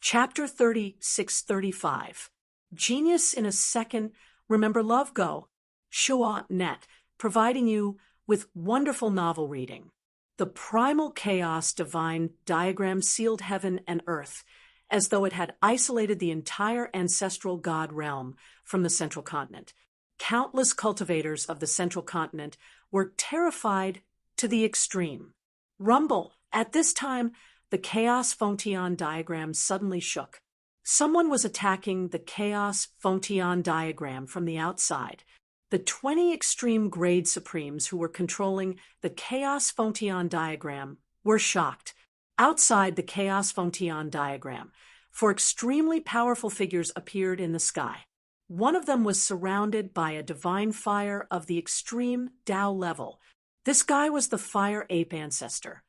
Chapter 3635. Genius in a Second. Remember Love Go. Shaw.net, providing you with wonderful novel reading. The primal chaos divine diagram sealed heaven and earth, as though it had isolated the entire ancestral god realm from the central continent. Countless cultivators of the central continent were terrified to the extreme. Rumble! At this time, the Chaos Fontion diagram suddenly shook. Someone was attacking the Chaos Fontion diagram from the outside. The 20 extreme grade supremes who were controlling the Chaos Fontion diagram were shocked. Outside the Chaos Fontion diagram, four extremely powerful figures appeared in the sky. One of them was surrounded by a divine fire of the extreme Tao level. This guy was the Fire Ape Ancestor.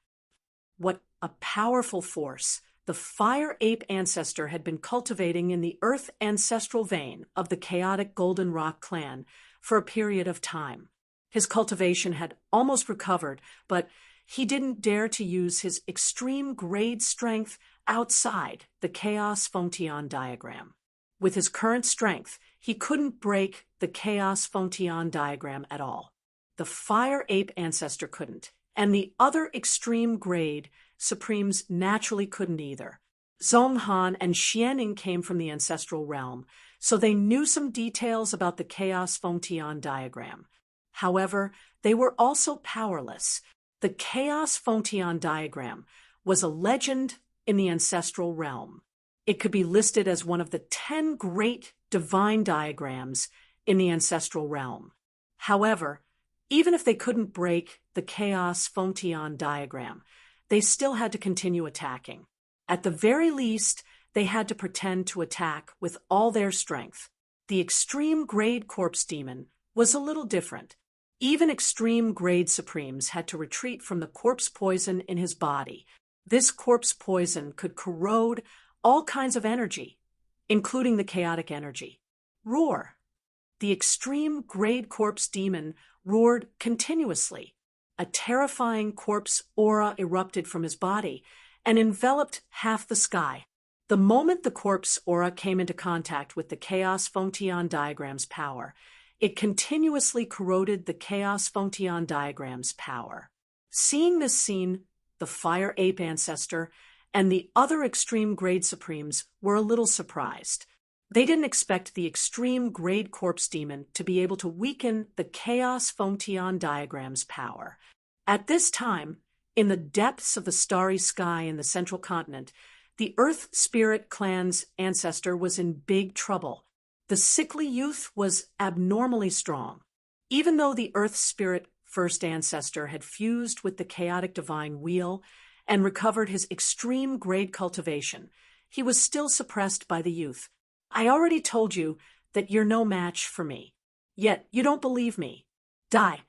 What a powerful force the Fire Ape Ancestor had been cultivating in the Earth ancestral vein of the chaotic Golden Rock clan for a period of time. His cultivation had almost recovered, but he didn't dare to use his extreme grade strength outside the Chaos Fontion diagram. With his current strength, he couldn't break the Chaos Fontion diagram at all. The Fire Ape Ancestor couldn't, and the other extreme grade Supremes naturally couldn't either. Zhonghan and Xianing came from the ancestral realm, so they knew some details about the Chaos Fontion diagram. However, they were also powerless. The Chaos Fontion diagram was a legend in the ancestral realm. It could be listed as one of the 10 great divine diagrams in the ancestral realm. However, even if they couldn't break the Chaos Fontion diagram, they still had to continue attacking. At the very least, they had to pretend to attack with all their strength. The extreme grade corpse demon was a little different. Even extreme grade supremes had to retreat from the corpse poison in his body. This corpse poison could corrode all kinds of energy, including the chaotic energy. Roar! The extreme grade corpse demon roared continuously. A terrifying corpse aura erupted from his body and enveloped half the sky. The moment the corpse aura came into contact with the Chaos Fontion diagram's power, it continuously corroded the Chaos Fontion diagram's power. Seeing this scene, the Fire Ape Ancestor and the other extreme grade supremes were a little surprised. They didn't expect the extreme grade corpse demon to be able to weaken the Chaos Fontion diagram's power. At this time, in the depths of the starry sky in the central continent, the Earth Spirit clan's ancestor was in big trouble. The sickly youth was abnormally strong. Even though the Earth Spirit first ancestor had fused with the chaotic divine wheel and recovered his extreme grade cultivation, he was still suppressed by the youth. I already told you that you're no match for me. Yet you don't believe me. Die.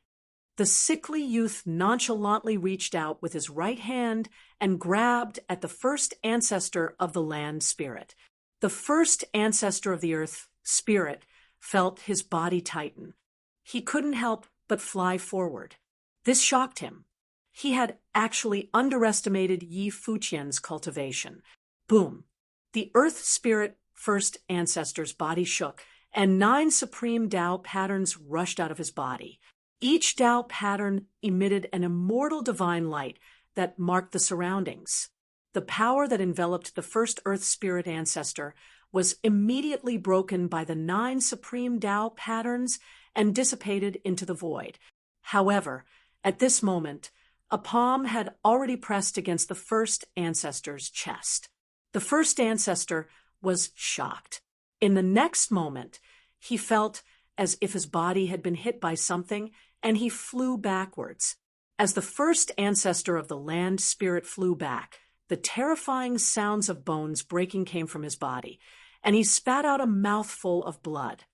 The sickly youth nonchalantly reached out with his right hand and grabbed at the first ancestor of the land spirit. The first ancestor of the earth spirit felt his body tighten. He couldn't help but fly forward. This shocked him. He had actually underestimated Yi Fuqian's cultivation. Boom! The earth spirit first ancestor's body shook, and 9 supreme Tao patterns rushed out of his body. Each Tao pattern emitted an immortal divine light that marked the surroundings. The power that enveloped the first earth spirit ancestor was immediately broken by the 9 supreme Tao patterns and dissipated into the void. However, at this moment, a palm had already pressed against the first ancestor's chest. The first ancestor was shocked. In the next moment, he felt as if his body had been hit by something, and he flew backwards. As the first ancestor of the land spirit flew back, the terrifying sounds of bones breaking came from his body, and he spat out a mouthful of blood.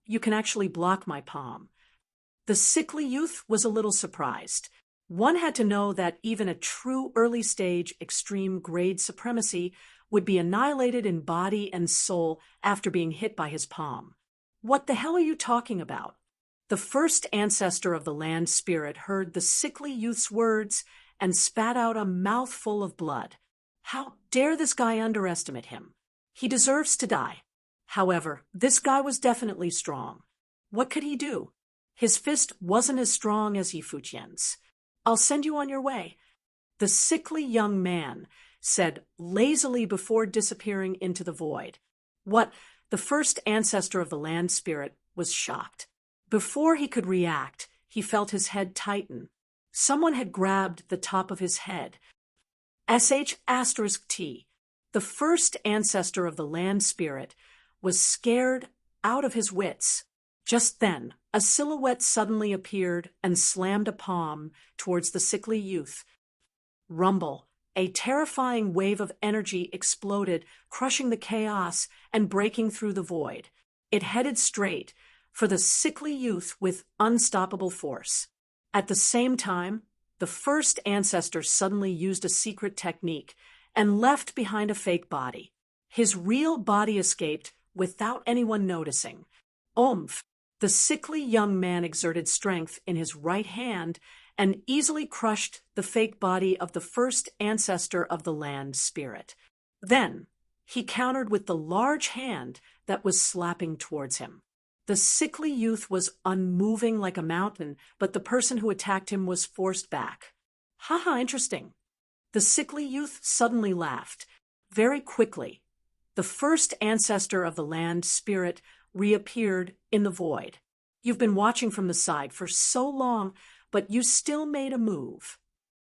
You can actually block my palm. The sickly youth was a little surprised. One had to know that even a true early-stage extreme grade supremacy would be annihilated in body and soul after being hit by his palm. What the hell are you talking about? The first ancestor of the land spirit heard the sickly youth's words and spat out a mouthful of blood. How dare this guy underestimate him? He deserves to die. However, this guy was definitely strong. What could he do? His fist wasn't as strong as Yi Fuqian's. I'll send you on your way. The sickly young man said lazily before disappearing into the void. What? The first ancestor of the land spirit was shocked. Before he could react, he felt his head tighten. Someone had grabbed the top of his head. *T. The first ancestor of the land spirit was scared out of his wits. Just then, a silhouette suddenly appeared and slammed a palm towards the sickly youth. Rumble. A terrifying wave of energy exploded, crushing the chaos and breaking through the void. It headed straight for the sickly youth with unstoppable force. At the same time, the first ancestor suddenly used a secret technique and left behind a fake body. His real body escaped without anyone noticing. Oomph! The sickly young man exerted strength in his right hand and easily crushed the fake body of the first ancestor of the land spirit. Then, he countered with the large hand that was slapping towards him. The sickly youth was unmoving like a mountain, but the person who attacked him was forced back. Haha, interesting. The sickly youth suddenly laughed. Very quickly, the first ancestor of the land spirit reappeared in the void. You've been watching from the side for so long, but you still made a move.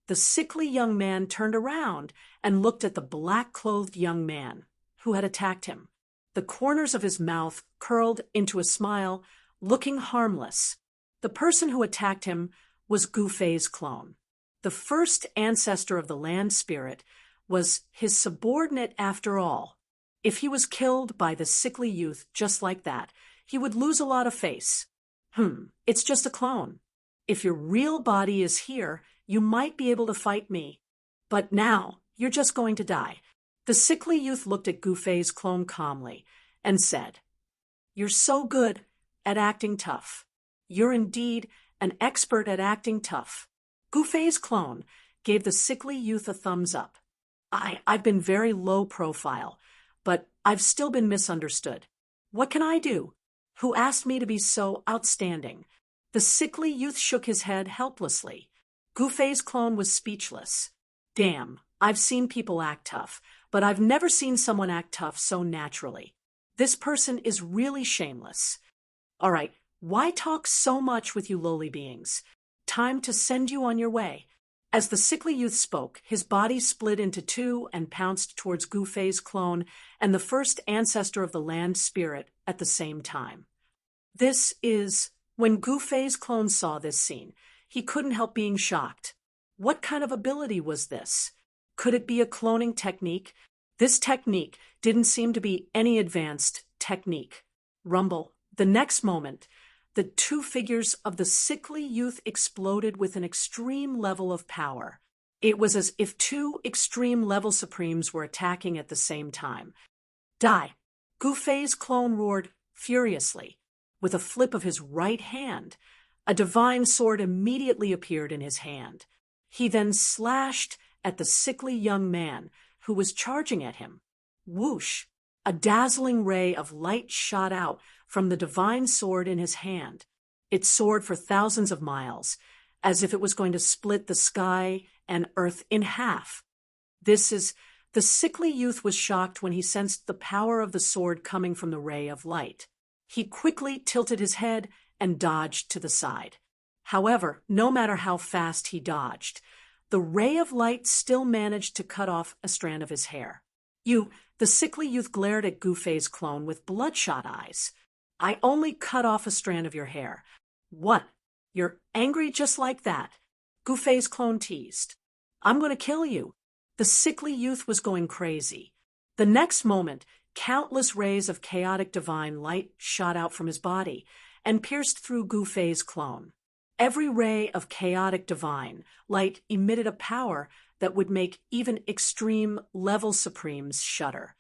The sickly young man turned around and looked at the black-clothed young man who had attacked him. The corners of his mouth curled into a smile, looking harmless. The person who attacked him was Gu Fei's clone. The first ancestor of the land spirit was his subordinate after all. If he was killed by the sickly youth just like that, he would lose a lot of face. It's just a clone. If your real body is here, you might be able to fight me. But now, you're just going to die. The sickly youth looked at Gu Fei's clone calmly and said, "You're so good at acting tough. You're indeed an expert at acting tough." Gu Fei's clone gave the sickly youth a thumbs up. I've been very low profile, but I've still been misunderstood. What can I do? Who asked me to be so outstanding? The sickly youth shook his head helplessly. Gu Fei's clone was speechless. Damn, I've seen people act tough, but I've never seen someone act tough so naturally. This person is really shameless. All right, why talk so much with you lowly beings? Time to send you on your way. As the sickly youth spoke, his body split into two and pounced towards Gu Fei's clone and the first ancestor of the land spirit at the same time. When Gu Fei's clone saw this scene, he couldn't help being shocked. What kind of ability was this? Could it be a cloning technique? This technique didn't seem to be any advanced technique. Rumble. The next moment, the two figures of the sickly youth exploded with an extreme level of power. It was as if two extreme level supremes were attacking at the same time. Die! Gu Fei's clone roared furiously. With a flip of his right hand, a divine sword immediately appeared in his hand. He then slashed at the sickly young man who was charging at him. Whoosh! A dazzling ray of light shot out from the divine sword in his hand. It soared for thousands of miles, as if it was going to split the sky and earth in half. The sickly youth was shocked when he sensed the power of the sword coming from the ray of light. He quickly tilted his head and dodged to the side. However, no matter how fast he dodged, the ray of light still managed to cut off a strand of his hair. The sickly youth glared at Gu Fei's clone with bloodshot eyes. I only cut off a strand of your hair. What? You're angry just like that? Gu Fei's clone teased. I'm going to kill you. The sickly youth was going crazy. The next moment, countless rays of chaotic divine light shot out from his body and pierced through Gu Fei's clone. Every ray of chaotic divine light emitted a power that would make even extreme level supremes shudder.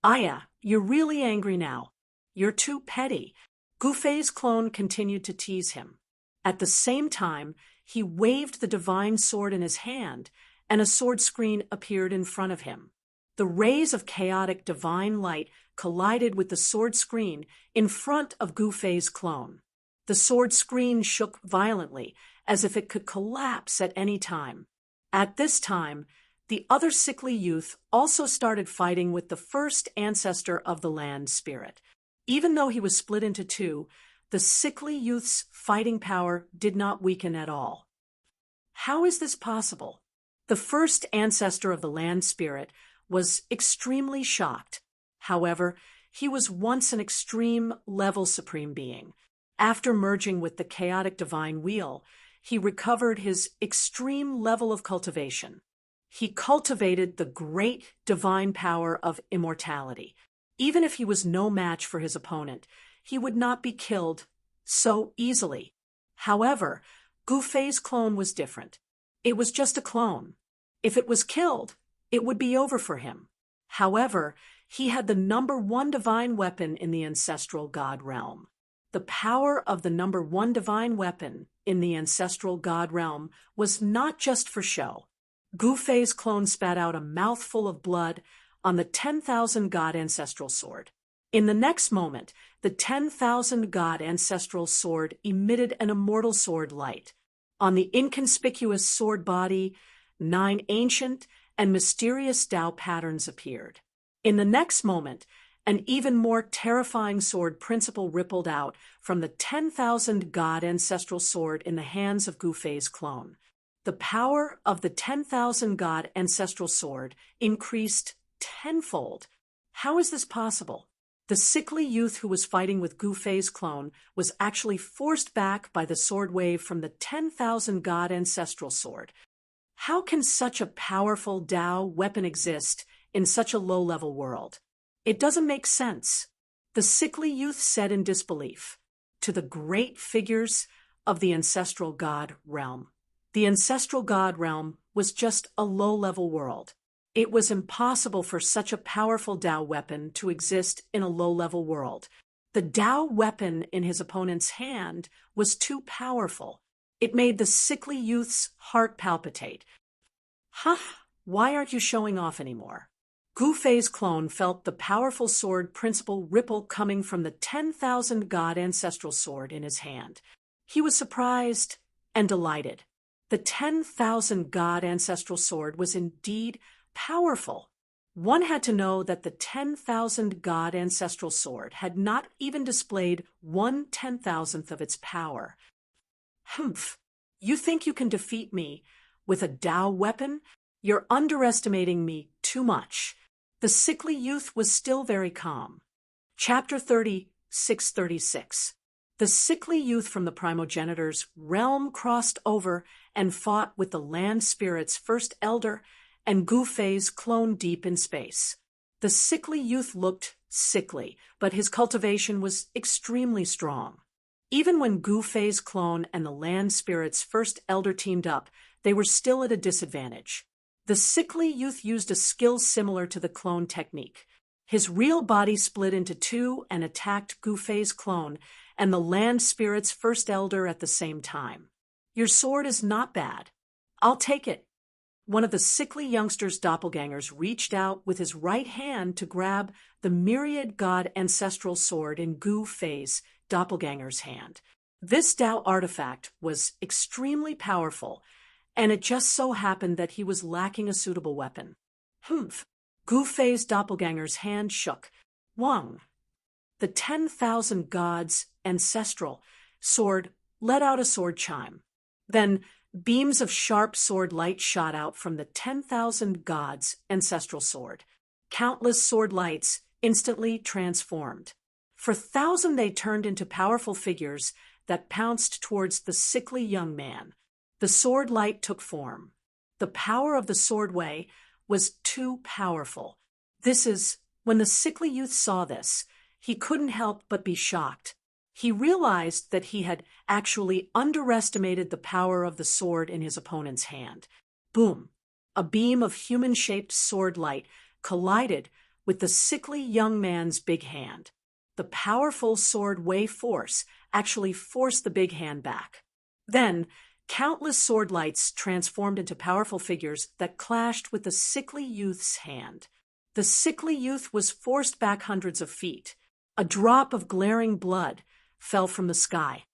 Aya, you're really angry now. You're too petty. Gu Fei's clone continued to tease him. At the same time, he waved the divine sword in his hand and a sword screen appeared in front of him. The rays of chaotic divine light collided with the sword screen in front of Gu Fei's clone. The sword screen shook violently, as if it could collapse at any time. At this time, the other sickly youth also started fighting with the first ancestor of the land spirit. Even though he was split into two, the sickly youth's fighting power did not weaken at all. How is this possible? The first ancestor of the land spirit was extremely shocked. However, he was once an extreme level supreme being. After merging with the chaotic divine wheel, he recovered his extreme level of cultivation. He cultivated the great divine power of immortality. Even if he was no match for his opponent, he would not be killed so easily. However, Gu Fei's clone was different. It was just a clone. If it was killed, it would be over for him. However, he had the #1 divine weapon in the ancestral god realm. The power of the #1 divine weapon in the ancestral god realm was not just for show. Gu Fei's clone spat out a mouthful of blood on the 10,000 god ancestral sword. In the next moment, the 10,000 god ancestral sword emitted an immortal sword light. On the inconspicuous sword body, 9 ancient and mysterious Tao patterns appeared. In the next moment, an even more terrifying sword principle rippled out from the 10,000 god ancestral sword in the hands of Gu Fei's clone. The power of the 10,000 god ancestral sword increased tenfold. How is this possible? The sickly youth who was fighting with Gu Fei's clone was actually forced back by the sword wave from the 10,000 god ancestral sword. How can such a powerful Tao weapon exist in such a low-level world? It doesn't make sense. The sickly youth said in disbelief to the great figures of the ancestral god realm. The ancestral god realm was just a low-level world. It was impossible for such a powerful Tao weapon to exist in a low-level world. The Tao weapon in his opponent's hand was too powerful. It made the sickly youth's heart palpitate. Why aren't you showing off anymore? Gu Fei's clone felt the powerful sword principle ripple coming from the 10,000 god ancestral sword in his hand. He was surprised and delighted. The 10,000 god ancestral sword was indeed powerful. One had to know that the 10,000 god ancestral sword had not even displayed 1/10,000th of its power. You think you can defeat me with a Tao weapon? You're underestimating me too much. The sickly youth was still very calm. Chapter 36:36. The sickly youth from the primogenitor's realm crossed over and fought with the land spirit's first elder and Gu Fei's clone deep in space. The sickly youth looked sickly, but his cultivation was extremely strong. Even when Gu Fei's clone and the land spirit's first elder teamed up, they were still at a disadvantage. The sickly youth used a skill similar to the clone technique. His real body split into two and attacked Gu Fei's clone and the land spirit's first elder at the same time. Your sword is not bad. I'll take it. One of the sickly youngster's doppelgangers reached out with his right hand to grab the myriad god ancestral sword in Gu Fei's doppelganger's hand. This Tao artifact was extremely powerful, and it just so happened that he was lacking a suitable weapon. Gu Fei's doppelganger's hand shook. Wang. The 10,000 gods' ancestral sword let out a sword chime. Then beams of sharp sword light shot out from the 10,000 gods' ancestral sword. Countless sword lights instantly transformed. For 1,000 they turned into powerful figures that pounced towards the sickly young man. The sword light took form. The power of the sword way was too powerful. When the sickly youth saw this, he couldn't help but be shocked. He realized that he had actually underestimated the power of the sword in his opponent's hand. Boom! A beam of human-shaped sword light collided with the sickly young man's big hand. The powerful sword way force actually forced the big hand back. Then, Countless sword lights transformed into powerful figures that clashed with the sickly youth's hand. The sickly youth was forced back hundreds of feet. A drop of glaring blood fell from the sky.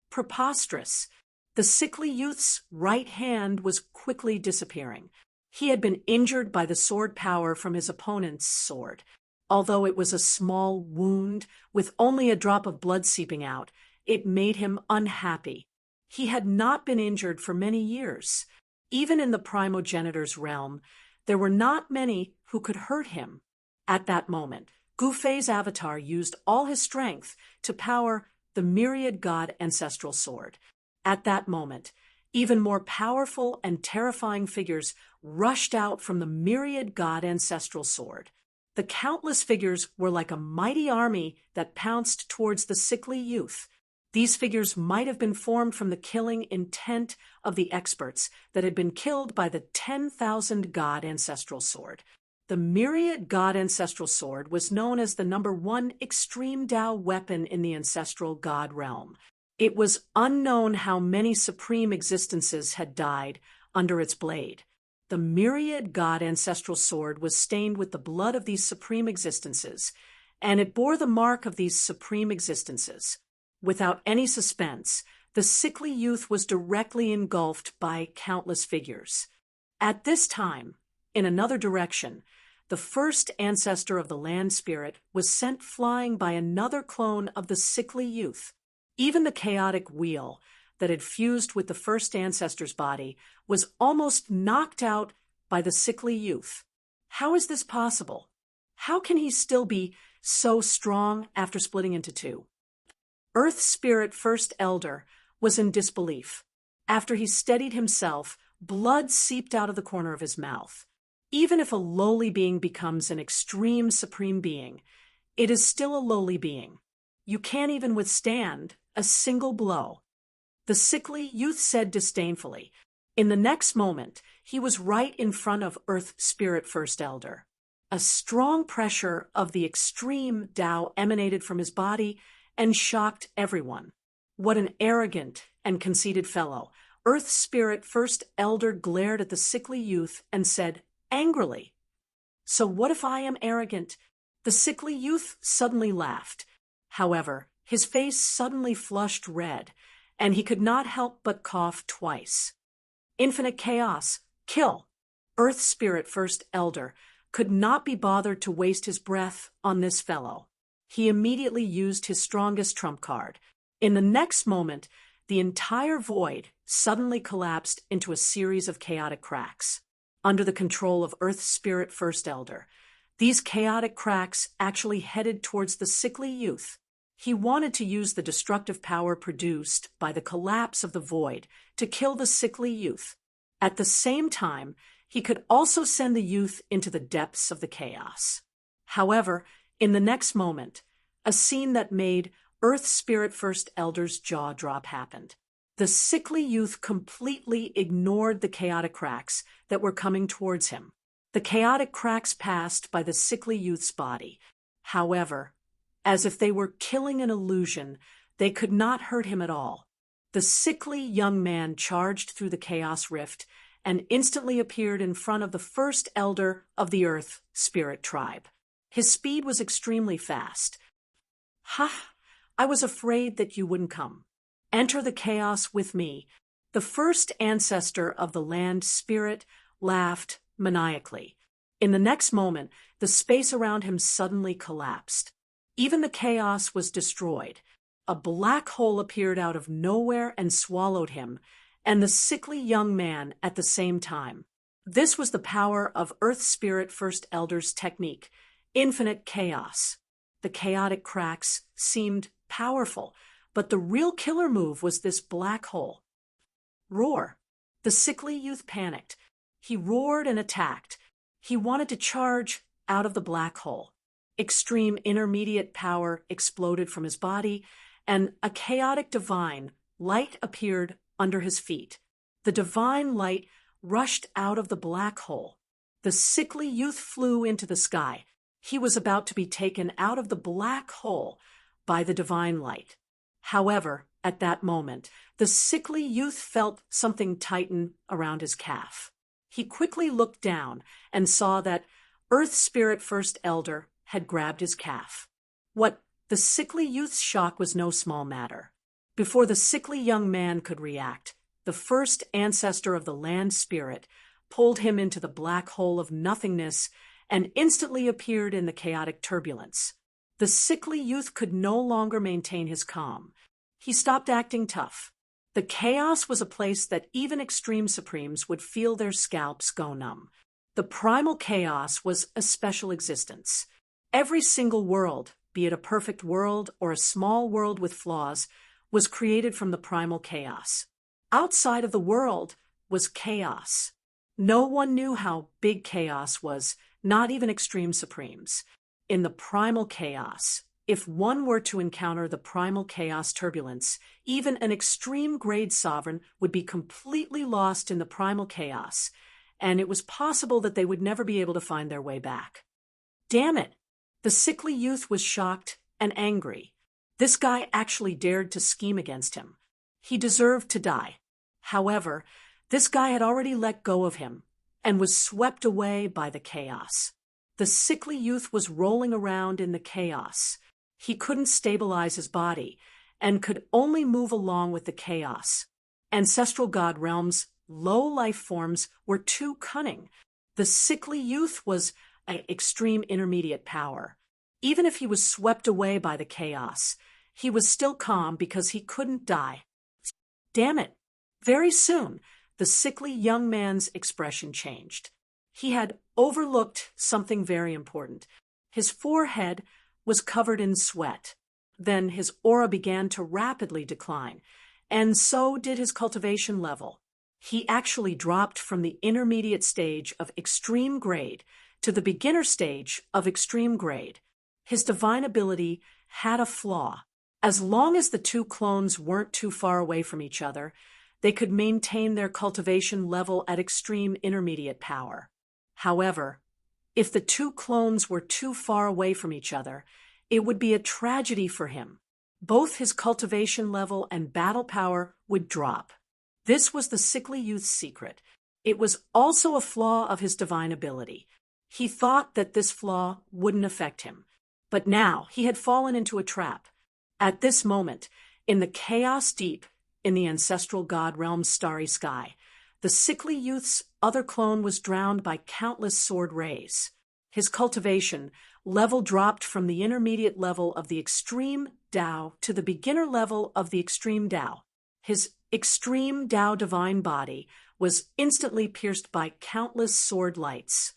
Preposterous. The sickly youth's right hand was quickly disappearing. He had been injured by the sword power from his opponent's sword. Although it was a small wound with only a drop of blood seeping out, it made him unhappy. He had not been injured for many years. Even in the primogenitor's realm, there were not many who could hurt him. At that moment, Gu Fei's avatar used all his strength to power the myriad god ancestral sword. At that moment, even more powerful and terrifying figures rushed out from the myriad god ancestral sword. The countless figures were like a mighty army that pounced towards the sickly youth. These figures might have been formed from the killing intent of the experts that had been killed by the 10,000 god ancestral sword. The myriad god ancestral sword was known as the #1 extreme Tao weapon in the ancestral god realm. It was unknown how many supreme existences had died under its blade. The myriad god ancestral sword was stained with the blood of these supreme existences, and it bore the mark of these supreme existences. Without any suspense, the sickly youth was directly engulfed by countless figures. At this time, in another direction, the first ancestor of the land spirit was sent flying by another clone of the sickly youth. Even the chaotic wheel that had fused with the first ancestor's body was almost knocked out by the sickly youth. How is this possible? How can he still be so strong after splitting into two? Earth Spirit First Elder was in disbelief. After he steadied himself, blood seeped out of the corner of his mouth. Even if a lowly being becomes an extreme supreme being, it is still a lowly being. You can't even withstand a single blow. The sickly youth said disdainfully. In the next moment, he was right in front of Earth Spirit First Elder. A strong pressure of the extreme Tao emanated from his body and shocked everyone. What an arrogant and conceited fellow. Earth Spirit First Elder glared at the sickly youth and said angrily, "So what if I am arrogant?" The sickly youth suddenly laughed. However, his face suddenly flushed red, and he could not help but cough twice. Infinite chaos, kill! Earth Spirit First Elder could not be bothered to waste his breath on this fellow. He immediately used his strongest trump card. In the next moment, the entire void suddenly collapsed into a series of chaotic cracks. Under the control of Earth Spirit First Elder, these chaotic cracks actually headed towards the sickly youth. He wanted to use the destructive power produced by the collapse of the void to kill the sickly youth. At the same time, he could also send the youth into the depths of the chaos. However, in the next moment, a scene that made Earth Spirit First Elder's jaw drop happened. The sickly youth completely ignored the chaotic cracks that were coming towards him. The chaotic cracks passed by the sickly youth's body. However, as if they were killing an illusion, they could not hurt him at all. The sickly young man charged through the chaos rift and instantly appeared in front of the first elder of the Earth Spirit tribe. His speed was extremely fast. "Ha! I was afraid that you wouldn't come. Enter the chaos with me." The first ancestor of the land spirit laughed maniacally. In the next moment, the space around him suddenly collapsed. Even the chaos was destroyed. A black hole appeared out of nowhere and swallowed him, and the sickly young man at the same time. This was the power of Earth Spirit First Elder's technique, infinite chaos. The chaotic cracks seemed powerful, but the real killer move was this black hole. Roar! The sickly youth panicked. He roared and attacked. He wanted to charge out of the black hole. Extreme intermediate power exploded from his body, and a chaotic divine light appeared under his feet. The divine light rushed out of the black hole. The sickly youth flew into the sky. He was about to be taken out of the black hole by the divine light. However, At that moment, the sickly youth felt something tighten around his calf. He quickly looked down and saw that Earth Spirit First Elder had grabbed his calf. What the sickly youth's shock was no small matter. Before the sickly young man could react, the first ancestor of the land spirit pulled him into the black hole of nothingness and instantly appeared in the chaotic turbulence. The sickly youth could no longer maintain his calm. He stopped acting tough. The chaos was a place that even extreme supremes would feel their scalps go numb. The primal chaos was a special existence. Every single world, be it a perfect world or a small world with flaws, was created from the primal chaos. Outside of the world was chaos. No one knew how big chaos was, not even extreme supremes. In the primal chaos, if one were to encounter the primal chaos turbulence, even an extreme grade sovereign would be completely lost in the primal chaos, and it was possible that they would never be able to find their way back. Damn it! The sickly youth was shocked and angry. This guy actually dared to scheme against him. He deserved to die. However, this guy had already let go of him and was swept away by the chaos. The sickly youth was rolling around in the chaos. He couldn't stabilize his body and could only move along with the chaos. Ancestral God realms, low life forms were too cunning. The sickly youth was an extreme intermediate power. Even if he was swept away by the chaos, he was still calm because he couldn't die. Damn it! Very soon, the sickly young man's expression changed. He had overlooked something very important. His forehead was covered in sweat. Then his aura began to rapidly decline, and so did his cultivation level. He actually dropped from the intermediate stage of extreme grade to the beginner stage of extreme grade. His divine ability had a flaw. As long as the two clones weren't too far away from each other, they could maintain their cultivation level at extreme intermediate power. However, if the two clones were too far away from each other, it would be a tragedy for him. Both his cultivation level and battle power would drop. This was the sickly youth's secret. It was also a flaw of his divine ability. He thought that this flaw wouldn't affect him, but now he had fallen into a trap. At this moment, in the chaos deep, in the ancestral god realm's starry sky, the sickly youth's other clone was drowned by countless sword rays. His cultivation level dropped from the intermediate level of the extreme Tao to the beginner level of the extreme Tao. His extreme Tao divine body was instantly pierced by countless sword lights.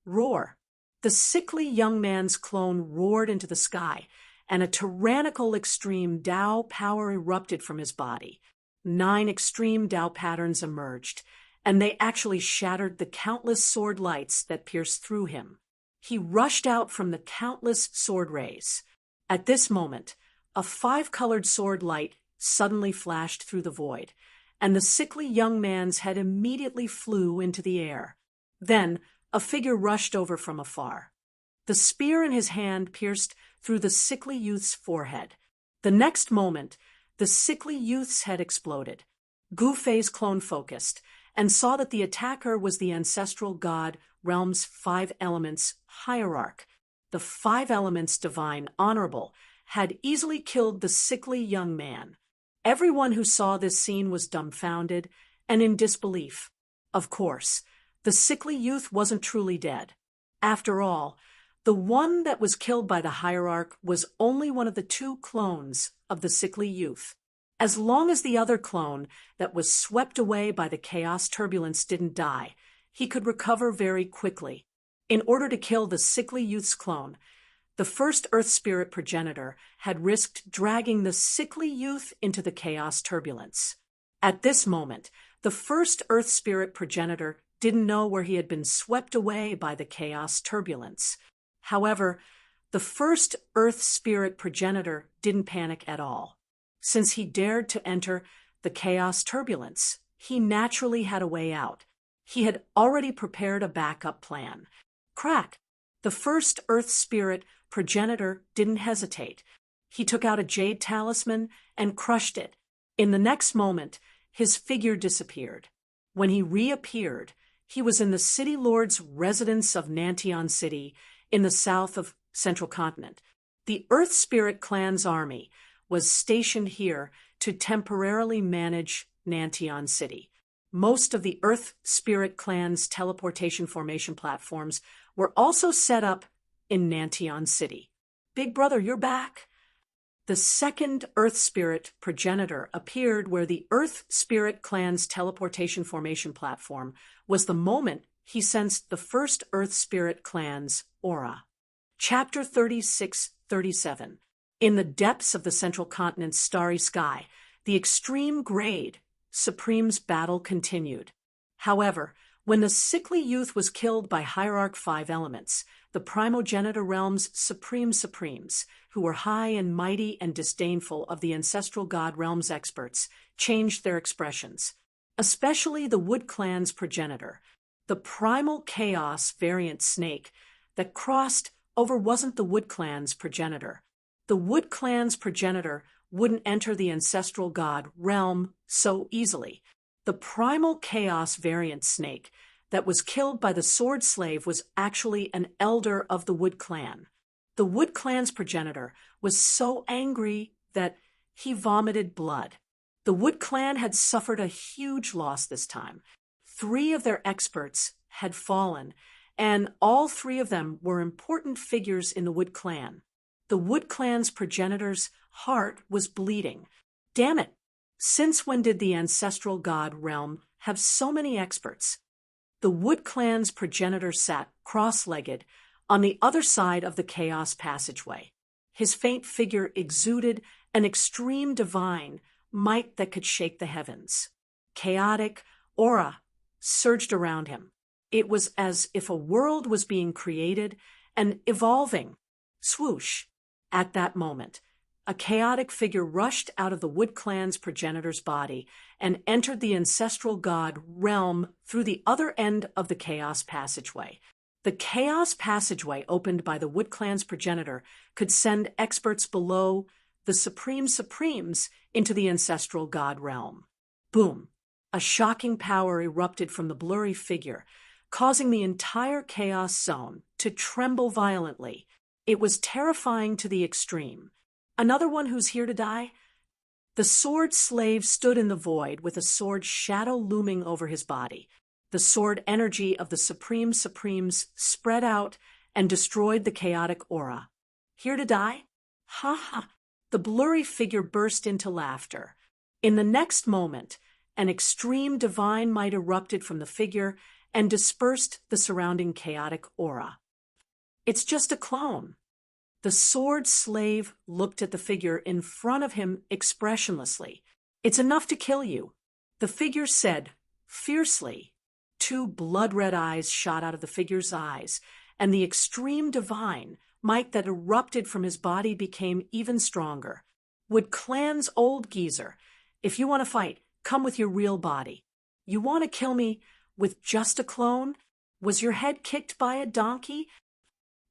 Roar! The sickly young man's clone roared into the sky, and a tyrannical extreme Tao power erupted from his body. 9 extreme Tao patterns emerged, and they actually shattered the countless sword lights that pierced through him. He rushed out from the countless sword rays. At this moment, a 5-colored sword light suddenly flashed through the void, and the sickly young man's head immediately flew into the air. Then, a figure rushed over from afar. The spear in his hand pierced through the sickly youth's forehead. The next moment, the sickly youth's head exploded. Gu-Fei's clone focused and saw that the attacker was the ancestral god realm's 5 elements hierarch. The 5 elements divine honorable had easily killed the sickly young man. Everyone who saw this scene was dumbfounded and in disbelief. Of course, the sickly youth wasn't truly dead. After all, the one that was killed by the hierarch was only one of the 2 clones of the sickly youth. As long as the other clone that was swept away by the chaos turbulence didn't die, he could recover very quickly. In order to kill the sickly youth's clone, the first Earth Spirit progenitor had risked dragging the sickly youth into the chaos turbulence. At this moment, the first Earth Spirit progenitor didn't know where he had been swept away by the chaos turbulence. However, the first Earth Spirit progenitor didn't panic at all. Since he dared to enter the chaos turbulence, he naturally had a way out. He had already prepared a backup plan. Crack! The first Earth Spirit progenitor didn't hesitate. He took out a jade talisman and crushed it. In the next moment, his figure disappeared. When he reappeared, he was in the city lord's residence of Nantion City in the south of Central Continent. The Earth Spirit Clan's army was stationed here to temporarily manage Nantion City. Most of the Earth Spirit Clan's teleportation formation platforms were also set up in Nantion City. Big brother, you're back. The second Earth Spirit progenitor appeared where the Earth Spirit Clan's teleportation formation platform was the moment he sensed the first Earth Spirit Clan's aura. Chapter 36-37. In the depths of the Central Continent's starry sky, the extreme grade Supreme's battle continued. However, when the sickly youth was killed by Hierarch 5 elements, the primogenitor realm's Supremes, who were high and mighty and disdainful of the ancestral god realm's experts, changed their expressions. Especially the Wood Clan's progenitor, the primal chaos variant snake that crossed over wasn't the Wood Clan's progenitor. The Wood Clan's progenitor wouldn't enter the ancestral god realm so easily. The primal chaos variant snake that was killed by the sword slave was actually an elder of the Wood Clan. The Wood Clan's progenitor was so angry that he vomited blood. The Wood Clan had suffered a huge loss this time. 3 of their experts had fallen, and all 3 of them were important figures in the Wood Clan. The Wood Clan's progenitor's heart was bleeding. Damn it! Since when did the ancestral god realm have so many experts? The Wood Clan's progenitor sat cross-legged on the other side of the chaos passageway. His faint figure exuded an extreme divine might that could shake the heavens. Chaotic aura surged around him. It was as if a world was being created and evolving. Swoosh! At that moment, a chaotic figure rushed out of the Wood Clan's progenitor's body and entered the ancestral god realm through the other end of the chaos passageway. The chaos passageway opened by the Wood Clan's progenitor could send experts below the Supremes into the ancestral god realm. Boom! A shocking power erupted from the blurry figure, causing the entire chaos zone to tremble violently. It was terrifying to the extreme. Another one who's here to die? The sword slave stood in the void with a sword shadow looming over his body. The sword energy of the Supremes spread out and destroyed the chaotic aura. Here to die? Ha ha! The blurry figure burst into laughter. In the next moment, an extreme divine might erupted from the figure and dispersed the surrounding chaotic aura. It's just a clone. The sword slave looked at the figure in front of him expressionlessly. It's enough to kill you, the figure said fiercely. 2 blood-red eyes shot out of the figure's eyes, and the extreme divine might that erupted from his body became even stronger. Wood Clan's old geezer, if you want to fight, come with your real body. You want to kill me with just a clone? Was your head kicked by a donkey?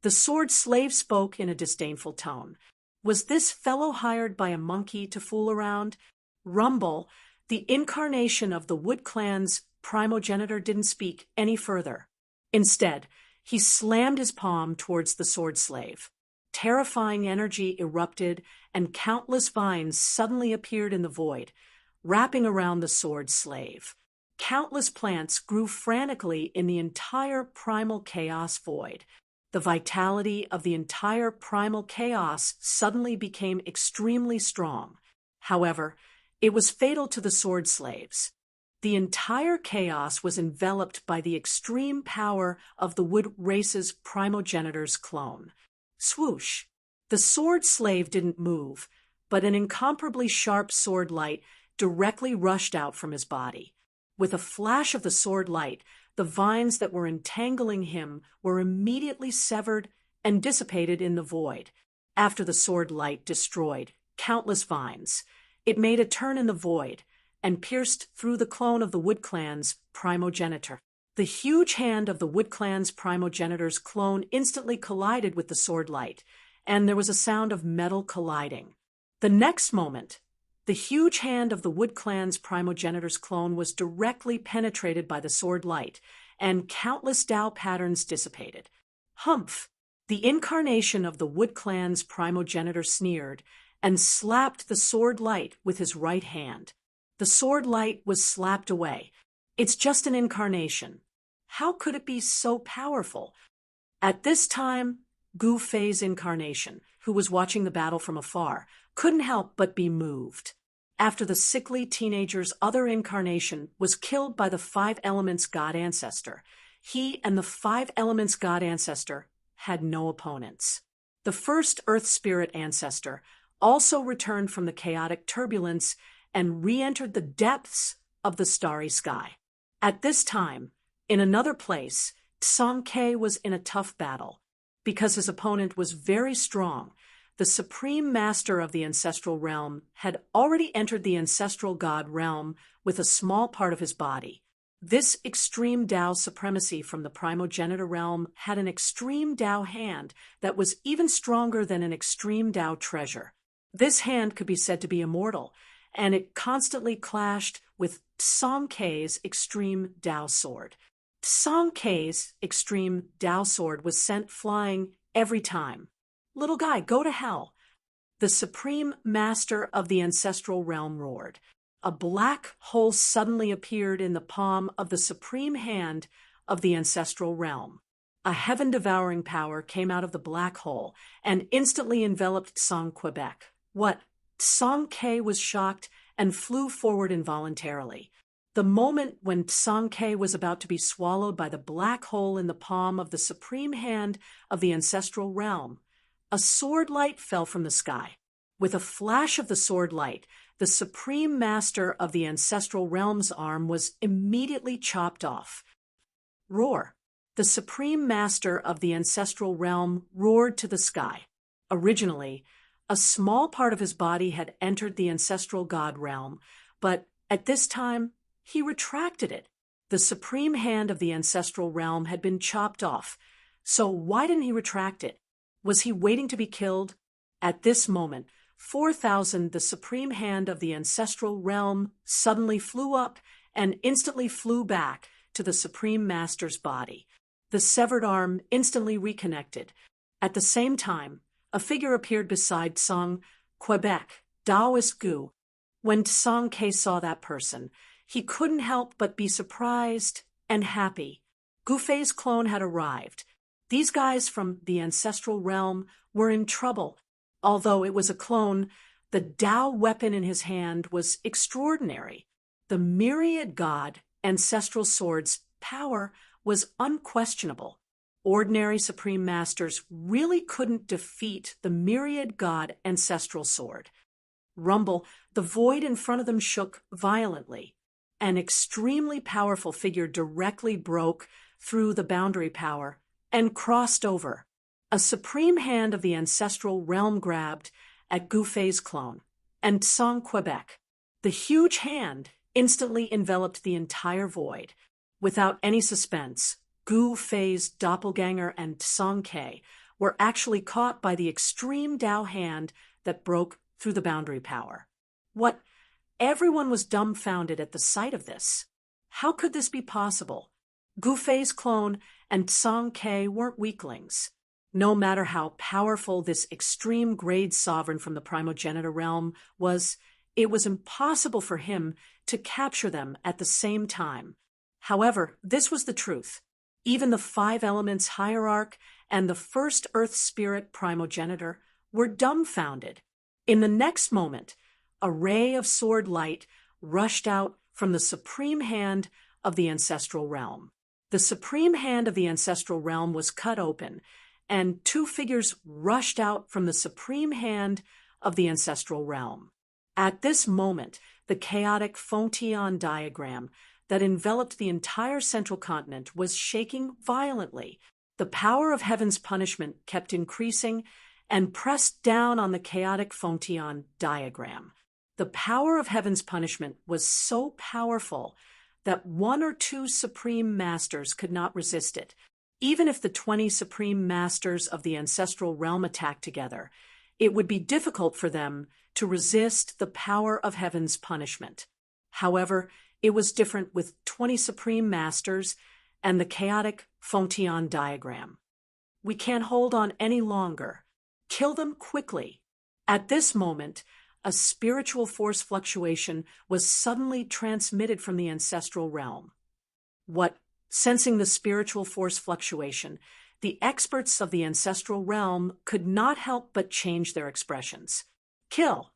The sword slave spoke in a disdainful tone. Was this fellow hired by a monkey to fool around? Rumble, the incarnation of the Wood Clan's primogenitor, didn't speak any further. Instead, he slammed his palm towards the sword slave. Terrifying energy erupted, and countless vines suddenly appeared in the void, wrapping around the sword slave. Countless plants grew frantically in the entire primal chaos void. The vitality of the entire primal chaos suddenly became extremely strong. However, it was fatal to the sword slaves. The entire chaos was enveloped by the extreme power of the Wood race's primogenitor's clone. Swoosh! The sword slave didn't move, but an incomparably sharp sword light directly rushed out from his body. With a flash of the sword light, the vines that were entangling him were immediately severed and dissipated in the void. After the sword light destroyed countless vines, it made a turn in the void and pierced through the clone of the Wood Clan's primogenitor. The huge hand of the Wood Clan's primogenitor's clone instantly collided with the sword light, and there was a sound of metal colliding. The next moment, the huge hand of the Wood Clan's primogenitor's clone was directly penetrated by the sword light, and countless Tao patterns dissipated. Humph! The incarnation of the Wood Clan's primogenitor sneered and slapped the sword light with his right hand. The sword light was slapped away. It's just an incarnation. How could it be so powerful? At this time, Gu Fei's incarnation, who was watching the battle from afar, couldn't help but be moved. After the sickly teenager's other incarnation was killed by the Five Elements God Ancestor, he and the Five Elements God Ancestor had no opponents. The first Earth Spirit Ancestor also returned from the chaotic turbulence and re-entered the depths of the starry sky. At this time, in another place, Tsang Ke was in a tough battle. Because his opponent was very strong, the Supreme Master of the Ancestral Realm had already entered the Ancestral God realm with a small part of his body. This extreme Tao supremacy from the Primogenitor realm had an extreme Tao hand that was even stronger than an extreme Tao treasure. This hand could be said to be immortal, and it constantly clashed with Tsang Ke's extreme Tao sword. Tsang Ke's extreme Tao sword was sent flying every time. "Little guy, go to hell." The Supreme Master of the Ancestral Realm roared. A black hole suddenly appeared in the palm of the Supreme Hand of the Ancestral Realm. A heaven-devouring power came out of the black hole and instantly enveloped Tsang Quebec. What? Tsang Ke was shocked and flew forward involuntarily. The moment when Tsang Ke was about to be swallowed by the black hole in the palm of the Supreme Hand of the Ancestral Realm, a sword light fell from the sky. With a flash of the sword light, the Supreme Master of the Ancestral Realm's arm was immediately chopped off. Roar! The Supreme Master of the Ancestral Realm roared to the sky. Originally, a small part of his body had entered the Ancestral God realm, but at this time, he retracted it. The Supreme Hand of the Ancestral Realm had been chopped off, so why didn't he retract it? Was he waiting to be killed? At this moment, 4,000, the Supreme Hand of the Ancestral Realm, suddenly flew up and instantly flew back to the Supreme Master's body. The severed arm instantly reconnected. At the same time, a figure appeared beside Tsang Quebec, Taoist Gu. When Tsang Ke saw that person, he couldn't help but be surprised and happy. Gu Fei's clone had arrived. These guys from the Ancestral Realm were in trouble. Although it was a clone, the Tao weapon in his hand was extraordinary. The Myriad God Ancestral Sword's power was unquestionable. Ordinary Supreme Masters really couldn't defeat the Myriad God Ancestral Sword. Rumble, the void in front of them shook violently. An extremely powerful figure directly broke through the boundary power and crossed over. A Supreme Hand of the Ancestral Realm grabbed at Gu Fei's clone and Tsang Quebec. The huge hand instantly enveloped the entire void. Without any suspense, Gu Fei's doppelganger and Tsang Ke were actually caught by the extreme Tao hand that broke through the boundary power. What? Everyone was dumbfounded at the sight of this. How could this be possible? Gu Fei's clone and Tsang Ke weren't weaklings. No matter how powerful this extreme grade sovereign from the primogenitor realm was, it was impossible for him to capture them at the same time. However, this was the truth. Even the Five Elements hierarch and the first Earth Spirit primogenitor were dumbfounded. In the next moment, a ray of sword light rushed out from the Supreme Hand of the Ancestral Realm. The Supreme Hand of the Ancestral Realm was cut open, and two figures rushed out from the Supreme Hand of the Ancestral Realm. At this moment, the chaotic Fontian diagram that enveloped the entire central continent was shaking violently. The power of heaven's punishment kept increasing and pressed down on the chaotic Fontian diagram. The power of heaven's punishment was so powerful that one or two Supreme Masters could not resist it. Even if the 20 supreme masters of the ancestral realm attacked together, it would be difficult for them to resist the power of heaven's punishment. However, it was different with 20 supreme masters and the chaotic Fontaine diagram. We can't hold on any longer. Kill them quickly. At this moment, a spiritual force fluctuation was suddenly transmitted from the ancestral realm. Sensing the spiritual force fluctuation, the experts of the ancestral realm could not help but change their expressions. Kill!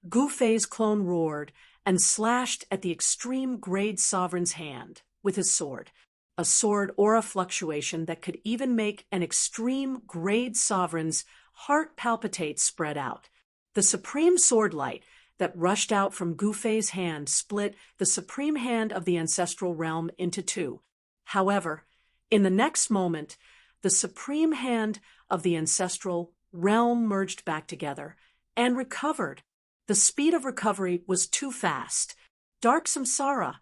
Gu Fei's clone roared and slashed at the extreme grade sovereign's hand with his sword, a sword aura fluctuation that could even make an extreme grade sovereign's heart palpitate spread out. The supreme sword light that rushed out from Gu Fei's hand split the supreme hand of the ancestral realm into two. However, in the next moment, the supreme hand of the ancestral realm merged back together and recovered. The speed of recovery was too fast. Dark Samsara,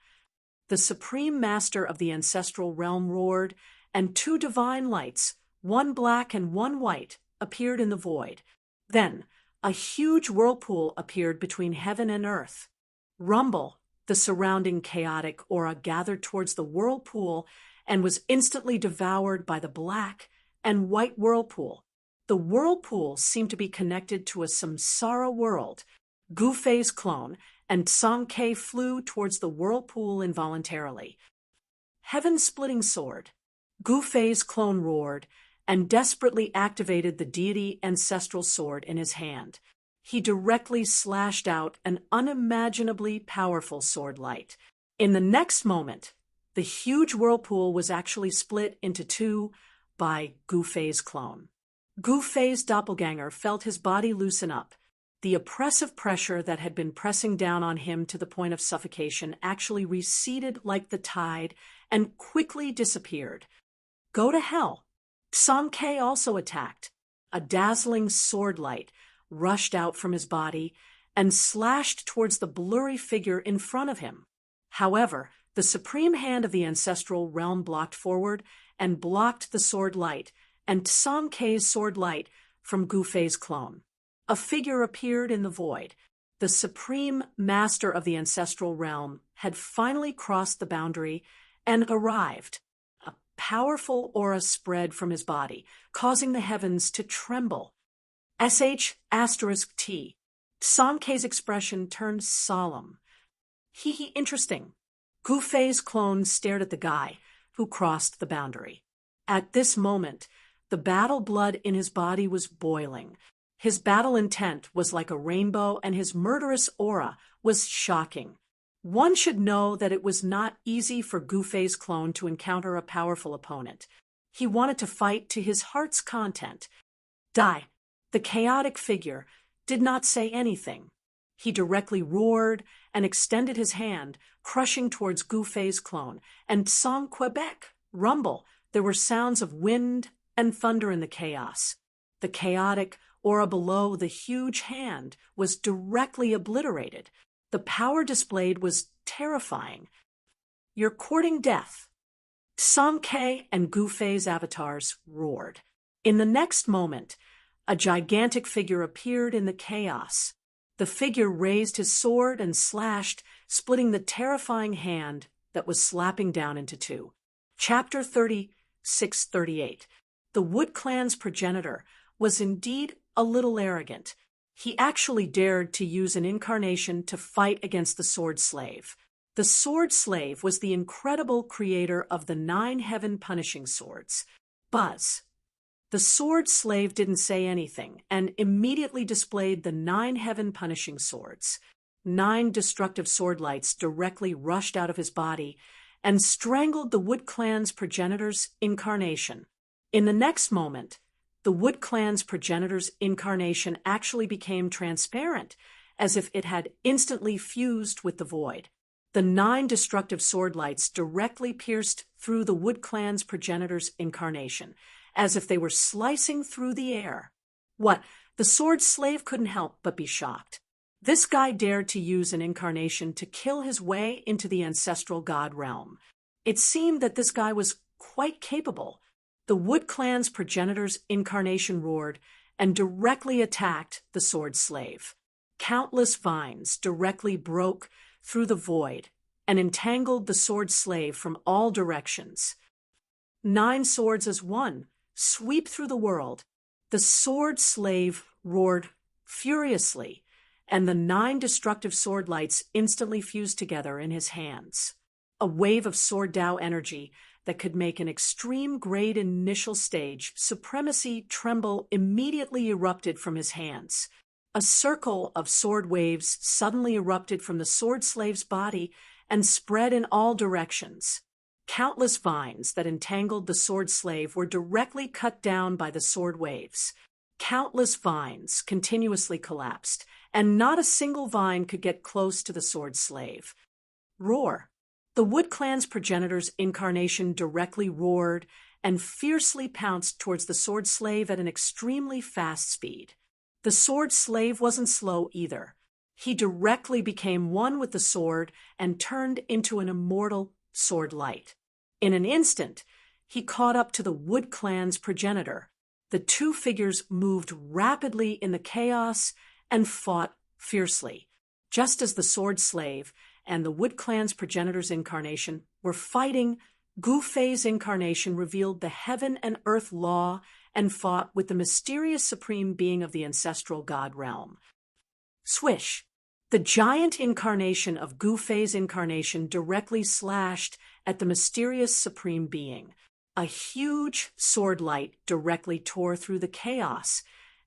the supreme master of the ancestral realm, roared, and two divine lights, one black and one white, appeared in the void. Then, a huge whirlpool appeared between heaven and earth. Rumble, the surrounding chaotic aura, gathered towards the whirlpool and was instantly devoured by the black and white whirlpool. The whirlpool seemed to be connected to a samsara world. Gu Fei's clone and Song Ke flew towards the whirlpool involuntarily. Heaven-splitting sword. Gu Fei's clone roared and desperately activated the deity ancestral sword in his hand. He directly slashed out an unimaginably powerful sword light. In the next moment, the huge whirlpool was actually split into two by Gu Fei's clone. Gu Fei's doppelganger felt his body loosen up. The oppressive pressure that had been pressing down on him to the point of suffocation actually receded like the tide and quickly disappeared. Go to hell! Song Ke also attacked. A dazzling sword light rushed out from his body and slashed towards the blurry figure in front of him. However, the supreme hand of the ancestral realm blocked forward and blocked the sword light and Song Ke's sword light from Gu Fei's clone. A figure appeared in the void. The supreme master of the ancestral realm had finally crossed the boundary and arrived. A powerful aura spread from his body, causing the heavens to tremble. **T. Song Ke's expression turned solemn. Interesting. Gu Fei's clone stared at the guy who crossed the boundary. At this moment, the battle blood in his body was boiling. His battle intent was like a rainbow, and his murderous aura was shocking. One should know that it was not easy for Gu Fei's clone to encounter a powerful opponent. He wanted to fight to his heart's content. The chaotic figure did not say anything. He directly roared and extended his hand, crushing towards Gu Fei's clone, and Song Quebec, rumble. There were sounds of wind and thunder in the chaos. The chaotic aura below the huge hand was directly obliterated. The power displayed was terrifying. You're courting death. Song Ke and Gu Fei's avatars roared. In the next moment, a gigantic figure appeared in the chaos. The figure raised his sword and slashed, splitting the terrifying hand that was slapping down into two. Chapter 36-38. The Wood Clan's progenitor was indeed a little arrogant. He actually dared to use an incarnation to fight against the Sword Slave. The Sword Slave was the incredible creator of the 9 heaven punishing swords. Buzz. The Sword Slave didn't say anything and immediately displayed the 9 heaven punishing swords. 9 destructive sword lights directly rushed out of his body and strangled the Wood Clan's progenitor's incarnation. In the next moment, the Wood Clan's progenitor's incarnation actually became transparent, as if it had instantly fused with the void. The 9 destructive sword lights directly pierced through the Wood Clan's progenitor's incarnation, as if they were slicing through the air. The Sword Slave couldn't help but be shocked. This guy dared to use an incarnation to kill his way into the ancestral god realm. It seemed that this guy was quite capable. The Wood Clan's progenitor's incarnation roared and directly attacked the sword slave. Countless vines directly broke through the void and entangled the sword slave from all directions. 9 swords as one sweep through the world. The sword slave roared furiously, and the 9 destructive sword lights instantly fused together in his hands. A wave of sword Tao energy that could make an extreme grade initial stage supremacy tremble immediately erupted from his hands. A circle of sword waves suddenly erupted from the sword slave's body and spread in all directions. Countless vines that entangled the sword slave were directly cut down by the sword waves. Countless vines continuously collapsed, and not a single vine could get close to the sword slave. Roar. The Wood Clan's progenitor's incarnation directly roared and fiercely pounced towards the sword slave at an extremely fast speed. The sword slave wasn't slow either. He directly became one with the sword and turned into an immortal sword light. In an instant, he caught up to the Wood Clan's progenitor. The 2 figures moved rapidly in the chaos and fought fiercely, just as the sword slave and the Wood Clan's progenitor's incarnation were fighting. Gu Fei's incarnation revealed the heaven and earth law and fought with the mysterious supreme being of the ancestral god realm. Swish! The giant incarnation of Gu Fei's incarnation directly slashed at the mysterious supreme being. A huge sword light directly tore through the chaos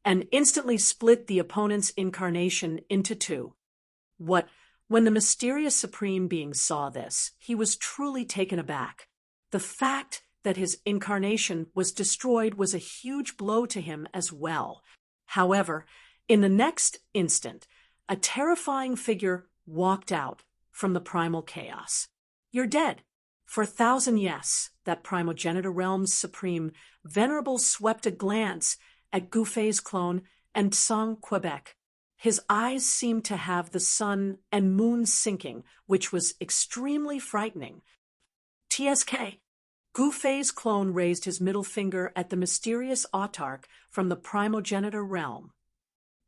and instantly split the opponent's incarnation into 2. When the mysterious supreme being saw this, he was truly taken aback. The fact that his incarnation was destroyed was a huge blow to him as well. However, in the next instant, a terrifying figure walked out from the primal chaos. "You're dead." For 1,000 yes, that primogenitor realm's supreme venerable swept a glance at Gu Fei's clone and Tsang Quebec. His eyes seemed to have the sun and moon sinking, which was extremely frightening. "TSK." Gu Fei's clone raised his middle finger at the mysterious autarch from the primogenitor realm.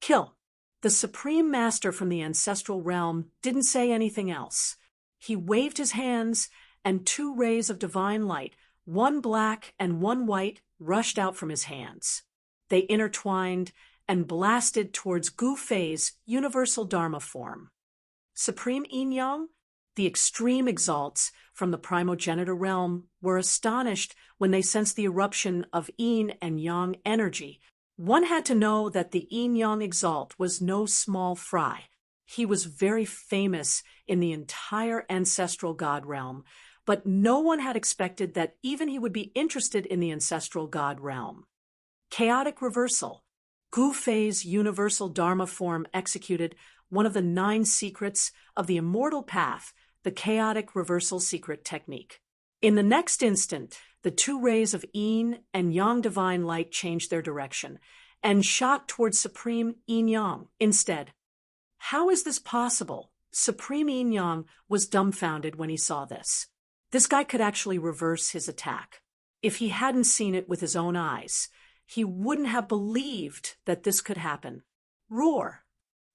"Kill." The supreme master from the ancestral realm didn't say anything else. He waved his hands, and 2 rays of divine light, one black and one white, rushed out from his hands. They intertwined and blasted towards Gu Fei's universal Dharma form. Supreme Yin Yang, the extreme exalts from the primogenitor realm, were astonished when they sensed the eruption of Yin and Yang energy. One had to know that the Yin Yang exalt was no small fry. He was very famous in the entire ancestral god realm, but no one had expected that even he would be interested in the ancestral god realm. Chaotic reversal. Gu Fei's universal Dharma form executed one of the 9 secrets of the immortal path, the chaotic reversal secret technique. In the next instant, the 2 rays of Yin and Yang divine light changed their direction and shot towards Supreme Yin Yang instead. How is this possible? Supreme Yin Yang was dumbfounded when he saw this. This guy could actually reverse his attack. If he hadn't seen it with his own eyes, he wouldn't have believed that this could happen. Roar!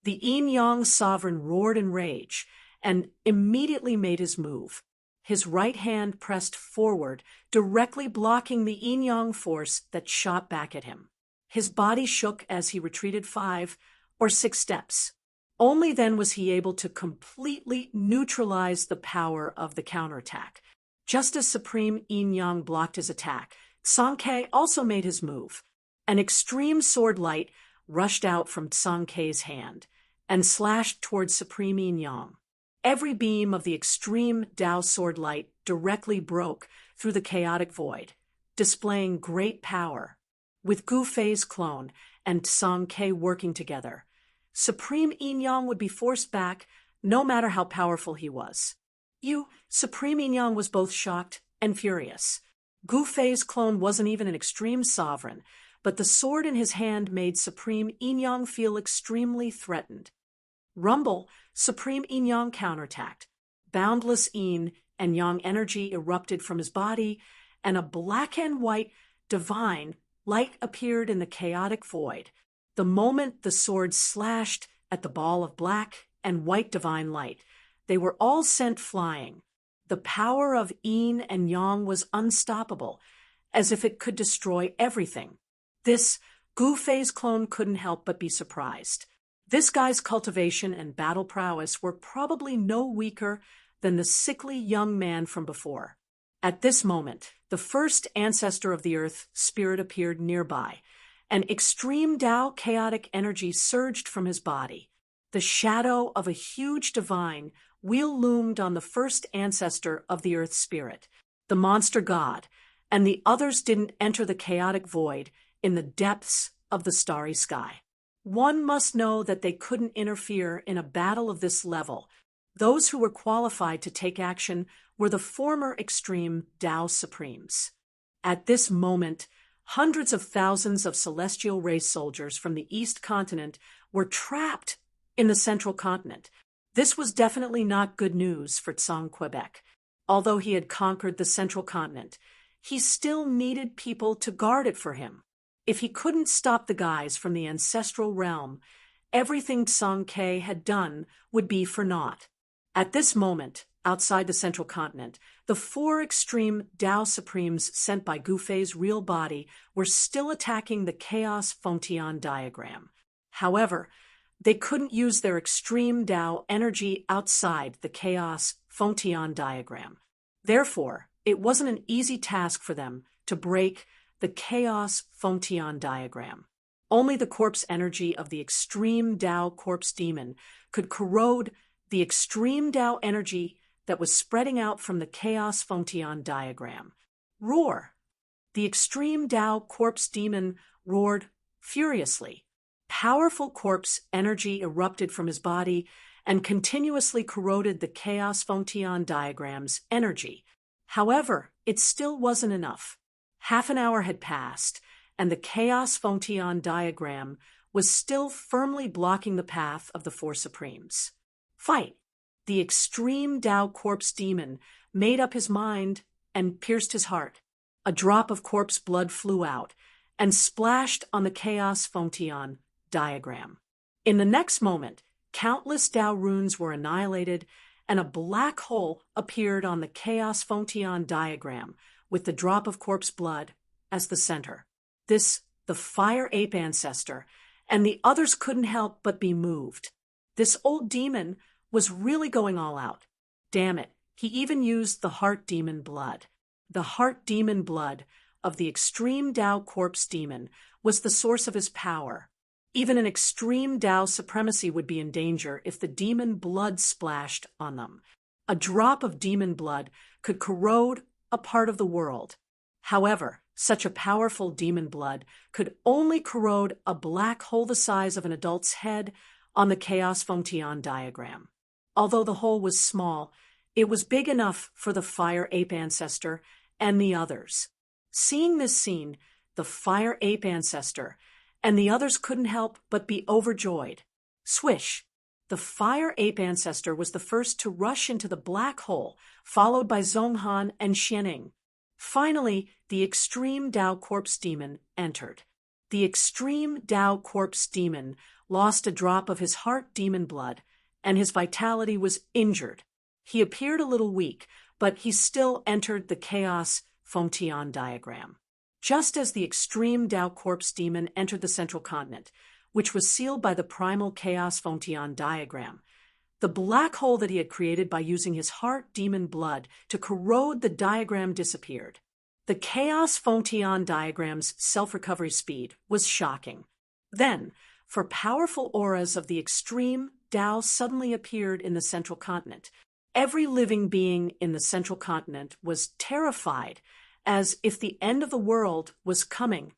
The Yin Yang sovereign roared in rage and immediately made his move. His right hand pressed forward, directly blocking the Yin Yang force that shot back at him. His body shook as he retreated 5 or 6 steps. Only then was he able to completely neutralize the power of the counterattack. Just as Supreme Yin Yang blocked his attack, Tsang Ke also made his move. An extreme sword light rushed out from Tsang Ke's hand and slashed towards Supreme Yin Yang. Every beam of the extreme Tao sword light directly broke through the chaotic void, displaying great power. With Gu Fei's clone and Tsang Ke working together, Supreme Yin Yang would be forced back no matter how powerful he was. Supreme Yin Yang was both shocked and furious. Gu Fei's clone wasn't even an extreme sovereign, but the sword in his hand made Supreme Yin Yang feel extremely threatened. Rumble, Supreme Yin Yang counterattacked. Boundless Yin and Yang energy erupted from his body, and a black and white divine, light appeared in the chaotic void. The moment the sword slashed at the ball of black and white divine light, they were all sent flying. The power of yin and yang was unstoppable, as if it could destroy everything. This Gu Fei's clone couldn't help but be surprised. This guy's cultivation and battle prowess were probably no weaker than the sickly young man from before. At this moment, the first ancestor of the earth spirit appeared nearby. An extreme Tao chaotic energy surged from his body. The shadow of a huge divine wheel loomed on the first ancestor of the earth spirit, the monster god, and the others didn't enter the chaotic void in the depths of the starry sky. One must know that they couldn't interfere in a battle of this level. Those who were qualified to take action were the former extreme Tao Supremes. At this moment, hundreds of thousands of celestial race soldiers from the East Continent were trapped in the Central Continent. This was definitely not good news for Tsang Quebec. Although he had conquered the Central Continent, he still needed people to guard it for him. If he couldn't stop the guys from the ancestral realm, everything Tsang Ke had done would be for naught. At this moment, outside the Central Continent, the four extreme Tao Supremes sent by Gu Fei's real body were still attacking the Chaos Fontian diagram. However, they couldn't use their extreme Tao energy outside the Chaos Fontian diagram. Therefore, it wasn't an easy task for them to break the Chaos Fontian diagram. Only the corpse energy of the extreme Tao corpse demon could corrode the extreme Tao energy that was spreading out from the Chaos Fontian diagram. Roar! The extreme Tao corpse demon roared furiously. Powerful corpse energy erupted from his body and continuously corroded the Chaos Fontian diagram's energy. However, it still wasn't enough. Half an hour had passed, and the Chaos Fontian diagram was still firmly blocking the path of the four Supremes. Fight! The extreme Tao corpse demon made up his mind and pierced his heart. A drop of corpse blood flew out and splashed on the Chaos Fontian diagram. In the next moment, countless Tao runes were annihilated, and a black hole appeared on the Chaos Fontian diagram, with the drop of corpse blood as the center. This, the fire ape ancestor, and the others couldn't help but be moved. This old demon was really going all out. Damn it, he even used the heart demon blood. The heart demon blood of the extreme Tao corpse demon was the source of his power. Even an extreme Tao supremacy would be in danger if the demon blood splashed on them. A drop of demon blood could corrode a part of the world. However, such a powerful demon blood could only corrode a black hole the size of an adult's head on the Chaos Fontian diagram. Although the hole was small, it was big enough for the fire ape ancestor and the others. Seeing this scene, the fire ape ancestor and the others couldn't help but be overjoyed. Swish! The fire ape ancestor was the first to rush into the black hole, followed by Zhonghan and Xianing. Finally, the extreme Tao corpse demon entered. The extreme Tao corpse demon lost a drop of his heart demon blood, and his vitality was injured. He appeared a little weak, but he still entered the Chaos Fontian diagram. Just as the extreme Tao corpse demon entered the Central Continent, which was sealed by the primal Chaos Fontian diagram, the black hole that he had created by using his heart demon blood to corrode the diagram disappeared. The Chaos Fontian diagram's self-recovery speed was shocking. Then, for powerful auras of the extreme Tao suddenly appeared in the Central Continent. Every living being in the Central Continent was terrified, as if the end of the world was coming.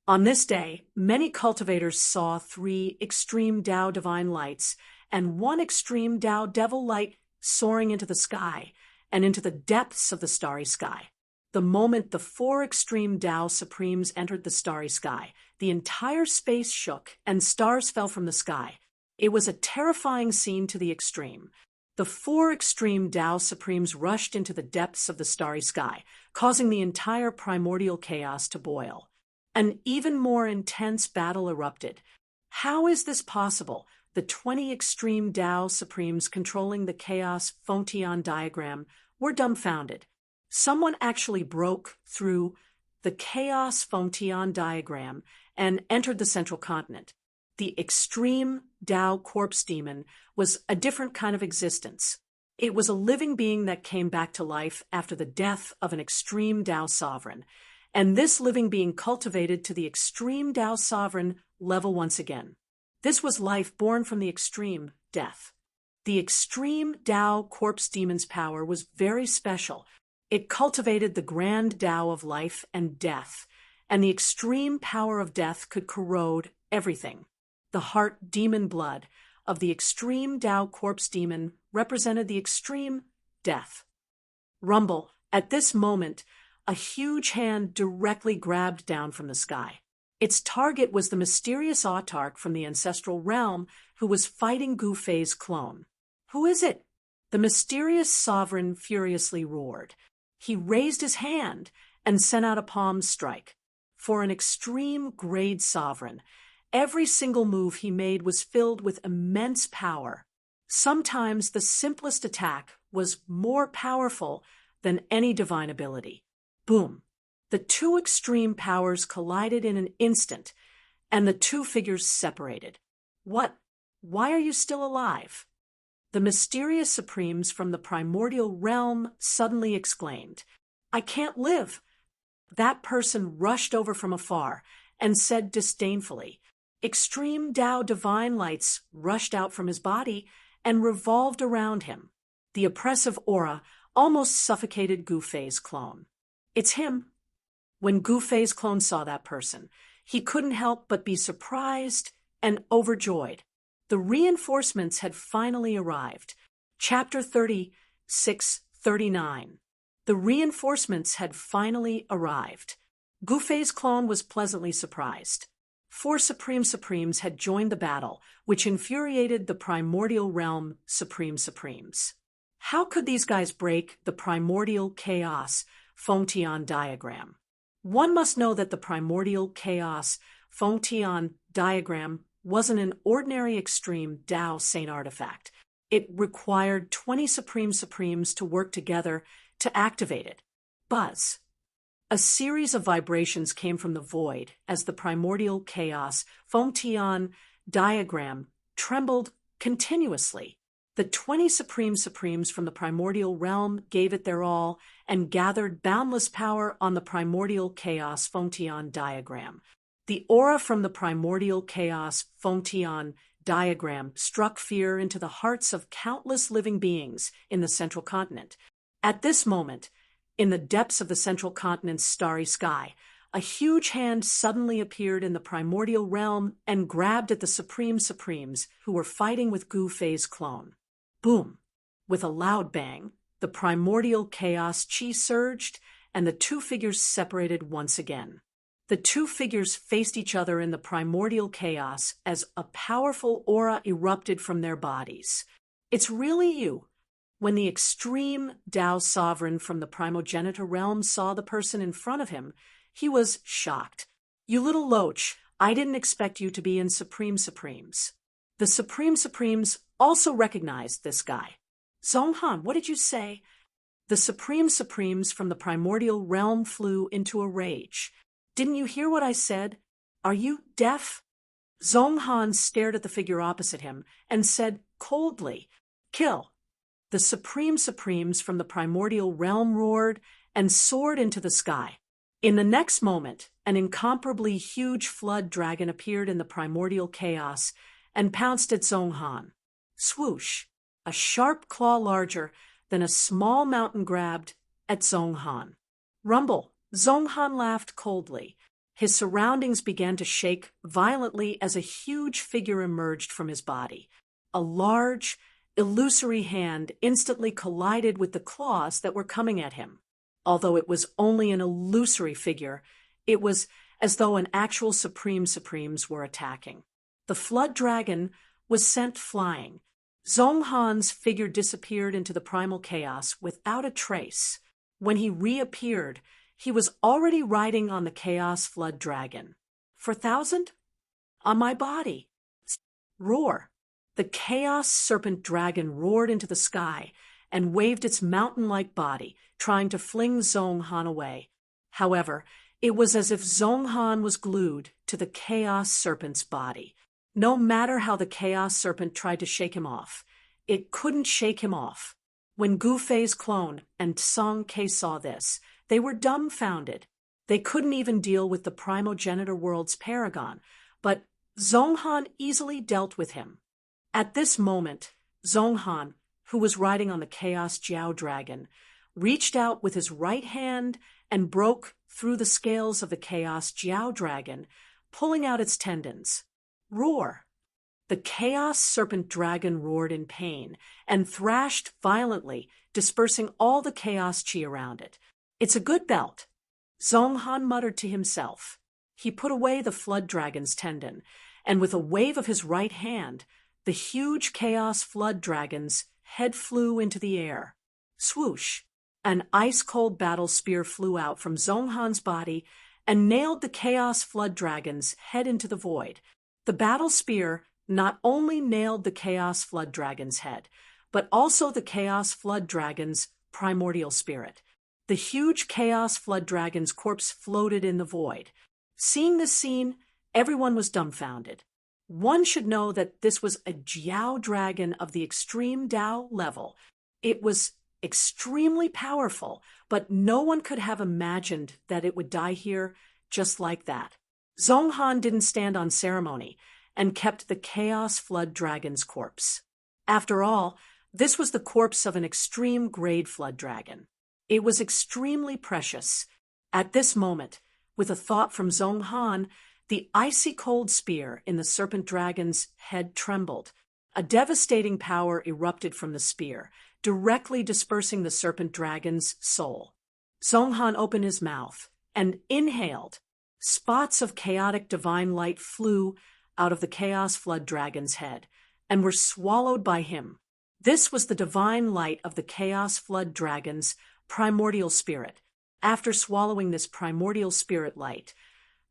On this day, many cultivators saw 3 extreme Tao divine lights and 1 extreme Tao devil light soaring into the sky and into the depths of the starry sky. The moment the 4 extreme Tao Supremes entered the starry sky, the entire space shook and stars fell from the sky. It was a terrifying scene to the extreme. The four extreme Tao Supremes rushed into the depths of the starry sky, causing the entire primordial chaos to boil. An even more intense battle erupted. How is this possible? The 20 extreme Tao Supremes controlling the chaos Fontian diagram were dumbfounded. Someone actually broke through the chaos Fontian diagram and entered the central continent. The extreme Tao corpse demon was a different kind of existence. It was a living being that came back to life after the death of an extreme Tao sovereign, and this living being cultivated to the extreme Tao sovereign level once again. This was life born from the extreme death. The extreme Tao corpse demon's power was very special. It cultivated the grand Tao of life and death, and the extreme power of death could corrode everything. The heart demon blood of the extreme Tao corpse demon represented the extreme death. Rumble. At this moment, a huge hand directly grabbed down from the sky. Its target was the mysterious autarch from the ancestral realm who was fighting Gu Fei's clone. Who is it? The mysterious sovereign furiously roared. He raised his hand and sent out a palm strike. For an extreme grade sovereign, every single move he made was filled with immense power. Sometimes the simplest attack was more powerful than any divine ability. Boom! The two extreme powers collided in an instant, and the two figures separated. What? Why are you still alive? The mysterious Supremes from the primordial realm suddenly exclaimed, I can't live! That person rushed over from afar and said disdainfully, Extreme Tao divine lights rushed out from his body and revolved around him. The oppressive aura almost suffocated Gu Fei's clone. It's him. When Gu Fei's clone saw that person, he couldn't help but be surprised and overjoyed. The reinforcements had finally arrived. Chapter 36:39. The reinforcements had finally arrived. Gu Fei's clone was pleasantly surprised. 4 Supremes had joined the battle, which infuriated the primordial realm Supremes. How could these guys break the primordial chaos Fontian diagram? One must know that the primordial chaos Fontian diagram wasn't an ordinary extreme Tao Saint artifact. It required 20 Supremes to work together to activate it. Buzz. A series of vibrations came from the void as the primordial chaos Fontian diagram trembled continuously. The 20 Supremes from the primordial realm gave it their all and gathered boundless power on the primordial chaos Fontian diagram. The aura from the primordial chaos Fontian diagram struck fear into the hearts of countless living beings in the central continent. At this moment, in the depths of the central continent's starry sky, a huge hand suddenly appeared in the primordial realm and grabbed at the Supremes who were fighting with Gu Fei's clone. Boom! With a loud bang, the primordial chaos chi surged, and the two figures separated once again. The two figures faced each other in the primordial chaos as a powerful aura erupted from their bodies. It's really you. When the extreme Tao sovereign from the primogenitor realm saw the person in front of him, he was shocked. You little loach, I didn't expect you to be in Supremes. The Supremes also recognized this guy. Zonghan, what did you say? The Supremes from the primordial realm flew into a rage. Didn't you hear what I said? Are you deaf? Zonghan stared at the figure opposite him and said coldly, Kill. The Supremes from the primordial realm roared and soared into the sky. In the next moment, an incomparably huge flood dragon appeared in the primordial chaos and pounced at Zonghan. Swoosh! A sharp claw larger than a small mountain grabbed at Zonghan. Rumble! Zonghan laughed coldly. His surroundings began to shake violently as a huge figure emerged from his body. A large, illusory hand instantly collided with the claws that were coming at him. Although it was only an illusory figure, it was as though an actual Supremes were attacking. The flood dragon was sent flying. Zhonghan's figure disappeared into the primal chaos without a trace. When he reappeared, he was already riding on the Chaos Flood Dragon. 4,000? On my body. Roar. The Chaos Serpent Dragon roared into the sky and waved its mountain-like body, trying to fling Zhonghan away. However, it was as if Zhonghan was glued to the Chaos Serpent's body. No matter how the Chaos Serpent tried to shake him off, it couldn't shake him off. When Gu Fei's clone and Song Ke saw this, they were dumbfounded. They couldn't even deal with the primogenitor world's paragon, but Zhonghan easily dealt with him. At this moment, Zhonghan, who was riding on the Chaos Jiao Dragon, reached out with his right hand and broke through the scales of the Chaos Jiao Dragon, pulling out its tendons. Roar! The Chaos Serpent Dragon roared in pain and thrashed violently, dispersing all the chaos chi around it. It's a good belt, Zhonghan muttered to himself. He put away the Flood Dragon's tendon, and with a wave of his right hand, the huge Chaos Flood Dragon's head flew into the air. Swoosh! An ice-cold battle spear flew out from Zhonghan's body and nailed the Chaos Flood Dragon's head into the void. The battle spear not only nailed the Chaos Flood Dragon's head, but also the Chaos Flood Dragon's primordial spirit. The huge Chaos Flood Dragon's corpse floated in the void. Seeing this scene, everyone was dumbfounded. One should know that this was a Jiao Dragon of the extreme Dao level. It was extremely powerful, but no one could have imagined that it would die here just like that. Zhonghan didn't stand on ceremony and kept the Chaos Flood Dragon's corpse. After all, this was the corpse of an extreme-grade Flood Dragon. It was extremely precious. At this moment, with a thought from Zhonghan, the icy-cold spear in the Serpent Dragon's head trembled. A devastating power erupted from the spear, directly dispersing the Serpent Dragon's soul. Zhonghan opened his mouth and inhaled. Spots of chaotic divine light flew out of the Chaos Flood Dragon's head and were swallowed by him. This was the divine light of the Chaos Flood Dragon's primordial spirit. After swallowing this primordial spirit light,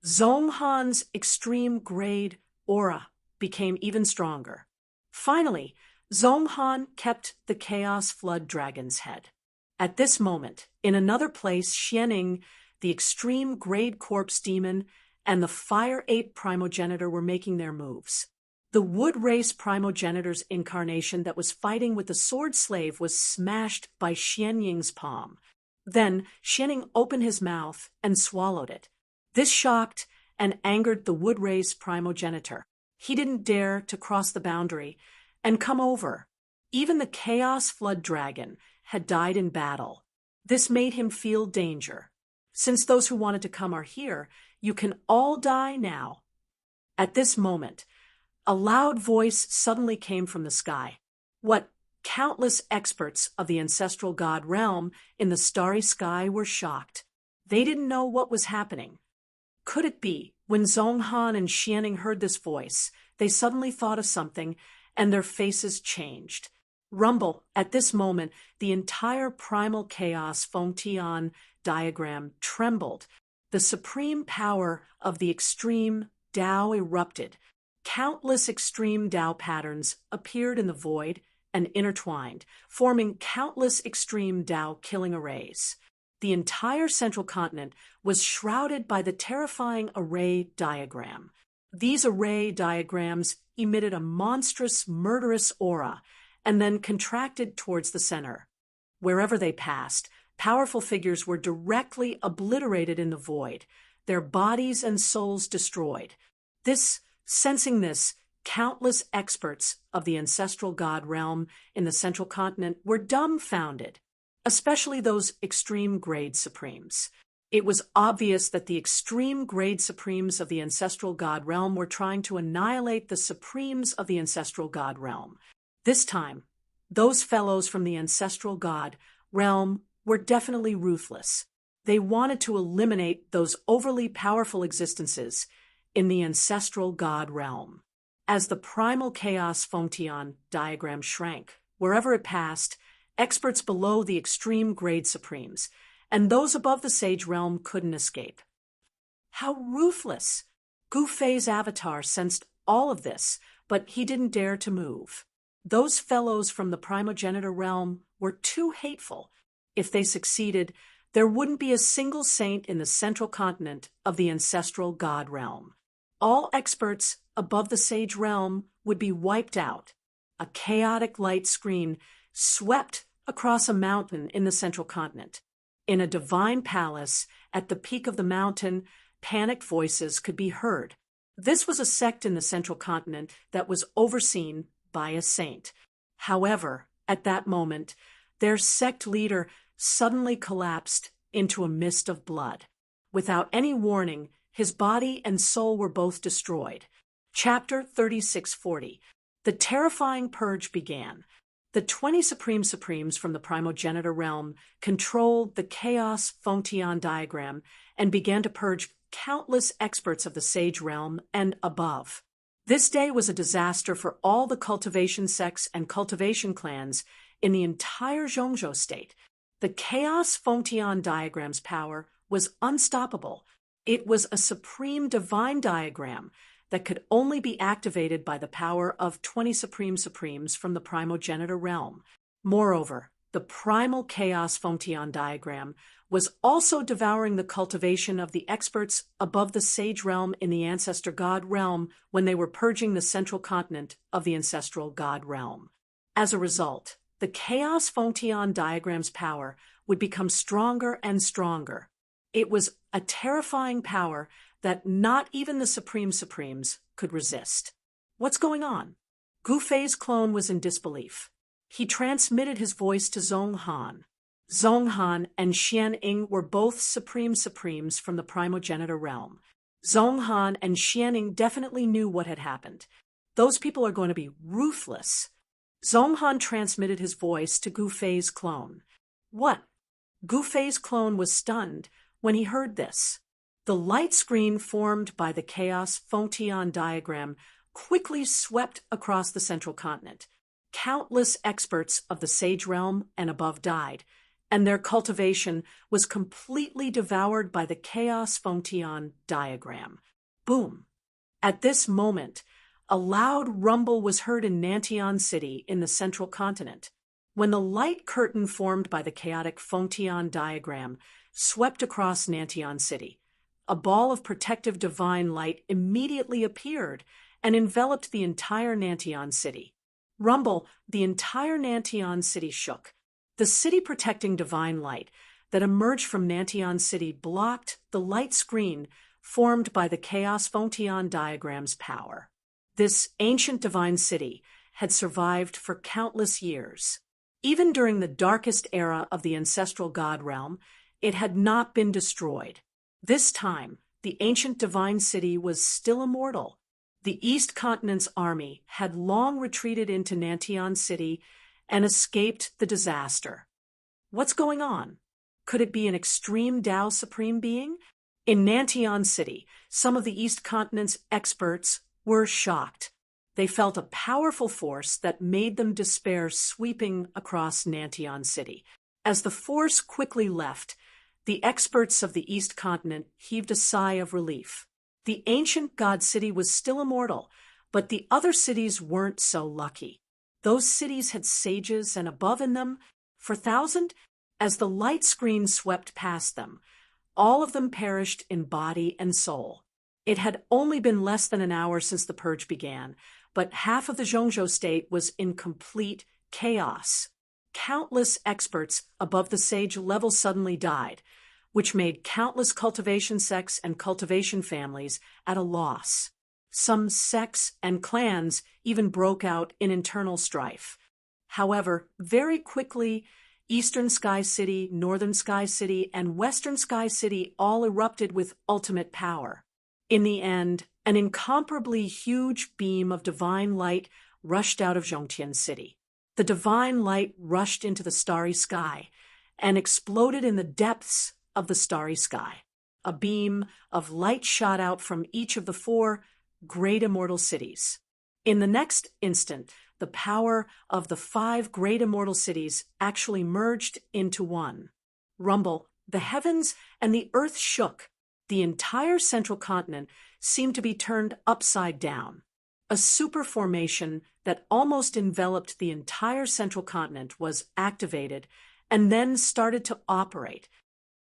Zhonghan's extreme-grade aura became even stronger. Finally, Zhonghan kept the Chaos Flood Dragon's head. At this moment, in another place, Xianing, the extreme-grade corpse demon, and the Fire Ape primogenitor were making their moves. The Wood Race primogenitor's incarnation that was fighting with the Sword Slave was smashed by Xianying's palm. Then Xianing opened his mouth and swallowed it. This shocked and angered the Wood Race primogenitor. He didn't dare to cross the boundary and come over. Even the Chaos Flood Dragon had died in battle. This made him feel danger. Since those who wanted to come are here, you can all die now. At this moment, a loud voice suddenly came from the sky. What countless experts of the ancestral god realm in the starry sky were shocked. They didn't know what was happening. Could it be, when Zhonghan and Xianing heard this voice, they suddenly thought of something and their faces changed? Rumble, at this moment, the entire primal chaos Fengtian diagram trembled. The supreme power of the extreme Tao erupted. Countless extreme Tao patterns appeared in the void and intertwined, forming countless extreme Tao killing arrays. The entire central continent was shrouded by the terrifying array diagram. These array diagrams emitted a monstrous, murderous aura and then contracted towards the center. Wherever they passed, powerful figures were directly obliterated in the void, their bodies and souls destroyed. Sensing this, countless experts of the ancestral god realm in the central continent were dumbfounded, especially those extreme grade supremes. It was obvious that the extreme grade supremes of the ancestral god realm were trying to annihilate the supremes of the ancestral god realm. This time, those fellows from the ancestral god realm were definitely ruthless. They wanted to eliminate those overly powerful existences in the ancestral god realm. As the primal chaos Fontian diagram shrank, wherever it passed, experts below the extreme grade supremes, and those above the sage realm couldn't escape. How ruthless! Gu Fei's avatar sensed all of this, but he didn't dare to move. Those fellows from the primogenitor realm were too hateful. If they succeeded, there wouldn't be a single saint in the central continent of the ancestral god realm. All experts above the sage realm would be wiped out. A chaotic light screen swept across a mountain in the central continent. In a divine palace, at the peak of the mountain, panicked voices could be heard. This was a sect in the central continent that was overseen by a saint. However, at that moment, their sect leader suddenly collapsed into a mist of blood. Without any warning, his body and soul were both destroyed. Chapter 3640. The terrifying purge began. The 20 Supremes from the primogenitor realm controlled the chaos Fontian diagram and began to purge countless experts of the sage realm and above. This day was a disaster for all the cultivation sects and cultivation clans in the entire Zhongzhou state. The chaos Fontian diagram's power was unstoppable. It was a supreme divine diagram that could only be activated by the power of 20 Supremes from the primogenitor realm. Moreover, the primal chaos Fontian diagram was also devouring the cultivation of the experts above the sage realm in the ancestor god realm when they were purging the central continent of the ancestral god realm. As a result, the chaos Fontian diagram's power would become stronger and stronger. It was a terrifying power that not even the Supremes could resist. What's going on? Gu Fei's clone was in disbelief. He transmitted his voice to Zhong Han. Zhong Han and Xian Ying were both Supremes from the primogenitor realm. Zhong Han and Xian Ying definitely knew what had happened. Those people are going to be ruthless. Zhong Han transmitted his voice to Gu Fei's clone. What? Gu Fei's clone was stunned when he heard this. The light screen formed by the chaos Fontian diagram quickly swept across the central continent. Countless experts of the sage realm and above died, and their cultivation was completely devoured by the chaos Fontian diagram. Boom! At this moment, a loud rumble was heard in Nantian City in the central continent. When the light curtain formed by the chaotic Fontian diagram swept across Nantian City, a ball of protective divine light immediately appeared and enveloped the entire Nantian City. Rumble, the entire Nantian City shook. The city-protecting divine light that emerged from Nantian City blocked the light screen formed by the chaos Fontian diagram's power. This ancient divine city had survived for countless years. Even during the darkest era of the ancestral god realm, it had not been destroyed. This time, the ancient divine city was still immortal. The East Continent's army had long retreated into Nantian City and escaped the disaster. What's going on? Could it be an extreme Tao Supreme being? In Nantian City, some of the East Continent's experts were shocked. They felt a powerful force that made them despair sweeping across Nantian City. As the force quickly left, the experts of the East Continent heaved a sigh of relief. The ancient god city was still immortal, but the other cities weren't so lucky. Those cities had sages and above in them for thousands. As the light screen swept past them, all of them perished in body and soul. It had only been less than an hour since the purge began, but half of the Zhongzhou state was in complete chaos. Countless experts above the sage level suddenly died, which made countless cultivation sects and cultivation families at a loss. Some sects and clans even broke out in internal strife. However, very quickly, Eastern Sky City, Northern Sky City, and Western Sky City all erupted with ultimate power. In the end, an incomparably huge beam of divine light rushed out of Zhongtian City. The divine light rushed into the starry sky and exploded in the depths of the starry sky. A beam of light shot out from each of the 4 great immortal cities. In the next instant, the power of the 5 great immortal cities actually merged into one. Rumble, the heavens and the earth shook. The entire central continent seemed to be turned upside down. A superformation that almost enveloped the entire central continent was activated and then started to operate.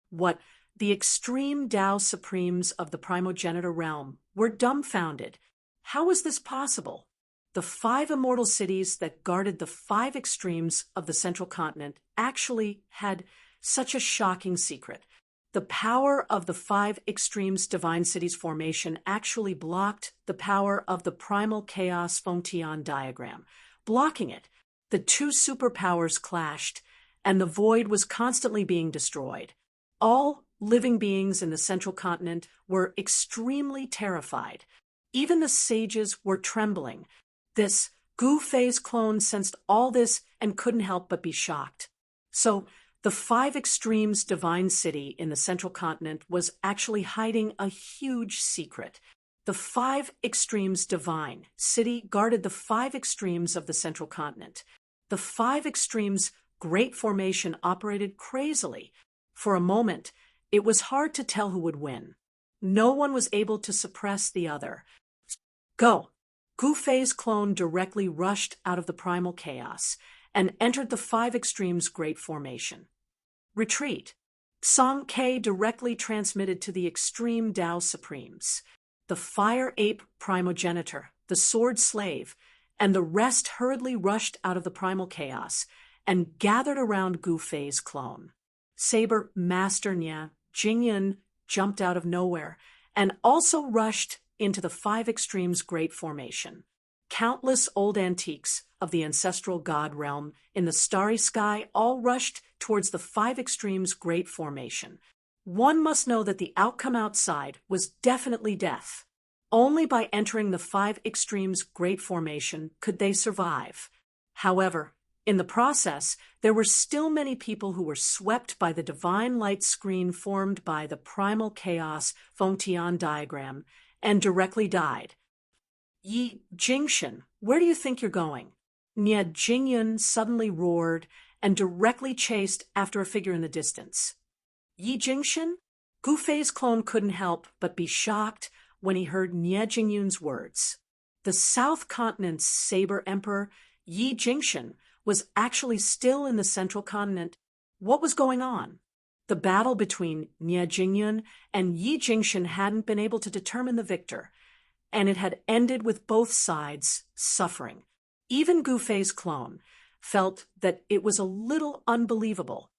What the extreme Tao Supremes of the primogenitor realm were dumbfounded. How was this possible? The 5 immortal cities that guarded the 5 extremes of the central continent actually had such a shocking secret. The power of the 5 extremes divine cities formation actually blocked the power of the primal chaos Fengtian diagram. Blocking it, the 2 superpowers clashed, and the void was constantly being destroyed. All living beings in the central continent were extremely terrified. Even the sages were trembling. This Gu Fei's clone sensed all this and couldn't help but be shocked. So, the 5 extremes divine city in the central continent was actually hiding a huge secret. The 5 extremes divine city guarded the 5 extremes of the central continent. The 5 extremes great formation operated crazily. For a moment, it was hard to tell who would win. No one was able to suppress the other. Go! Gu Fei's clone directly rushed out of the primal chaos and entered the 5 extremes great formation. Retreat. Song Ke directly transmitted to the extreme Tao Supremes. The fire ape primogenitor, the sword slave, and the rest hurriedly rushed out of the primal chaos and gathered around Gu Fei's clone. Saber Master Nya Jingyun jumped out of nowhere and also rushed into the 5 extremes great formation. Countless old antiques of the ancestral god realm in the starry sky all rushed towards the 5 extremes great formation. One must know that the outcome outside was definitely death. Only by entering the 5 extremes great formation could they survive. However, in the process, there were still many people who were swept by the divine light screen formed by the primal chaos Fengtian diagram and directly died. Yi Jingshan, where do you think you're going? Nya Jingyun suddenly roared and directly chased after a figure in the distance. Yi Jingshan? Gu Fei's clone couldn't help but be shocked when he heard Nya Jingyun's words. The South Continent's Saber Emperor, Yi Jingshan, was actually still in the central continent. What was going on? The battle between Nya Jingyun and Yi Jingshan hadn't been able to determine the victor, and it had ended with both sides suffering. Even Gu Fei's clone felt that it was a little unbelievable.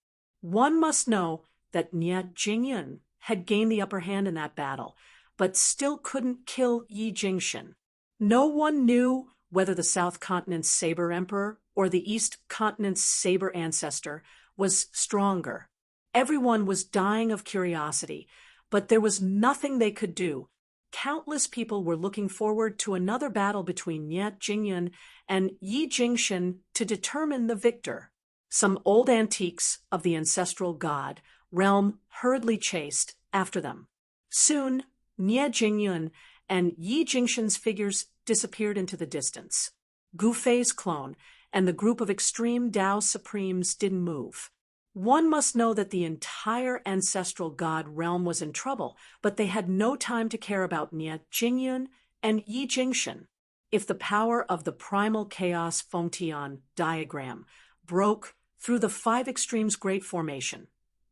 One must know that Nya Jingyun had gained the upper hand in that battle, but still couldn't kill Yi Jingshan. No one knew whether the South Continent's Saber Emperor or the East Continent's Saber Ancestor was stronger. Everyone was dying of curiosity, but there was nothing they could do. Countless people were looking forward to another battle between Nya Jingyun and Yi Jingshan to determine the victor. Some old antiques of the ancestral god realm hurriedly chased after them. Soon, Nya Jingyun and Yi Jingshan's figures disappeared into the distance. Gu Fei's clone and the group of extreme Tao Supremes didn't move. One must know that the entire ancestral god realm was in trouble, but they had no time to care about Nya Jingyun and Yi Jingshan. If the power of the primal chaos Fengtian diagram broke through the 5 extremes great formation,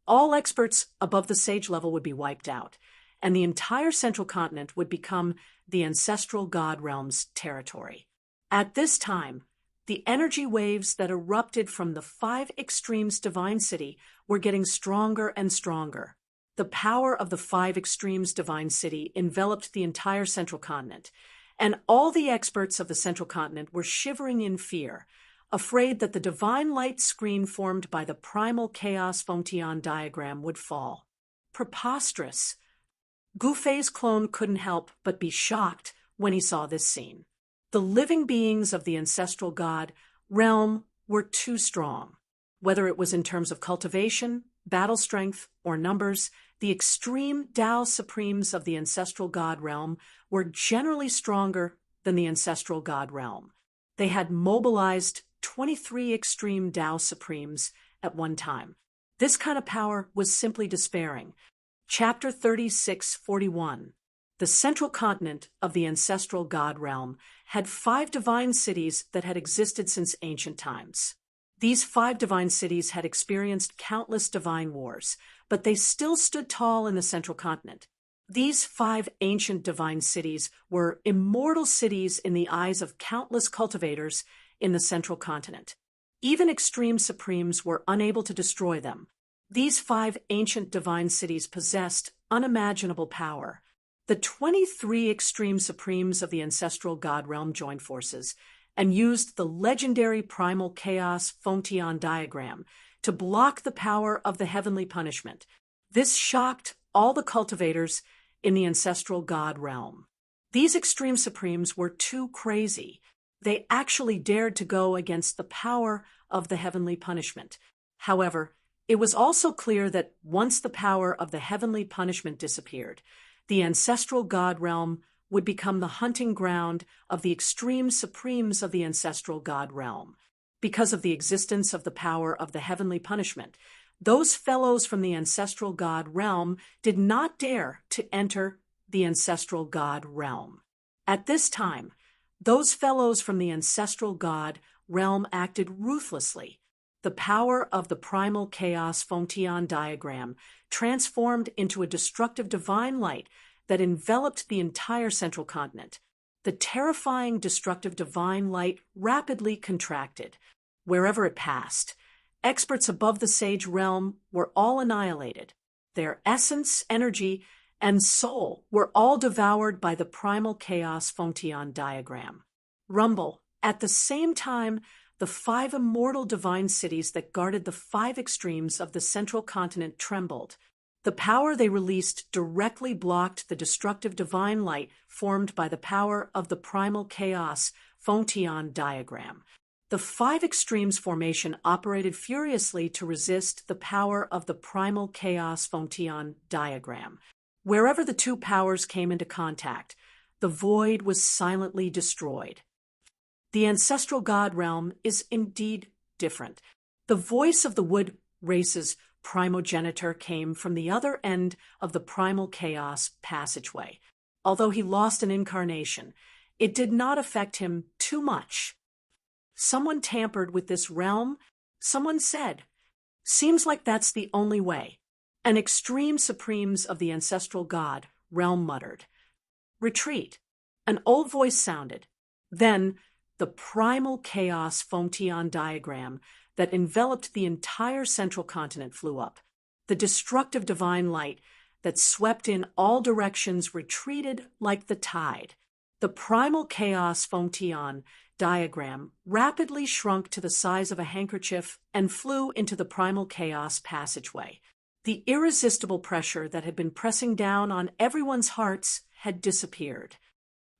all experts above the sage level would be wiped out, and the entire central continent would become the ancestral god realm's territory. At this time, the energy waves that erupted from the 5 extremes divine city were getting stronger and stronger. The power of the 5 extremes divine city enveloped the entire central continent, and all the experts of the central continent were shivering in fear, afraid that the divine light screen formed by the primal chaos Fengtian diagram would fall. Preposterous! Gu Fei's clone couldn't help but be shocked when he saw this scene. The living beings of the ancestral god realm were too strong. Whether it was in terms of cultivation, battle strength, or numbers, the extreme Tao Supremes of the ancestral god realm were generally stronger than the ancestral god realm. They had mobilized 23 extreme Tao Supremes at one time. This kind of power was simply despairing. Chapter 36:41. The central continent of the ancestral god realm had 5 divine cities that had existed since ancient times. These 5 divine cities had experienced countless divine wars, but they still stood tall in the central continent. These 5 ancient divine cities were immortal cities in the eyes of countless cultivators in the central continent. Even extreme supremes were unable to destroy them. These 5 ancient divine cities possessed unimaginable power. The 23 extreme supremes of the ancestral god realm joined forces and used the legendary primal chaos Fontion diagram to block the power of the heavenly punishment. This shocked all the cultivators in the ancestral god realm. These extreme supremes were too crazy. They actually dared to go against the power of the heavenly punishment. However, it was also clear that once the power of the heavenly punishment disappeared, the ancestral god realm would become the hunting ground of the extreme supremes of the ancestral god realm. Because of the existence of the power of the heavenly punishment, those fellows from the ancestral god realm did not dare to enter the ancestral god realm. At this time, those fellows from the ancestral god realm acted ruthlessly. The power of the primal chaos Fontion diagram transformed into a destructive divine light that enveloped the entire central continent. The terrifying destructive divine light rapidly contracted. Wherever it passed, experts above the sage realm were all annihilated. Their essence, energy, and soul were all devoured by the primal chaos Fontion diagram. Rumble. At the same time, the 5 immortal divine cities that guarded the 5 extremes of the central continent trembled. The power they released directly blocked the destructive divine light formed by the power of the primal chaos Fontion diagram. The 5 extremes formation operated furiously to resist the power of the primal chaos Fontion diagram. Wherever the 2 powers came into contact, the void was silently destroyed. The ancestral god realm is indeed different. The voice of the wood race's primogenitor came from the other end of the primal chaos passageway. Although he lost an incarnation, it did not affect him too much. Someone tampered with this realm, someone said. Seems like that's the only way. An extreme supremes of the ancestral god realm muttered. Retreat. An old voice sounded. Then, the primal chaos Fontion diagram that enveloped the entire central continent flew up. The destructive divine light that swept in all directions retreated like the tide. The primal chaos Fontion diagram rapidly shrunk to the size of a handkerchief and flew into the primal chaos passageway. The irresistible pressure that had been pressing down on everyone's hearts had disappeared.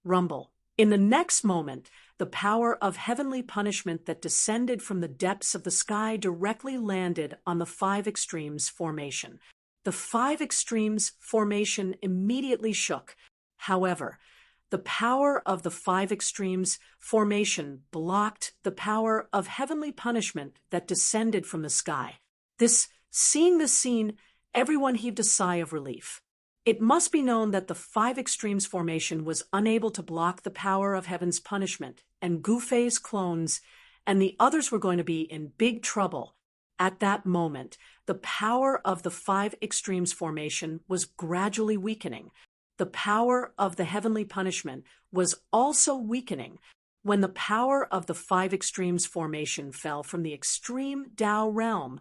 Rumble. In the next moment, the power of heavenly punishment that descended from the depths of the sky directly landed on the 5 extremes formation. The 5 extremes formation immediately shook. However, the power of the 5 extremes formation blocked the power of heavenly punishment that descended from the sky. Seeing this scene, everyone heaved a sigh of relief. It must be known that the 5 extremes formation was unable to block the power of heaven's punishment, and Gufei's clones and the others were going to be in big trouble. At that moment, the power of the 5 extremes formation was gradually weakening. The power of the heavenly punishment was also weakening. When the power of the 5 extremes formation fell from the extreme Tao realm,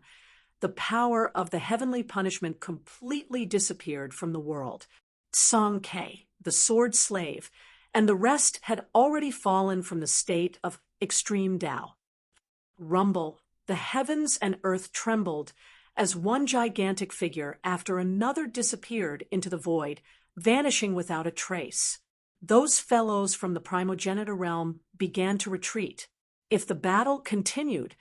the power of the heavenly punishment completely disappeared from the world. Song Ke, the sword slave, and the rest had already fallen from the state of extreme Tao. Rumble, the heavens and earth trembled as one gigantic figure after another disappeared into the void, vanishing without a trace. Those fellows from the primogenitor realm began to retreat. If the battle continued,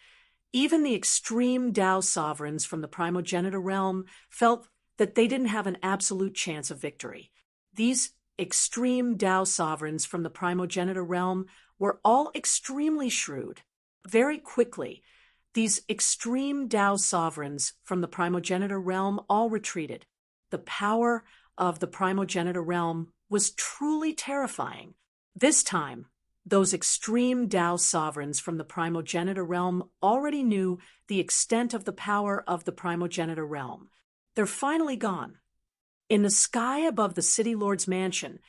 even the extreme Tao sovereigns from the primogenitor realm felt that they didn't have an absolute chance of victory. These extreme Tao sovereigns from the primogenitor realm were all extremely shrewd. Very quickly, these extreme Tao sovereigns from the primogenitor realm all retreated. The power of the primogenitor realm was truly terrifying. This time, those extreme Tao sovereigns from the primogenitor realm already knew the extent of the power of the primogenitor realm. They're finally gone. In the sky above the city lord's mansion,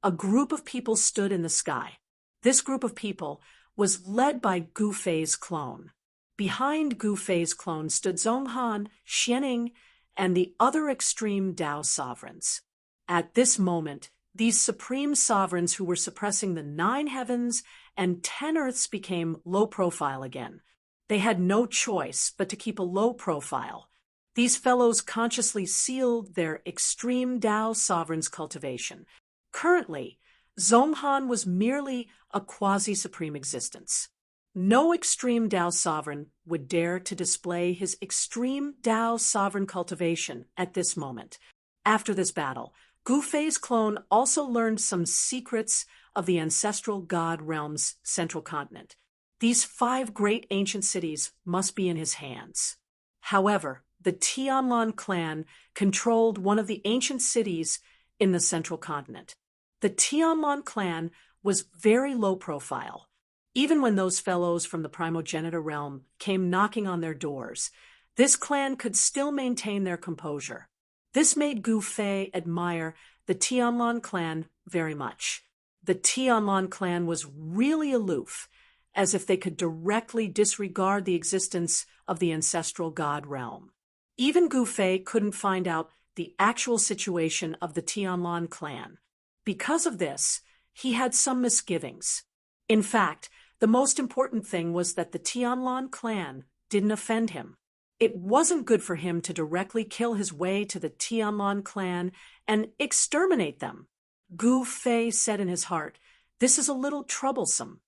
a group of people stood in the sky. This group of people was led by Gu Fei's clone. Behind Gu Fei's clone stood Zhonghan, Xianing, and the other extreme Tao sovereigns. At this moment, these supreme sovereigns who were suppressing the 9 heavens and 10 earths became low profile again. They had no choice but to keep a low profile. These fellows consciously sealed their extreme Tao sovereign's cultivation. Currently, Zhonghan was merely a quasi-supreme existence. No extreme Tao sovereign would dare to display his extreme Tao sovereign cultivation at this moment. After this battle, Gu Fei's clone also learned some secrets of the ancestral god realm's central continent. These 5 great ancient cities must be in his hands. However, the Tianlan clan controlled one of the ancient cities in the central continent. The Tianlan clan was very low profile. Even when those fellows from the primogenitor realm came knocking on their doors, this clan could still maintain their composure. This made Gu Fei admire the Tianlan clan very much. The Tianlan clan was really aloof, as if they could directly disregard the existence of the ancestral god realm. Even Gu Fei couldn't find out the actual situation of the Tianlan clan. Because of this, he had some misgivings. In fact, the most important thing was that the Tianlan clan didn't offend him. It wasn't good for him to directly kill his way to the Tianlan clan and exterminate them. Gu Fei said in his heart, "This is a little troublesome.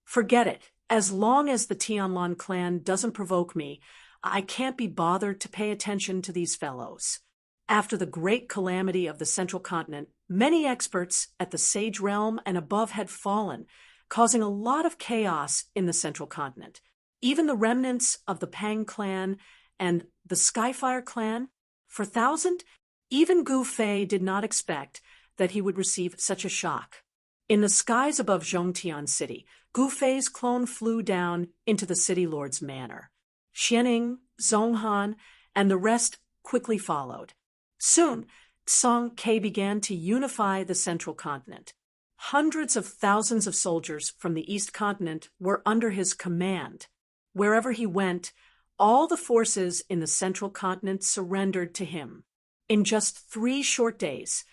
Forget it. As long as the Tianlan clan doesn't provoke me, I can't be bothered to pay attention to these fellows." After the great calamity of the central continent, many experts at the Sage Realm and above had fallen, causing a lot of chaos in the central continent. Even the remnants of the Pang clan and the Skyfire clan, for 1,000, even Gu Fei did not expect that he would receive such a shock. In the skies above Zhongtian City, Gu Fei's clone flew down into the city lord's manor. Xianing, Zhonghan, and the rest quickly followed. Soon, Song Ke began to unify the central continent. Hundreds of thousands of soldiers from the East Continent were under his command. Wherever he went, all the forces in the central continent surrendered to him. In just 3 short days,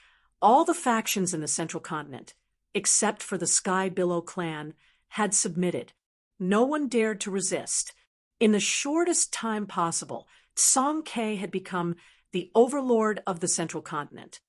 all the factions in the central continent, except for the Sky Billow clan, had submitted. No one dared to resist. In the shortest time possible, Song Ke had become the overlord of the central continent.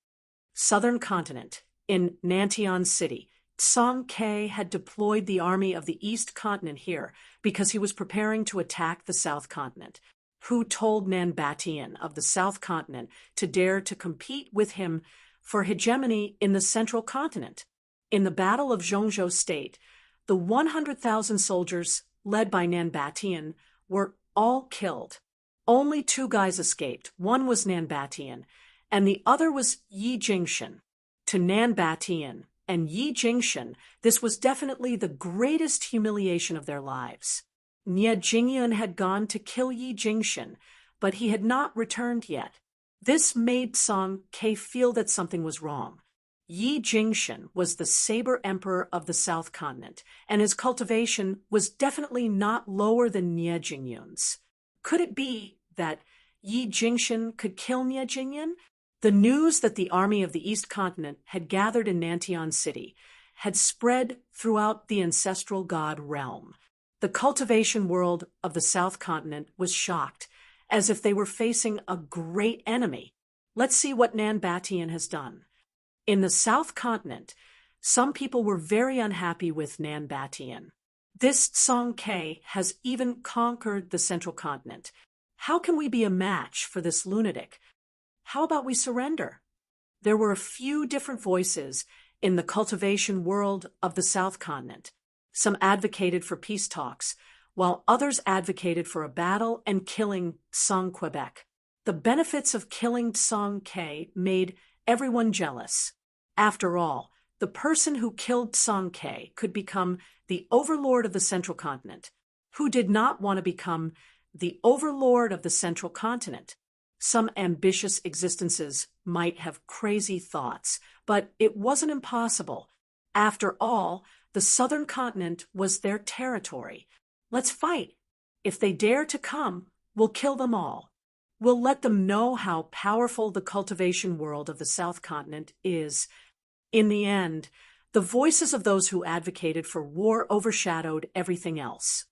Southern continent, in Nantian City, Song Ke had deployed the army of the East Continent here because he was preparing to attack the South Continent. Who told Nanbatian of the South Continent to dare to compete with him for hegemony in the Central Continent? In the Battle of Zhongzhou State, the 100,000 soldiers led by Nanbatian were all killed. Only 2 guys escaped. One was Nanbatian, and the other was Yi Jingshan. To Nanbatian and Yi Jingshan, this was definitely the greatest humiliation of their lives. Nie Jingyun had gone to kill Yi Jingshan, but he had not returned yet. This made Song Ke feel that something was wrong. Yi Jingshan was the saber emperor of the South Continent, and his cultivation was definitely not lower than Nie Jingyun's. Could it be that Yi Jingshan could kill Nie Jingyun? The news that the army of the East Continent had gathered in Nantian City had spread throughout the ancestral god realm. The cultivation world of the South Continent was shocked, as if they were facing a great enemy. Let's see what Nanbatian has done. In the South Continent, some people were very unhappy with Nanbatian. This Song Ke has even conquered the Central Continent. How can we be a match for this lunatic? How about we surrender? There were a few different voices in the cultivation world of the South Continent. Some advocated for peace talks, while others advocated for a battle and killing Tsang Quebec. The benefits of killing Tsang Ke made everyone jealous. After all, the person who killed Tsang Ke could become the overlord of the Central Continent. Who did not want to become the overlord of the Central Continent? Some ambitious existences might have crazy thoughts, but it wasn't impossible. After all, the Southern Continent was their territory. Let's fight. If they dare to come, we'll kill them all. We'll let them know how powerful the cultivation world of the South Continent is. In the end, the voices of those who advocated for war overshadowed everything else.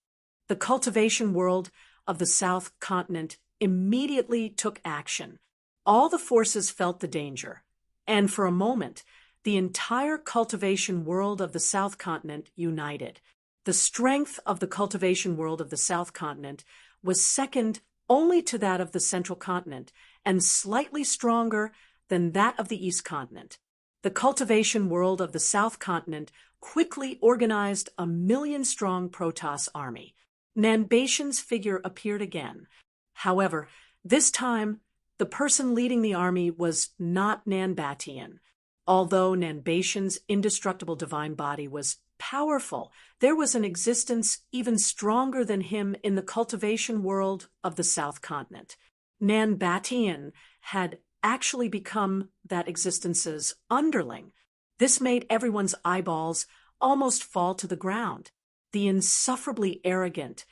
The cultivation world of the South Continent immediately took action. All the forces felt the danger, and for a moment, the entire cultivation world of the South Continent united. The strength of the cultivation world of the South Continent was second only to that of the Central Continent, and slightly stronger than that of the East Continent. The cultivation world of the South Continent quickly organized a 1 million-strong Protoss army. Nanbation's figure appeared again. However, this time, the person leading the army was not Nanbatian. Although Nanbation's indestructible divine body was powerful, there was an existence even stronger than him in the cultivation world of the South Continent. Nanbatian had actually become that existence's underling. This made everyone's eyeballs almost fall to the ground. The insufferably arrogant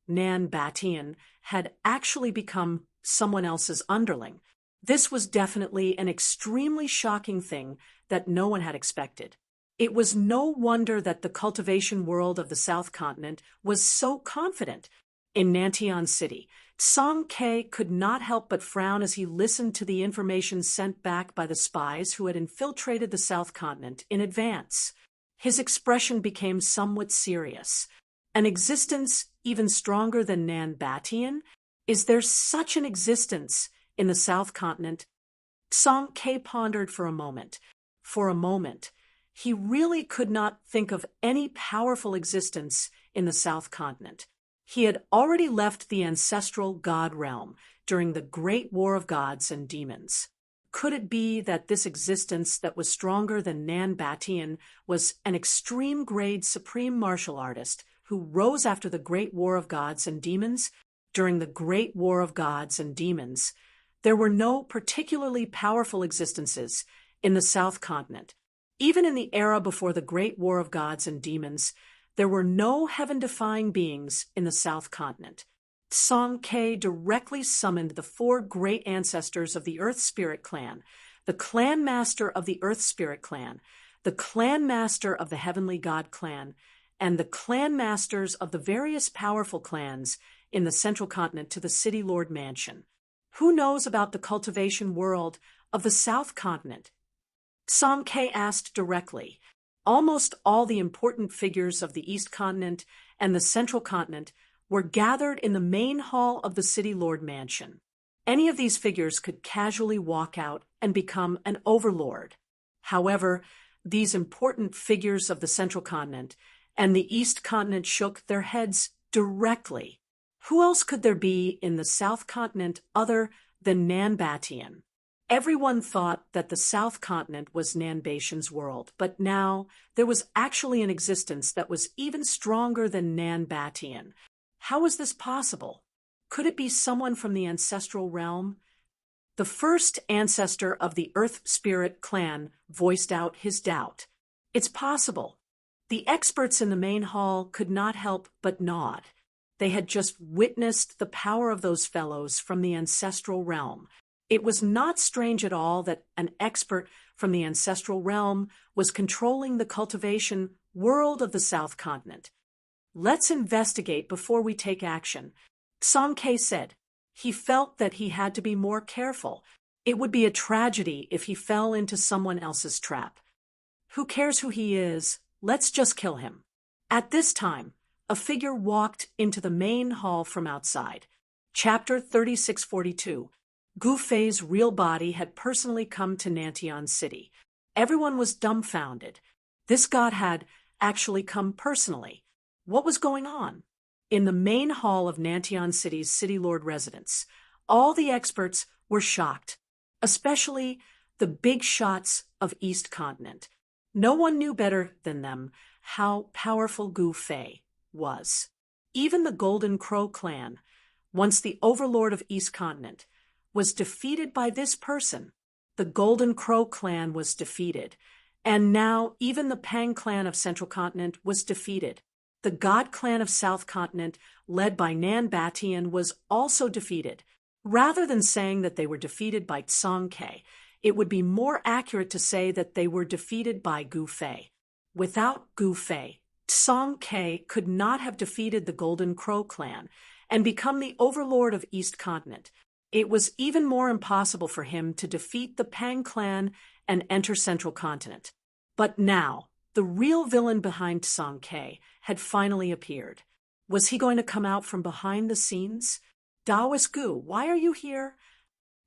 Nanbatian had actually become someone else's underling. This was definitely an extremely shocking thing that no one had expected. It was no wonder that the cultivation world of the South Continent was so confident. In Nantian City, Tsang Ke could not help but frown as he listened to the information sent back by the spies who had infiltrated the South Continent in advance. His expression became somewhat serious. An existence even stronger than Nanbatian? Is there such an existence in the South Continent? Tsang Ke pondered for a moment. For a moment, he really could not think of any powerful existence in the South Continent. He had already left the ancestral god realm during the Great War of Gods and Demons. Could it be that this existence that was stronger than Nanbatian was an extreme-grade supreme martial artist who rose after the Great War of Gods and Demons? During the Great War of Gods and Demons, there were no particularly powerful existences in the South Continent. Even in the era before the Great War of Gods and Demons, there were no heaven-defying beings in the South Continent. Tsang Ke directly summoned the 4 great ancestors of the Earth Spirit Clan, the Clan Master of the Earth Spirit Clan, the Clan Master of the Heavenly God Clan, and the Clan Masters of the various powerful clans in the Central Continent to the City Lord Mansion. Who knows about the cultivation world of the South Continent? Tsang Ke asked directly. Almost all the important figures of the East Continent and the Central Continent were gathered in the main hall of the City Lord Mansion. Any of these figures could casually walk out and become an overlord. However, these important figures of the Central Continent and the East Continent shook their heads directly. Who else could there be in the South Continent other than Nanbatian? Everyone thought that the South Continent was Nanbation's world, but now there was actually an existence that was even stronger than Nanbatian. How was this possible? Could it be someone from the ancestral realm? The first ancestor of the Earth Spirit Clan voiced out his doubt. It's possible. The experts in the main hall could not help but nod. They had just witnessed the power of those fellows from the ancestral realm. It was not strange at all that an expert from the ancestral realm was controlling the cultivation world of the South Continent. Let's investigate before we take action, Tsang Ke said. He felt that he had to be more careful. It would be a tragedy if he fell into someone else's trap. Who cares who he is? Let's just kill him. At this time, a figure walked into the main hall from outside. Chapter 3642. Gu Fei's real body had personally come to Nantian City. Everyone was dumbfounded. This god had actually come personally. What was going on? In the main hall of Nantion City's City Lord residence, all the experts were shocked, especially the big shots of East Continent. No one knew better than them how powerful Gu Fei was. Even the Golden Crow clan, once the overlord of East Continent, was defeated by this person. The Golden Crow clan was defeated, and now even the Pang clan of Central Continent was defeated. The God clan of South Continent, led by Nan Batian, was also defeated. Rather than saying that they were defeated by Tsang Ke, it would be more accurate to say that they were defeated by Gu Fei. Without Gu Fei, Tsang Ke could not have defeated the Golden Crow clan and become the overlord of East Continent. It was even more impossible for him to defeat the Pang clan and enter Central Continent. But now, the real villain behind Tsang Ke had finally appeared. Was he going to come out from behind the scenes? Taoist Gu, why are you here?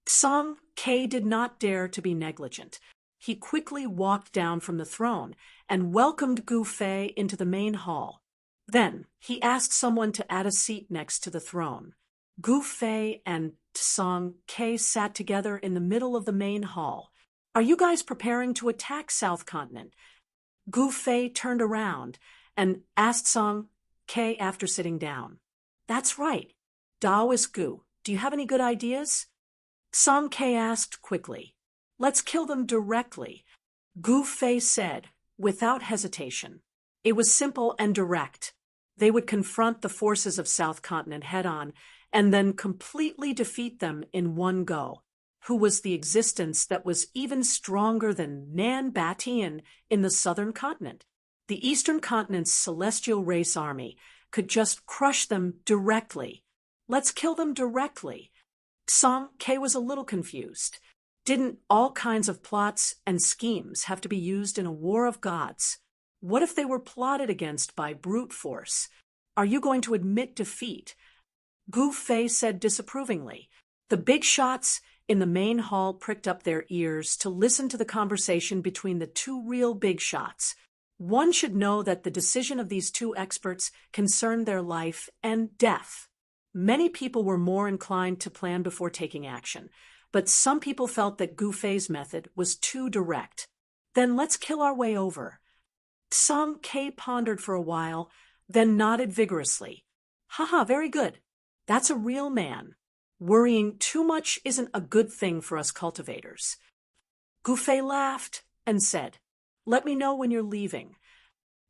Tsang Ke did not dare to be negligent. He quickly walked down from the throne and welcomed Gu Fei into the main hall. Then he asked someone to add a seat next to the throne. Gu Fei and Tsang Ke sat together in the middle of the main hall. Are you guys preparing to attack South Continent? Gu Fei turned around and asked Tsang Ke after sitting down. That's right. Taoist Gu, do you have any good ideas? Tsang Ke asked quickly. Let's kill them directly, Gu Fei said, without hesitation. It was simple and direct. They would confront the forces of South Continent head-on and then completely defeat them in one go. Who was the existence that was even stronger than Nan Batian in the Southern Continent? The Eastern Continent's celestial race army could just crush them directly. Let's kill them directly. Tsang Ke was a little confused. Didn't all kinds of plots and schemes have to be used in a war of gods? What if they were plotted against by brute force? Are you going to admit defeat? Gu Fei said disapprovingly. The big shots in the main hall pricked up their ears to listen to the conversation between the two real big shots. One should know that the decision of these two experts concerned their life and death. Many people were more inclined to plan before taking action, but some people felt that Gu Fei's method was too direct. Then let's kill our way over. Tsang Ke pondered for a while, then nodded vigorously. Haha, very good. That's a real man. Worrying too much isn't a good thing for us cultivators. Gu Fei laughed and said, Let me know when you're leaving.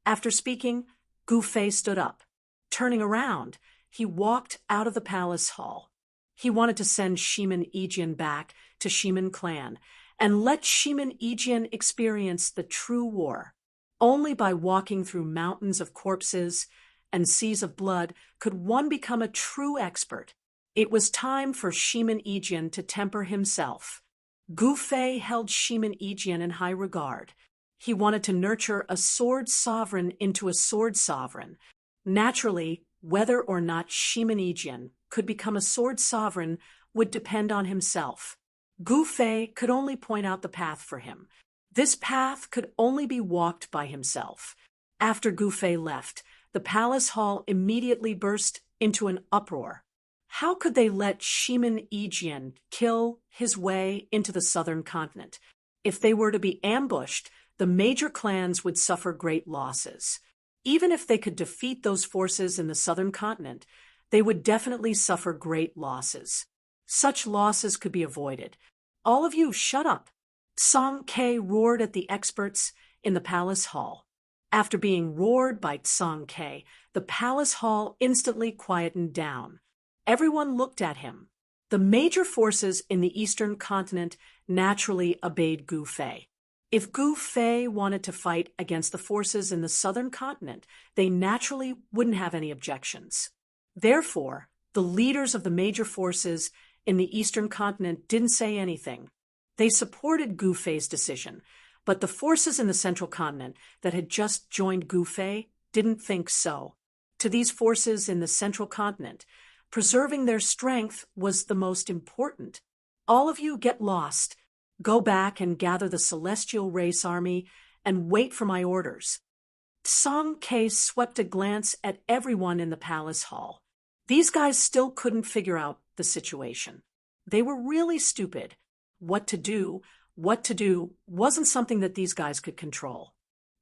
After speaking, Gu Fei stood up. Turning around, he walked out of the palace hall. He wanted to send Shimin Yijian back to Shimin clan and let Shimin Yijian experience the true war. Only by walking through mountains of corpses and seas of blood could one become a true expert. It was time for Shimin Yijian to temper himself. Gu Fei held Shimin Yijian in high regard. He wanted to nurture a sword sovereign into a sword sovereign. Naturally, whether or not Shimin Yijian could become a sword sovereign would depend on himself. Gu Fei could only point out the path for him. This path could only be walked by himself. After Gu Fei left, the palace hall immediately burst into an uproar. How could they let Shimin Yijian kill his way into the Southern Continent? If they were to be ambushed, the major clans would suffer great losses. Even if they could defeat those forces in the Southern Continent, they would definitely suffer great losses. Such losses could be avoided. All of you, shut up! Tsang Ke roared at the experts in the palace hall. After being roared by Tsang Ke, the palace hall instantly quietened down. Everyone looked at him. The major forces in the Eastern Continent naturally obeyed Gu Fei. If Gu Fei wanted to fight against the forces in the Southern Continent, they naturally wouldn't have any objections. Therefore, the leaders of the major forces in the Eastern Continent didn't say anything. They supported Gu Fei's decision, but the forces in the Central Continent that had just joined Gu Fei didn't think so. To these forces in the Central Continent, preserving their strength was the most important. All of you get lost. Go back and gather the celestial race army and wait for my orders. Song K swept a glance at everyone in the palace hall. These guys still couldn't figure out the situation. They were really stupid. What to do wasn't something that these guys could control.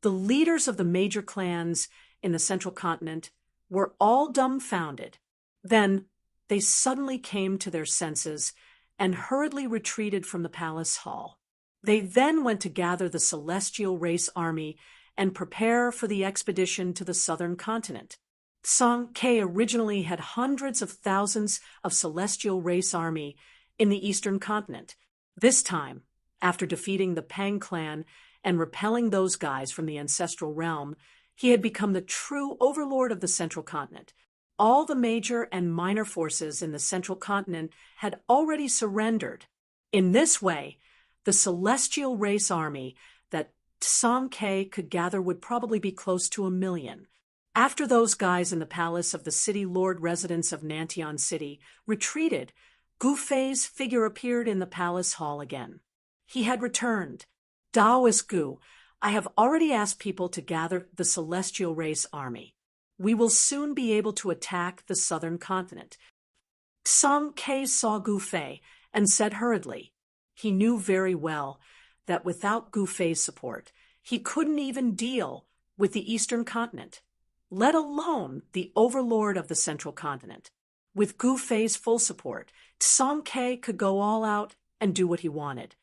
The leaders of the major clans in the central continent were all dumbfounded. Then they suddenly came to their senses and hurriedly retreated from the palace hall. They then went to gather the celestial race army and prepare for the expedition to the southern continent. Song K originally had hundreds of thousands of celestial race army in the eastern continent. This time, after defeating the Pang clan and repelling those guys from the ancestral realm, he had become the true overlord of the central continent. All the major and minor forces in the central continent had already surrendered. In this way, the celestial race army that Song K could gather would probably be close to 1 million. After those guys in the palace of the city lord residents of Nantian City retreated, Gu Fei's figure appeared in the palace hall again. He had returned. Daoist Gu, I have already asked people to gather the celestial race army. We will soon be able to attack the southern continent. Song K saw Gu Fei and said hurriedly. He knew very well that without Gu Fei's support, he couldn't even deal with the eastern continent, let alone the overlord of the central continent. With Gu Fei's full support, Song K could go all out and do what he wanted.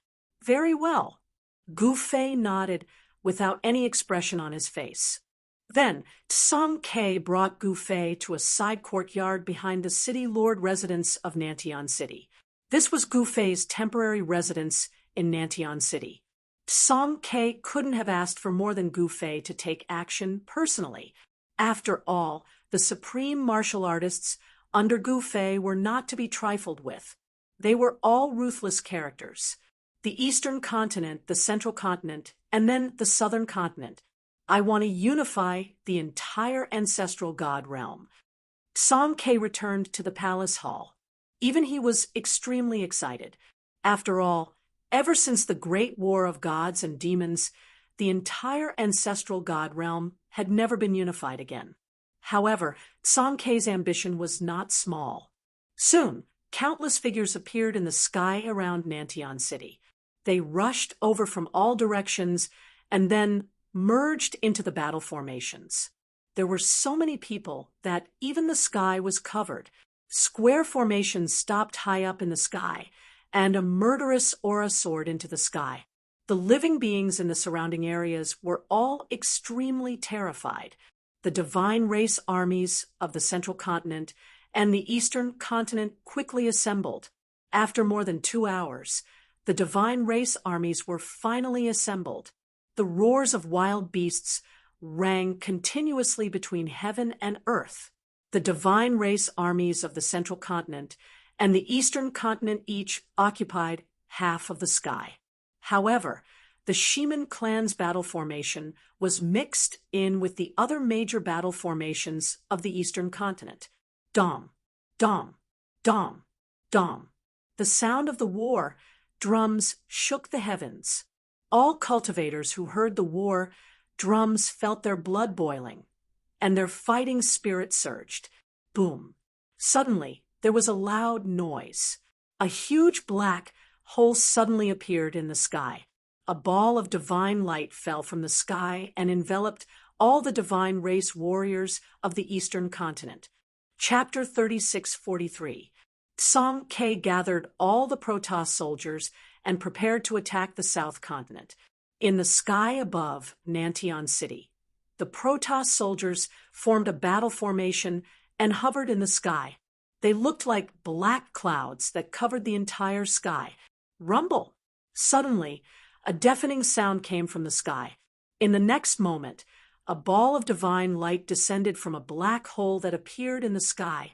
Very well. Gu Fei nodded without any expression on his face. Then, Song K brought Gu Fei to a side courtyard behind the city lord residence of Nantian City. This was Gu Fei's temporary residence in Nantian City. Song K couldn't have asked for more than Gu Fei to take action personally. After all, the supreme martial artists under Gu Fei were not to be trifled with. They were all ruthless characters. The eastern continent, the central continent, and then the southern continent. I want to unify the entire ancestral god realm. Song K returned to the palace hall. Even he was extremely excited. After all, ever since the great war of gods and demons, the entire ancestral god realm had never been unified again. However, Song K's ambition was not small. Soon, countless figures appeared in the sky around Nantian City. They rushed over from all directions and then merged into the battle formations. There were so many people that even the sky was covered. Square formations stopped high up in the sky, and a murderous aura soared into the sky. The living beings in the surrounding areas were all extremely terrified. The divine race armies of the central continent and the eastern continent quickly assembled. After more than 2 hours, the divine race armies were finally assembled. The roars of wild beasts rang continuously between heaven and earth. The divine race armies of the central continent and the eastern continent each occupied half of the sky. However, the Shiman clan's battle formation was mixed in with the other major battle formations of the eastern continent. Dom, dom, dom, dom. The sound of the war drums shook the heavens. All cultivators who heard the war drums felt their blood boiling, and their fighting spirit surged. Boom. Suddenly, there was a loud noise. A huge black hole suddenly appeared in the sky. A ball of divine light fell from the sky and enveloped all the divine race warriors of the eastern continent. Chapter 3643. Song K gathered all the Protoss soldiers and prepared to attack the south continent. In the sky above Nantian City, the Protoss soldiers formed a battle formation and hovered in the sky. They looked like black clouds that covered the entire sky. Rumble! Suddenly, a deafening sound came from the sky. In the next moment, a ball of divine light descended from a black hole that appeared in the sky,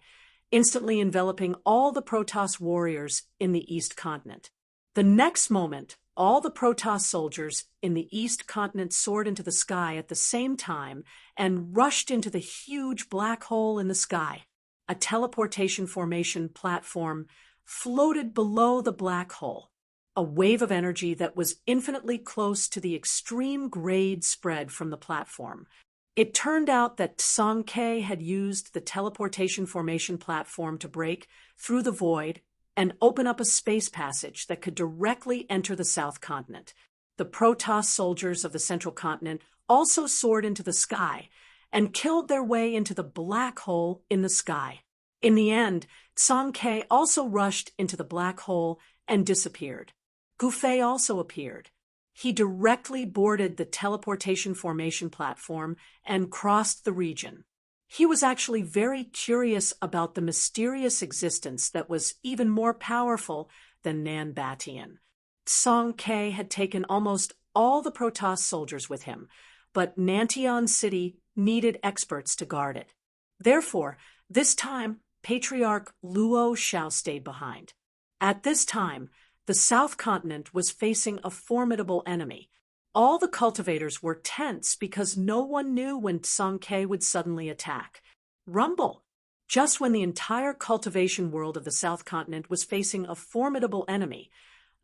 instantly enveloping all the Protoss warriors in the East Continent. The next moment, all the Protoss soldiers in the East Continent soared into the sky at the same time and rushed into the huge black hole in the sky. A teleportation formation platform floated below the black hole. a wave of energy that was infinitely close to the extreme grade spread from the platform. It turned out that Song-K had used the teleportation formation platform to break through the void and open up a space passage that could directly enter the South Continent. The Protoss soldiers of the Central Continent also soared into the sky and killed their way into the black hole in the sky. In the end, Song-K also rushed into the black hole and disappeared. Gufei also appeared. He directly boarded the teleportation formation platform and crossed the region. He was actually very curious about the mysterious existence that was even more powerful than Nan Batian. Song-K had taken almost all the Protoss soldiers with him, but Nantion City needed experts to guard it. Therefore, this time, Patriarch Luo Shao stayed behind. At this time, the South Continent was facing a formidable enemy. All the cultivators were tense because no one knew when Song-K would suddenly attack. Rumble! Just when the entire cultivation world of the South Continent was facing a formidable enemy,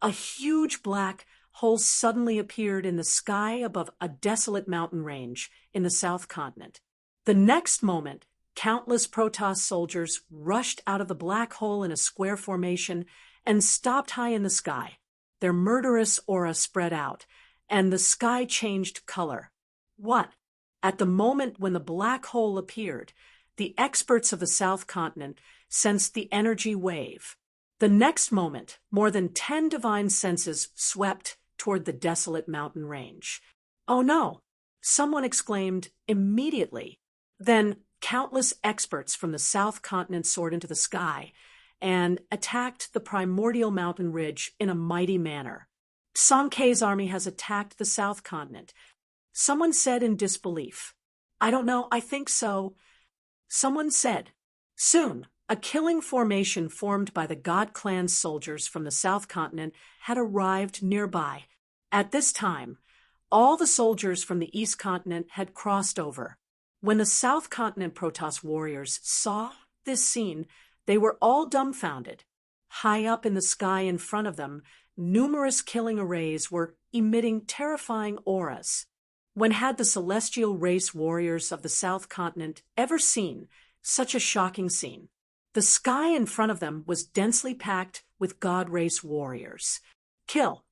a huge black hole suddenly appeared in the sky above a desolate mountain range in the South Continent. The next moment, countless Protoss soldiers rushed out of the black hole in a square formation and stopped high in the sky. Their murderous aura spread out, and the sky changed color. What? At the moment when the black hole appeared, the experts of the South Continent sensed the energy wave. The next moment, more than 10 divine senses swept toward the desolate mountain range. Oh no! Someone exclaimed immediately. Then countless experts from the South Continent soared into the sky and attacked the primordial mountain ridge in a mighty manner. Song-K's army has attacked the South Continent. Someone said in disbelief. I don't know, I think so. Someone said. Soon, a killing formation formed by the God Clan soldiers from the South Continent had arrived nearby. At this time, all the soldiers from the East Continent had crossed over. When the South Continent Protoss warriors saw this scene, they were all dumbfounded. High up in the sky in front of them, numerous killing arrays were emitting terrifying auras. When had the celestial race warriors of the South Continent ever seen such a shocking scene? The sky in front of them was densely packed with God race warriors. Kill!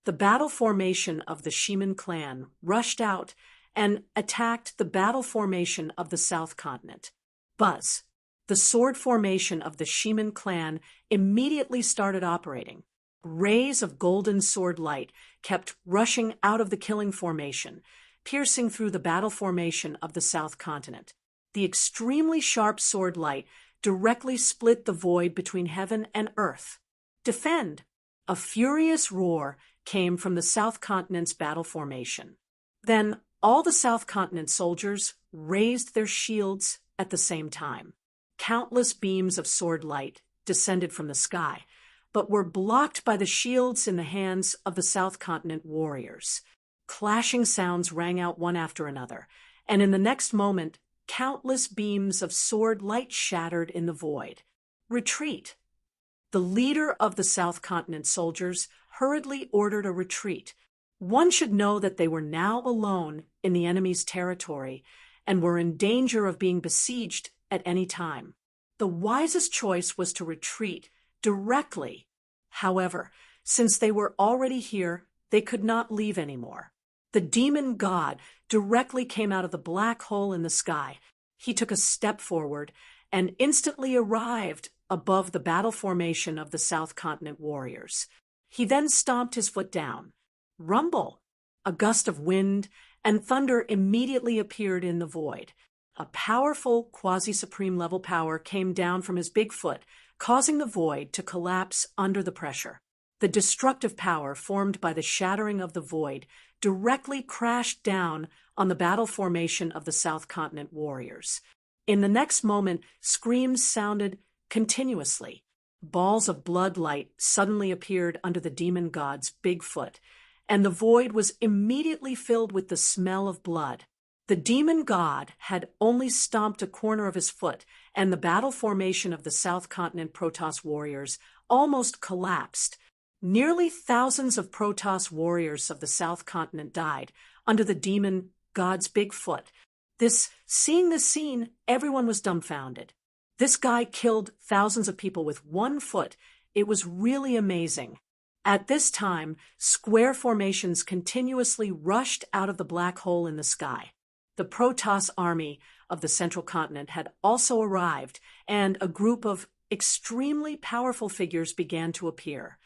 The battle formation of the Shiman clan rushed out and attacked the battle formation of the South Continent. Buzz! The sword formation of the Shiman clan immediately started operating. Rays of golden sword light kept rushing out of the killing formation, piercing through the battle formation of the South Continent. The extremely sharp sword light directly split the void between heaven and earth. Defend! A furious roar came from the South Continent's battle formation. Then all the South Continent soldiers raised their shields at the same time. Countless beams of sword light descended from the sky, but were blocked by the shields in the hands of the South Continent warriors. Clashing sounds rang out one after another, and in the next moment, countless beams of sword light shattered in the void. Retreat! The leader of the South Continent soldiers hurriedly ordered a retreat. One should know that they were now alone in the enemy's territory and were in danger of being besieged at any time. The wisest choice was to retreat directly. However, since they were already here, they could not leave anymore. The demon god directly came out of the black hole in the sky. He took a step forward and instantly arrived above the battle formation of the South Continent warriors. He then stomped his foot down. Rumble! A gust of wind and thunder immediately appeared in the void. A powerful quasi-supreme level power came down from his big foot, causing the void to collapse under the pressure. The destructive power formed by the shattering of the void directly crashed down on the battle formation of the South Continent warriors. In the next moment, screams sounded continuously. Balls of blood light suddenly appeared under the demon god's big foot, and the void was immediately filled with the smell of blood. The demon god had only stomped a corner of his foot, and the battle formation of the South Continent Protoss warriors almost collapsed. Nearly thousands of Protoss warriors of the South Continent died under the demon god's big foot. Seeing this scene, everyone was dumbfounded. This guy killed thousands of people with 1 foot. It was really amazing. At this time, square formations continuously rushed out of the black hole in the sky. The Protoss army of the Central Continent had also arrived, and a group of extremely powerful figures began to appear.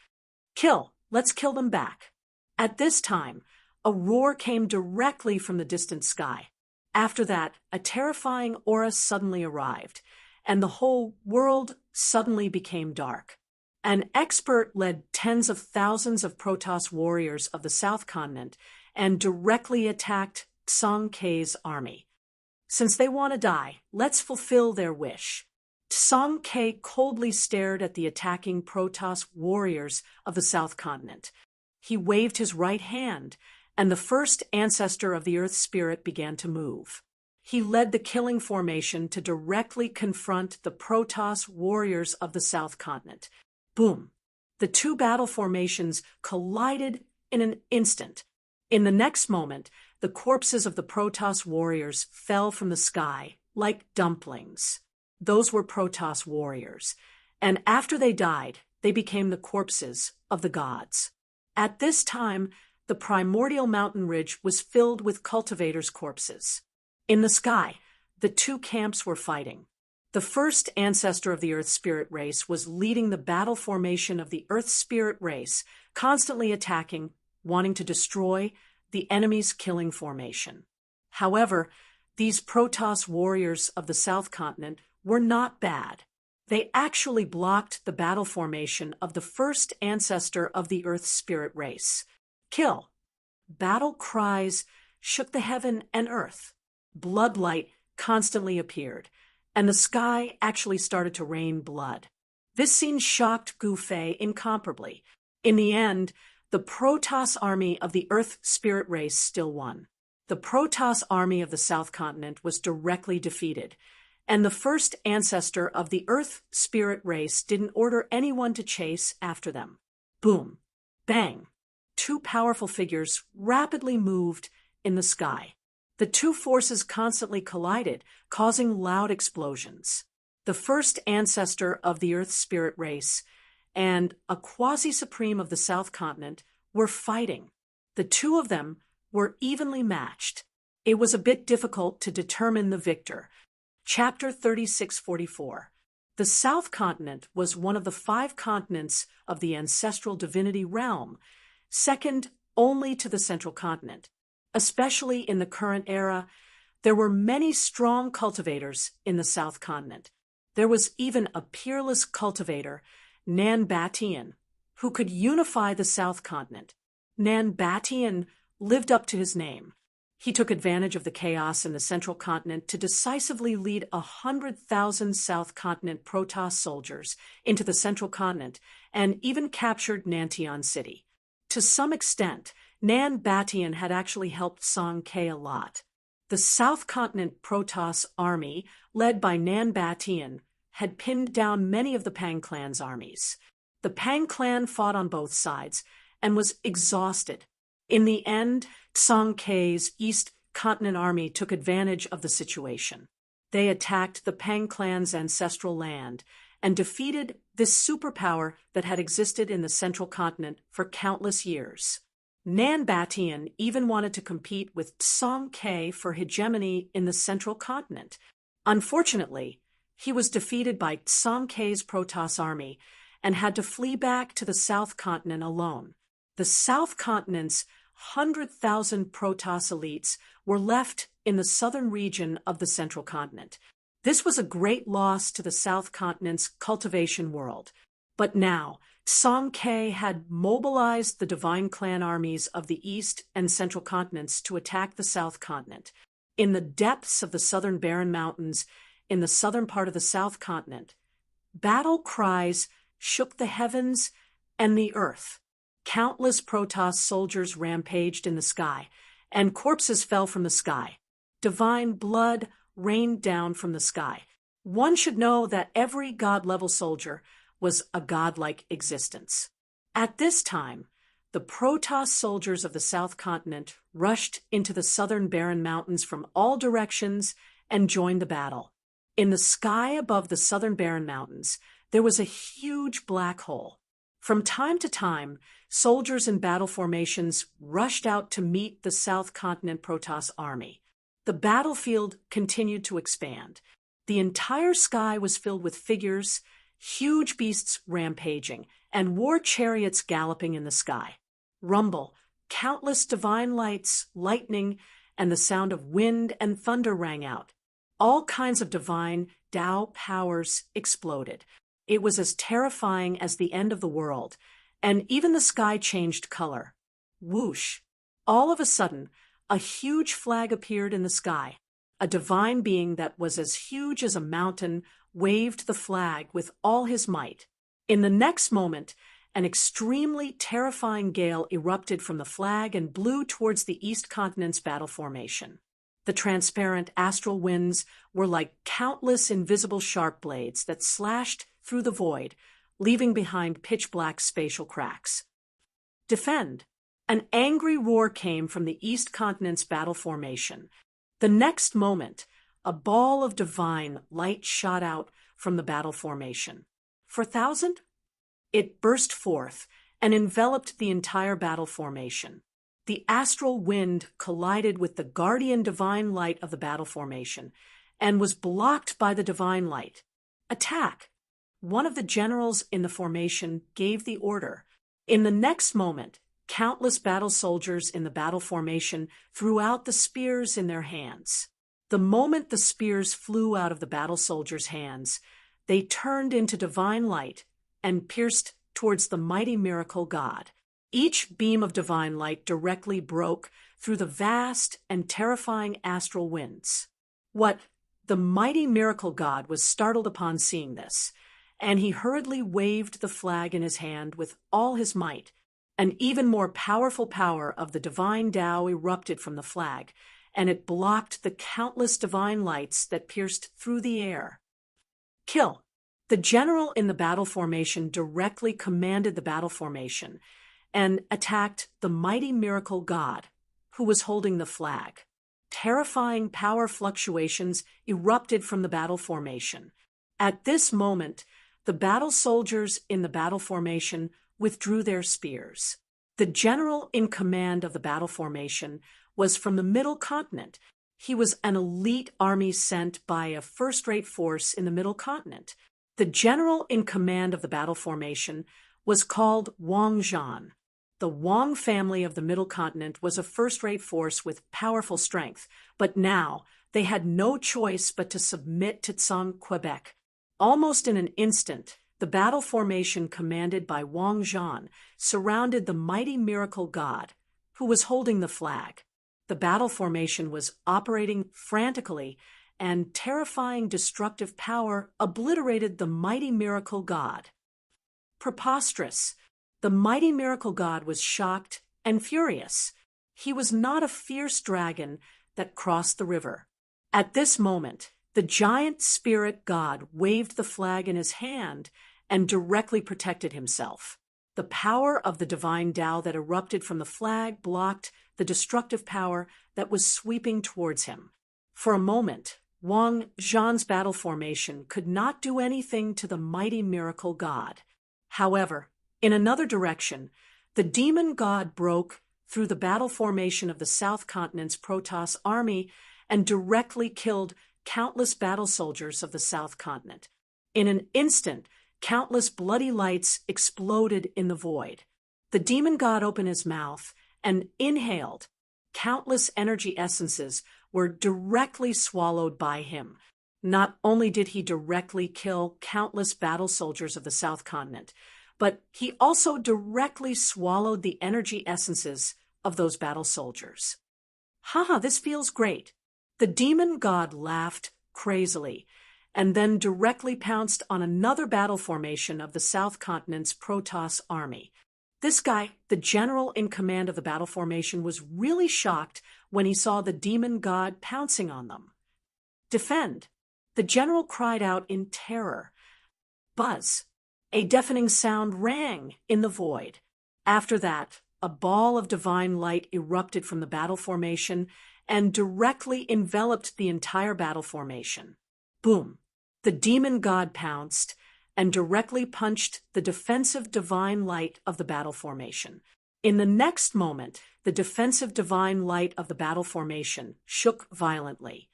Let's kill them back. At this time, a roar came directly from the distant sky. After that, a terrifying aura suddenly arrived, and the whole world suddenly became dark. An expert led tens of thousands of Protoss warriors of the South Continent and directly attacked Tsong K's army. Since they want to die, let's fulfill their wish. Tsong K coldly stared at the attacking Protoss warriors of the South Continent. He waved his right hand, and the first ancestor of the Earth Spirit began to move. He led the killing formation to directly confront the Protoss warriors of the South Continent. Boom! The 2 battle formations collided in an instant. In the next moment, the corpses of the Protoss warriors fell from the sky like dumplings. Those were Protoss warriors, and after they died, they became the corpses of the gods. At this time, the primordial mountain ridge was filled with cultivators' corpses. In the sky, the 2 camps were fighting. The first ancestor of the Earth Spirit race was leading the battle formation of the Earth Spirit race, constantly attacking, wanting to destroy the enemy's killing formation. However, these Protoss warriors of the South Continent were not bad. They actually blocked the battle formation of the first ancestor of the Earth Spirit race. Battle cries shook the heaven and earth. Bloodlight constantly appeared, and the sky actually started to rain blood. This scene shocked Gu Fei incomparably. In the end, the Protoss army of the Earth Spirit race still won. The Protoss army of the South Continent was directly defeated, and the first ancestor of the Earth Spirit race didn't order anyone to chase after them. Boom! Bang! 2 powerful figures rapidly moved in the sky. The 2 forces constantly collided, causing loud explosions. The first ancestor of the Earth Spirit race and a quasi-supreme of the South Continent were fighting. The 2 of them were evenly matched. It was a bit difficult to determine the victor. Chapter 3644. The South Continent was one of the 5 continents of the ancestral divinity realm, second only to the Central Continent. Especially in the current era, there were many strong cultivators in the South Continent. There was even a peerless cultivator, Nan Batian, who could unify the South Continent. Nan Batian lived up to his name. He took advantage of the chaos in the Central Continent to decisively lead 100,000 South Continent Protoss soldiers into the Central Continent and even captured Nantian City. To some extent, Nan Batian had actually helped Tsong K a lot. The South Continent Protoss army, led by Nan Batian, had pinned down many of the Pang clan's armies. The Pang clan fought on both sides and was exhausted. In the end, Tsong K's East Continent army took advantage of the situation. They attacked the Pang clan's ancestral land and defeated this superpower that had existed in the Central Continent for countless years. Nan Batian even wanted to compete with Tsong K for hegemony in the Central Continent. Unfortunately, he was defeated by Tsong K's Protoss army and had to flee back to the South Continent alone. The South Continent's 100,000 Protoss elites were left in the southern region of the Central Continent. This was a great loss to the South Continent's cultivation world. But now, Tsong K had mobilized the Divine Clan armies of the East and Central Continents to attack the South Continent. In the depths of the southern Barren Mountains, in the southern part of the South Continent, battle cries shook the heavens and the earth. Countless Protoss soldiers rampaged in the sky, and corpses fell from the sky. Divine blood rained down from the sky. One should know that every god-level soldier was a godlike existence. At this time, the Protoss soldiers of the South Continent rushed into the southern Barren Mountains from all directions and joined the battle. In the sky above the southern Barren Mountains, there was a huge black hole. From time to time, soldiers in battle formations rushed out to meet the South Continent Protoss army. The battlefield continued to expand. The entire sky was filled with figures, huge beasts rampaging, and war chariots galloping in the sky. Rumble, countless divine lights, lightning, and the sound of wind and thunder rang out. All kinds of divine Tao powers exploded. It was as terrifying as the end of the world, and even the sky changed color. Whoosh! All of a sudden, a huge flag appeared in the sky. A divine being that was as huge as a mountain waved the flag with all his might. In the next moment, an extremely terrifying gale erupted from the flag and blew towards the East Continent's battle formation. The transparent astral winds were like countless invisible sharp blades that slashed through the void, leaving behind pitch-black spatial cracks. Defend! An angry roar came from the East Continent's battle formation. The next moment, a ball of divine light shot out from the battle formation. 4,000? It burst forth and enveloped the entire battle formation. The astral wind collided with the guardian divine light of the battle formation and was blocked by the divine light. Attack! One of the generals in the formation gave the order. In the next moment, countless battle soldiers in the battle formation threw out the spears in their hands. The moment the spears flew out of the battle soldiers' hands, they turned into divine light and pierced towards the mighty miracle god. Each beam of divine light directly broke through the vast and terrifying astral winds. The mighty miracle god was startled upon seeing this, and he hurriedly waved the flag in his hand with all his might. An even more powerful power of the divine Tao erupted from the flag, and it blocked the countless divine lights that pierced through the air. Kill! The general in the battle formation directly commanded the battle formation and attacked the mighty miracle god, who was holding the flag. Terrifying power fluctuations erupted from the battle formation. At this moment, the battle soldiers in the battle formation withdrew their spears. The general in command of the battle formation was from the Middle Continent. He was an elite army sent by a first-rate force in the Middle Continent. The general in command of the battle formation was called Wang Zhan. The Wang family of the Middle Continent was a first-rate force with powerful strength, but now they had no choice but to submit to Tsang Quebec. Almost in an instant, the battle formation commanded by Wang Zhan surrounded the mighty miracle god, who was holding the flag. The battle formation was operating frantically, and terrifying destructive power obliterated the mighty miracle god. Preposterous! The mighty miracle god was shocked and furious. He was not a fierce dragon that crossed the river. At this moment, the giant spirit god waved the flag in his hand and directly protected himself. The power of the divine Tao that erupted from the flag blocked the destructive power that was sweeping towards him. For a moment, Wang Zhan's battle formation could not do anything to the mighty miracle god. However, in another direction, the demon god broke through the battle formation of the South Continent's Protoss army and directly killed countless battle soldiers of the South Continent. In an instant, countless bloody lights exploded in the void. The demon god opened his mouth and inhaled. Countless energy essences were directly swallowed by him. Not only did he directly kill countless battle soldiers of the South Continent, but he also directly swallowed the energy essences of those battle soldiers. Haha, this feels great. The demon god laughed crazily, and then directly pounced on another battle formation of the South Continent's Protoss army. This guy, the general in command of the battle formation, was really shocked when he saw the demon god pouncing on them. Defend! The general cried out in terror. Buzz! A deafening sound rang in the void. After that, a ball of divine light erupted from the battle formation and directly enveloped the entire battle formation. Boom! The demon god pounced and directly punched the defensive divine light of the battle formation. In the next moment, the defensive divine light of the battle formation shook violently.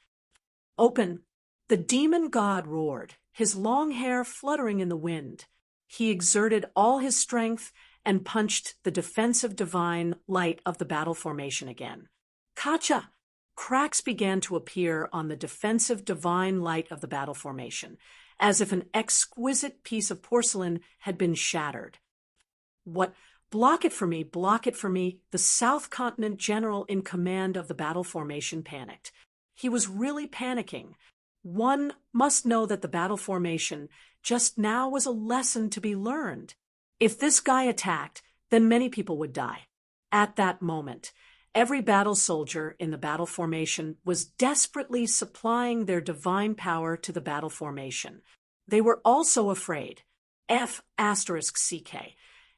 Open! The demon god roared, his long hair fluttering in the wind. He exerted all his strength and punched the defensive divine light of the battle formation again. Kacha! Cracks began to appear on the defensive divine light of the battle formation, as if an exquisite piece of porcelain had been shattered. What? Block it for me, block it for me. The South Continent general in command of the battle formation panicked. He was really panicking. One must know that the battle formation just now was a lesson to be learned. If this guy attacked, then many people would die. At that moment, every battle soldier in the battle formation was desperately supplying their divine power to the battle formation. They were also afraid. F***CK.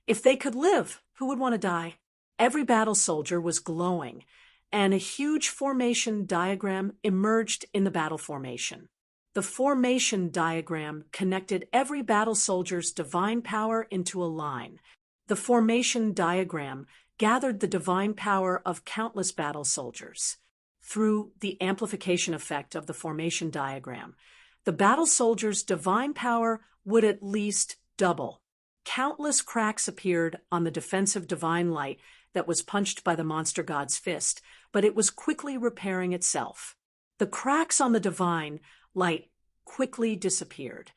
If they could live, who would want to die? Every battle soldier was glowing, and a huge formation diagram emerged in the battle formation. The formation diagram connected every battle soldier's divine power into a line. The formation diagram gathered the divine power of countless battle soldiers. Through the amplification effect of the formation diagram, the battle soldier's divine power would at least double. Countless cracks appeared on the defensive divine light that was punched by the monster god's fist, but it was quickly repairing itself. The cracks on the divine light quickly disappeared.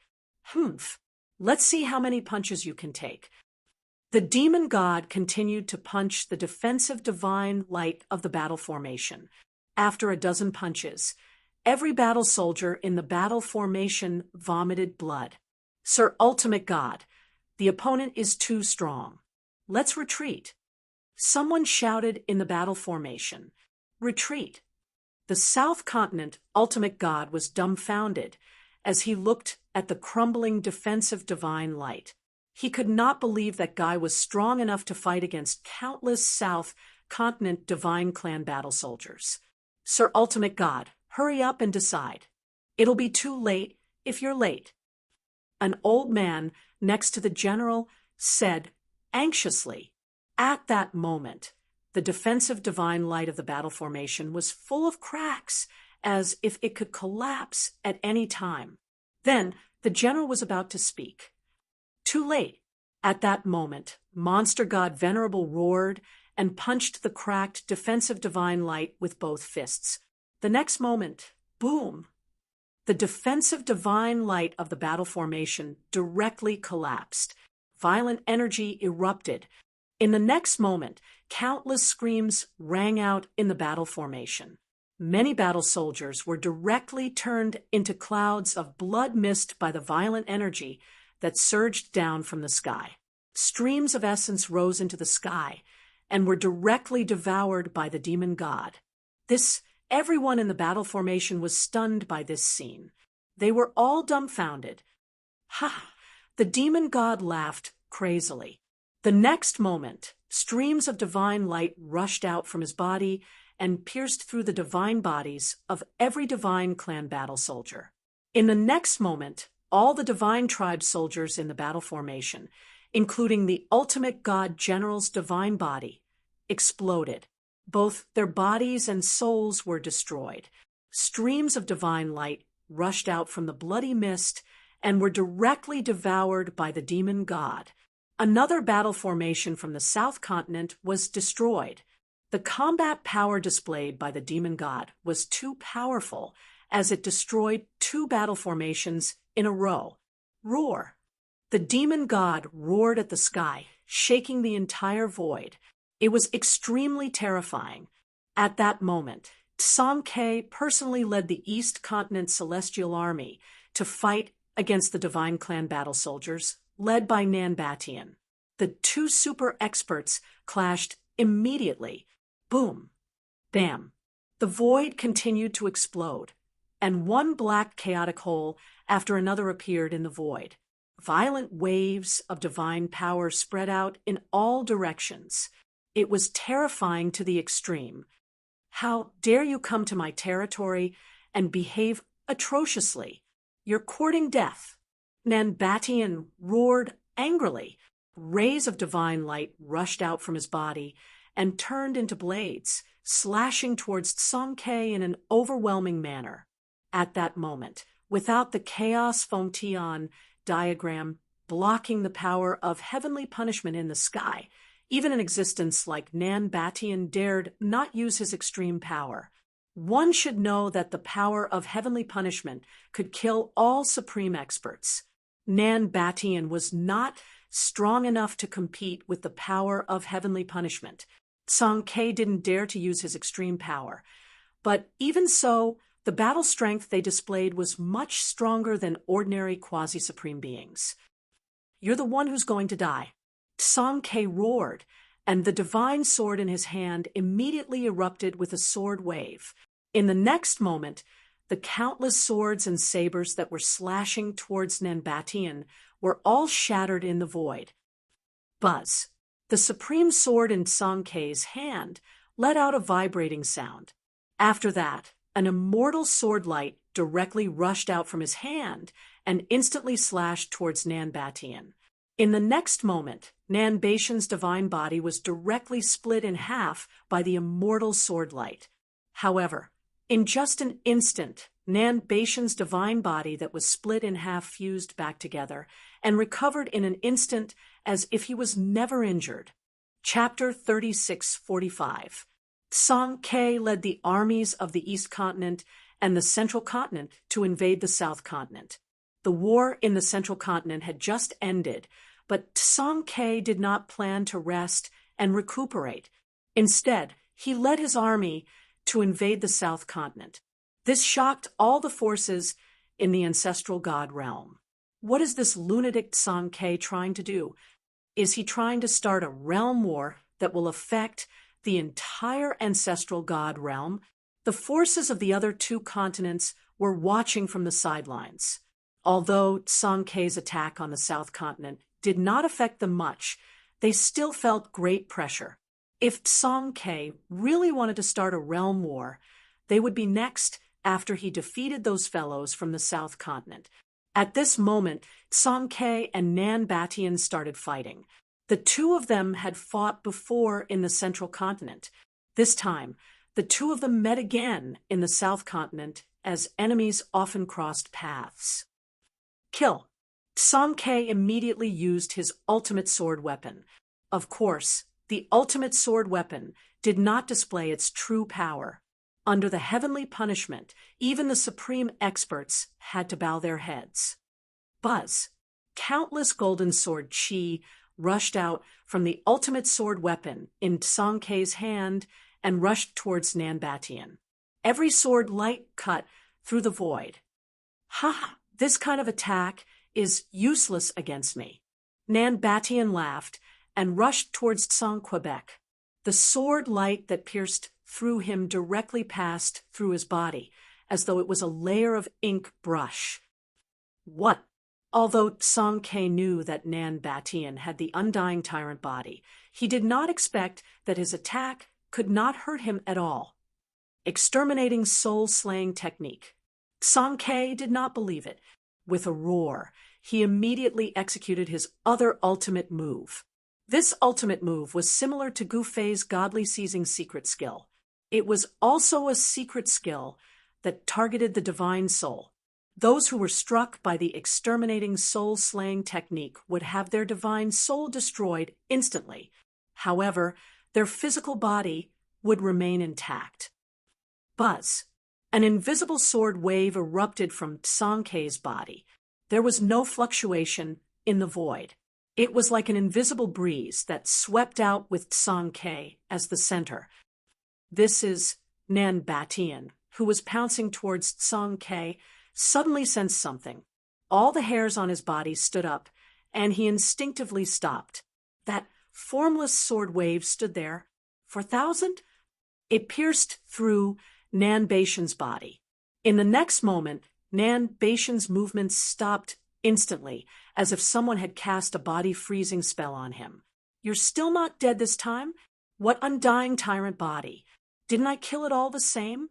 Let's see how many punches you can take. The demon god continued to punch the defensive divine light of the battle formation. After a dozen punches, every battle soldier in the battle formation vomited blood. Sir Ultimate God, the opponent is too strong. Let's retreat. Someone shouted in the battle formation. Retreat. The South Continent Ultimate God was dumbfounded as he looked at the crumbling defensive divine light. He could not believe that guy was strong enough to fight against countless South Continent Divine Clan battle soldiers. Sir Ultimate God, hurry up and decide. It'll be too late if you're late. An old man next to the general said anxiously. At that moment, the defensive divine light of the battle formation was full of cracks, as if it could collapse at any time. Then the general was about to speak. Too late. At that moment, Monster God Venerable roared and punched the cracked defensive divine light with both fists. The next moment, boom! The defensive divine light of the battle formation directly collapsed. Violent energy erupted. In the next moment, countless screams rang out in the battle formation. Many battle soldiers were directly turned into clouds of blood mist by the violent energy that surged down from the sky. Streams of essence rose into the sky and were directly devoured by the demon god. Everyone in the battle formation was stunned by this scene. They were all dumbfounded. The demon god laughed crazily. The next moment, streams of divine light rushed out from his body and pierced through the divine bodies of every divine clan battle soldier. In the next moment, all the divine tribe soldiers in the battle formation, including the ultimate god general's divine body, exploded. Both their bodies and souls were destroyed. Streams of divine light rushed out from the bloody mist and were directly devoured by the demon god. Another battle formation from the South Continent was destroyed. The combat power displayed by the demon god was too powerful, as it destroyed 2 battle formations in a row. Roar! The demon god roared at the sky, shaking the entire void. It was extremely terrifying. At that moment, Tsamke personally led the East Continent Celestial Army to fight against the Divine Clan battle soldiers, led by Nanbatian. The 2 super experts clashed immediately. Boom! Bam! The void continued to explode, and one black chaotic hole after another appeared in the void. Violent waves of divine power spread out in all directions. It was terrifying to the extreme. How dare you come to my territory and behave atrociously? You're courting death. Nanbatian roared angrily. Rays of divine light rushed out from his body and turned into blades, slashing towards Songke in an overwhelming manner. At that moment, without the chaos Fongtian diagram blocking the power of heavenly punishment in the sky, even an existence like Nanbatian dared not use his extreme power. One should know that the power of heavenly punishment could kill all supreme experts. Nanbatian was not strong enough to compete with the power of heavenly punishment. Songke didn't dare to use his extreme power. But even so, the battle strength they displayed was much stronger than ordinary quasi-supreme beings. You're the one who's going to die. Songke roared, and the divine sword in his hand immediately erupted with a sword wave. In the next moment, the countless swords and sabers that were slashing towards Nanbatian were all shattered in the void. Buzz. The supreme sword in Songke's hand let out a vibrating sound. After that, an immortal sword light directly rushed out from his hand and instantly slashed towards Nanbatian. In the next moment, Nanbatian's divine body was directly split in half by the immortal sword light. However, in just an instant, Nanbatian's divine body that was split in half fused back together and recovered in an instant as if he was never injured. Chapter 3645. Songke led the armies of the East Continent and the Central Continent to invade the South Continent. The war in the Central Continent had just ended, but Songke did not plan to rest and recuperate. Instead, he led his army to invade the South Continent. This shocked all the forces in the ancestral god realm. What is this lunatic Songke trying to do? Is he trying to start a realm war that will affect the entire ancestral god realm? The forces of the other two continents were watching from the sidelines. Although Songke's attack on the South Continent did not affect them much, they still felt great pressure. If Songke really wanted to start a realm war, they would be next after he defeated those fellows from the South Continent. At this moment, Songke and Nanbatian started fighting. The two of them had fought before in the Central Continent. This time, the two of them met again in the South Continent as enemies often crossed paths. Kill. Songke immediately used his ultimate sword weapon. Of course, the ultimate sword weapon did not display its true power. Under the heavenly punishment, even the supreme experts had to bow their heads. Buzz. Countless golden sword chi rushed out from the ultimate sword weapon in Songke's hand and rushed towards Nanbatian. Every sword light cut through the void. Ha! This kind of attack is useless against me. Nanbatian laughed and rushed towards Songquebec. The sword light that pierced through him directly passed through his body, as though it was a layer of ink brush. What? Although Songke knew that Nanbatian had the undying tyrant body, he did not expect that his attack could not hurt him at all. Exterminating soul-slaying technique. Songke did not believe it. With a roar, he immediately executed his other ultimate move. This ultimate move was similar to Gu Fei's godly seizing secret skill. It was also a secret skill that targeted the divine soul. Those who were struck by the exterminating soul-slaying technique would have their divine soul destroyed instantly. However, their physical body would remain intact. Buzz. An invisible sword wave erupted from Songke's body. There was no fluctuation in the void. It was like an invisible breeze that swept out with Songke as the center. This is Nanbatian, who was pouncing towards Songke, suddenly sensed something. All the hairs on his body stood up, and he instinctively stopped. That formless sword wave stood there. For 1,000? It pierced through Nanbatian's body. In the next moment, Nanbatian's movements stopped instantly, as if someone had cast a body-freezing spell on him. "You're still not dead this time? What undying tyrant body? Didn't I kill it all the same?"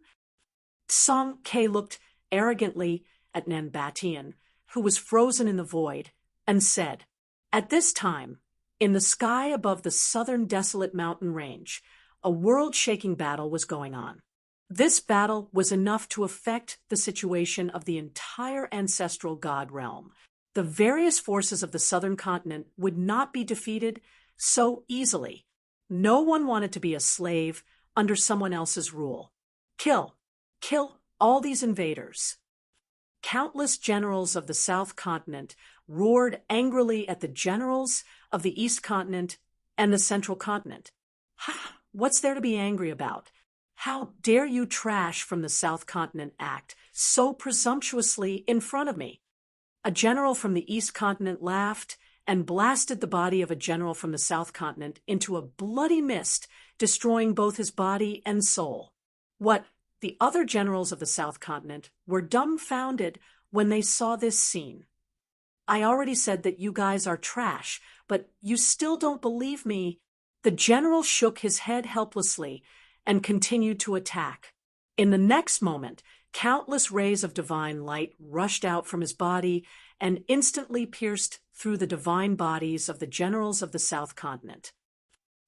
Song K looked arrogantly at Nanbatian, who was frozen in the void, and said, "At this time, in the sky above the southern desolate mountain range, a world-shaking battle was going on. This battle was enough to affect the situation of the entire ancestral god realm. The various forces of the southern continent would not be defeated so easily. No one wanted to be a slave under someone else's rule. Kill all these invaders." Countless generals of the South Continent roared angrily at the generals of the East Continent and the Central Continent. "Ha! What's there to be angry about? How dare you trash from the South Continent act so presumptuously in front of me?" A general from the East Continent laughed and blasted the body of a general from the South Continent into a bloody mist, destroying both his body and soul. The other generals of the South Continent were dumbfounded when they saw this scene. "I already said that you guys are trash, but you still don't believe me." The general shook his head helplessly and continued to attack. In the next moment, countless rays of divine light rushed out from his body and instantly pierced through the divine bodies of the generals of the South Continent.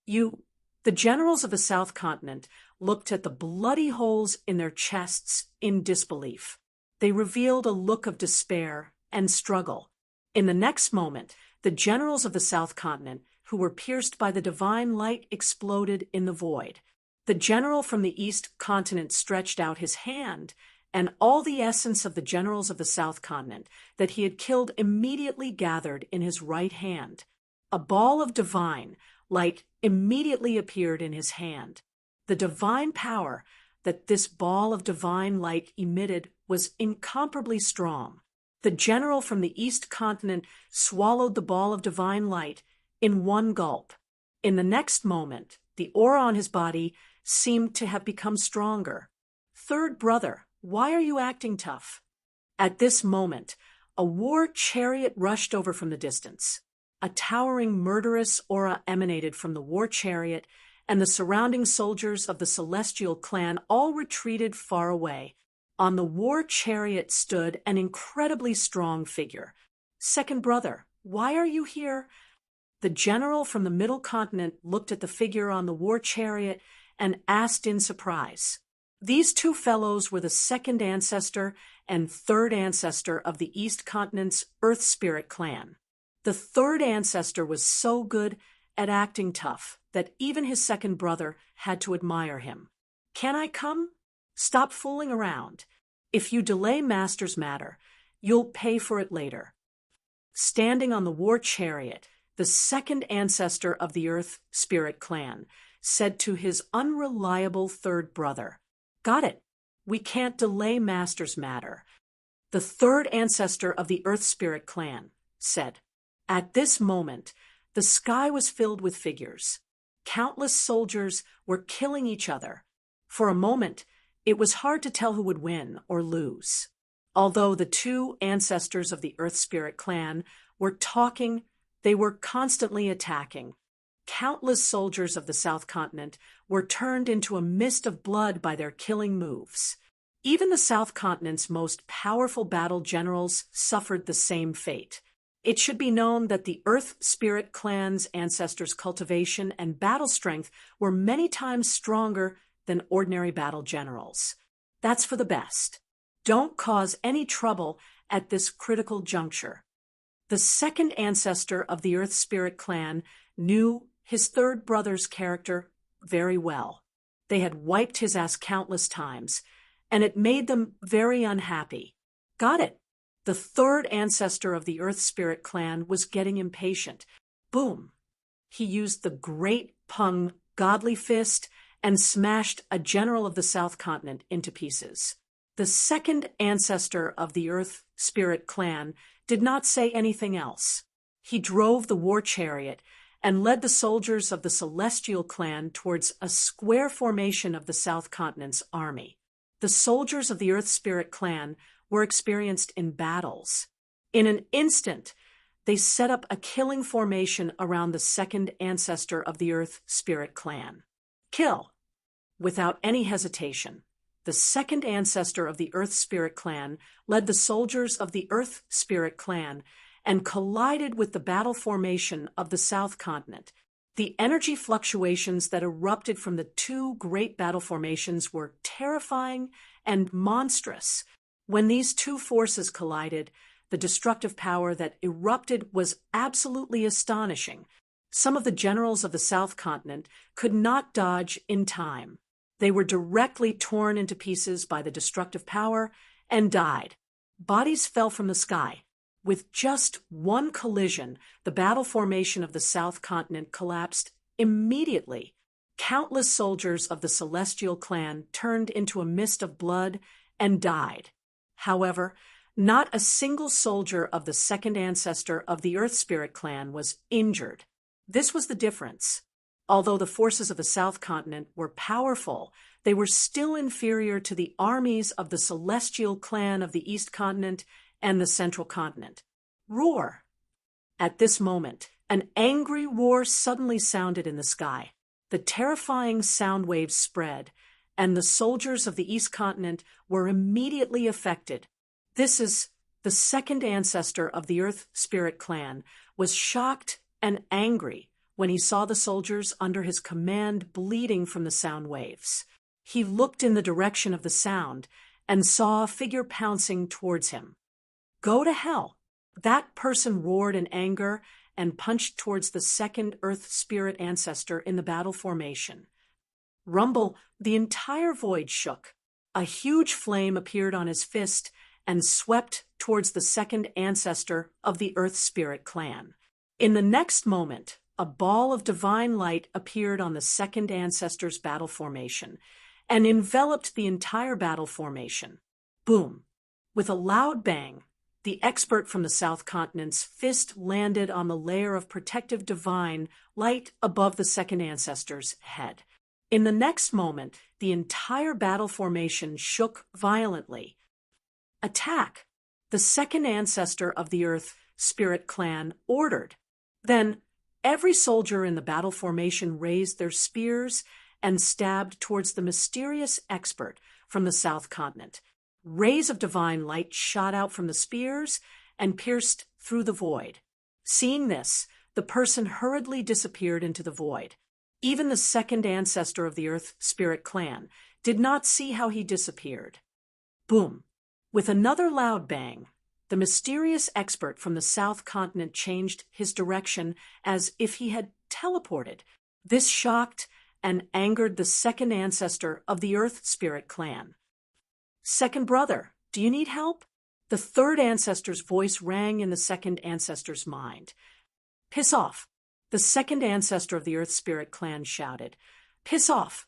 The generals of the South Continent looked at the bloody holes in their chests in disbelief. They revealed a look of despair and struggle. In the next moment, the generals of the South Continent, who were pierced by the divine light, exploded in the void. The general from the East Continent stretched out his hand, and all the essence of the generals of the South Continent that he had killed immediately gathered in his right hand. A ball of divine light immediately appeared in his hand. The divine power that this ball of divine light emitted was incomparably strong. The general from the East Continent swallowed the ball of divine light in one gulp. In the next moment, the aura on his body seemed to have become stronger. "Third brother, why are you acting tough?" At this moment, a war chariot rushed over from the distance. A towering, murderous aura emanated from the war chariot, and the surrounding soldiers of the celestial clan all retreated far away. On the war chariot stood an incredibly strong figure. "Second brother, why are you here?" The general from the middle continent looked at the figure on the war chariot and asked in surprise. These two fellows were the second ancestor and third ancestor of the East Continent's Earth Spirit clan. The third ancestor was so good at acting tough that even his second brother had to admire him. "Can I come? Stop fooling around. If you delay Master's matter, you'll pay for it later." Standing on the war chariot, the second ancestor of the Earth Spirit clan said to his unreliable third brother, "Got it. We can't delay Master's matter." The third ancestor of the Earth Spirit clan said. At this moment, the sky was filled with figures. Countless soldiers were killing each other. For a moment, it was hard to tell who would win or lose. Although the two ancestors of the Earth Spirit clan were talking, they were constantly attacking. Countless soldiers of the South Continent were turned into a mist of blood by their killing moves. Even the South Continent's most powerful battle generals suffered the same fate. It should be known that the Earth Spirit clan's ancestors' cultivation and battle strength were many times stronger than ordinary battle generals. That's for the best. Don't cause any trouble at this critical juncture. The second ancestor of the Earth Spirit clan knew his third brother's character very well. They had wiped his ass countless times, and it made them very unhappy. Got it. The third ancestor of the Earth Spirit clan was getting impatient. Boom! He used the great Pung godly fist and smashed a general of the South Continent into pieces. The second ancestor of the Earth Spirit clan did not say anything else. He drove the war chariot and led the soldiers of the Celestial clan towards a square formation of the South Continent's army. The soldiers of the Earth Spirit clan were experienced in battles. In an instant, they set up a killing formation around the second ancestor of the Earth Spirit clan. Kill. Without any hesitation, the second ancestor of the Earth Spirit clan led the soldiers of the Earth Spirit clan and collided with the battle formation of the South Continent. The energy fluctuations that erupted from the two great battle formations were terrifying and monstrous. When these two forces collided, the destructive power that erupted was absolutely astonishing. Some of the generals of the South Continent could not dodge in time. They were directly torn into pieces by the destructive power and died. Bodies fell from the sky. With just one collision, the battle formation of the South Continent collapsed immediately. Countless soldiers of the Celestial clan turned into a mist of blood and died. However, not a single soldier of the second ancestor of the Earth Spirit clan was injured. This was the difference. Although the forces of the South Continent were powerful, they were still inferior to the armies of the Celestial clan of the East Continent and the Central Continent. Roar! At this moment, an angry roar suddenly sounded in the sky. The terrifying sound waves spread, and the soldiers of the East Continent were immediately affected. This is the second ancestor of the Earth Spirit clan was shocked and angry when he saw the soldiers under his command bleeding from the sound waves. He looked in the direction of the sound and saw a figure pouncing towards him. Go to hell! That person roared in anger and punched towards the second Earth Spirit ancestor in the battle formation. Rumble, the entire void shook. A huge flame appeared on his fist and swept towards the second ancestor of the Earth Spirit clan. In the next moment, a ball of divine light appeared on the second ancestor's battle formation and enveloped the entire battle formation. Boom! With a loud bang, the expert from the South Continent's fist landed on the layer of protective divine light above the second ancestor's head. In the next moment, the entire battle formation shook violently. Attack! The second ancestor of the Earth Spirit clan ordered. Then, every soldier in the battle formation raised their spears and stabbed towards the mysterious expert from the South Continent. Rays of divine light shot out from the spears and pierced through the void. Seeing this, the person hurriedly disappeared into the void. Even the second ancestor of the Earth Spirit clan did not see how he disappeared. Boom! With another loud bang, the mysterious expert from the South Continent changed his direction as if he had teleported. This shocked and angered the second ancestor of the Earth Spirit clan. Second brother, do you need help? The third ancestor's voice rang in the second ancestor's mind. Piss off! The second ancestor of the Earth Spirit clan shouted. Piss off!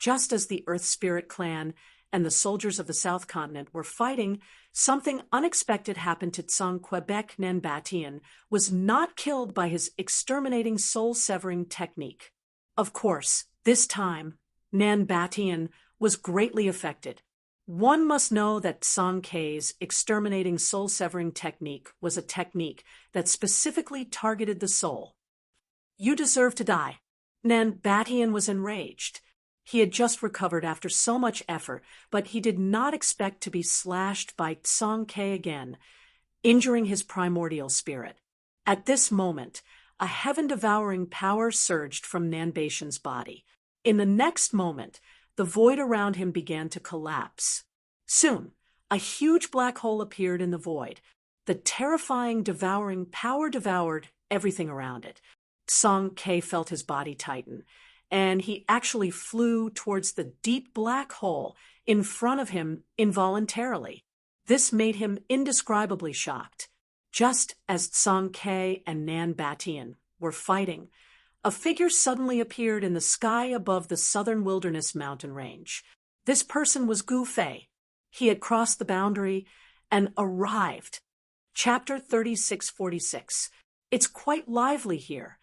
Just as the Earth Spirit clan and the soldiers of the South Continent were fighting, something unexpected happened to Tsang Quebec Nanbatian was not killed by his exterminating soul-severing technique. Of course, this time, Nanbatian was greatly affected. One must know that Tsang K's exterminating soul-severing technique was a technique that specifically targeted the soul. You deserve to die. Nanbatian was enraged. He had just recovered after so much effort, but he did not expect to be slashed by Tsang K again, injuring his primordial spirit. At this moment, a heaven-devouring power surged from Nanbatian's body. In the next moment, the void around him began to collapse. Soon, a huge black hole appeared in the void. The terrifying, devouring power devoured everything around it. Tsang K felt his body tighten, and he actually flew towards the deep black hole in front of him involuntarily. This made him indescribably shocked. Just as Tsang K and Nanbatian were fighting, a figure suddenly appeared in the sky above the southern wilderness mountain range. This person was Gu Fei. He had crossed the boundary and arrived. Chapter 3646. It's quite lively here.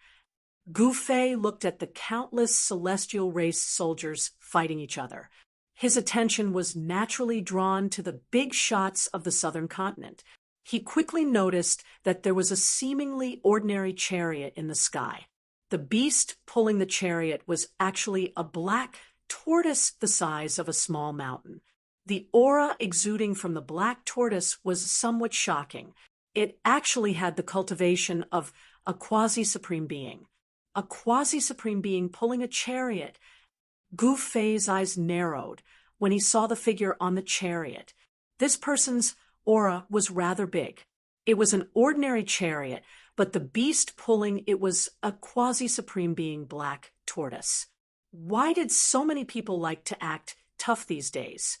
Gu Fei looked at the countless celestial race soldiers fighting each other. His attention was naturally drawn to the big shots of the southern continent. He quickly noticed that there was a seemingly ordinary chariot in the sky. The beast pulling the chariot was actually a black tortoise the size of a small mountain. The aura exuding from the black tortoise was somewhat shocking. It actually had the cultivation of a quasi-supreme being. A quasi-supreme being pulling a chariot. Gu Fei's eyes narrowed when he saw the figure on the chariot. This person's aura was rather big. It was an ordinary chariot, but the beast pulling it was a quasi-supreme being black tortoise. Why did so many people like to act tough these days?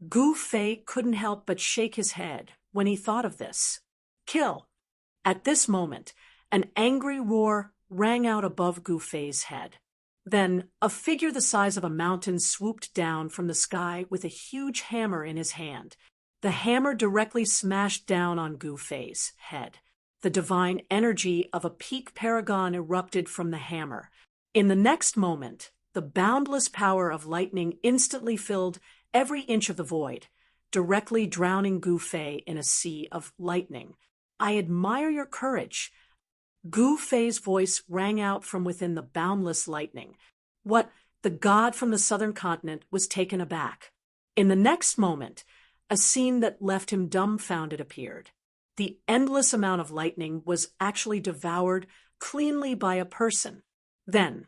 Gu Fei couldn't help but shake his head when he thought of this. Kill! At this moment, an angry roar rang out above Gu Fei's head. Then, a figure the size of a mountain swooped down from the sky with a huge hammer in his hand. The hammer directly smashed down on Gu Fei's head. The divine energy of a peak paragon erupted from the hammer. In the next moment, the boundless power of lightning instantly filled every inch of the void, directly drowning Gu Fei in a sea of lightning. I admire your courage. Gu Fei's voice rang out from within the boundless lightning. What, the god from the southern continent was taken aback. In the next moment, a scene that left him dumbfounded appeared. The endless amount of lightning was actually devoured cleanly by a person. Then,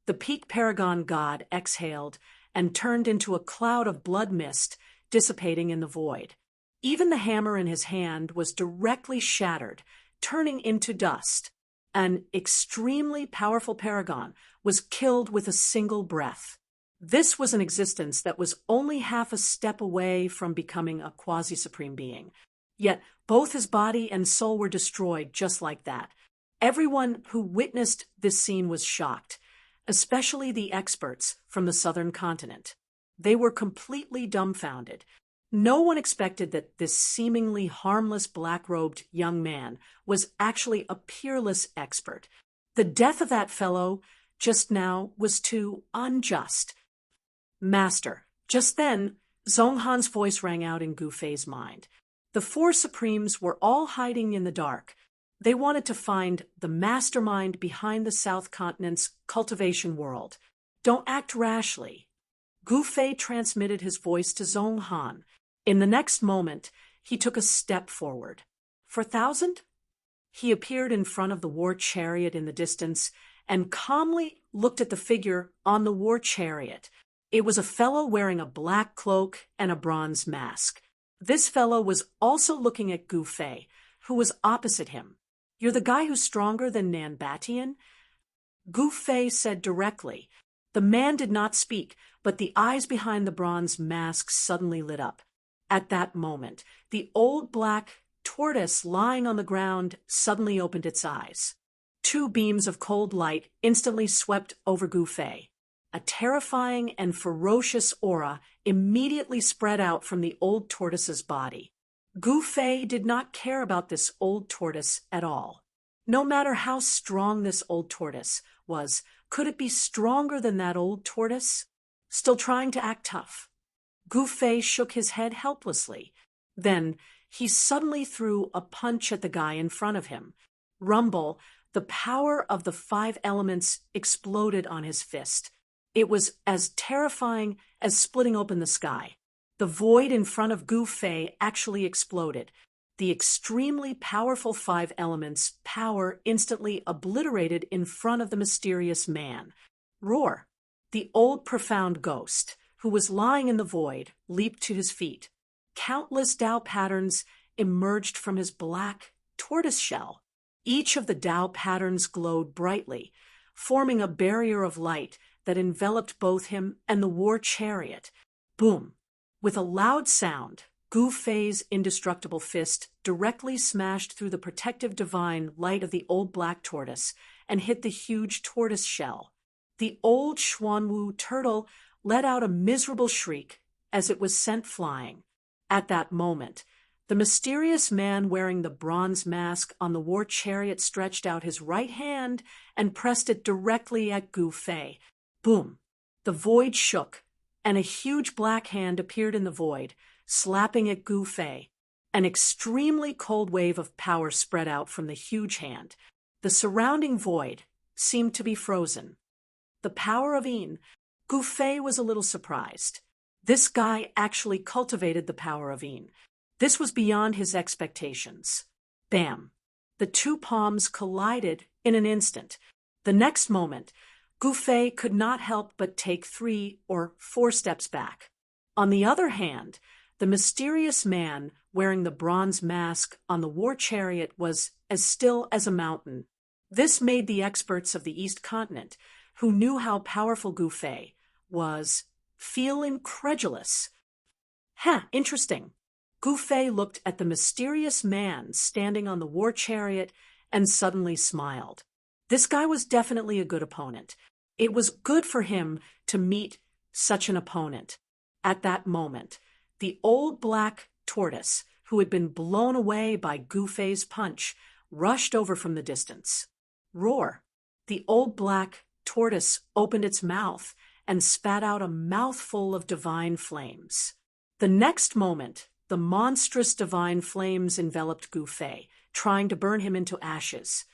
the peak paragon god exhaled and turned into a cloud of blood mist dissipating in the void. Even the hammer in his hand was directly shattered, turning into dust. An extremely powerful paragon was killed with a single breath. This was an existence that was only half a step away from becoming a quasi-supreme being. Yet both his body and soul were destroyed just like that. Everyone who witnessed this scene was shocked, especially the experts from the southern continent. They were completely dumbfounded. No one expected that this seemingly harmless black-robed young man was actually a peerless expert. The death of that fellow just now was too unjust. Master. Just then, Zhonghan's voice rang out in Gu Fei's mind. The four Supremes were all hiding in the dark. They wanted to find the mastermind behind the South Continent's cultivation world. Don't act rashly. Gu Fei transmitted his voice to Zhonghan. In the next moment, he took a step forward. 4,000? He appeared in front of the war chariot in the distance and calmly looked at the figure on the war chariot. It was a fellow wearing a black cloak and a bronze mask. This fellow was also looking at Gu Fei, who was opposite him. You're the guy who's stronger than Nan Batian? Gu Fei said directly. The man did not speak, but the eyes behind the bronze mask suddenly lit up. At that moment, the old black tortoise lying on the ground suddenly opened its eyes. Two beams of cold light instantly swept over Gu Fei. A terrifying and ferocious aura immediately spread out from the old tortoise's body. Gu Fei did not care about this old tortoise at all. No matter how strong this old tortoise was, could it be stronger than that old tortoise? Still trying to act tough. Gu Fei shook his head helplessly. Then he suddenly threw a punch at the guy in front of him. Rumble, the power of the 5 elements exploded on his fist. It was as terrifying as splitting open the sky. The void in front of Gu Fei actually exploded. The extremely powerful 5 elements' power instantly obliterated in front of the mysterious man. Roar! The old profound ghost, who was lying in the void, leaped to his feet. Countless Tao patterns emerged from his black tortoise shell. Each of the Tao patterns glowed brightly, forming a barrier of light that enveloped both him and the war chariot. Boom! With a loud sound, Gu Fei's indestructible fist directly smashed through the protective divine light of the old black tortoise and hit the huge tortoise shell. The old Xuanwu turtle let out a miserable shriek as it was sent flying. At that moment, the mysterious man wearing the bronze mask on the war chariot stretched out his right hand and pressed it directly at Gu Fei. Boom! The void shook, and a huge black hand appeared in the void, slapping at Gu Fei. An extremely cold wave of power spread out from the huge hand. The surrounding void seemed to be frozen. The power of Een. Gu Fei was a little surprised. This guy actually cultivated the power of Een. This was beyond his expectations. Bam! The two palms collided in an instant. The next moment, Gu Fei could not help but take 3 or 4 steps back. On the other hand, the mysterious man wearing the bronze mask on the war chariot was as still as a mountain. This made the experts of the East Continent, who knew how powerful Gu Fei was, feel incredulous. Interesting. Gu Fei looked at the mysterious man standing on the war chariot and suddenly smiled. This guy was definitely a good opponent. It was good for him to meet such an opponent. At that moment, the old black tortoise, who had been blown away by Gu Fei's punch, rushed over from the distance. Roar! The old black tortoise opened its mouth and spat out a mouthful of divine flames. The next moment, the monstrous divine flames enveloped Gu Fei, trying to burn him into ashes.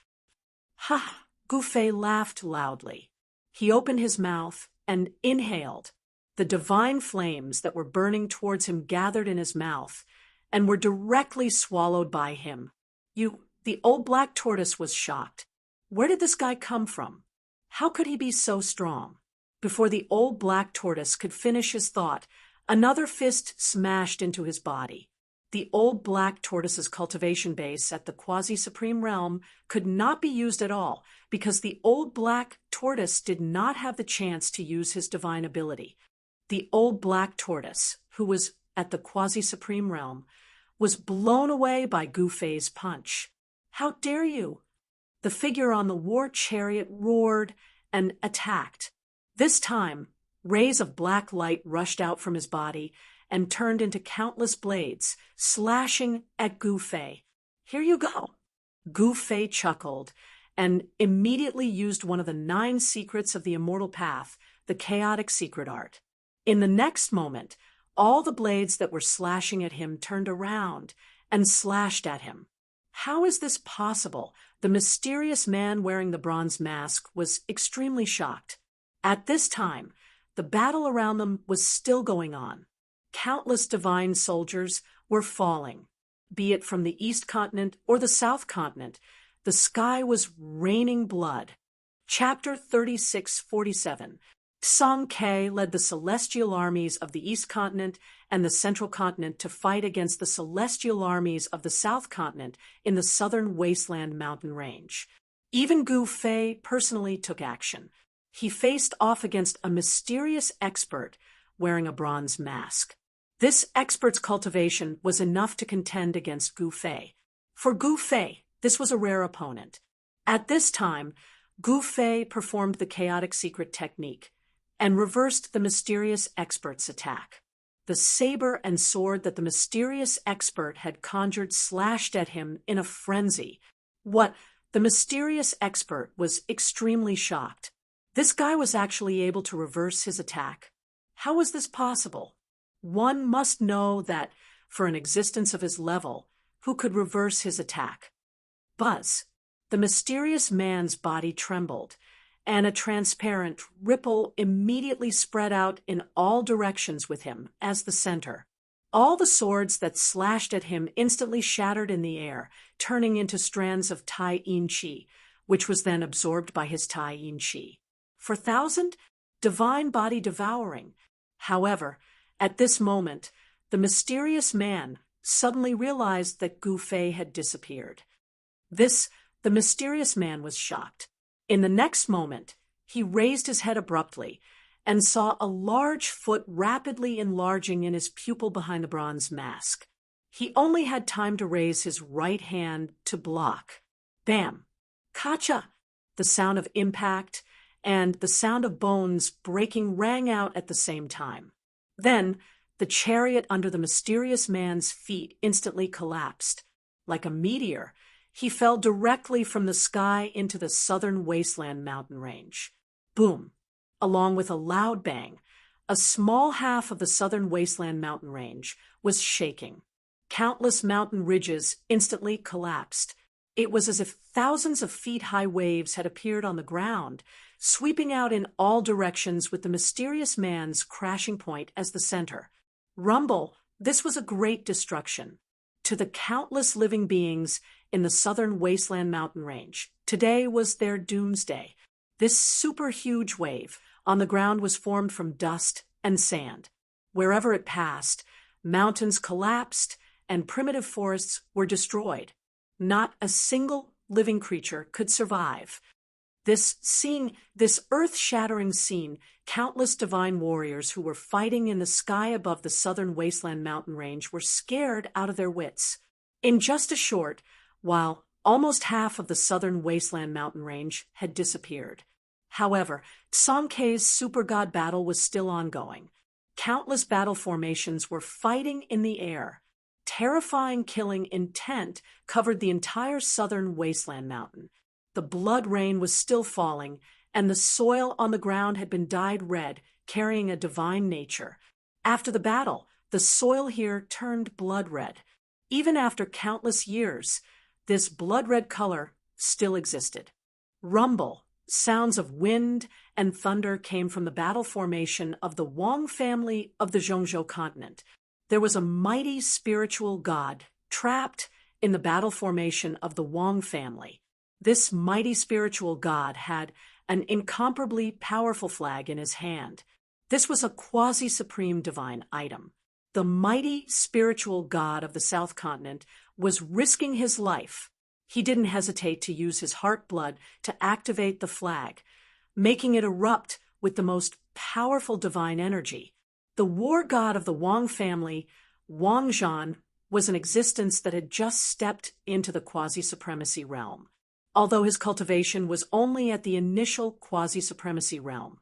Ha! Gu Fei laughed loudly. He opened his mouth and inhaled. The divine flames that were burning towards him gathered in his mouth and were directly swallowed by him. The old black tortoise was shocked. Where did this guy come from? How could he be so strong? Before the old black tortoise could finish his thought, another fist smashed into his body. The old black tortoise's cultivation base at the quasi-supreme realm could not be used at all because the old black tortoise did not have the chance to use his divine ability. The old black tortoise, who was at the quasi-supreme realm, was blown away by Gu Fei's punch. How dare you? The figure on the war chariot roared and attacked. This time, rays of black light rushed out from his body and turned into countless blades, slashing at Gu Fei. Here you go. Gu Fei chuckled and immediately used one of the 9 secrets of the immortal path, the chaotic secret art. In the next moment, all the blades that were slashing at him turned around and slashed at him. How is this possible? The mysterious man wearing the bronze mask was extremely shocked. At this time, the battle around them was still going on. Countless divine soldiers were falling, be it from the East Continent or the South Continent. The sky was raining blood. Chapter 3647. Song Ke led the celestial armies of the East Continent and the Central Continent to fight against the celestial armies of the South Continent in the southern wasteland mountain range. Even Gu Fei personally took action. He faced off against a mysterious expert wearing a bronze mask. This expert's cultivation was enough to contend against Gu Fei. For Gu Fei, this was a rare opponent. At this time, Gu Fei performed the chaotic secret technique and reversed the mysterious expert's attack. The saber and sword that the mysterious expert had conjured slashed at him in a frenzy. The mysterious expert was extremely shocked. This guy was actually able to reverse his attack. How was this possible? One must know that, for an existence of his level, who could reverse his attack? Buzz. The mysterious man's body trembled, and a transparent ripple immediately spread out in all directions with him as the center. All the swords that slashed at him instantly shattered in the air, turning into strands of Tai Yin Chi, which was then absorbed by his Tai Yin Chi. For 1,000, divine body devouring. However, at this moment, the mysterious man suddenly realized that Gu Fei had disappeared. The mysterious man was shocked. In the next moment, he raised his head abruptly and saw a large foot rapidly enlarging in his pupil behind the bronze mask. He only had time to raise his right hand to block. Bam! Kacha! The sound of impact and the sound of bones breaking rang out at the same time. Then, the chariot under the mysterious man's feet instantly collapsed. Like a meteor, he fell directly from the sky into the southern wasteland mountain range. Boom! Along with a loud bang, a small half of the southern wasteland mountain range was shaking. Countless mountain ridges instantly collapsed. It was as if thousands of feet-high waves had appeared on the ground, sweeping out in all directions with the mysterious man's crashing point as the center. Rumble, this was a great destruction. To the countless living beings in the southern wasteland mountain range, today was their doomsday. This super-huge wave on the ground was formed from dust and sand. Wherever it passed, mountains collapsed and primitive forests were destroyed. Not a single living creature could survive. This earth-shattering scene, countless divine warriors who were fighting in the sky above the southern wasteland mountain range were scared out of their wits. In just a short while, almost half of the southern wasteland mountain range had disappeared. However, Tsonkei's super god battle was still ongoing. Countless battle formations were fighting in the air. Terrifying killing intent covered the entire southern wasteland mountain. The blood rain was still falling, and the soil on the ground had been dyed red, carrying a divine nature. After the battle, the soil here turned blood red. Even after countless years, this blood-red color still existed. Rumble, sounds of wind and thunder came from the battle formation of the Wang family of the Zhongzhou continent. There was a mighty spiritual god trapped in the battle formation of the Wang family. This mighty spiritual god had an incomparably powerful flag in his hand. This was a quasi-supreme divine item. The mighty spiritual god of the South Continent was risking his life. He didn't hesitate to use his heart blood to activate the flag, making it erupt with the most powerful divine energy. The war god of the Wang family, Wang Zhan, was an existence that had just stepped into the quasi-supremacy realm, although his cultivation was only at the initial quasi-supremacy realm.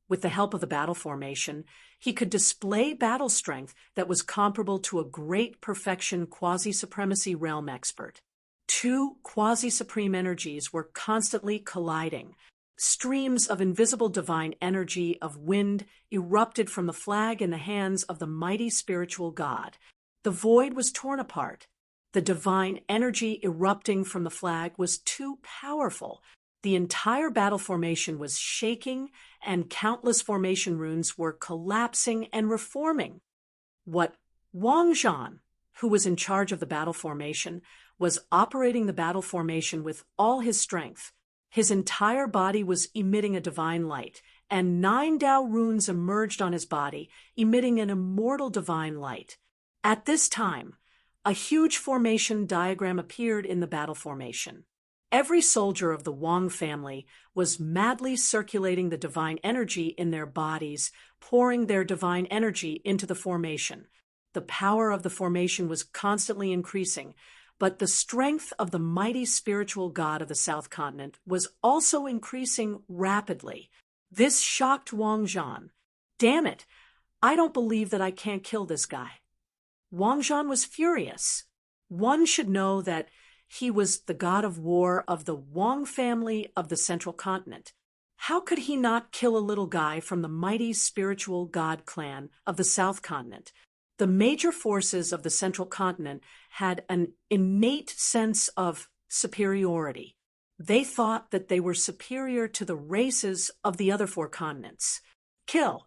With the help of the battle formation, he could display battle strength that was comparable to a great perfection quasi-supremacy realm expert. Two quasi-supreme energies were constantly colliding. Streams of invisible divine energy of wind erupted from the flag in the hands of the mighty spiritual god. The void was torn apart. The divine energy erupting from the flag was too powerful. The entire battle formation was shaking, and countless formation runes were collapsing and reforming. What Wang Zhan, who was in charge of the battle formation, was operating the battle formation with all his strength. His entire body was emitting a divine light, and 9 Dao runes emerged on his body, emitting an immortal divine light. At this time, a huge formation diagram appeared in the battle formation. Every soldier of the Wang family was madly circulating the divine energy in their bodies, pouring their divine energy into the formation. The power of the formation was constantly increasing, but the strength of the mighty spiritual god of the South Continent was also increasing rapidly. This shocked Wang Zhan. Damn it, I don't believe that I can't kill this guy. Wang Zhan was furious. One should know that he was the god of war of the Wang family of the Central Continent. How could he not kill a little guy from the mighty spiritual god clan of the South Continent? The major forces of the Central Continent had an innate sense of superiority. They thought that they were superior to the races of the other 4 continents. Kill!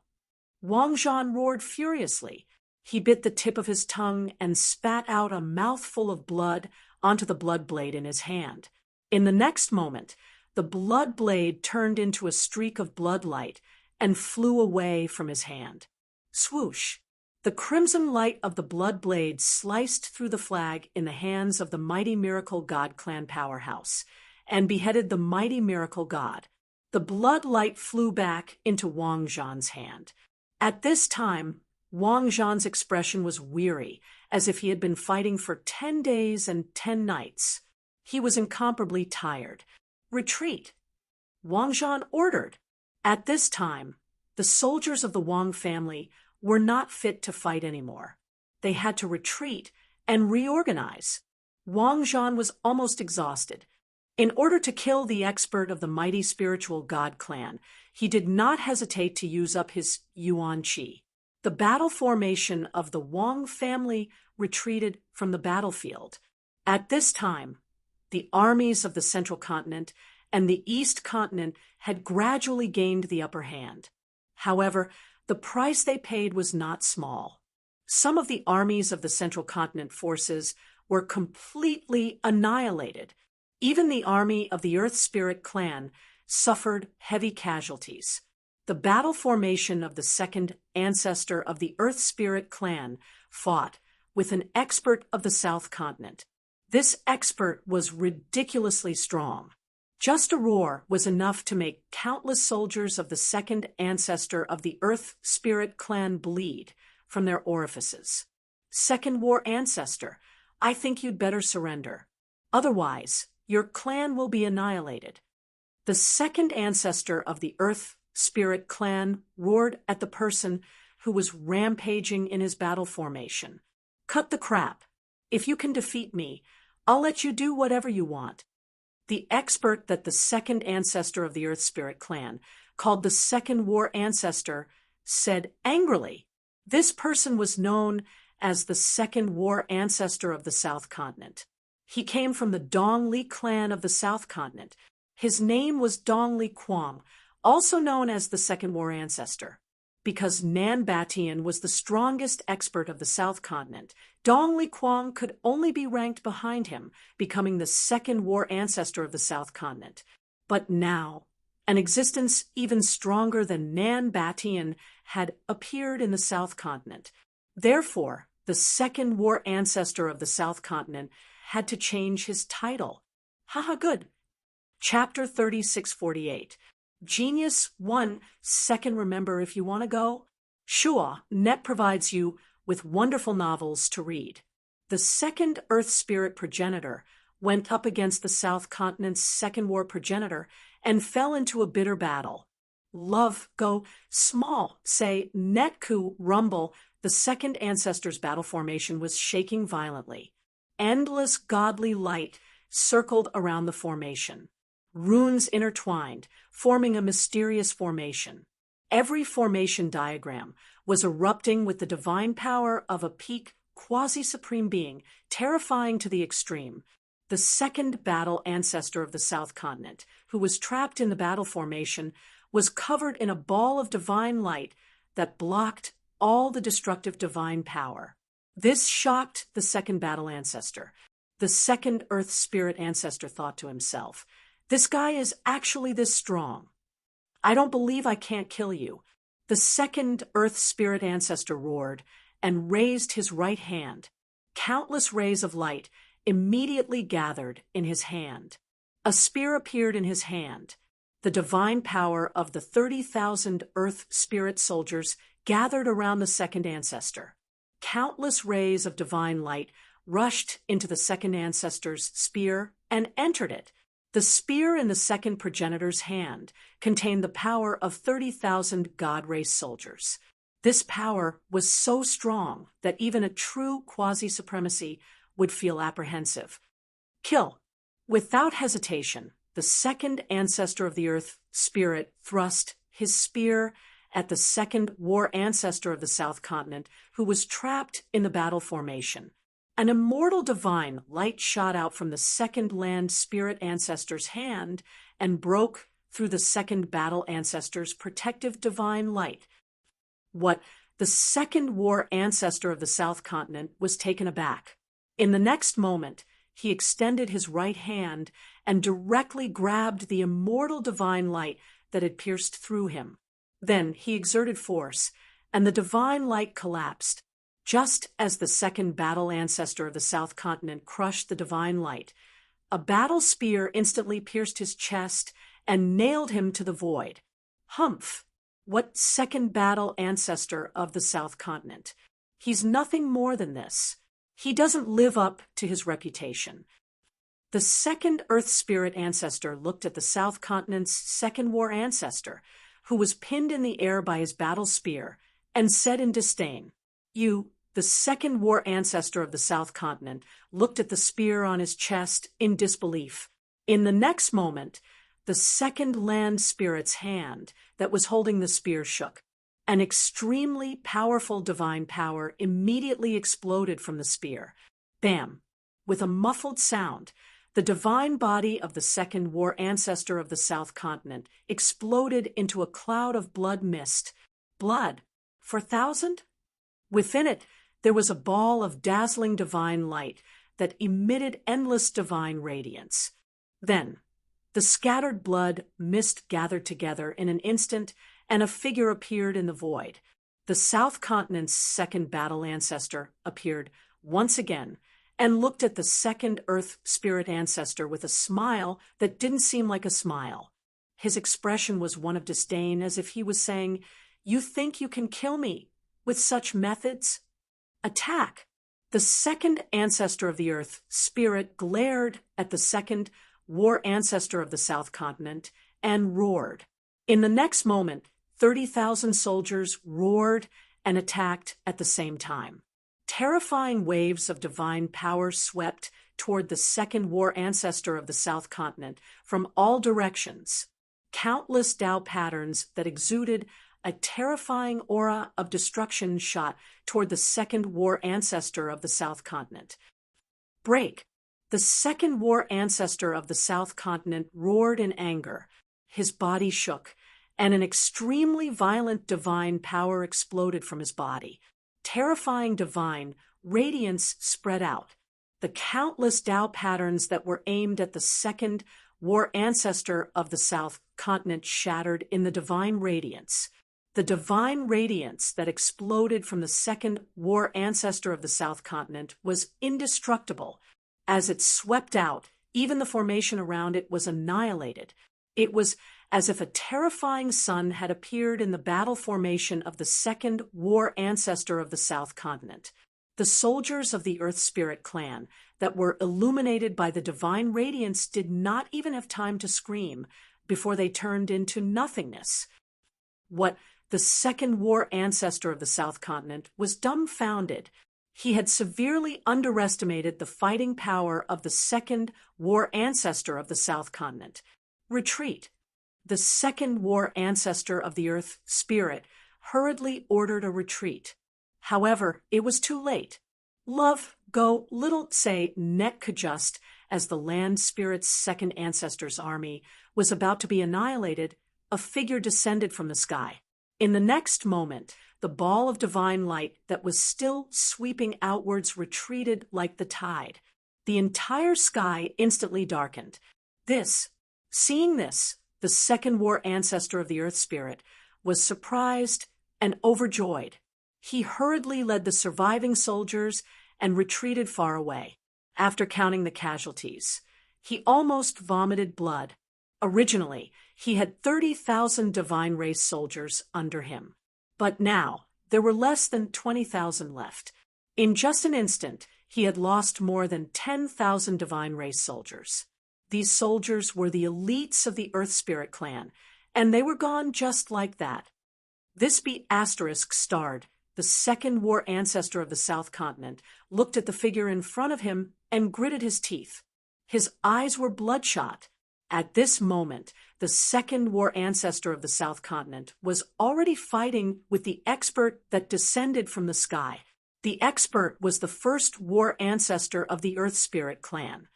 Wang Zhan roared furiously. He bit the tip of his tongue and spat out a mouthful of blood onto the blood blade in his hand. In the next moment, the blood blade turned into a streak of blood light and flew away from his hand. Swoosh! The crimson light of the blood blade sliced through the flag in the hands of the mighty miracle god clan powerhouse and beheaded the mighty miracle god. The blood light flew back into Wang Zhan's hand. At this time, Wang Zhan's expression was weary, as if he had been fighting for 10 days and 10 nights. He was incomparably tired. Retreat! Wang Zhan ordered. At this time, the soldiers of the Wang family were not fit to fight anymore. They had to retreat and reorganize. Wang Zhan was almost exhausted. In order to kill the expert of the mighty spiritual god clan, he did not hesitate to use up his Yuan Qi. The battle formation of the Wang family retreated from the battlefield. At this time, the armies of the Central Continent and the East Continent had gradually gained the upper hand. However, the price they paid was not small. Some of the armies of the Central Continent forces were completely annihilated. Even the army of the Earth Spirit clan suffered heavy casualties. The battle formation of the second ancestor of the Earth Spirit clan fought with an expert of the South Continent. This expert was ridiculously strong. Just a roar was enough to make countless soldiers of the second ancestor of the Earth Spirit clan bleed from their orifices. Second War Ancestor, I think you'd better surrender. Otherwise, your clan will be annihilated. The second ancestor of the Earth Spirit clan roared at the person who was rampaging in his battle formation. Cut the crap. If you can defeat me, I'll let you do whatever you want. The expert that the second ancestor of the Earth Spirit clan called the Second War Ancestor said angrily. This person was known as the Second War Ancestor of the South Continent. He came from the Dong Li clan of the South Continent. His name was Dong Li Quang, also known as the Second War Ancestor. Because Nan Batian was the strongest expert of the South Continent, Dong Li Quang could only be ranked behind him, becoming the Second War Ancestor of the South Continent. But now, an existence even stronger than Nan Batian had appeared in the South Continent. Therefore, the Second War Ancestor of the South Continent had to change his title. Haha, good. Chapter 3648. Genius 1. Second, remember if you want to go? Sure, Net provides you with wonderful novels to read. The second Earth Spirit progenitor went up against the South Continent's Second War progenitor and fell into a bitter battle. Love, go, small, say, Netku, rumble, the second ancestor's battle formation was shaking violently. Endless godly light circled around the formation. Runes intertwined, forming a mysterious formation. Every formation diagram was erupting with the divine power of a peak quasi-supreme being, terrifying to the extreme. The second battle ancestor of the South Continent, who was trapped in the battle formation, was covered in a ball of divine light that blocked all the destructive divine power. This shocked the second battle ancestor. The second Earth Spirit ancestor thought to himself, "This guy is actually this strong. I don't believe I can't kill you." The second Earth Spirit ancestor roared and raised his right hand. Countless rays of light immediately gathered in his hand. A spear appeared in his hand. The divine power of the 30,000 Earth Spirit soldiers gathered around the second ancestor. Countless rays of divine light rushed into the second ancestor's spear and entered it. The spear in the second progenitor's hand contained the power of 30,000 God-race soldiers. This power was so strong that even a true quasi-supremacy would feel apprehensive. Kill. Without hesitation, the second ancestor of the Earth Spirit thrust his spear at the second war ancestor of the South Continent, who was trapped in the battle formation. An immortal divine light shot out from the second land spirit ancestor's hand and broke through the second battle ancestor's protective divine light. What the second war ancestor of the South Continent was taken aback. In the next moment, he extended his right hand and directly grabbed the immortal divine light that had pierced through him. Then he exerted force, and the divine light collapsed. Just as the second battle ancestor of the South Continent crushed the divine light, a battle spear instantly pierced his chest and nailed him to the void. Humph! What second battle ancestor of the South Continent? He's nothing more than this. He doesn't live up to his reputation. The second Earth Spirit ancestor looked at the South Continent's Second War ancestor, who was pinned in the air by his battle spear, and said in disdain, "You, the second war ancestor of the South Continent, looked at the spear on his chest in disbelief. In the next moment, the second land spirit's hand that was holding the spear shook. An extremely powerful divine power immediately exploded from the spear. Bam! With a muffled sound, the divine body of the second war ancestor of the South Continent exploded into a cloud of blood mist. Blood? For 1,000? Within it, there was a ball of dazzling divine light that emitted endless divine radiance. Then, the scattered blood mist gathered together in an instant, and a figure appeared in the void. The South Continent's second battle ancestor appeared once again and looked at the second Earth spirit ancestor with a smile that didn't seem like a smile. His expression was one of disdain, as if he was saying, "You think you can kill me with such methods? Attack!" The second ancestor of the Earth spirit glared at the second war ancestor of the South Continent and roared. In the next moment, 30,000 soldiers roared and attacked at the same time. Terrifying waves of divine power swept toward the second war ancestor of the South Continent from all directions. Countless Tao patterns that exuded a terrifying aura of destruction shot toward the second war ancestor of the South Continent. Break! The second war ancestor of the South Continent roared in anger. His body shook, and an extremely violent divine power exploded from his body. Terrifying divine radiance spread out. The countless Tao patterns that were aimed at the second war ancestor of the South Continent shattered in the divine radiance. The divine radiance that exploded from the second war ancestor of the South Continent was indestructible. As it swept out, even the formation around it was annihilated. It was as if a terrifying sun had appeared in the battle formation of the second war ancestor of the South Continent. The soldiers of the Earth Spirit clan that were illuminated by the divine radiance did not even have time to scream before they turned into nothingness. What the second war ancestor of the South Continent was dumbfounded. He had severely underestimated the fighting power of the second war ancestor of the South Continent. Retreat. The second war ancestor of the Earth Spirit hurriedly ordered a retreat. However, it was too late. Love, go, little say, neck adjust as the land spirit's second ancestor's army was about to be annihilated, a figure descended from the sky. In the next moment, the ball of divine light that was still sweeping outwards retreated like the tide. The entire sky instantly darkened. Seeing this, the second war ancestor of the Earth Spirit was surprised and overjoyed. He hurriedly led the surviving soldiers and retreated far away. After counting the casualties, he almost vomited blood. Originally, he had 30,000 divine race soldiers under him. But now, there were less than 20,000 left. In just an instant, he had lost more than 10,000 divine race soldiers. These soldiers were the elites of the Earth Spirit clan, and they were gone just like that. This beat asterisk starred. The second war ancestor of the South Continent looked at the figure in front of him and gritted his teeth. His eyes were bloodshot. At this moment, the second war ancestor of the South Continent was already fighting with the expert that descended from the sky. The expert was the first war ancestor of the Earth Spirit clan.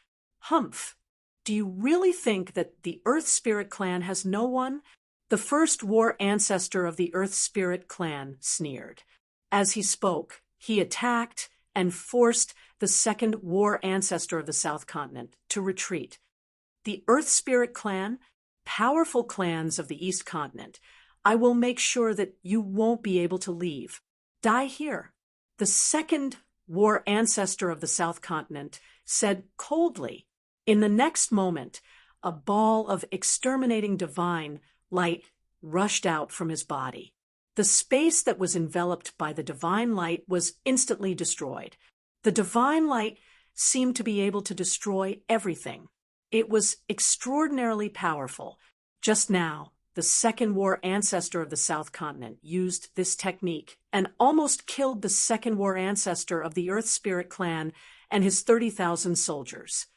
Humph! Do you really think that the Earth Spirit clan has no one? The first war ancestor of the Earth Spirit clan sneered. As he spoke, he attacked and forced the second war ancestor of the South Continent to retreat. The Earth Spirit clan, powerful clans of the East Continent, I will make sure that you won't be able to leave. Die here. The second war ancestor of the South Continent said coldly. In the next moment, a ball of exterminating divine light rushed out from his body. The space that was enveloped by the divine light was instantly destroyed. The divine light seemed to be able to destroy everything. It was extraordinarily powerful. Just now, the second war ancestor of the South Continent used this technique and almost killed the second war ancestor of the Earth Spirit clan and his 30,000 soldiers.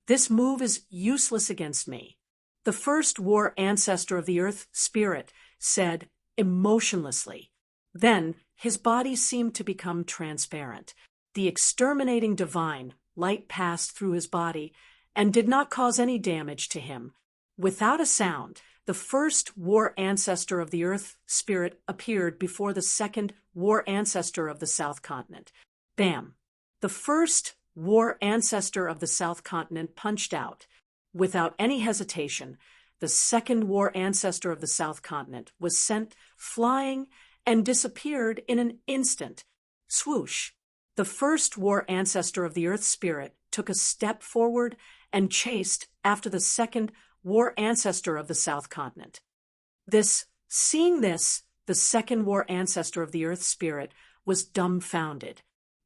This move is useless against me. The first war ancestor of the Earth Spirit said, emotionlessly. Then his body seemed to become transparent. The exterminating divine light passed through his body and did not cause any damage to him. Without a sound, the first war ancestor of the Earth spirit appeared before the second war ancestor of the South Continent. Bam! The first war ancestor of the South Continent punched out. Without any hesitation, the second war ancestor of the South Continent was sent flying and disappeared in an instant. Swoosh! The first war ancestor of the Earth spirit took a step forward and chased after the second war ancestor of the South Continent. Seeing this, the second war ancestor of the Earth spirit was dumbfounded.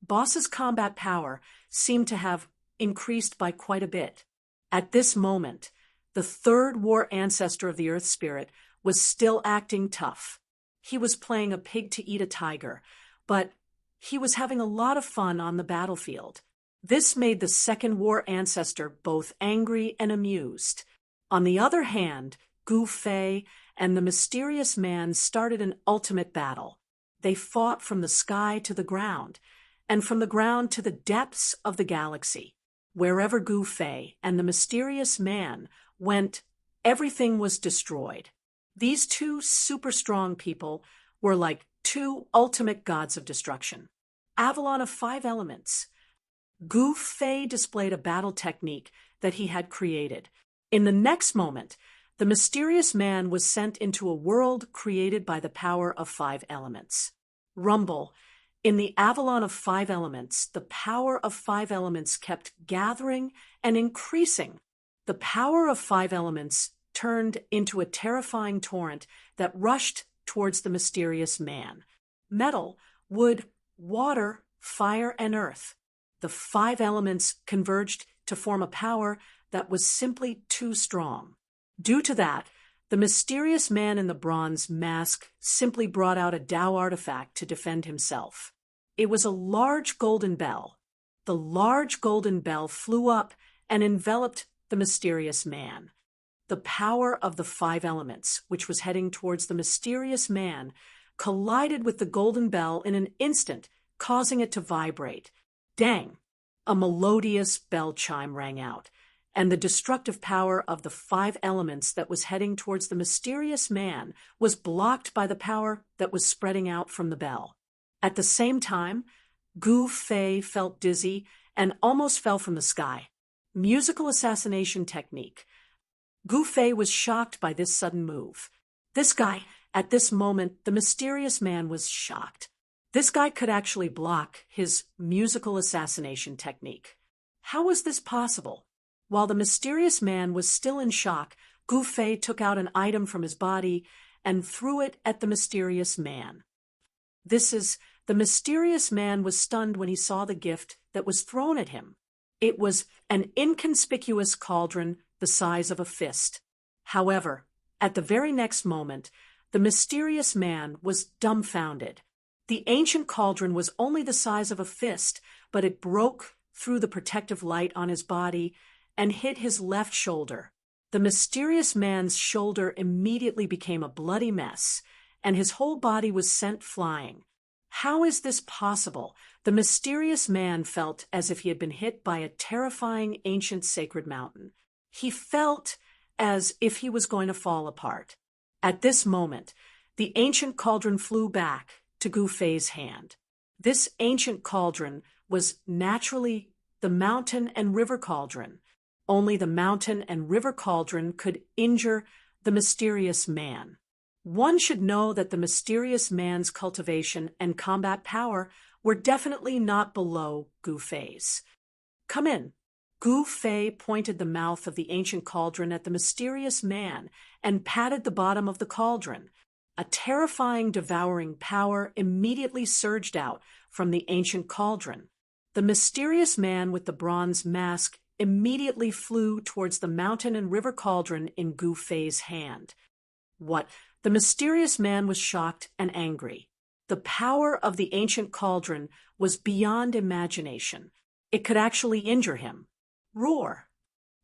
Boss's combat power seemed to have increased by quite a bit. At this moment, the third war ancestor of the Earth spirit was still acting tough. He was playing a pig to eat a tiger, but he was having a lot of fun on the battlefield. This made the second war ancestor both angry and amused. On the other hand, Gu Fei and the mysterious man started an ultimate battle. They fought from the sky to the ground, and from the ground to the depths of the galaxy. Wherever Gu Fei and the mysterious man went, everything was destroyed. These two super strong people were like two ultimate gods of destruction. Avalon of 5 elements. Gu Fei displayed a battle technique that he had created. In the next moment, the mysterious man was sent into a world created by the power of 5 elements. Rumble. In the Avalon of 5 elements, the power of 5 elements kept gathering and increasing. The power of 5 elements turned into a terrifying torrent that rushed towards the mysterious man. Metal, wood, water, fire, and earth. The 5 elements converged to form a power that was simply too strong. Due to that, the mysterious man in the bronze mask simply brought out a Tao artifact to defend himself. It was a large golden bell. The large golden bell flew up and enveloped the mysterious man. The power of the 5 elements, which was heading towards the mysterious man, collided with the golden bell in an instant, causing it to vibrate. Dang! A melodious bell chime rang out, and the destructive power of the 5 elements that was heading towards the mysterious man was blocked by the power that was spreading out from the bell. At the same time, Gu Fei felt dizzy and almost fell from the sky. Musical assassination technique. Gu Fei was shocked by this sudden move. At this moment, the mysterious man was shocked. This guy could actually block his musical assassination technique. How was this possible? While the mysterious man was still in shock, Gu Fei took out an item from his body and threw it at the mysterious man. The mysterious man was stunned when he saw the gift that was thrown at him. It was an inconspicuous cauldron the size of a fist. However, at the very next moment, the mysterious man was dumbfounded. The ancient cauldron was only the size of a fist, but it broke through the protective light on his body and hit his left shoulder. The mysterious man's shoulder immediately became a bloody mess, and his whole body was sent flying. How is this possible? The mysterious man felt as if he had been hit by a terrifying ancient sacred mountain. He felt as if he was going to fall apart. At this moment, the ancient cauldron flew back to Gu Fei's hand. This ancient cauldron was naturally the mountain and river cauldron. Only the mountain and river cauldron could injure the mysterious man. One should know that the mysterious man's cultivation and combat power were definitely not below Gu Fei's. Come in. Gu Fei pointed the mouth of the ancient cauldron at the mysterious man and patted the bottom of the cauldron. A terrifying, devouring power immediately surged out from the ancient cauldron. The mysterious man with the bronze mask immediately flew towards the mountain and river cauldron in Gu Fei's hand. What? The mysterious man was shocked and angry. The power of the ancient cauldron was beyond imagination. It could actually injure him. Roar!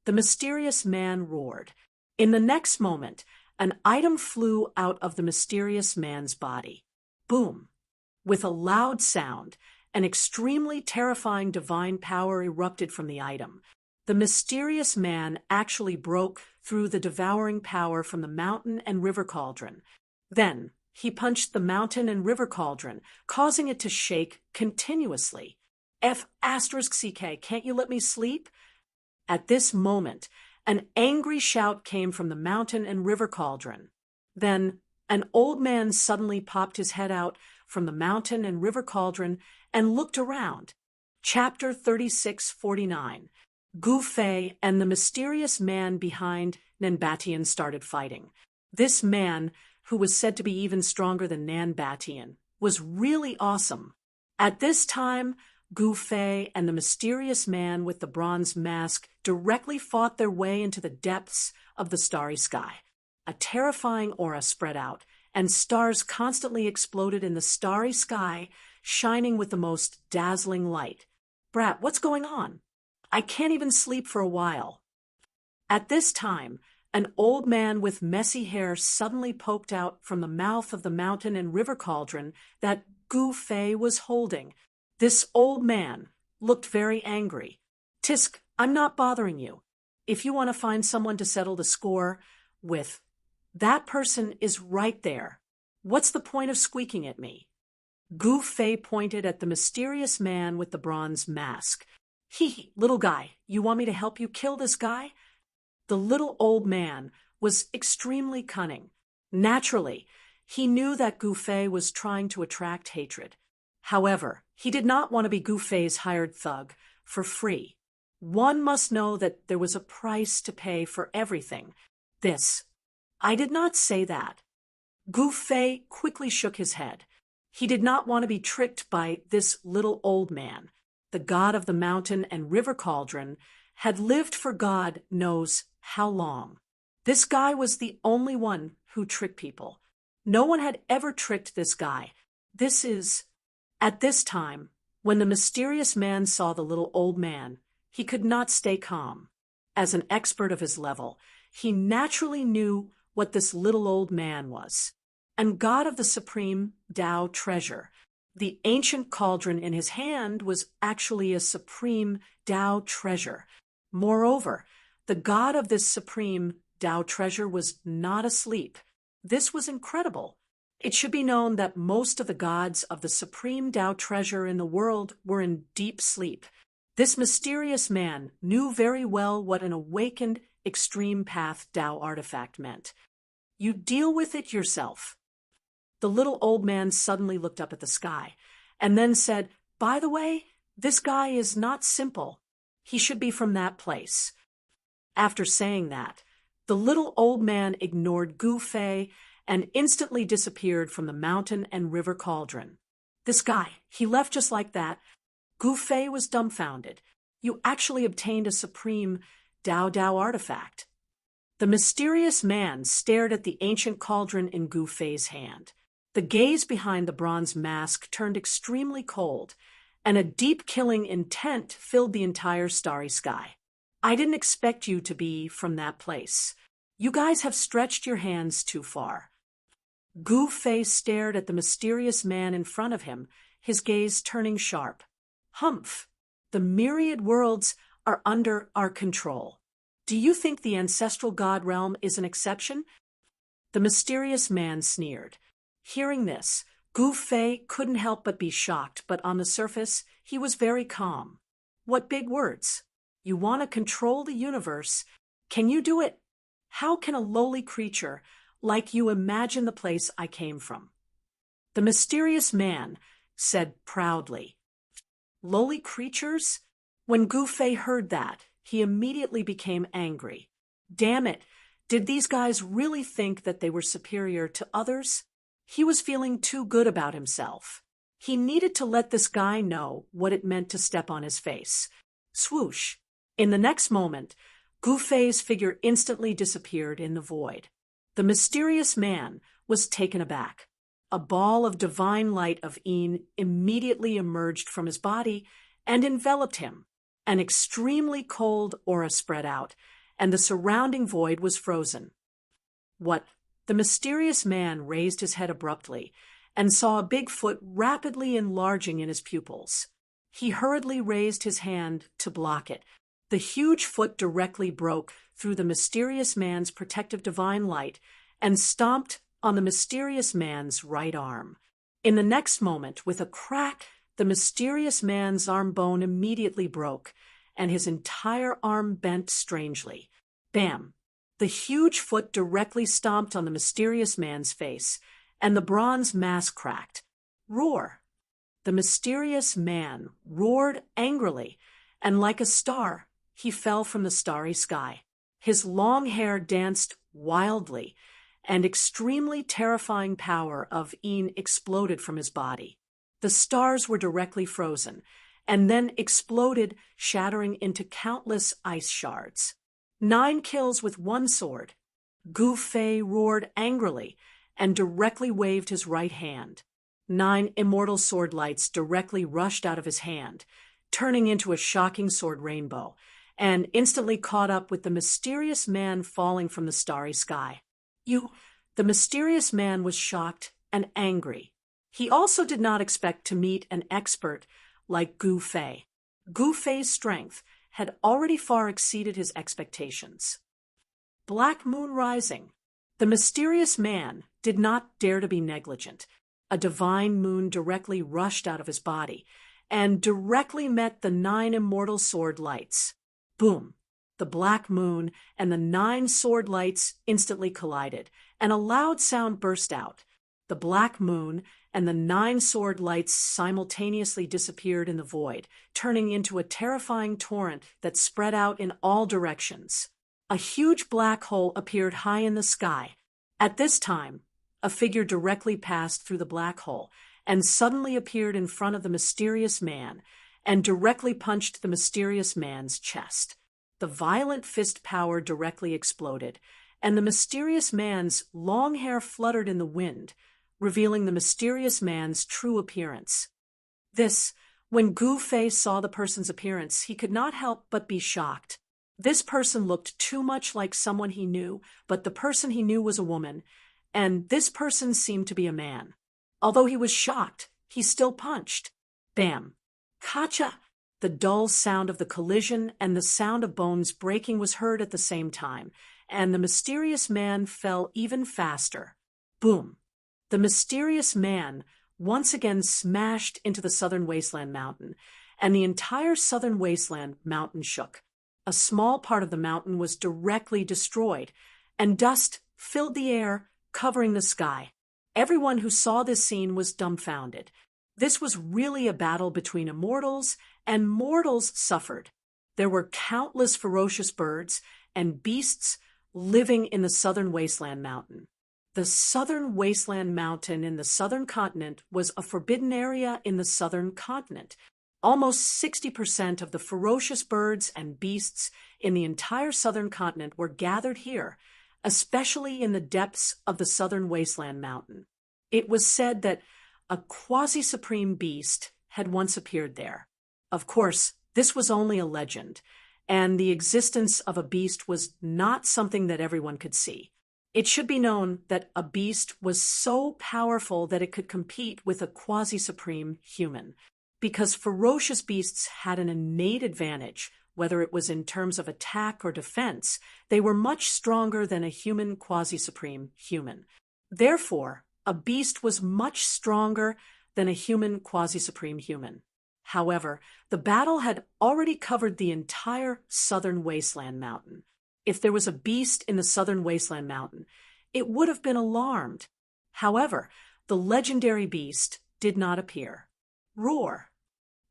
The mysterious man roared. In the next moment, an item flew out of the mysterious man's body. Boom! With a loud sound, an extremely terrifying divine power erupted from the item. The mysterious man actually broke through the devouring power from the mountain and river cauldron. Then, he punched the mountain and river cauldron, causing it to shake continuously. F***CK, can't you let me sleep? At this moment, an angry shout came from the mountain and river cauldron. Then, an old man suddenly popped his head out from the mountain and river cauldron and looked around. Chapter 3649. Gu Fei and the mysterious man behind Nan Batian started fighting. This man, who was said to be even stronger than Nan Batian, was really awesome. At this time, Gu Fei and the mysterious man with the bronze mask directly fought their way into the depths of the starry sky. A terrifying aura spread out, and stars constantly exploded in the starry sky, shining with the most dazzling light. Brat, what's going on? I can't even sleep for a while. At this time, an old man with messy hair suddenly poked out from the mouth of the mountain and river cauldron that Gu Fei was holding. This old man looked very angry. Tisk, I'm not bothering you. If you want to find someone to settle the score with, that person is right there. What's the point of squeaking at me? Gu Fei pointed at the mysterious man with the bronze mask. Hee, little guy, you want me to help you kill this guy? The little old man was extremely cunning. Naturally, he knew that Gu Fei was trying to attract hatred. However, he did not want to be Gu Fei's hired thug for free. One must know that there was a price to pay for everything. I did not say that. Gu Fei quickly shook his head. He did not want to be tricked by this little old man. The god of the mountain and river cauldron had lived for God knows how long. This guy was the only one who tricked people. No one had ever tricked this guy. At this time, when the mysterious man saw the little old man, he could not stay calm. As an expert of his level, he naturally knew what this little old man was. And god of the supreme Tao treasure. The ancient cauldron in his hand was actually a supreme Tao treasure. Moreover, the god of this supreme Tao treasure was not asleep. This was incredible. It should be known that most of the gods of the supreme Tao treasure in the world were in deep sleep. This mysterious man knew very well what an awakened extreme path Tao artifact meant. You deal with it yourself. The little old man suddenly looked up at the sky and then said, by the way, this guy is not simple. He should be from that place. After saying that, the little old man ignored Gu Fei and instantly disappeared from the mountain and river cauldron. This guy, he left just like that. Gu Fei was dumbfounded. You actually obtained a supreme Tao artifact. The mysterious man stared at the ancient cauldron in Gu Fei's hand. The gaze behind the bronze mask turned extremely cold, and a deep killing intent filled the entire starry sky. I didn't expect you to be from that place. You guys have stretched your hands too far. Gu Fei stared at the mysterious man in front of him, his gaze turning sharp. Humph! The myriad worlds are under our control. Do you think the ancestral god realm is an exception? The mysterious man sneered. Hearing this, Gu Fei couldn't help but be shocked, but on the surface, he was very calm. What big words! You want to control the universe. Can you do it? How can a lowly creature like you imagine the place I came from? The mysterious man said proudly. Lowly creatures? When Gu Fei heard that, he immediately became angry. Damn it! Did these guys really think that they were superior to others? He was feeling too good about himself. He needed to let this guy know what it meant to step on his face. Swoosh! In the next moment, Gu Fei's figure instantly disappeared in the void. The mysterious man was taken aback. A ball of divine light of Yin immediately emerged from his body and enveloped him. An extremely cold aura spread out, and the surrounding void was frozen. What The mysterious man raised his head abruptly and saw a big foot rapidly enlarging in his pupils. He hurriedly raised his hand to block it. The huge foot directly broke through the mysterious man's protective divine light and stomped on the mysterious man's right arm. In the next moment, with a crack, the mysterious man's arm bone immediately broke, and his entire arm bent strangely. Bam! The huge foot directly stomped on the mysterious man's face, and the bronze mask cracked. Roar! The mysterious man roared angrily, and like a star, he fell from the starry sky. His long hair danced wildly, and extremely terrifying power of Een exploded from his body. The stars were directly frozen, and then exploded, shattering into countless ice shards. 9 kills with 1 sword. Gu Fei roared angrily and directly waved his right hand. 9 immortal sword lights directly rushed out of his hand, turning into a shocking sword rainbow, and instantly caught up with the mysterious man falling from the starry sky. The mysterious man was shocked and angry. He also did not expect to meet an expert like Gu Fei. Gu Fei's strength had already far exceeded his expectations. Black Moon Rising. The mysterious man did not dare to be negligent. A divine moon directly rushed out of his body and directly met the 9 immortal sword lights. Boom! The black moon and the 9 sword lights instantly collided, and a loud sound burst out. The black moon and the 9 sword lights simultaneously disappeared in the void, turning into a terrifying torrent that spread out in all directions. A huge black hole appeared high in the sky. At this time, a figure directly passed through the black hole and suddenly appeared in front of the mysterious man and directly punched the mysterious man's chest. The violent fist power directly exploded, and the mysterious man's long hair fluttered in the wind, revealing the mysterious man's true appearance. When Gu Fei saw the person's appearance, he could not help but be shocked. This person looked too much like someone he knew, but the person he knew was a woman, and this person seemed to be a man. Although he was shocked, he still punched. Bam! Kacha! The dull sound of the collision and the sound of bones breaking was heard at the same time, and the mysterious man fell even faster. Boom! The mysterious man once again smashed into the southern wasteland mountain, and the entire southern wasteland mountain shook. A small part of the mountain was directly destroyed, and dust filled the air, covering the sky. Everyone who saw this scene was dumbfounded. This was really a battle between immortals, and mortals suffered. There were countless ferocious birds and beasts living in the southern wasteland mountain. The southern wasteland mountain in the southern continent was a forbidden area in the southern continent. Almost 60% of the ferocious birds and beasts in the entire southern continent were gathered here, especially in the depths of the southern wasteland mountain. It was said that a quasi-supreme beast had once appeared there. Of course, this was only a legend, and the existence of a beast was not something that everyone could see. It should be known that a beast was so powerful that it could compete with a quasi-supreme human, because ferocious beasts had an innate advantage. Whether it was in terms of attack or defense, they were much stronger than a human quasi-supreme human. Therefore, a beast was much stronger than a human quasi-supreme human. However, the battle had already covered the entire southern wasteland mountain. If there was a beast in the southern wasteland mountain, it would have been alarmed. However, the legendary beast did not appear. Roar!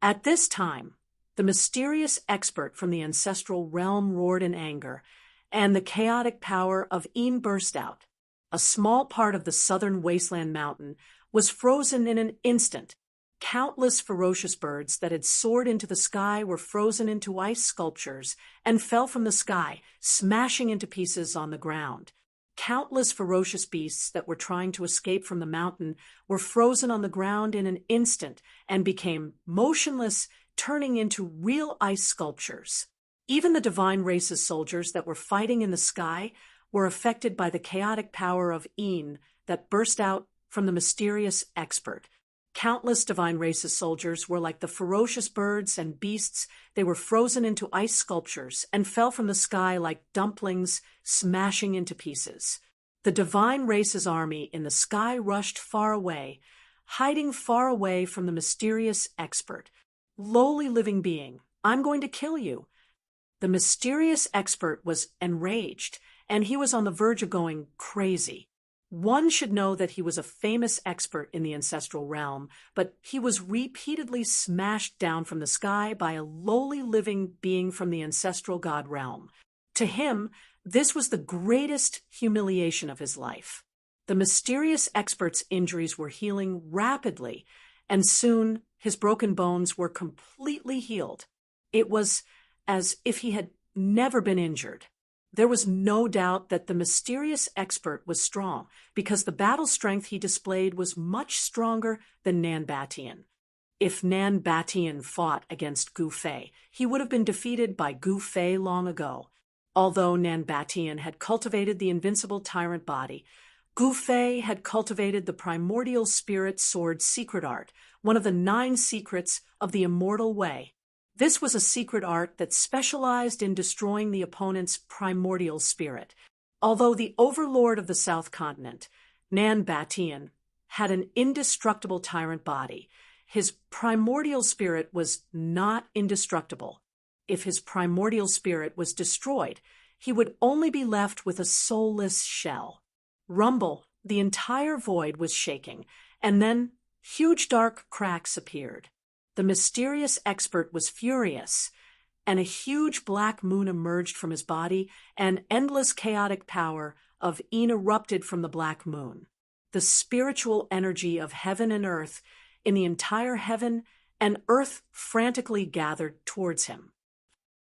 At this time, the mysterious expert from the ancestral realm roared in anger, and the chaotic power of Een burst out. A small part of the southern wasteland mountain was frozen in an instant. Countless ferocious birds that had soared into the sky were frozen into ice sculptures and fell from the sky, smashing into pieces on the ground. Countless ferocious beasts that were trying to escape from the mountain were frozen on the ground in an instant and became motionless, turning into real ice sculptures. Even the divine race's soldiers that were fighting in the sky were affected by the chaotic power of Een that burst out from the mysterious expert. Countless divine races soldiers were like the ferocious birds and beasts. They were frozen into ice sculptures and fell from the sky like dumplings, smashing into pieces. The divine race's army in the sky rushed far away, hiding far away from the mysterious expert. Lowly living being, I'm going to kill you. The mysterious expert was enraged, and he was on the verge of going crazy. One should know that he was a famous expert in the ancestral realm, but he was repeatedly smashed down from the sky by a lowly living being from the ancestral god realm. To him, this was the greatest humiliation of his life. The mysterious expert's injuries were healing rapidly, and soon his broken bones were completely healed. It was as if he had never been injured. There was no doubt that the mysterious expert was strong, because the battle strength he displayed was much stronger than Nan Batien. If Nan Batien fought against Gu Fei, he would have been defeated by Gu Fei long ago. Although Nan Batien had cultivated the invincible tyrant body, Gu Fei had cultivated the primordial spirit sword secret art, one of the 9 secrets of the immortal way. This was a secret art that specialized in destroying the opponent's primordial spirit. Although the overlord of the South Continent, Nan Batien, had an indestructible tyrant body, his primordial spirit was not indestructible. If his primordial spirit was destroyed, he would only be left with a soulless shell. Rumble, the entire void was shaking, and then huge dark cracks appeared. The mysterious expert was furious, and a huge black moon emerged from his body, and endless chaotic power of Een erupted from the black moon. The spiritual energy of heaven and earth in the entire heaven and earth frantically gathered towards him.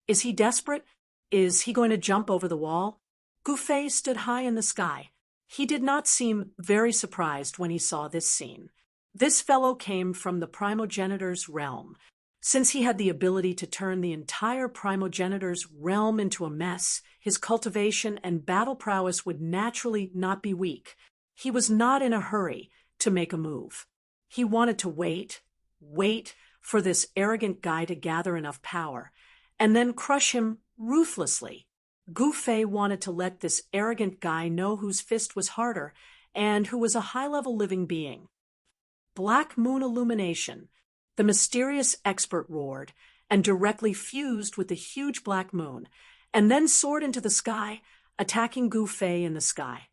Is he desperate? Is he going to jump over the wall? Gu Fei stood high in the sky. He did not seem very surprised when he saw this scene. This fellow came from the primogenitor's realm. Since he had the ability to turn the entire primogenitor's realm into a mess, his cultivation and battle prowess would naturally not be weak. He was not in a hurry to make a move. He wanted to wait for this arrogant guy to gather enough power, and then crush him ruthlessly. Gu Fei wanted to let this arrogant guy know whose fist was harder and who was a high-level living being. Black moon illumination. The mysterious expert roared and directly fused with the huge black moon, and then soared into the sky, attacking Gu Fei in the sky.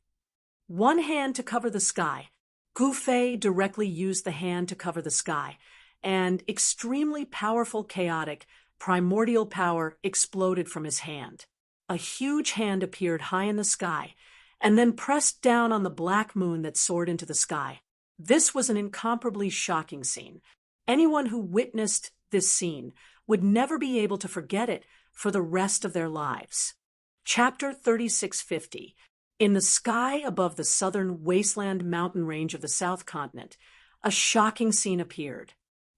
One hand to cover the sky. Gu Fei directly used the hand to cover the sky, and extremely powerful chaotic primordial power exploded from his hand. A huge hand appeared high in the sky, and then pressed down on the black moon that soared into the sky. This was an incomparably shocking scene. Anyone who witnessed this scene would never be able to forget it for the rest of their lives. Chapter 3650. In the sky above the southern wasteland mountain range of the South Continent, a shocking scene appeared.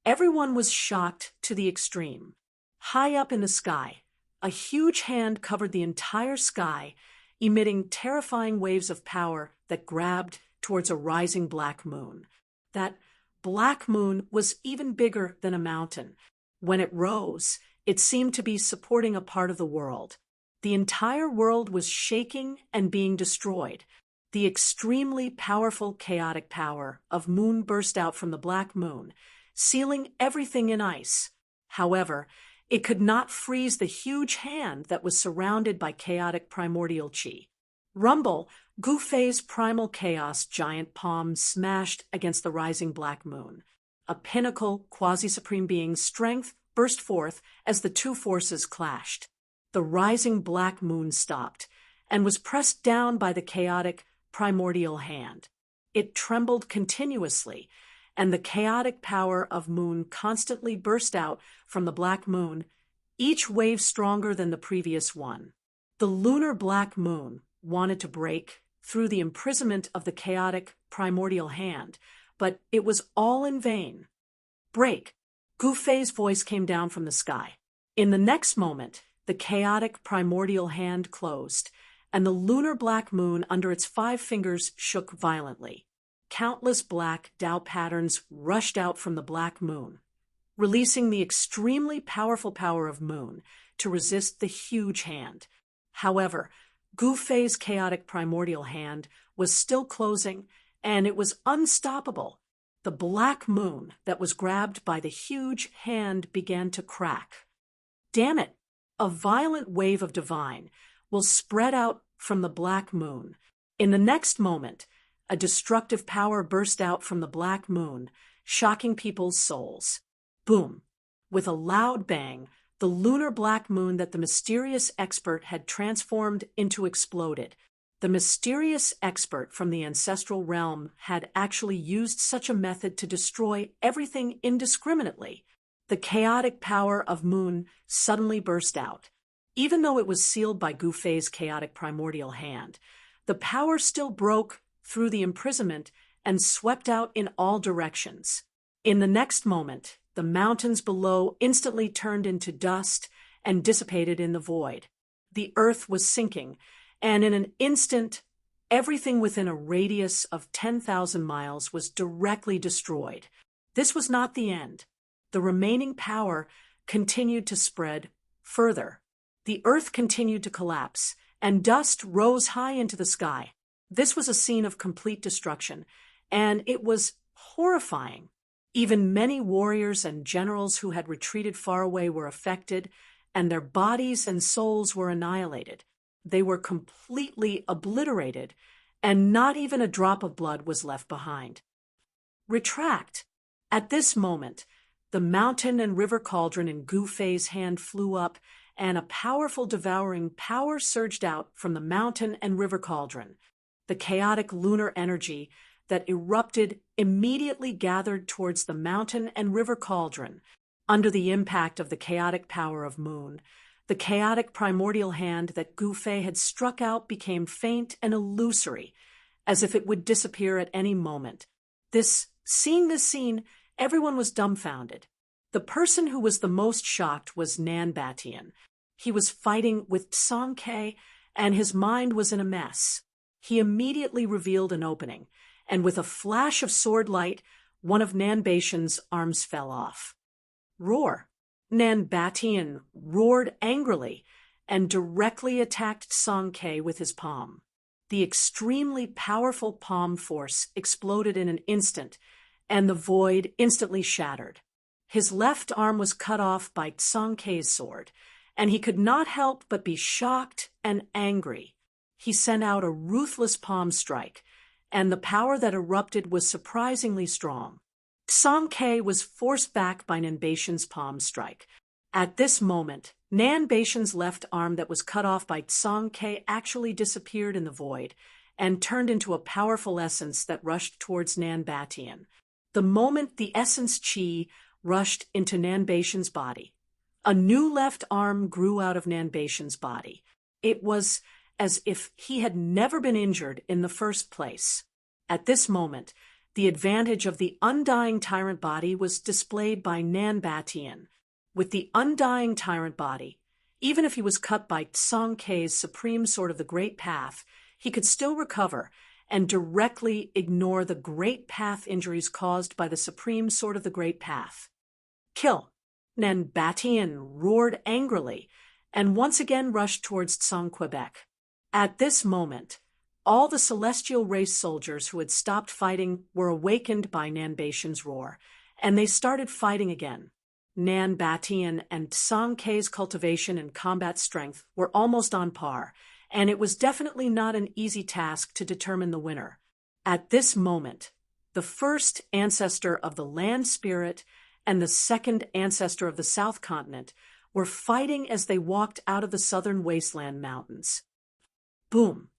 Everyone was shocked to the extreme. High up in the sky, a huge hand covered the entire sky, emitting terrifying waves of power that grabbed towards a rising black moon. That black moon was even bigger than a mountain. When it rose, it seemed to be supporting a part of the world. The entire world was shaking and being destroyed. The extremely powerful chaotic power of moon burst out from the black moon, sealing everything in ice. However, it could not freeze the huge hand that was surrounded by chaotic primordial chi. Rumble, Gu Fei's primal chaos giant palm smashed against the rising black moon. A pinnacle quasi-supreme being's strength burst forth as the two forces clashed. The rising black moon stopped and was pressed down by the chaotic primordial hand. It trembled continuously, and the chaotic power of moon constantly burst out from the black moon, each wave stronger than the previous one. The lunar black moon wanted to break through the imprisonment of the chaotic primordial hand, but it was all in vain. Break! Gu Fei's voice came down from the sky. In the next moment, the chaotic primordial hand closed, and the lunar black moon under its 5 fingers shook violently. Countless black Tao patterns rushed out from the black moon, releasing the extremely powerful power of moon to resist the huge hand. However, Gu Fei's chaotic primordial hand was still closing, and it was unstoppable. The black moon that was grabbed by the huge hand began to crack. Damn it! A violent wave of divine will spread out from the black moon. In the next moment, a destructive power burst out from the black moon, shocking people's souls. Boom! With a loud bang, the lunar black moon that the mysterious expert had transformed into exploded. The mysterious expert from the ancestral realm had actually used such a method to destroy everything indiscriminately. The chaotic power of moon suddenly burst out. Even though it was sealed by Gu Fei's chaotic primordial hand, the power still broke through the imprisonment and swept out in all directions. In the next moment, the mountains below instantly turned into dust and dissipated in the void. The earth was sinking, and in an instant, everything within a radius of 10,000 miles was directly destroyed. This was not the end. The remaining power continued to spread further. The earth continued to collapse, and dust rose high into the sky. This was a scene of complete destruction, and it was horrifying. Even many warriors and generals who had retreated far away were affected, and their bodies and souls were annihilated. They were completely obliterated, and not even a drop of blood was left behind. Retract! At this moment, the mountain and river cauldron in Gu Fei's hand flew up, and a powerful devouring power surged out from the mountain and river cauldron. The chaotic lunar energy that erupted immediately gathered towards the mountain and river cauldron. Under the impact of the chaotic power of moon, the chaotic primordial hand that Gu Fei had struck out became faint and illusory, as if it would disappear at any moment. Seeing this scene, everyone was dumbfounded. The person who was the most shocked was Nan Batian. He was fighting with Song Ke, and his mind was in a mess. He immediately revealed an opening, and with a flash of sword light, one of Nan Batian's arms fell off. Roar! Nan Batian roared angrily and directly attacked Song Ke with his palm. The extremely powerful palm force exploded in an instant, and the void instantly shattered. His left arm was cut off by Song Ke's sword, and he could not help but be shocked and angry. He sent out a ruthless palm strike, and the power that erupted was surprisingly strong. Song Ke was forced back by Nan Batian's palm strike. At this moment, Nan Batian's left arm that was cut off by Song Ke actually disappeared in the void and turned into a powerful essence that rushed towards Nan Batian. The moment the essence chi rushed into Nan Batian's body, a new left arm grew out of Nan Batian's body. It was as if he had never been injured in the first place. At this moment, the advantage of the undying tyrant body was displayed by Nan Batian. With the undying tyrant body, even if he was cut by Song Ke's supreme sword of the Great Path, he could still recover and directly ignore the Great Path injuries caused by the supreme sword of the Great Path. Kill! Nan Batian roared angrily and once again rushed towards Song Quebec. At this moment, all the celestial race soldiers who had stopped fighting were awakened by Nan Batian's roar, and they started fighting again. Nan Batian and Song Ke's cultivation and combat strength were almost on par, and it was definitely not an easy task to determine the winner. At this moment, the first ancestor of the land spirit and the second ancestor of the South Continent were fighting as they walked out of the southern wasteland mountains. Boom!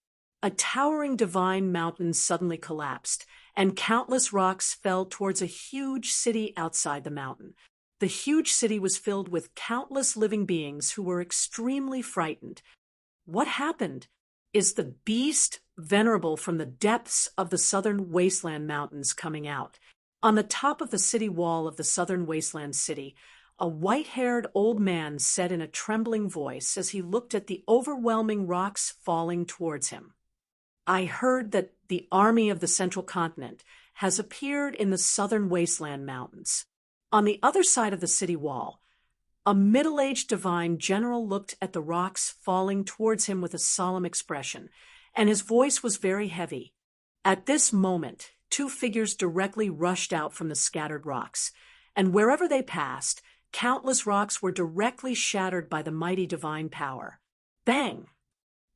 A towering divine mountain suddenly collapsed, and countless rocks fell towards a huge city outside the mountain. The huge city was filled with countless living beings who were extremely frightened. What happened? Is the beast venerable from the depths of the southern wasteland mountains coming out? On the top of the city wall of the southern wasteland city, a white-haired old man said in a trembling voice as he looked at the overwhelming rocks falling towards him. I heard that the army of the Central Continent has appeared in the southern wasteland mountains. On the other side of the city wall, a middle-aged divine general looked at the rocks falling towards him with a solemn expression, and his voice was very heavy. At this moment, two figures directly rushed out from the scattered rocks, and wherever they passed, countless rocks were directly shattered by the mighty divine power. Bang!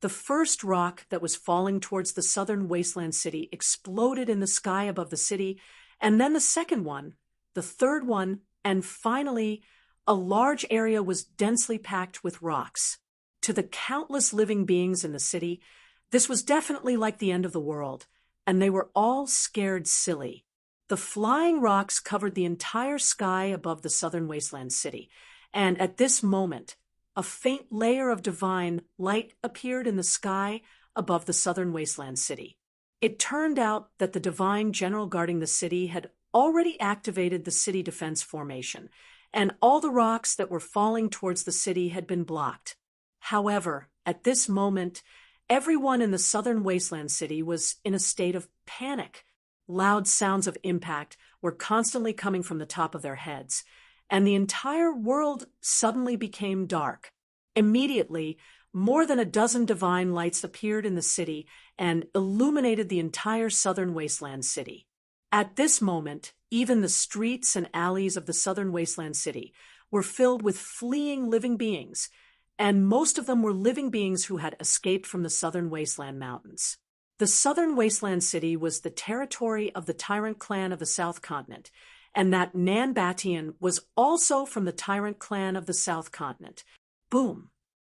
The first rock that was falling towards the southern wasteland city exploded in the sky above the city, and then the second one, the third one, and finally, a large area was densely packed with rocks. To the countless living beings in the city, this was definitely like the end of the world, and they were all scared silly. The flying rocks covered the entire sky above the southern wasteland city, and at this moment, a faint layer of divine light appeared in the sky above the southern wasteland city. It turned out that the divine general guarding the city had already activated the city defense formation, and all the rocks that were falling towards the city had been blocked. However, at this moment, everyone in the southern wasteland city was in a state of panic. Loud sounds of impact were constantly coming from the top of their heads, and the entire world suddenly became dark. Immediately, more than a dozen divine lights appeared in the city and illuminated the entire southern wasteland city. At this moment, even the streets and alleys of the southern wasteland city were filled with fleeing living beings, and most of them were living beings who had escaped from the southern wasteland mountains. The southern wasteland city was the territory of the tyrant clan of the South Continent, and that Nan-Batian was also from the tyrant clan of the South Continent. Boom!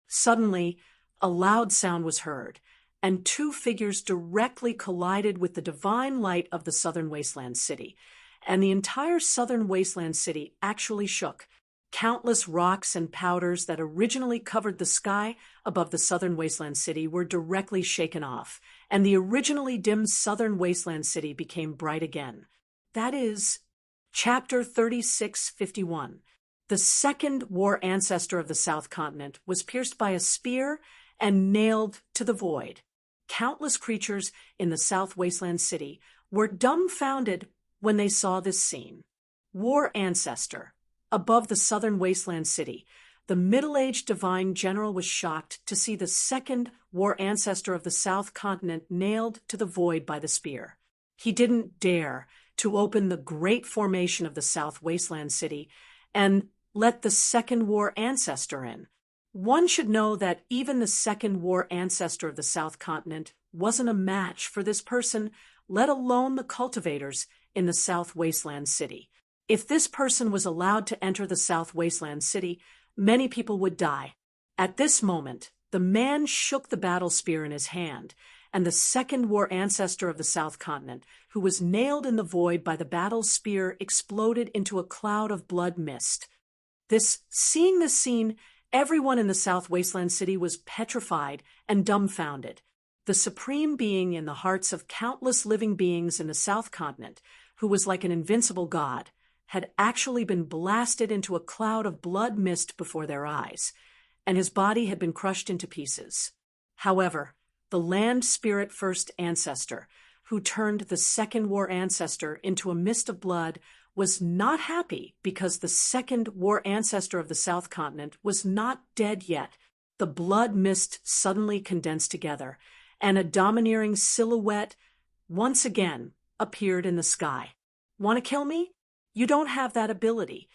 Suddenly, a loud sound was heard, and two figures directly collided with the divine light of the southern wasteland city, and the entire southern wasteland city actually shook. Countless rocks and powders that originally covered the sky above the southern wasteland city were directly shaken off, and the originally dim southern wasteland city became bright again. That is, Chapter 3651. The second war ancestor of the South Continent was pierced by a spear and nailed to the void. Countless creatures in the South Wasteland City were dumbfounded when they saw this scene. War ancestor. Above the southern wasteland city, the middle-aged divine general was shocked to see the second war ancestor of the South Continent nailed to the void by the spear. He didn't dare to open the great formation of the South Wasteland City and let the second war ancestor in. One should know that even the second war ancestor of the South Continent wasn't a match for this person, let alone the cultivators in the South Wasteland City. If this person was allowed to enter the South Wasteland City, many people would die. At this moment, the man shook the battle spear in his hand, and the second war ancestor of the South Continent, who was nailed in the void by the battle spear, exploded into a cloud of blood mist. Seeing this scene, everyone in the South Wasteland City was petrified and dumbfounded. The supreme being in the hearts of countless living beings in the South Continent, who was like an invincible god, had actually been blasted into a cloud of blood mist before their eyes, and his body had been crushed into pieces. However, the land spirit first ancestor, who turned the second war ancestor into a mist of blood, was not happy because the second war ancestor of the South Continent was not dead yet. The blood mist suddenly condensed together, and a domineering silhouette once again appeared in the sky. Want to kill me? You don't have that ability.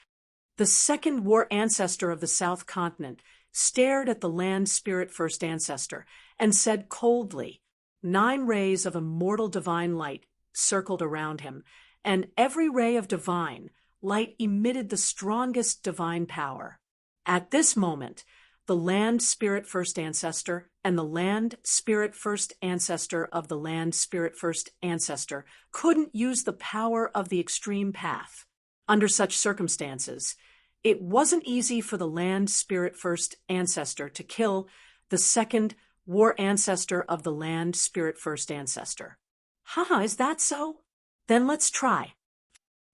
The second war ancestor of the South Continent stared at the land spirit first ancestor and said coldly. 9 rays of immortal divine light circled around him, and every ray of divine light emitted the strongest divine power. At this moment, the land spirit first ancestor and the land spirit first ancestor of the land spirit first ancestor couldn't use the power of the extreme path. Under such circumstances, it wasn't easy for the land spirit first ancestor to kill the second war ancestor of the land spirit first ancestor. Haha, is that so? Then let's try.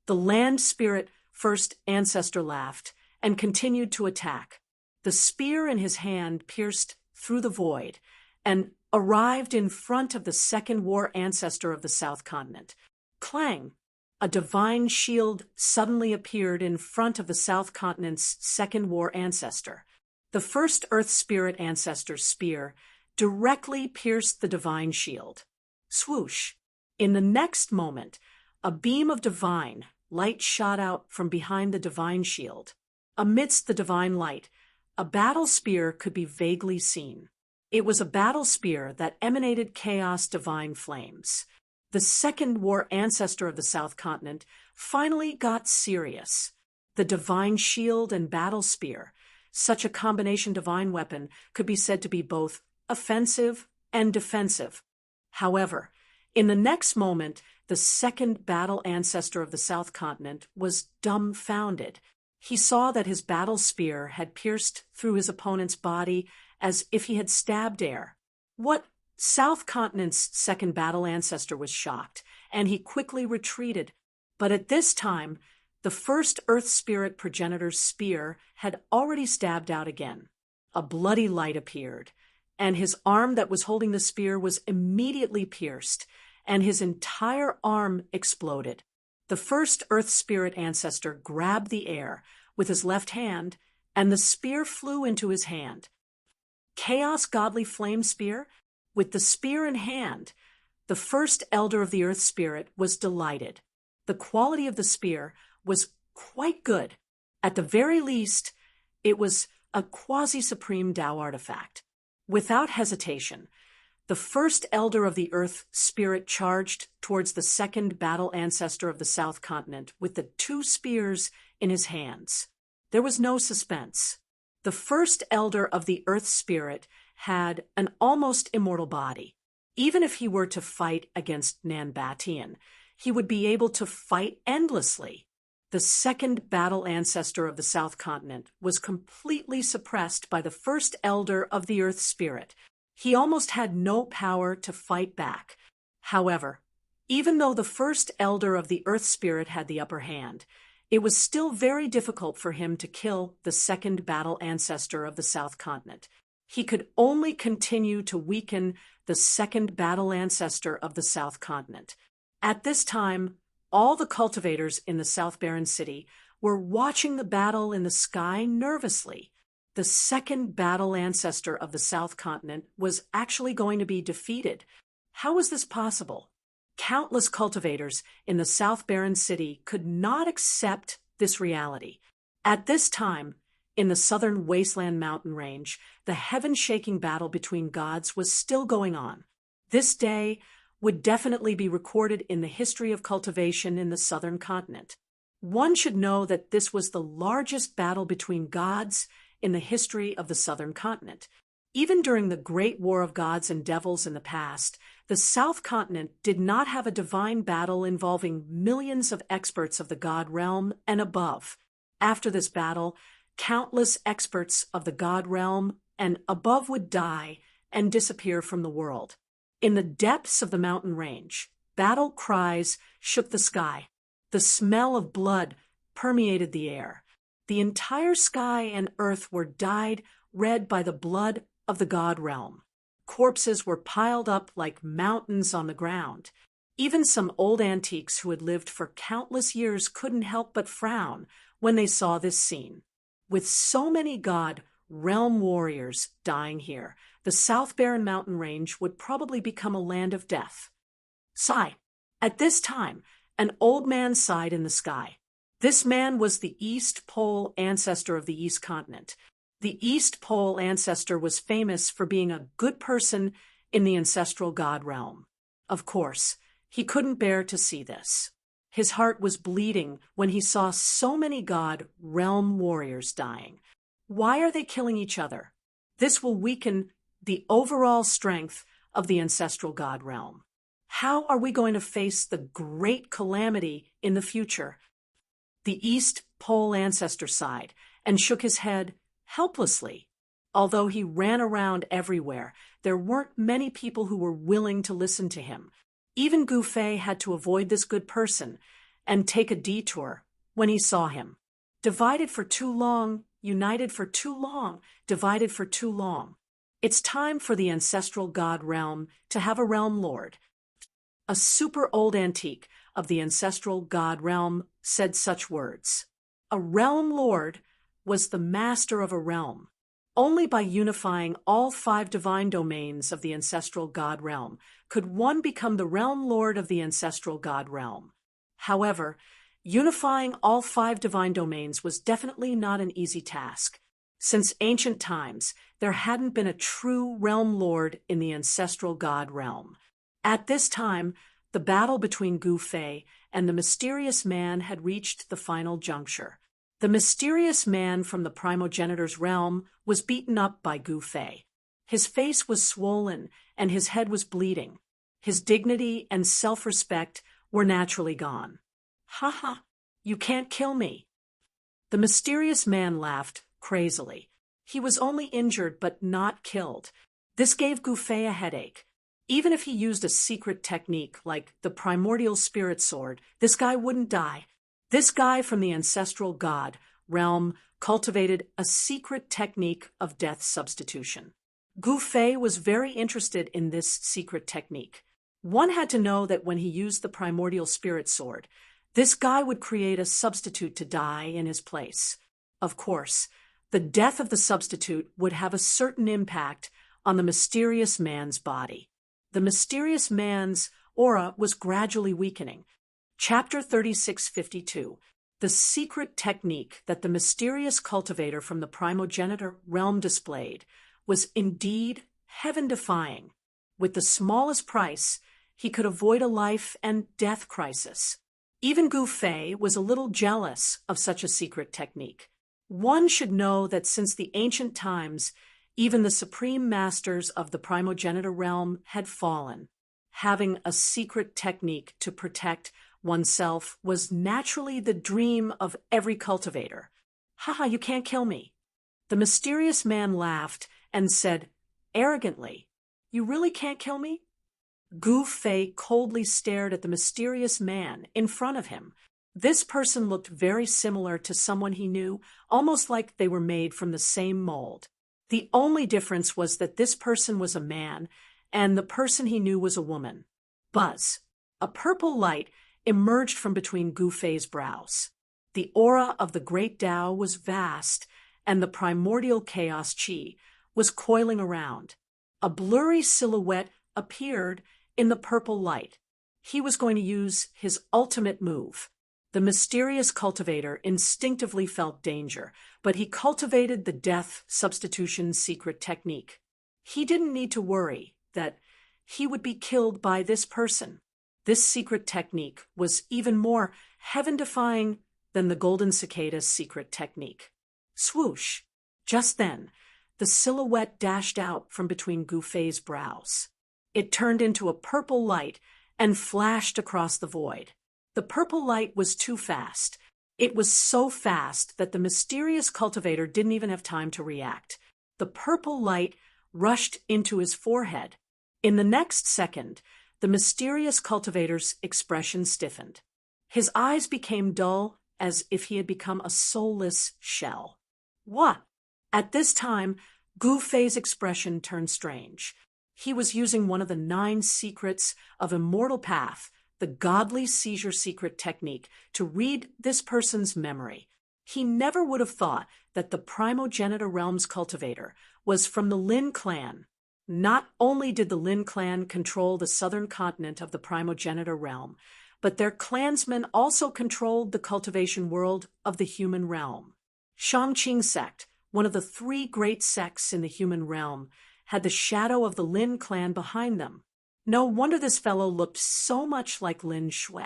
The land spirit first ancestor laughed and continued to attack. The spear in his hand pierced through the void and arrived in front of the second war ancestor of the South Continent. Clang! A divine shield suddenly appeared in front of the South Continent's second war ancestor. The first Earth Spirit ancestor's spear directly pierced the divine shield. Swoosh! In the next moment, a beam of divine light shot out from behind the divine shield. Amidst the divine light, a battle spear could be vaguely seen. It was a battle spear that emanated chaos divine flames. The second war ancestor of the South Continent finally got serious. The divine shield and battle spear, such a combination divine weapon, could be said to be both offensive and defensive. However, in the next moment, the second battle ancestor of the South Continent was dumbfounded. He saw that his battle spear had pierced through his opponent's body as if he had stabbed air. What? South Continent's second battle ancestor was shocked, and he quickly retreated. But at this time, the first Earth Spirit progenitor's spear had already stabbed out again. A bloody light appeared, and his arm that was holding the spear was immediately pierced, and his entire arm exploded. The first Earth Spirit ancestor grabbed the air with his left hand, and the spear flew into his hand. Chaos Godly Flame Spear? With the spear in hand, the first elder of the Earth Spirit was delighted. The quality of the spear was quite good. At the very least, it was a quasi-supreme Tao artifact. Without hesitation, the first elder of the Earth Spirit charged towards the second battle ancestor of the South Continent with the two spears in his hands. There was no suspense. The first elder of the Earth Spirit had an almost immortal body. Even if he were to fight against Nanbatian, he would be able to fight endlessly. The second battle ancestor of the South Continent was completely suppressed by the first elder of the Earth Spirit. He almost had no power to fight back. However, even though the first elder of the Earth Spirit had the upper hand, it was still very difficult for him to kill the second battle ancestor of the South Continent. He could only continue to weaken the second battle ancestor of the South Continent. At this time, all the cultivators in the South Barren City were watching the battle in the sky nervously. The second battle ancestor of the South Continent was actually going to be defeated. How was this possible? Countless cultivators in the South Barren City could not accept this reality. At this time, in the southern wasteland mountain range, the heaven-shaking battle between gods was still going on. This day would definitely be recorded in the history of cultivation in the southern continent. One should know that this was the largest battle between gods in the history of the southern continent. Even during the Great War of Gods and Devils in the past, the South Continent did not have a divine battle involving millions of experts of the god realm and above. After this battle, countless experts of the god realm and above would die and disappear from the world. In the depths of the mountain range, battle cries shook the sky. The smell of blood permeated the air. The entire sky and earth were dyed red by the blood of the god realm. Corpses were piled up like mountains on the ground. Even some old antiques who had lived for countless years couldn't help but frown when they saw this scene. With so many god realm warriors dying here, the South Barren Mountain Range would probably become a land of death. Sigh. At this time, an old man sighed in the sky. This man was the East Pole ancestor of the East Continent. The East Pole ancestor was famous for being a good person in the ancestral god realm. Of course, he couldn't bear to see this. His heart was bleeding when he saw so many god realm warriors dying. Why are they killing each other? This will weaken the overall strength of the ancestral god realm. How are we going to face the great calamity in the future? The East Pole ancestor sighed and shook his head helplessly. Although he ran around everywhere, there weren't many people who were willing to listen to him. Even Gufei had to avoid this good person and take a detour when he saw him. Divided for too long, united for too long, divided for too long. It's time for the ancestral god realm to have a realm lord. A super old antique of the ancestral god realm said such words. A realm lord was the master of a realm. Only by unifying all 5 divine domains of the ancestral god realm could one become the realm lord of the ancestral god realm. However, unifying all 5 divine domains was definitely not an easy task. Since ancient times, there hadn't been a true realm lord in the ancestral god realm. At this time, the battle between Gu Fei and the mysterious man had reached the final juncture. The mysterious man from the primogenitor's realm was beaten up by Gu Fei. His face was swollen and his head was bleeding. His dignity and self-respect were naturally gone. "Ha ha, you can't kill me." The mysterious man laughed crazily. He was only injured but not killed. This gave Gu Fei a headache. Even if he used a secret technique like the primordial spirit sword, this guy wouldn't die. This guy from the ancestral god realm cultivated a secret technique of death substitution. Gu Fei was very interested in this secret technique. One had to know that when he used the primordial spirit sword, this guy would create a substitute to die in his place. Of course, the death of the substitute would have a certain impact on the mysterious man's body. The mysterious man's aura was gradually weakening. Chapter 3652. The secret technique that the mysterious cultivator from the primogenitor realm displayed was indeed heaven-defying. With the smallest price, he could avoid a life and death crisis. Even Gu Fei was a little jealous of such a secret technique. One should know that since the ancient times, even the supreme masters of the primogenitor realm had fallen. Having a secret technique to protect oneself was naturally the dream of every cultivator. "Haha, you can't kill me." The mysterious man laughed and said arrogantly, "You really can't kill me?" Gu Fei coldly stared at the mysterious man in front of him. This person looked very similar to someone he knew, almost like they were made from the same mold. The only difference was that this person was a man, and the person he knew was a woman. Buzz. A purple light emerged from between Gu Fei's brows. The aura of the great Tao was vast, and the primordial chaos chi was coiling around. A blurry silhouette appeared in the purple light. He was going to use his ultimate move. The mysterious cultivator instinctively felt danger, but he cultivated the death substitution secret technique. He didn't need to worry that he would be killed by this person. This secret technique was even more heaven-defying than the golden cicada's secret technique. Swoosh! Just then, the silhouette dashed out from between Gu Fei's brows. It turned into a purple light and flashed across the void. The purple light was too fast. It was so fast that the mysterious cultivator didn't even have time to react. The purple light rushed into his forehead. In the next second, the mysterious cultivator's expression stiffened. His eyes became dull, as if he had become a soulless shell. What? At this time, Gu Fei's expression turned strange. He was using one of the 9 secrets of Immortal Path, the godly seizure secret technique, to read this person's memory. He never would have thought that the primogenitor realm's cultivator was from the Lin clan. Not only did the Lin clan control the southern continent of the primogenitor realm, but their clansmen also controlled the cultivation world of the human realm. Shangqing sect, one of the 3 great sects in the human realm, had the shadow of the Lin clan behind them. No wonder this fellow looked so much like Lin Shui.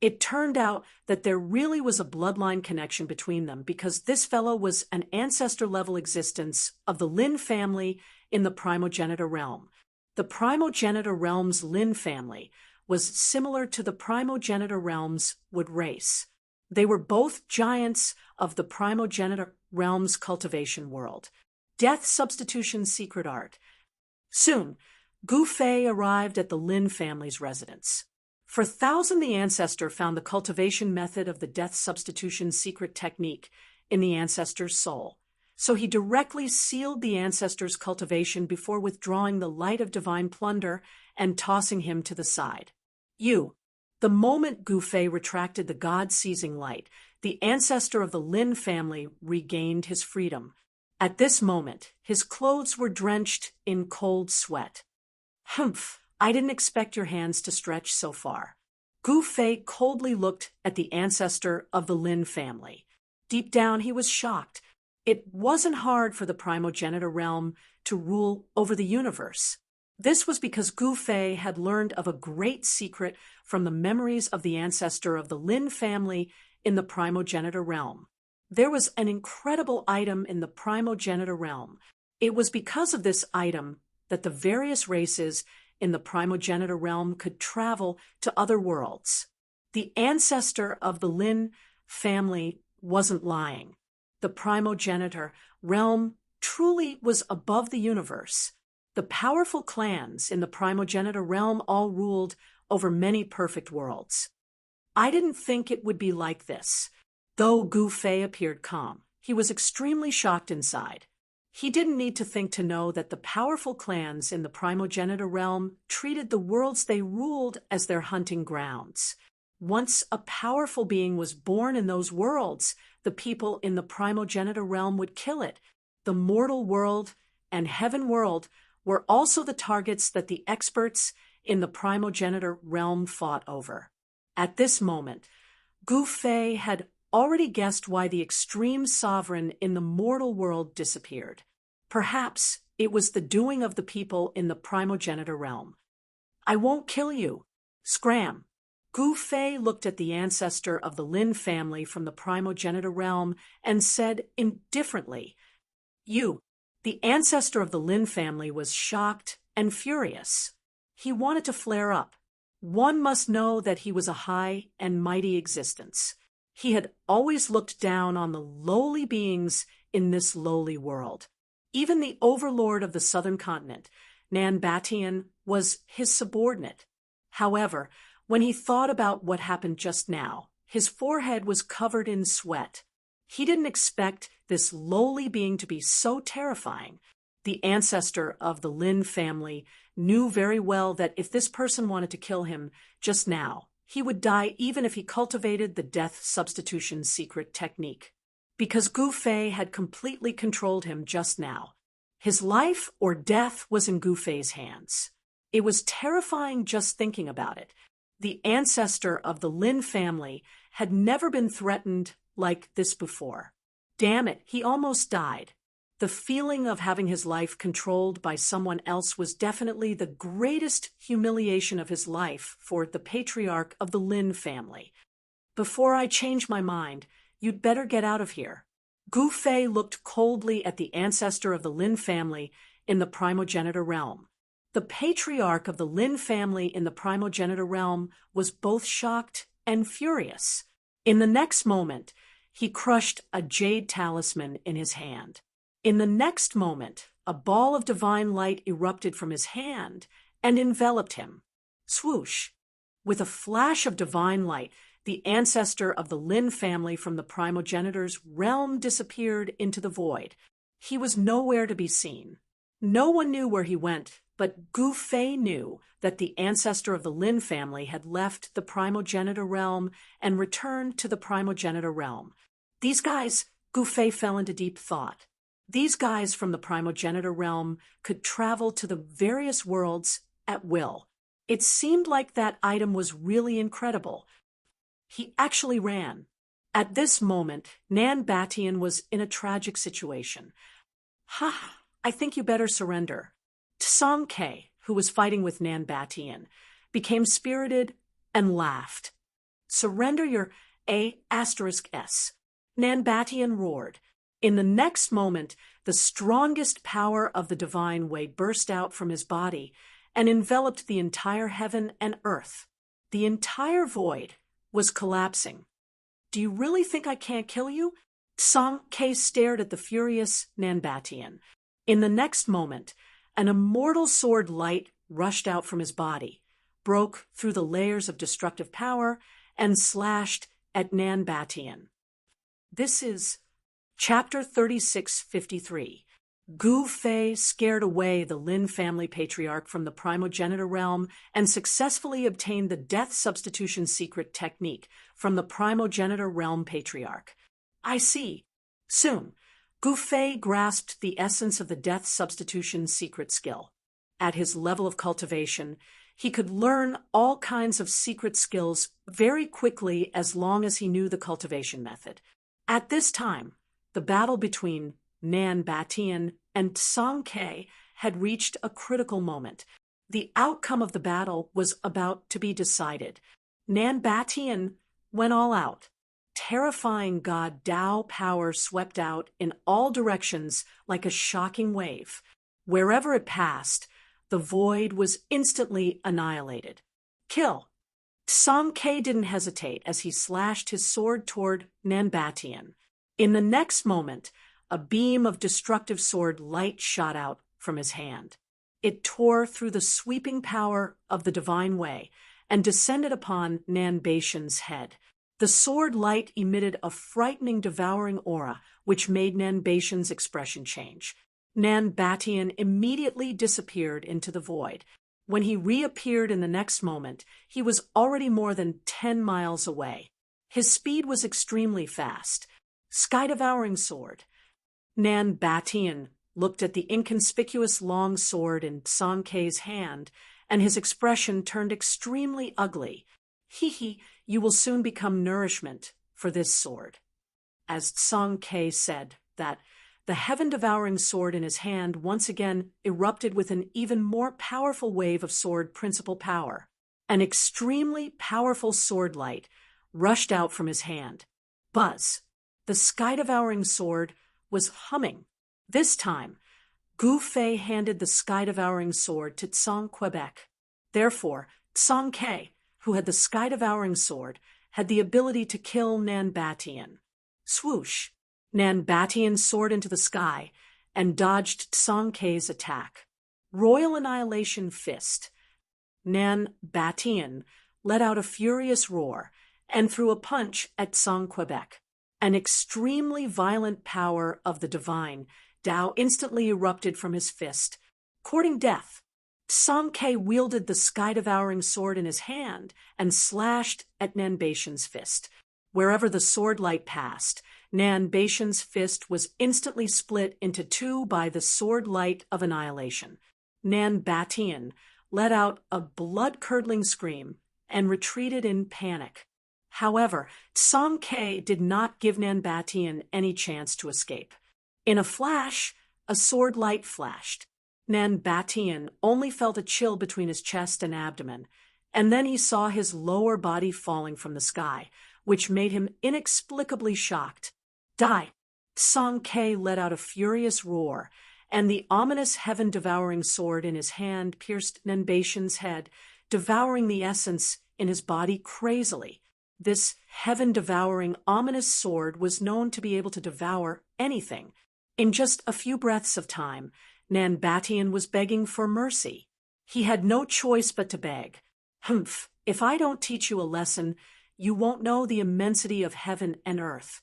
It turned out that there really was a bloodline connection between them, because this fellow was an ancestor-level existence of the Lin family in the primogenitor realm. The primogenitor realm's Lin family was similar to the primogenitor realm's Wood race. They were both giants of the primogenitor realm's cultivation world. Death substitution secret art. Soon, Gu Fei arrived at the Lin family's residence. For thousands, the ancestor found the cultivation method of the death substitution secret technique in the ancestor's soul. So he directly sealed the ancestor's cultivation before withdrawing the light of divine plunder and tossing him to the side. The moment Gu Fei retracted the God-seizing light, the ancestor of the Lin family regained his freedom. At this moment, his clothes were drenched in cold sweat. Humph, I didn't expect your hands to stretch so far. Gu Fei coldly looked at the ancestor of the Lin family. Deep down, he was shocked. It wasn't hard for the primogenitor realm to rule over the universe. This was because Gu Fei had learned of a great secret from the memories of the ancestor of the Lin family in the primogenitor realm. There was an incredible item in the primogenitor realm. It was because of this item that the various races in the primogenitor realm could travel to other worlds. The ancestor of the Lin family wasn't lying. The primogenitor realm truly was above the universe. The powerful clans in the primogenitor realm all ruled over many perfect worlds. I didn't think it would be like this. Though Gu Fei appeared calm, he was extremely shocked inside. He didn't need to think to know that the powerful clans in the primogenitor realm treated the worlds they ruled as their hunting grounds. Once a powerful being was born in those worlds, the people in the primogenitor realm would kill it. The mortal world and heaven world were also the targets that the experts in the primogenitor realm fought over. At this moment, Gu Fei had already guessed why the extreme sovereign in the mortal world disappeared. Perhaps it was the doing of the people in the primogenitor realm. I won't kill you. Scram. Gu Fei looked at the ancestor of the Lin family from the primogenitor realm and said indifferently, The ancestor of the Lin family was shocked and furious. He wanted to flare up. One must know that he was a high and mighty existence. He had always looked down on the lowly beings in this lowly world. Even the overlord of the southern continent, Nan Batian, was his subordinate. However, when he thought about what happened just now, his forehead was covered in sweat. He didn't expect this lowly being to be so terrifying. The ancestor of the Lin family knew very well that if this person wanted to kill him just now, he would die even if he cultivated the death substitution secret technique. Because Gu Fei had completely controlled him just now. His life or death was in Gu Fei's hands. It was terrifying just thinking about it. The ancestor of the Lin family had never been threatened like this before. Damn it, he almost died. The feeling of having his life controlled by someone else was definitely the greatest humiliation of his life for the patriarch of the Lin family. Before I change my mind, you'd better get out of here. Gu Fei looked coldly at the ancestor of the Lin family in the primogenitor realm. The patriarch of the Lin family in the primogenitor realm was both shocked and furious. In the next moment, he crushed a jade talisman in his hand. In the next moment, a ball of divine light erupted from his hand and enveloped him. Swoosh! With a flash of divine light, the ancestor of the Lin family from the primogenitor's realm disappeared into the void. He was nowhere to be seen. No one knew where he went, but Gu Fei knew that the ancestor of the Lin family had left the primogenitor realm and returned to the primogenitor realm. These guys, Gu Fei fell into deep thought. These guys from the primogenitor realm could travel to the various worlds at will. It seemed like that item was really incredible. He actually ran. At this moment, Nan Batian was in a tragic situation. I think you better surrender. Tsang Ke, who was fighting with Nan Batian, became spirited and laughed. Surrender your A*S. Nan Batian roared. In the next moment, the strongest power of the divine way burst out from his body and enveloped the entire heaven and earth. The entire void was collapsing. Do you really think I can't kill you? Tsang Ke stared at the furious Nan Batian. In the next moment, an immortal sword light rushed out from his body, broke through the layers of destructive power and slashed at Nan Batian. This is Chapter 3653. Gu Fei scared away the Lin family patriarch from the primogenitor realm and successfully obtained the death substitution secret technique from the primogenitor realm patriarch. I see. Soon, Gu Fei grasped the essence of the death substitution secret skill. At his level of cultivation, he could learn all kinds of secret skills very quickly as long as he knew the cultivation method. At this time, the battle between Nan Batian and Song Ke had reached a critical moment. The outcome of the battle was about to be decided. Nan Batian went all out. Terrifying god Tao power swept out in all directions like a shocking wave. Wherever it passed, the void was instantly annihilated. Kill! Song Ke didn't hesitate as he slashed his sword toward Nan Batian. In the next moment, a beam of destructive sword light shot out from his hand. It tore through the sweeping power of the divine way and descended upon Nan Batian's head. The sword light emitted a frightening, devouring aura, which made Nan Batian's expression change. Nan Batian immediately disappeared into the void. When he reappeared in the next moment, he was already more than 10 miles away. His speed was extremely fast. Sky-devouring sword. Nan Batian looked at the inconspicuous long sword in Song Ke's hand, and his expression turned extremely ugly. Hee, you will soon become nourishment for this sword. As Song Ke said that, the heaven-devouring sword in his hand once again erupted with an even more powerful wave of sword principle power. An extremely powerful sword light rushed out from his hand. Buzz! The sky-devouring sword was humming. This time, Gu Fei handed the sky-devouring sword to Tsang Quebec. Therefore, Song Ke, who had the sky-devouring sword, had the ability to kill Nan Batian. Swoosh! Nan Batian soared into the sky and dodged Song Ke's attack. Royal Annihilation Fist. Nan Batian let out a furious roar and threw a punch at Tsang Quebec. An extremely violent power of the divine, Tao instantly erupted from his fist, courting death. Song Ke wielded the sky-devouring sword in his hand and slashed at Nan Batian's fist. Wherever the sword light passed, Nan Batian's fist was instantly split into two by the sword light of annihilation. Nan Batian let out a blood-curdling scream and retreated in panic. However, Song Ke did not give Nan Batian any chance to escape. In a flash, a sword light flashed. Nan Batian only felt a chill between his chest and abdomen, and then he saw his lower body falling from the sky, which made him inexplicably shocked. Die! Song Ke let out a furious roar, and the ominous heaven-devouring sword in his hand pierced Nan Batian's head, devouring the essence in his body crazily. This heaven-devouring, ominous sword was known to be able to devour anything. In just a few breaths of time, Nan Batian was begging for mercy. He had no choice but to beg. Humph, if I don't teach you a lesson, you won't know the immensity of heaven and earth.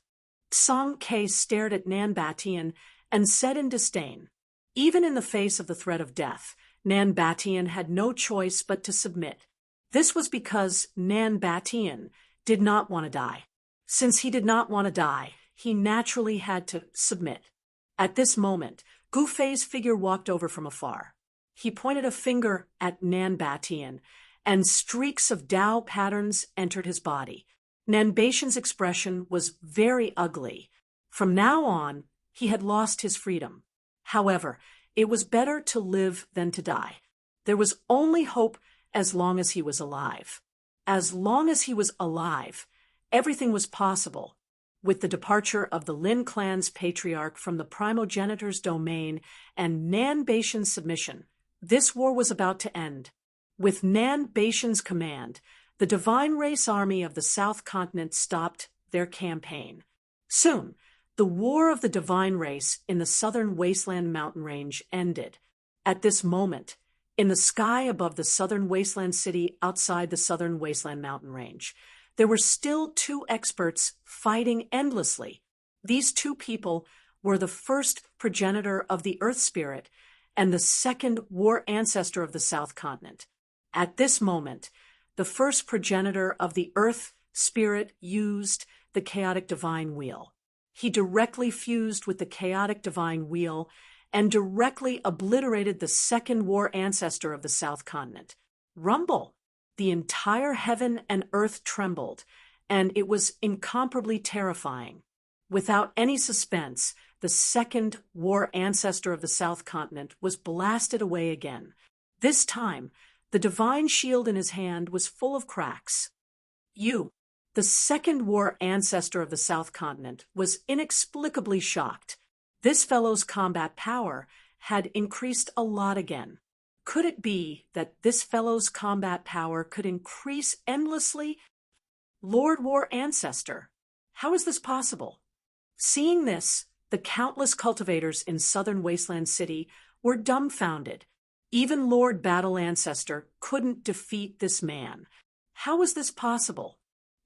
Song Ke stared at Nan Batian and said in disdain. Even in the face of the threat of death, Nan Batian had no choice but to submit. This was because Nan Batian did not want to die. Since he did not want to die, he naturally had to submit. At this moment, Gu Fei's figure walked over from afar. He pointed a finger at Nan Batian, and streaks of Tao patterns entered his body. Nan Batian's expression was very ugly. From now on, he had lost his freedom. However, it was better to live than to die. There was only hope as long as he was alive. As long as he was alive, everything was possible. With the departure of the Lin clan's patriarch from the primogenitor's domain and Nan Batian's submission, this war was about to end. With Nan Batian's command, the divine race army of the South Continent stopped their campaign. Soon, the war of the divine race in the southern wasteland mountain range ended. At this moment, In the sky above the southern wasteland city outside the southern wasteland mountain range, there were still two experts fighting endlessly. These two people were the first progenitor of the Earth Spirit and the second war ancestor of the South Continent. At this moment, the first progenitor of the Earth Spirit used the chaotic divine wheel. He directly fused with the chaotic divine wheel and directly obliterated the second war ancestor of the South Continent. Rumble! The entire heaven and earth trembled, and it was incomparably terrifying. Without any suspense, the second war ancestor of the South Continent was blasted away again. This time, the divine shield in his hand was full of cracks. The second war ancestor of the South Continent, was inexplicably shocked. This fellow's combat power had increased a lot again. Could it be that this fellow's combat power could increase endlessly? Lord War Ancestor, how is this possible? Seeing this, the countless cultivators in southern Wasteland City were dumbfounded. Even Lord Battle Ancestor couldn't defeat this man. How was this possible?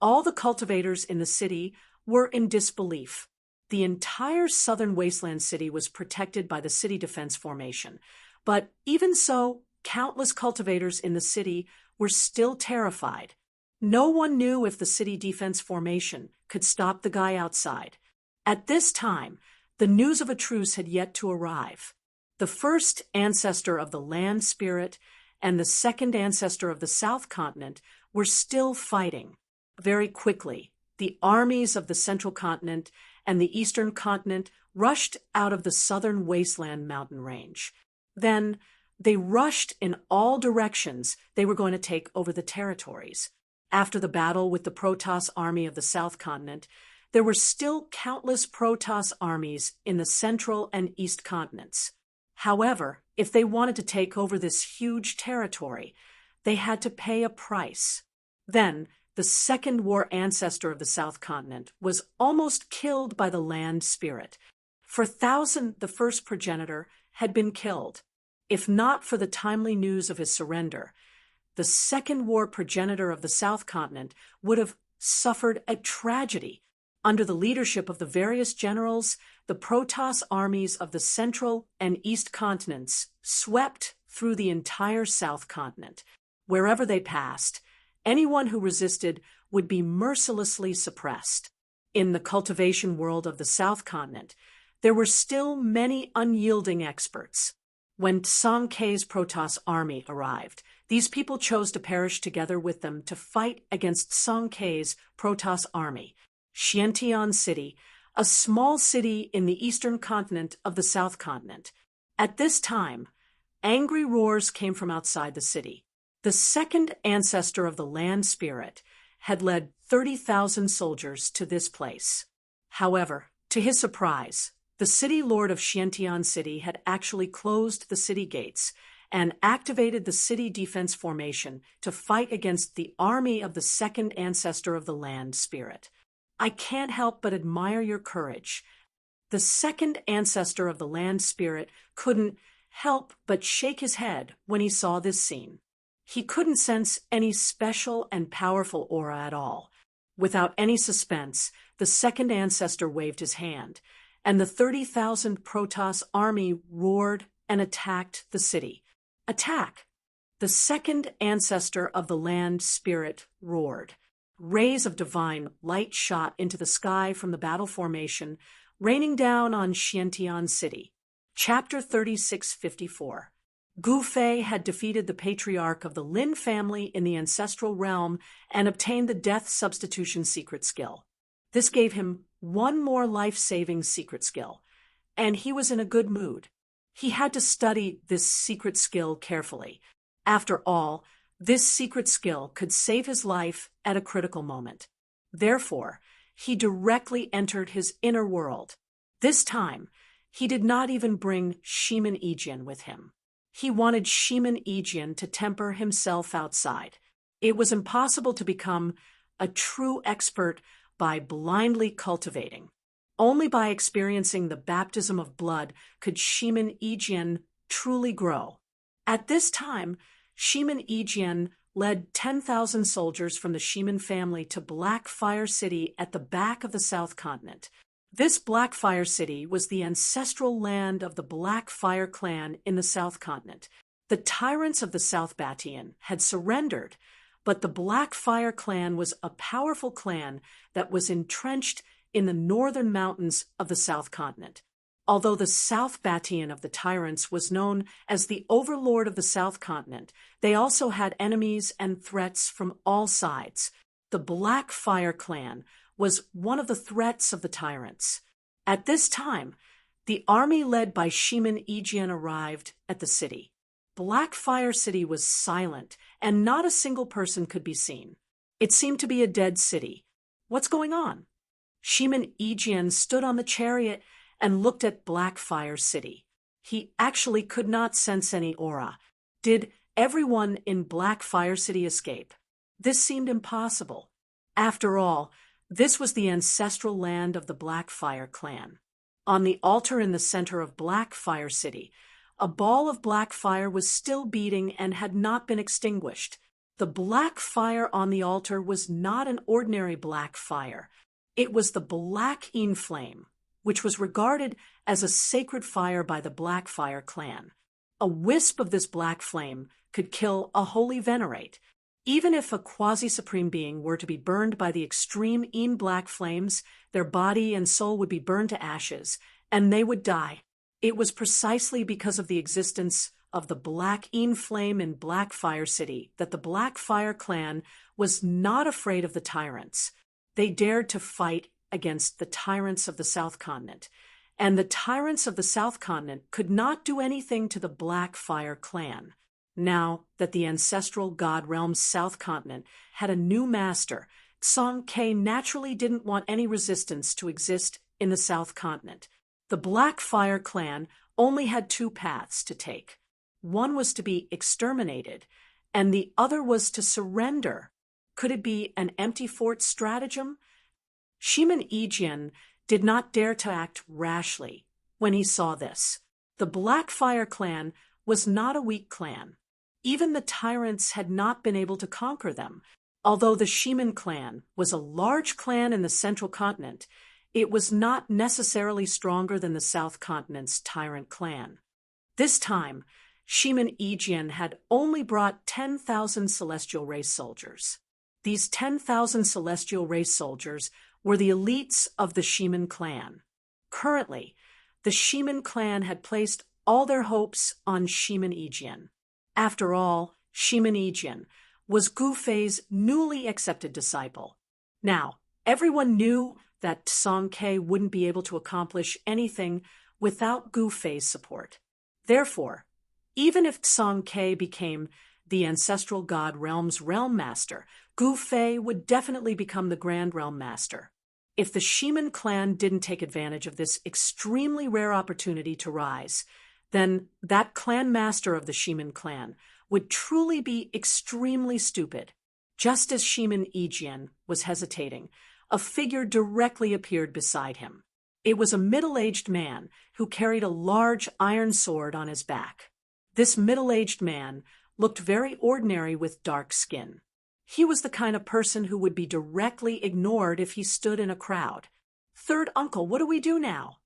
All the cultivators in the city were in disbelief. The entire southern Wasteland City was protected by the City Defense Formation, but even so, countless cultivators in the city were still terrified. No one knew if the City Defense Formation could stop the guy outside. At this time, the news of a truce had yet to arrive. The first ancestor of the Land Spirit and the second ancestor of the South Continent were still fighting. Very quickly, the armies of the Central Continent and the Eastern Continent rushed out of the southern wasteland mountain range. Then they rushed in all directions. They were going to take over the territories. After the battle with the Protoss army of the South Continent, there were still countless Protoss armies in the Central and East continents. However, if they wanted to take over this huge territory, they had to pay a price. Then, the second war ancestor of the South Continent was almost killed by the Land Spirit. For Thousand, the first progenitor, had been killed. If not for the timely news of his surrender, the second war progenitor of the South Continent would have suffered a tragedy. Under the leadership of the various generals, the Protoss armies of the Central and East continents swept through the entire South Continent. Wherever they passed, anyone who resisted would be mercilessly suppressed. In the cultivation world of the South Continent, there were still many unyielding experts. When Tsang Kei's Protoss army arrived, these people chose to perish together with them to fight against Tsang Kei's Protoss army. Xiantian City, a small city in the eastern continent of the South Continent. At this time, angry roars came from outside the city. The second ancestor of the Land Spirit had led 30,000 soldiers to this place. However, to his surprise, the city lord of Xiantian City had actually closed the city gates and activated the City Defense Formation to fight against the army of the second ancestor of the Land Spirit. I can't help but admire your courage. The second ancestor of the Land Spirit couldn't help but shake his head when he saw this scene. He couldn't sense any special and powerful aura at all. Without any suspense, the second ancestor waved his hand, and the 30,000 Protoss army roared and attacked the city. Attack! The second ancestor of the Land Spirit roared. Rays of divine light shot into the sky from the battle formation, raining down on Xiantian City. Chapter 3654. Gu Fei had defeated the patriarch of the Lin family in the ancestral realm and obtained the death substitution secret skill. This gave him one more life-saving secret skill, and he was in a good mood. He had to study this secret skill carefully. After all, this secret skill could save his life at a critical moment. Therefore, he directly entered his inner world. This time, he did not even bring Shiman Ejian with him. He wanted Shiman Ejian to temper himself outside. It was impossible to become a true expert by blindly cultivating. Only by experiencing the baptism of blood could Shiman Ejian truly grow. At this time, Shiman Ijian led 10,000 soldiers from the Shiman family to Blackfire City at the back of the South Continent. This Blackfire City was the ancestral land of the Blackfire clan in the South Continent. The tyrants of the South Batian had surrendered, but the Blackfire clan was a powerful clan that was entrenched in the northern mountains of the South Continent. Although the South Batian of the tyrants was known as the overlord of the South Continent, they also had enemies and threats from all sides. The Blackfire clan was one of the threats of the tyrants. At this time, the army led by Shiman Ijian arrived at the city. Blackfire City was silent, and not a single person could be seen. It seemed to be a dead city. What's going on? Shiman Ijian stood on the chariot and looked at Blackfire City. He actually could not sense any aura. Did everyone in Blackfire City escape? This seemed impossible. After all, this was the ancestral land of the Blackfire clan. On the altar in the center of Blackfire City, a ball of black fire was still beating and had not been extinguished. The black fire on the altar was not an ordinary black fire. It was the black flame, which was regarded as a sacred fire by the Blackfire clan. A wisp of this black flame could kill a holy venerate. Even if a quasi-supreme being were to be burned by the extreme black flames, their body and soul would be burned to ashes, and they would die. It was precisely because of the existence of the black flame in Blackfire City that the Blackfire clan was not afraid of the tyrants. They dared to fight against the tyrants of the South Continent, and the tyrants of the South Continent could not do anything to the Blackfire clan. Now that the ancestral god realm's South Continent had a new master, Song Ke naturally didn't want any resistance to exist in the South Continent. The Blackfire clan only had two paths to take. One was to be exterminated, and the other was to surrender. Could it be an empty fort stratagem? Shiman Ijian did not dare to act rashly when he saw this. The Blackfire clan was not a weak clan. Even the tyrants had not been able to conquer them. Although the Shiman clan was a large clan in the Central Continent, it was not necessarily stronger than the South Continent's tyrant clan. This time, Shiman Ijian had only brought 10,000 celestial race soldiers. These 10,000 celestial race soldiers were the elites of the Shiman clan. Currently, the Shiman clan had placed all their hopes on Shiman Ijian. After all, Shiman Ijian was Gu Fei's newly accepted disciple. Now, everyone knew that Song Ke wouldn't be able to accomplish anything without Gu Fei's support. Therefore, even if Song Ke became the ancestral god realm's realm master, Gu Fei would definitely become the grand realm master. If the Shiman clan didn't take advantage of this extremely rare opportunity to rise, then that clan master of the Shiman clan would truly be extremely stupid. Just as Shiman Ijian was hesitating, a figure directly appeared beside him. It was a middle-aged man who carried a large iron sword on his back. This middle-aged man looked very ordinary with dark skin. He was the kind of person who would be directly ignored if he stood in a crowd. "Third uncle, what do we do now?"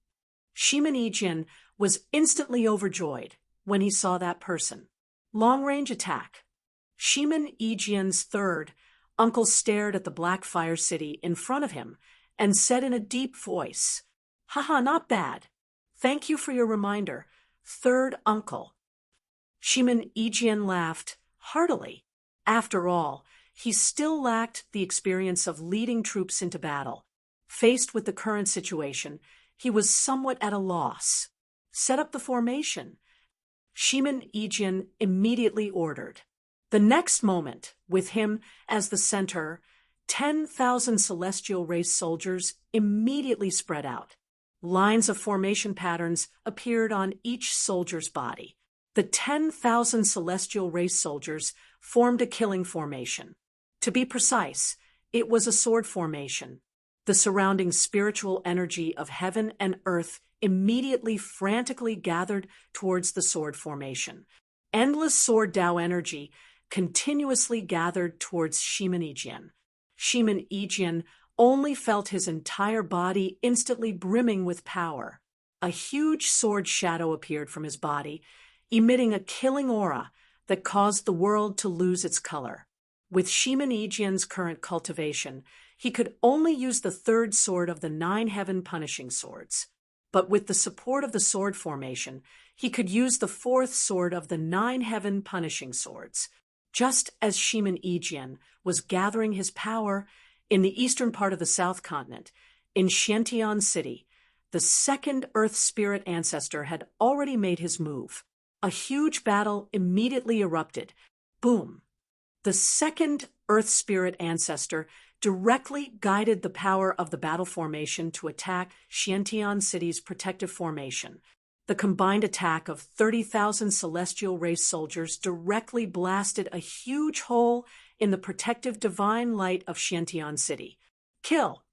Shiman Ijian was instantly overjoyed when he saw that person. Long-range attack. Shiman Ijian's third uncle stared at the Blackfire City in front of him and said in a deep voice, "Haha, not bad. Thank you for your reminder, third uncle." Shiman Ijian laughed heartily. After all, he still lacked the experience of leading troops into battle. Faced with the current situation, he was somewhat at a loss. "Set up the formation," Shiman Ijian immediately ordered. The next moment, with him as the center, 10,000 celestial race soldiers immediately spread out. Lines of formation patterns appeared on each soldier's body. The 10,000 celestial race soldiers formed a killing formation. To be precise, it was a sword formation. The surrounding spiritual energy of heaven and earth immediately frantically gathered towards the sword formation. Endless sword Tao energy continuously gathered towards Shiman Ejian. Shiman Ejian only felt his entire body instantly brimming with power. A huge sword shadow appeared from his body, emitting a killing aura that caused the world to lose its color. With Shiman Ejian's current cultivation, he could only use the third sword of the 9 heaven punishing swords. But with the support of the sword formation, he could use the fourth sword of the 9 heaven punishing swords. Just as Shiman Ejian was gathering his power in the eastern part of the South Continent, in Xiantian City, the second Earth Spirit ancestor had already made his move. A huge battle immediately erupted. Boom! The second Earth Spirit ancestor directly guided the power of the battle formation to attack Xiantian City's protective formation. The combined attack of 30,000 celestial race soldiers directly blasted a huge hole in the protective divine light of Xiantian City. Kill!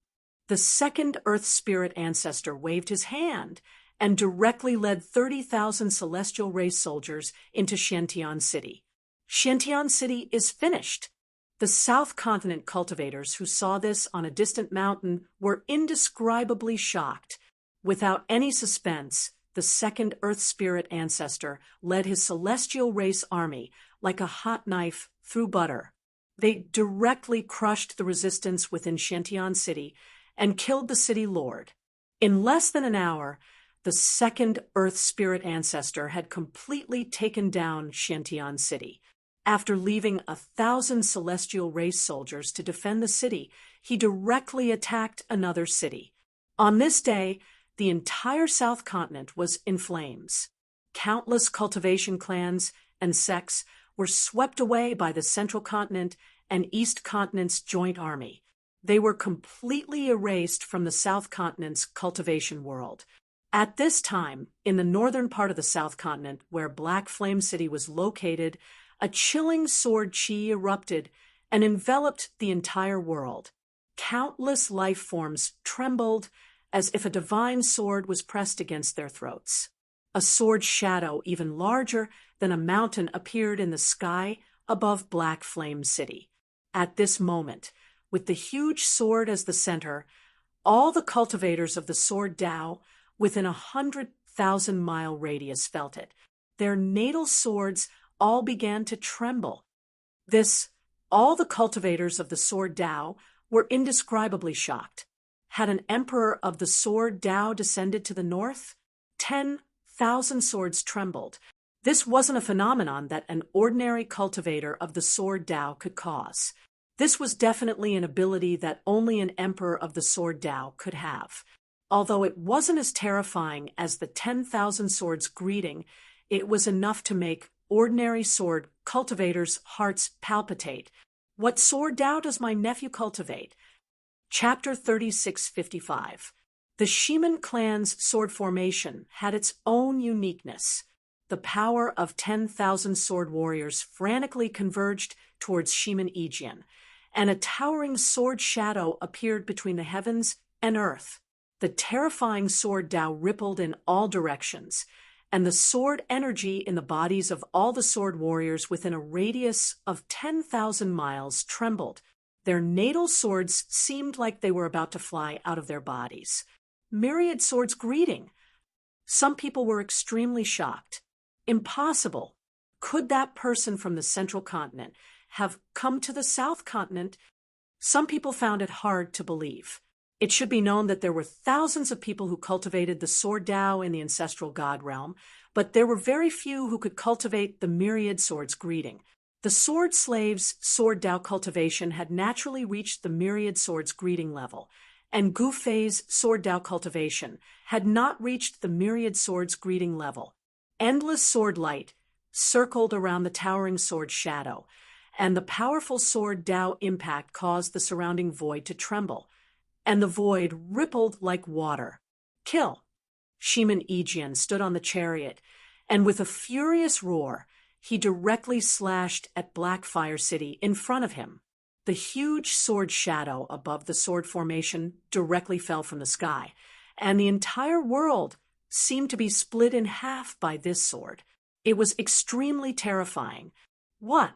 The second Earth Spirit ancestor waved his hand and directly led 30,000 celestial race soldiers into Xiantian City. Xiantian City is finished. The South Continent cultivators who saw this on a distant mountain were indescribably shocked. Without any suspense, the second Earth Spirit ancestor led his celestial race army like a hot knife through butter. They directly crushed the resistance within Xiantian City and killed the city lord. In less than an hour, the second Earth Spirit ancestor had completely taken down Xiantian City. After leaving 1,000 celestial race soldiers to defend the city, he directly attacked another city. On this day, the entire South Continent was in flames. Countless cultivation clans and sects were swept away by the Central Continent and East Continent's joint army. They were completely erased from the South Continent's cultivation world. At this time, in the northern part of the South Continent, where Black Flame City was located, a chilling sword chi erupted and enveloped the entire world. Countless life forms trembled as if a divine sword was pressed against their throats. A sword shadow even larger than a mountain appeared in the sky above Black Flame City. At this moment, with the huge sword as the center, all the cultivators of the sword Tao within 100,000-mile radius felt it. Their natal swords all began to tremble. All the cultivators of the sword Tao were indescribably shocked. Had an emperor of the sword Tao descended to the north? 10,000 swords trembled. This wasn't a phenomenon that an ordinary cultivator of the sword Tao could cause. This was definitely an ability that only an emperor of the sword Tao could have. Although it wasn't as terrifying as the 10,000 swords greeting, it was enough to make ordinary sword cultivators' hearts palpitate. What sword Tao does my nephew cultivate? Chapter 3655. The Shiman clan's sword formation had its own uniqueness. The power of 10,000 sword warriors frantically converged towards Shiman Ejian, and a towering sword shadow appeared between the heavens and earth. The terrifying sword Tao rippled in all directions, and the sword energy in the bodies of all the sword warriors within a radius of 10,000 miles trembled. Their natal swords seemed like they were about to fly out of their bodies. Myriad swords greeting. Some people were extremely shocked. Impossible. Could that person from the Central Continent have come to the South Continent? Some people found it hard to believe. It should be known that there were thousands of people who cultivated the sword Tao in the ancestral god realm, but there were very few who could cultivate the myriad swords greeting. The sword slave's sword Tao cultivation had naturally reached the myriad swords greeting level, and Gu Fei's sword Tao cultivation had not reached the myriad swords greeting level. Endless sword light circled around the towering sword shadow, and the powerful sword Tao impact caused the surrounding void to tremble, and the void rippled like water. Kill! Shiman Ejian stood on the chariot, and with a furious roar, he directly slashed at Blackfire City in front of him. The huge sword shadow above the sword formation directly fell from the sky, and the entire world seemed to be split in half by this sword. It was extremely terrifying. What?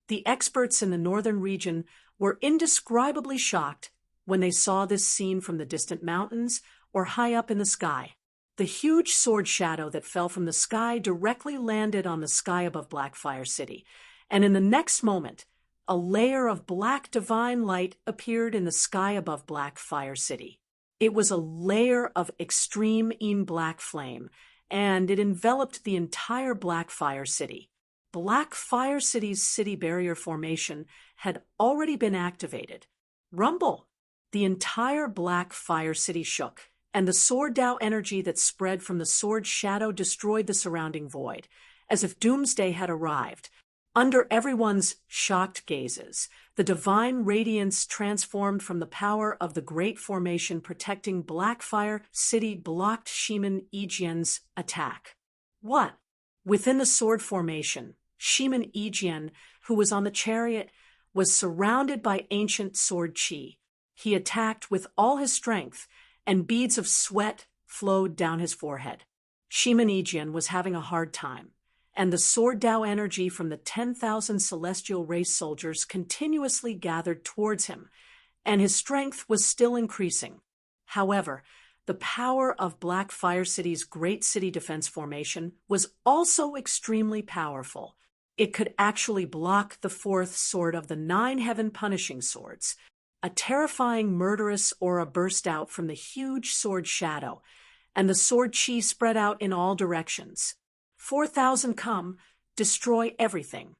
The experts in the northern region were indescribably shocked when they saw this scene from the distant mountains or high up in the sky. The huge sword shadow that fell from the sky directly landed on the sky above Blackfire City, and in the next moment, a layer of black divine light appeared in the sky above Blackfire City. It was a layer of extreme black flame, and it enveloped the entire Blackfire City. Blackfire City's city barrier formation had already been activated. Rumble! The entire Blackfire City shook, and the sword Tao energy that spread from the sword shadow destroyed the surrounding void, as if doomsday had arrived. Under everyone's shocked gazes, the divine radiance transformed from the power of the great formation protecting Blackfire City blocked Shiman Ejian's attack. What? Within the sword formation, Shiman Ejian, who was on the chariot, was surrounded by ancient sword chi. He attacked with all his strength, and beads of sweat flowed down his forehead. Shiman Ejian was having a hard time, and the sword Tao energy from the 10,000 celestial race soldiers continuously gathered towards him, and his strength was still increasing. However, the power of Blackfire City's Great City Defense Formation was also extremely powerful. It could actually block the fourth sword of the 9 heaven punishing swords. A terrifying murderous aura burst out from the huge sword shadow, and the sword chi spread out in all directions. 4,000 come, destroy everything.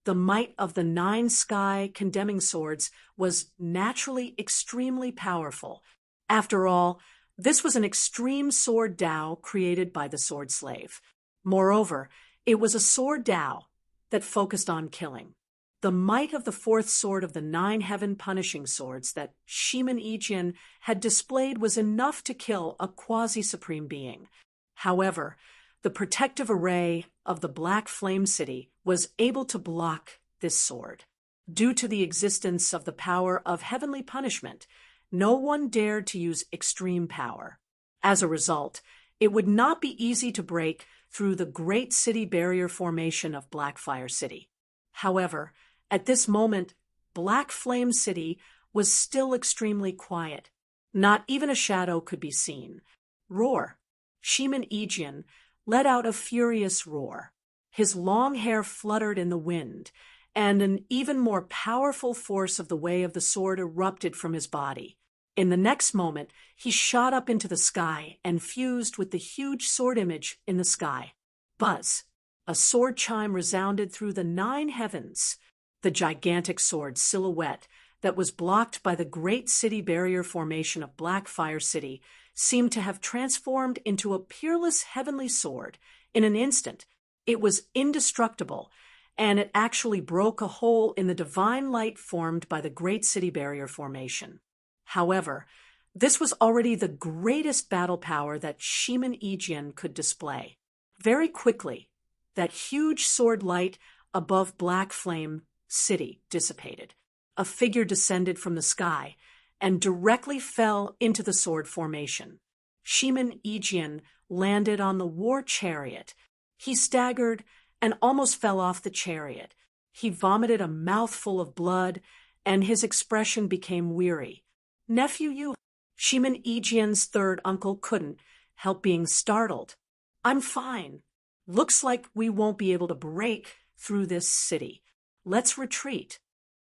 The might of the 9 sky condemning swords was naturally extremely powerful. After all, this was an extreme sword Tao created by the sword slave. Moreover, it was a sword Tao that focused on killing. The might of the fourth sword of the 9 heaven punishing swords that Shiman Ejian had displayed was enough to kill a quasi-supreme being. However, the protective array of the Black Flame City was able to block this sword. Due to the existence of the power of heavenly punishment, no one dared to use extreme power. As a result, it would not be easy to break through the Great City Barrier formation of Blackfire City. However, at this moment, Black Flame City was still extremely quiet. Not even a shadow could be seen. Roar! Shiman Ejian let out a furious roar. His long hair fluttered in the wind, and an even more powerful force of the way of the sword erupted from his body. In the next moment, he shot up into the sky and fused with the huge sword image in the sky. Buzz! A sword chime resounded through the 9 heavens. The gigantic sword silhouette that was blocked by the Great City Barrier formation of Blackfire City seemed to have transformed into a peerless heavenly sword. In an instant, it was indestructible, and it actually broke a hole in the divine light formed by the Great City Barrier formation. However, this was already the greatest battle power that Shiman Ejian could display. Very quickly, that huge sword light above Black Flame City dissipated. A figure descended from the sky and directly fell into the sword formation. Shiman Ejian landed on the war chariot. He staggered and almost fell off the chariot. He vomited a mouthful of blood, and his expression became weary. Nephew Yu, Shiman Ejian's third uncle, couldn't help being startled. I'm fine. Looks like we won't be able to break through this city. Let's retreat.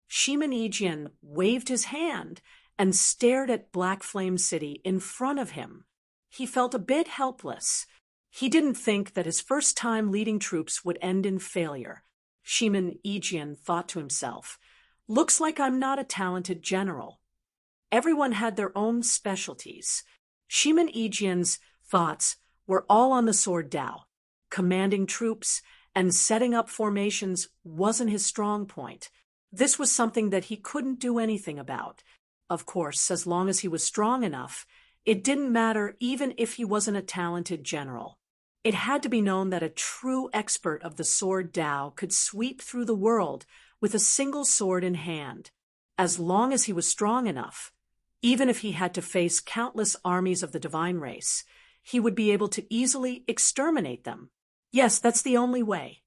Shiman Ejian waved his hand and stared at Black Flame City in front of him. He felt a bit helpless. He didn't think that his first time leading troops would end in failure. Shiman Ejian thought to himself, looks like I'm not a talented general. Everyone had their own specialties. Shiman Ejian's thoughts were all on the sword Tao. Commanding troops and setting up formations wasn't his strong point. This was something that he couldn't do anything about. Of course, as long as he was strong enough, it didn't matter even if he wasn't a talented general. It had to be known that a true expert of the sword Tao could sweep through the world with a single sword in hand. As long as he was strong enough, even if he had to face countless armies of the divine race, he would be able to easily exterminate them. Yes, that's the only way.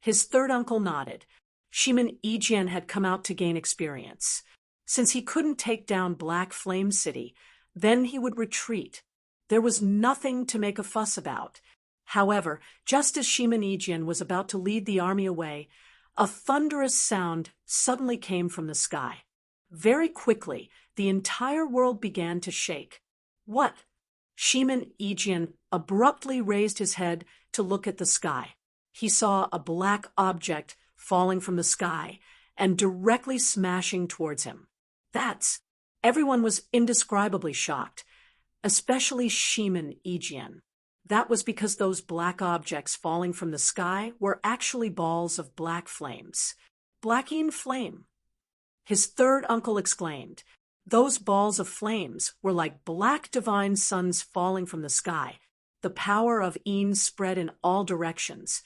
His third uncle nodded. Shimin Ejian had come out to gain experience. Since he couldn't take down Black Flame City, then he would retreat. There was nothing to make a fuss about. However, just as Shimin Ejian was about to lead the army away, a thunderous sound suddenly came from the sky. Very quickly, the entire world began to shake. What? Shimin Ejian abruptly raised his head to look at the sky. He saw a black object falling from the sky and directly smashing towards him. Everyone was indescribably shocked, especially Shimin Ejian. That was because those black objects falling from the sky were actually balls of black flames. Blackine flame. His third uncle exclaimed. Those balls of flames were like black divine suns falling from the sky. The power of Een spread in all directions,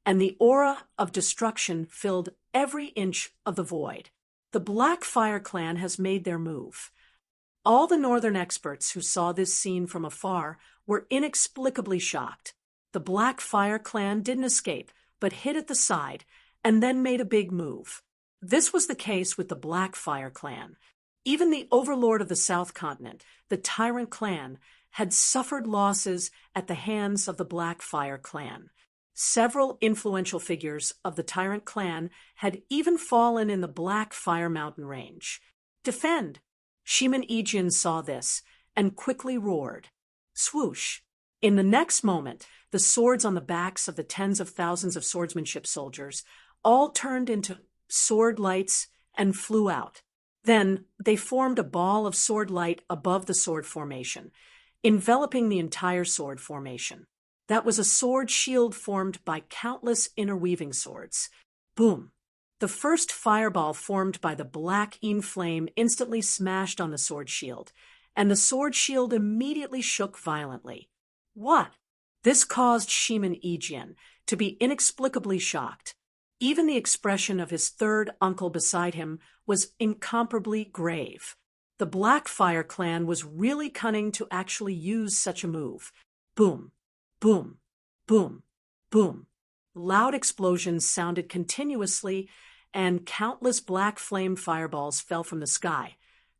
and the aura of destruction filled every inch of the void. The Black Fire Clan has made their move. All the northern experts who saw this scene from afar were inexplicably shocked. The Black Fire Clan didn't escape, but hid at the side, and then made a big move. This was the case with the Black Fire Clan. Even the overlord of the South Continent, the Tyrant Clan, had suffered losses at the hands of the Black Fire Clan. Several influential figures of the Tyrant Clan had even fallen in the Black Fire Mountain Range. Defend! Shimin Ejian saw this and quickly roared. Swoosh! In the next moment, the swords on the backs of the tens of thousands of swordsmanship soldiers all turned into sword lights and flew out. Then they formed a ball of sword light above the sword formation, enveloping the entire sword formation. That was a sword shield formed by countless interweaving swords. Boom! The first fireball formed by the black Een flame instantly smashed on the sword shield, and the sword shield immediately shook violently. What? This caused Shimin Ejian to be inexplicably shocked. Even the expression of his third uncle beside him was incomparably grave. The Black Fire Clan was really cunning to actually use such a move. Boom, boom, boom, boom. Loud explosions sounded continuously, and countless black flame fireballs fell from the sky,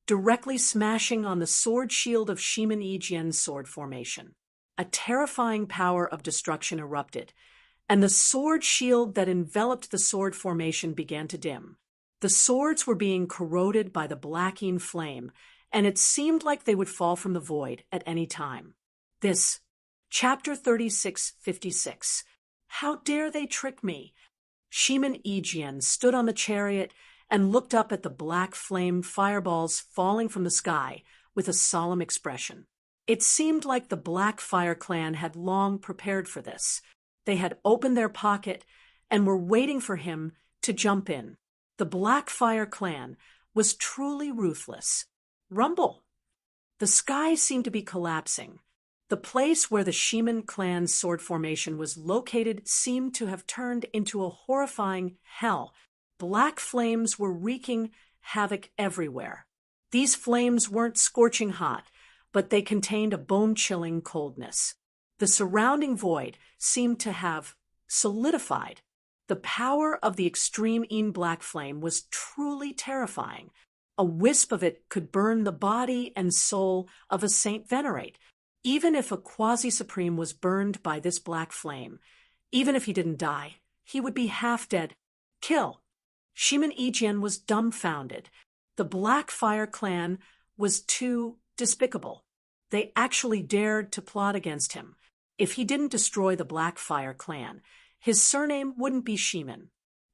directly smashing on the sword shield of Shimin Ejian's sword formation. A terrifying power of destruction erupted, and the sword shield that enveloped the sword formation began to dim. The swords were being corroded by the black Een flame, and it seemed like they would fall from the void at any time. This, Chapter 3656. How dare they trick me? Shimin Ejian stood on the chariot and looked up at the black flame fireballs falling from the sky with a solemn expression. It seemed like the Black Fire Clan had long prepared for this. They had opened their pocket and were waiting for him to jump in. The Black Fire Clan was truly ruthless. Rumble! The sky seemed to be collapsing. The place where the Shimin clan's sword formation was located seemed to have turned into a horrifying hell. Black flames were wreaking havoc everywhere. These flames weren't scorching hot, but they contained a bone-chilling coldness. The surrounding void seemed to have solidified. The power of the extreme Een black flame was truly terrifying. A wisp of it could burn the body and soul of a Saint Venerate. Even if a quasi-supreme was burned by this black flame, even if he didn't die, he would be half dead. Kill! Shimin Ejian was dumbfounded. The Black Fire Clan was too despicable. They actually dared to plot against him. If he didn't destroy the Black Fire Clan, his surname wouldn't be Shimin.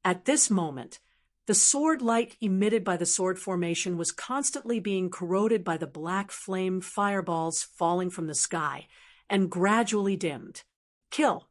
At this moment, the sword light emitted by the sword formation was constantly being corroded by the black flame fireballs falling from the sky and gradually dimmed. Kill!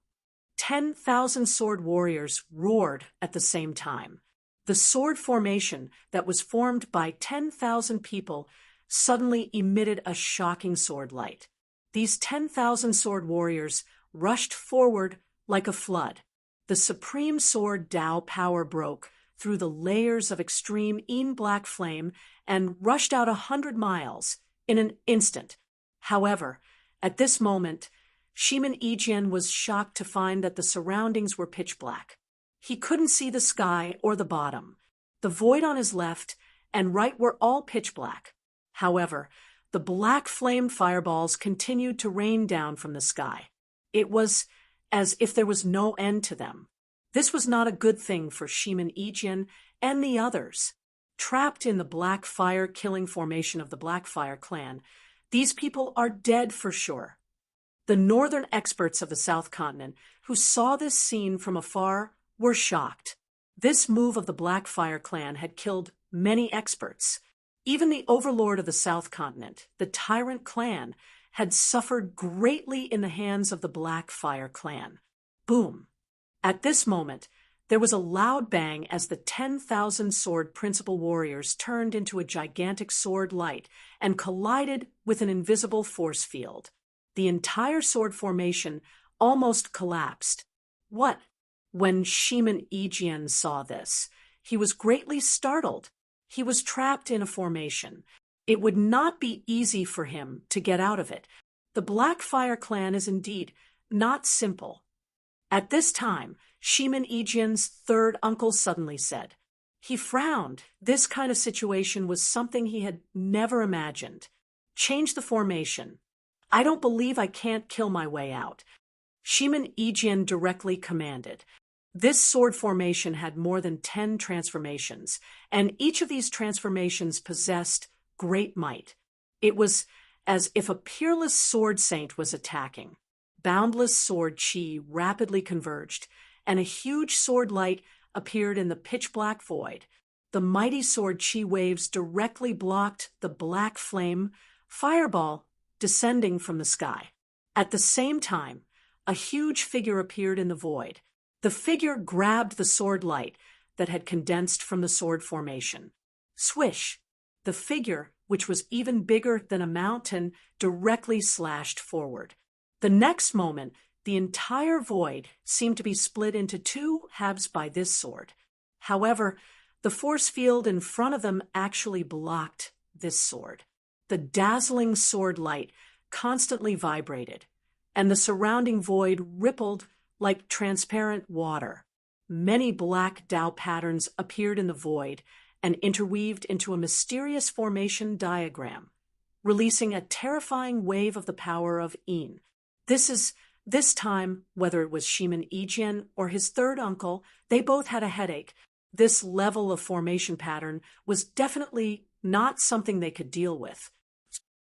10,000 sword warriors roared at the same time. The sword formation that was formed by 10,000 people suddenly emitted a shocking sword light. These 10,000 sword warriors rushed forward like a flood. The supreme sword Tao power broke through the layers of extreme Een black flame and rushed out 100 miles in an instant. However, at this moment, Shimin Ijian was shocked to find that the surroundings were pitch black. He couldn't see the sky or the bottom. The void on his left and right were all pitch black. However, the black flame fireballs continued to rain down from the sky. It was as if there was no end to them. This was not a good thing for Shimin Ijian and the others. Trapped in the black fire killing formation of the Blackfire clan, these people are dead for sure. The northern experts of the South Continent who saw this scene from afar were shocked. This move of the Blackfire clan had killed many experts. Even the overlord of the South Continent, the Tyrant clan, had suffered greatly in the hands of the Blackfire clan. Boom! At this moment, there was a loud bang as the 10,000 sword principal warriors turned into a gigantic sword light and collided with an invisible force field. The entire sword formation almost collapsed. What? When Shimin Ijian saw this, he was greatly startled. He was trapped in a formation. It would not be easy for him to get out of it. The Blackfire clan is indeed not simple. At this time, Shimin Ijian's third uncle suddenly said. He frowned. This kind of situation was something he had never imagined. Change the formation. I don't believe I can't kill my way out. Shimin Ijian directly commanded. This sword formation had more than 10 transformations, and each of these transformations possessed great might. It was as if a peerless sword saint was attacking. Boundless sword chi rapidly converged, and a huge sword light appeared in the pitch-black void. The mighty sword chi waves directly blocked the black flame fireball descending from the sky. At the same time, a huge figure appeared in the void. The figure grabbed the sword light that had condensed from the sword formation. Swish! The figure, which was even bigger than a mountain, directly slashed forward. The next moment, the entire void seemed to be split into two halves by this sword. However, the force field in front of them actually blocked this sword. The dazzling sword light constantly vibrated, and the surrounding void rippled like transparent water. Many black Dao patterns appeared in the void and interweaved into a mysterious formation diagram, releasing a terrifying wave of the power of Yin. This time, whether it was Shimin Ijian or his third uncle, they both had a headache. This level of formation pattern was definitely not something they could deal with.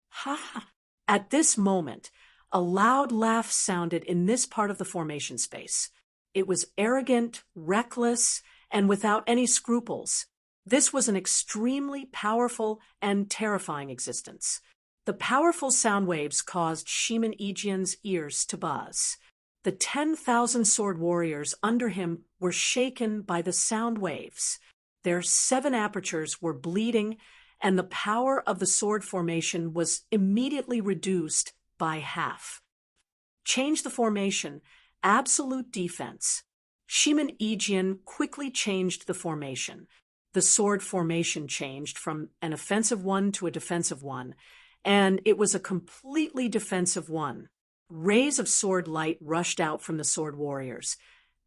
Ha ha! At this moment, a loud laugh sounded in this part of the formation space. It was arrogant, reckless, and without any scruples. This was an extremely powerful and terrifying existence. The powerful sound waves caused Shimin Ijian's ears to buzz. The 10,000 sword warriors under him were shaken by the sound waves. Their 7 apertures were bleeding, and the power of the sword formation was immediately reduced by half. Change the formation. Absolute defense. Shimin Ijian quickly changed the formation. The sword formation changed from an offensive one to a defensive one, and it was a completely defensive one. Rays of sword light rushed out from the sword warriors,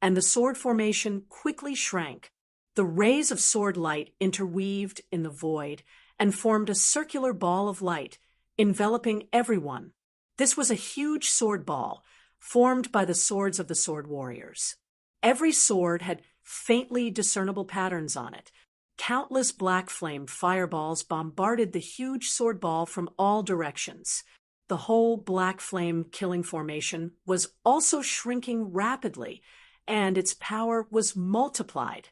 and the sword formation quickly shrank. The rays of sword light interweaved in the void and formed a circular ball of light, enveloping everyone. This was a huge sword ball, formed by the swords of the sword warriors. Every sword had faintly discernible patterns on it. Countless black flame fireballs bombarded the huge sword ball from all directions. The whole black flame killing formation was also shrinking rapidly, and its power was multiplied.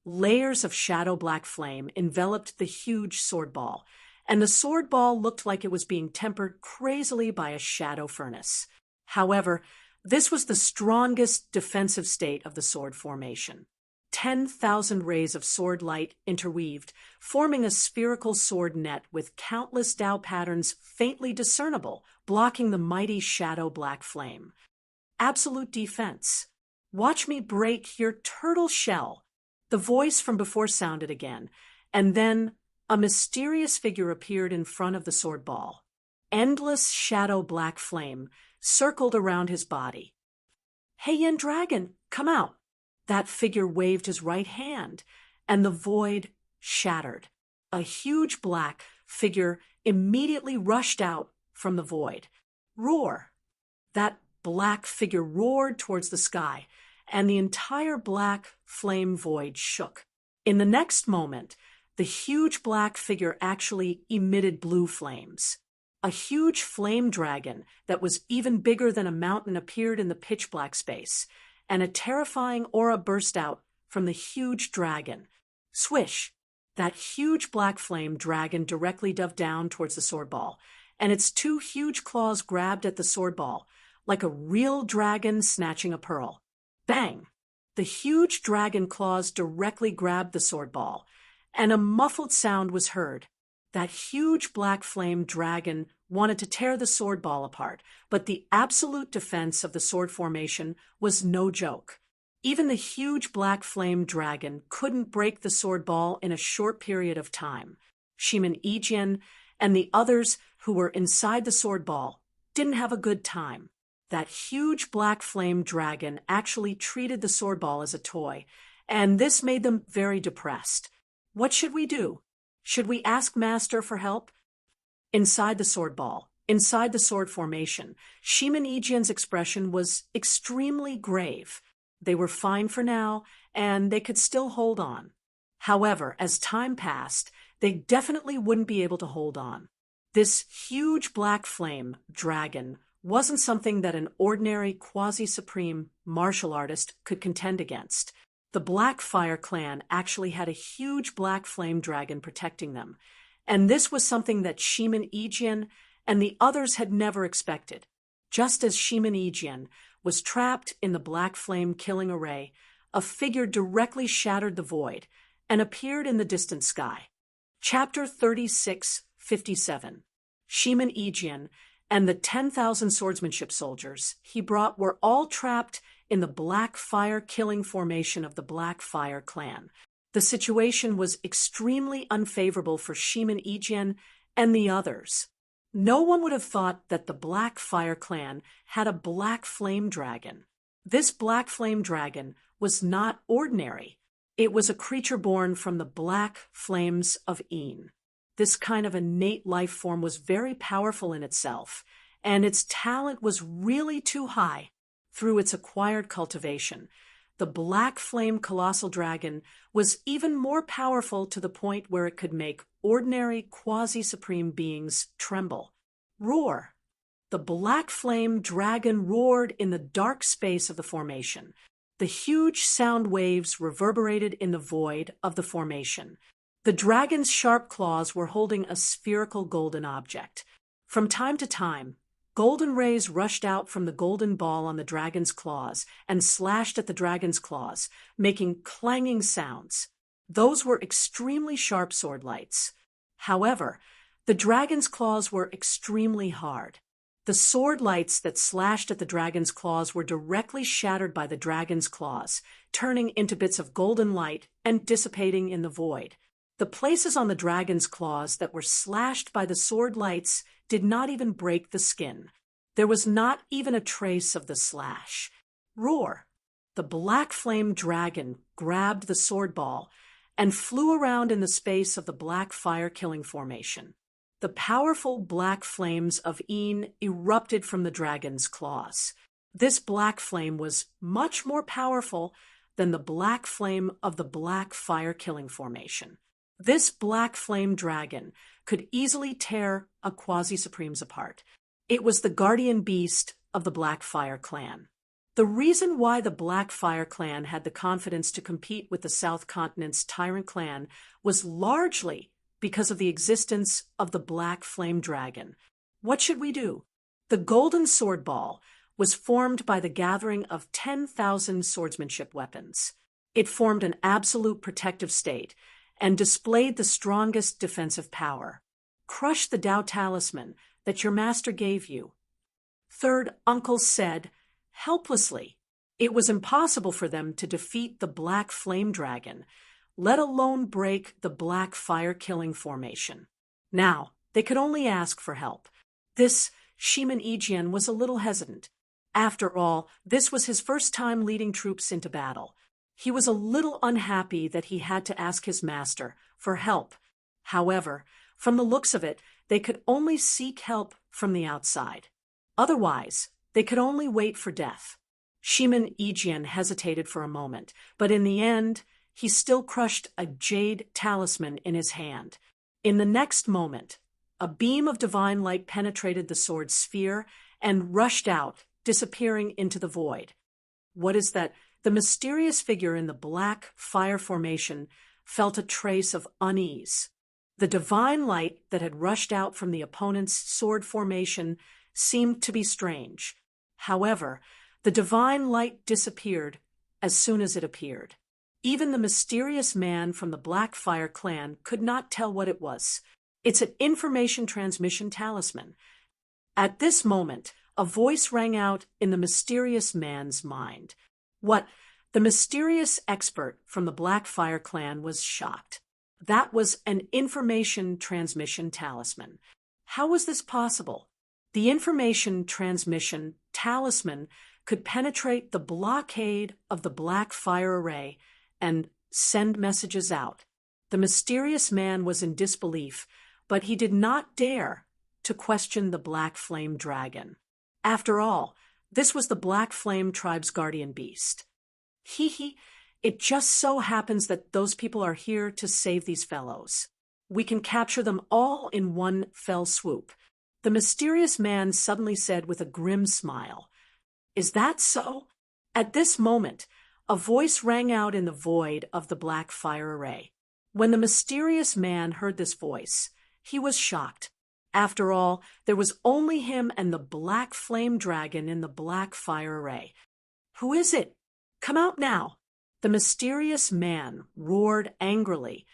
Layers of shadow black flame enveloped the huge sword ball, and the sword ball looked like it was being tempered crazily by a shadow furnace. However, this was the strongest defensive state of the sword formation. 10,000 rays of sword light interweaved, forming a spherical sword net with countless Dao patterns faintly discernible, blocking the mighty shadow black flame. Absolute defense. Watch me break your turtle shell. The voice from before sounded again, and then a mysterious figure appeared in front of the sword ball. endless shadow black flame circled around his body. "Hey, Yin Dragon, come out." That figure waved his right hand, and the void shattered. A huge black figure immediately rushed out from the void. Roar! That black figure roared towards the sky, and the entire black flame void shook. In the next moment, the huge black figure actually emitted blue flames. A huge flame dragon that was even bigger than a mountain appeared in the pitch black space, and a terrifying aura burst out from the huge dragon. Swish! That huge black flame dragon directly dove down towards the sword ball, and its two huge claws grabbed at the sword ball, like a real dragon snatching a pearl. Bang! The huge dragon claws directly grabbed the sword ball, and a muffled sound was heard. That huge black flame dragon wanted to tear the sword ball apart, but the absolute defense of the sword formation was no joke. Even the huge black flame dragon couldn't break the sword ball in a short period of time. Shimin Ijin and the others who were inside the sword ball didn't have a good time. That huge black flame dragon actually treated the sword ball as a toy, and this made them very depressed. What should we do? Should we ask Master for help? Inside the sword ball, inside the sword formation, Shimin Ijin's expression was extremely grave. They were fine for now, and they could still hold on. However, as time passed, they definitely wouldn't be able to hold on. This huge black flame dragon wasn't something that an ordinary quasi-supreme martial artist could contend against. The Black Fire clan actually had a huge black flame dragon protecting them, and this was something that Shimin Ijin and the others had never expected. Just as Shimin Ijin was trapped in the black flame killing array, a figure directly shattered the void and appeared in the distant sky. Chapter 3657. Shimin Ijin and the 10,000 swordsmanship soldiers he brought were all trapped in the Black Fire killing formation of the Black Fire clan. The situation was extremely unfavorable for Shimin Ijin and the others. No one would have thought that the Black Fire clan had a black flame dragon. This black flame dragon was not ordinary. It was a creature born from the black flames of Een. This kind of innate life form was very powerful in itself, and its talent was really too high through its acquired cultivation. The black flame colossal dragon was even more powerful to the point where it could make ordinary quasi-supreme beings tremble. Roar! The black flame dragon roared in the dark space of the formation. The huge sound waves reverberated in the void of the formation. The dragon's sharp claws were holding a spherical golden object. From time to time, golden rays rushed out from the golden ball on the dragon's claws and slashed at the dragon's claws, making clanging sounds. Those were extremely sharp sword lights. However, the dragon's claws were extremely hard. The sword lights that slashed at the dragon's claws were directly shattered by the dragon's claws, turning into bits of golden light and dissipating in the void. The places on the dragon's claws that were slashed by the sword lights did not even break the skin. There was not even a trace of the slash. Roar! The black flame dragon grabbed the sword ball and flew around in the space of the Black Fire killing formation. The powerful black flames of Een erupted from the dragon's claws. This black flame was much more powerful than the black flame of the Black Fire killing formation. This black flame dragon could easily tear a quasi-supremes apart. It was the guardian beast of the Black Fire clan. The reason why the Black Fire clan had the confidence to compete with the South Continent's Tyrant clan was largely because of the existence of the Black Flame Dragon. What should we do? The Golden Sword Ball was formed by the gathering of 10,000 swordsmanship weapons. It formed an absolute protective state and displayed the strongest defensive power. Crush the Tao Talisman that your master gave you. Third Uncle said, helplessly. It was impossible for them to defeat the Black Flame Dragon, let alone break the Black Fire killing formation. Now, they could only ask for help. This Shiman Ejian was a little hesitant. After all, this was his first time leading troops into battle. He was a little unhappy that he had to ask his master for help. However, from the looks of it, they could only seek help from the outside. Otherwise, they could only wait for death. Shiman Ejian hesitated for a moment, but in the end, he still crushed a jade talisman in his hand. In the next moment, a beam of divine light penetrated the sword's sphere and rushed out, disappearing into the void. What is that? The mysterious figure in the black fire formation felt a trace of unease. The divine light that had rushed out from the opponent's sword formation seemed to be strange. However, the divine light disappeared as soon as it appeared. Even the mysterious man from the Black Fire clan could not tell what it was. It's an information transmission talisman. At this moment, a voice rang out in the mysterious man's mind. What? The mysterious expert from the Black Fire clan was shocked. That was an information transmission talisman. How was this possible? The information transmission talisman could penetrate the blockade of the Black Fire array and send messages out. The mysterious man was in disbelief, but he did not dare to question the Black Flame Dragon. After all, this was the Black Flame tribe's guardian beast. It just so happens that those people are here to save these fellows. We can capture them all in one fell swoop. The mysterious man suddenly said with a grim smile. Is that so? At this moment, a voice rang out in the void of the Black Fire array. When the mysterious man heard this voice, he was shocked. After all, there was only him and the Black Flame Dragon in the Black Fire array. Who is it? Come out now! The mysterious man roared angrily,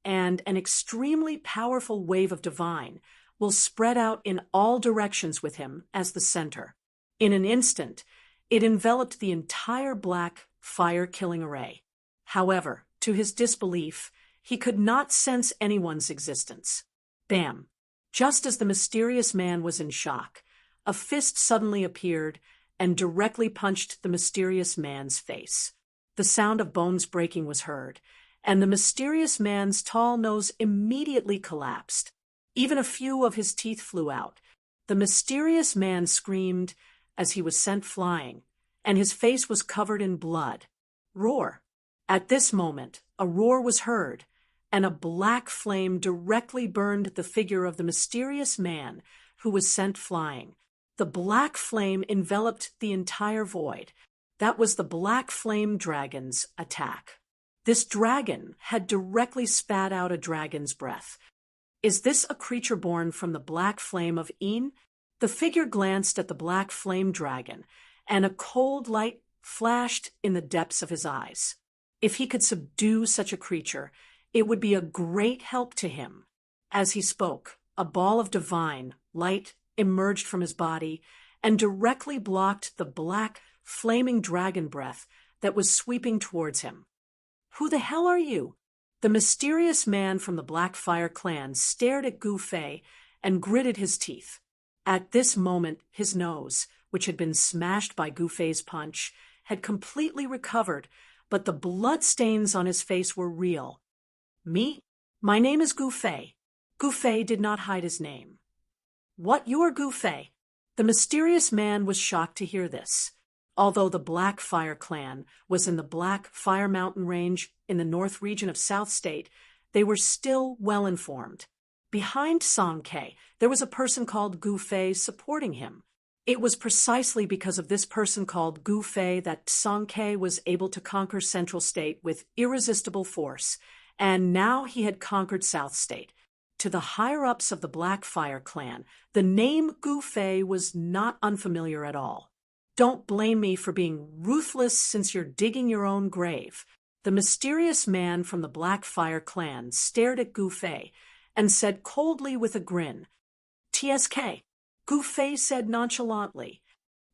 and an extremely powerful wave of divine will spread out in all directions with him as the center. In an instant, it enveloped the entire Black Fire-killing array. However, to his disbelief, he could not sense anyone's existence. Bam! Just as the mysterious man was in shock, a fist suddenly appeared and directly punched the mysterious man's face. The sound of bones breaking was heard, and the mysterious man's tall nose immediately collapsed. Even a few of his teeth flew out. The mysterious man screamed as he was sent flying, and his face was covered in blood. Roar! At this moment, a roar was heard, and a black flame directly burned the figure of the mysterious man who was sent flying. The black flame enveloped the entire void. That was the Black Flame Dragon's attack. This dragon had directly spat out a dragon's breath. Is this a creature born from the Black Flame of Een? The figure glanced at the Black Flame Dragon, and a cold light flashed in the depths of his eyes. If he could subdue such a creature, it would be a great help to him. As he spoke, a ball of divine light emerged from his body and directly blocked the black, flaming dragon breath that was sweeping towards him. Who the hell are you? The mysterious man from the Black Fire clan stared at Gu Fei and gritted his teeth. At this moment, his nose, which had been smashed by Gu Fei's punch, had completely recovered, but the blood stains on his face were real. Me? My name is Gu Fei. Gu Fei did not hide his name. What, you are Gu Fei? The mysterious man was shocked to hear this. Although the Black Fire clan was in the Black Fire Mountain Range in the north region of South State, they were still well informed. Behind Song Ke, there was a person called Gu Fei supporting him. It was precisely because of this person called Gu Fei that Song Ke was able to conquer Central State with irresistible force, and now he had conquered South State. To the higher-ups of the Black Fire clan, the name Gu Fei was not unfamiliar at all. Don't blame me for being ruthless since you're digging your own grave. The mysterious man from the Black Fire clan stared at Gu Fei and said coldly with a grin, "TSK." Gu Fei said nonchalantly,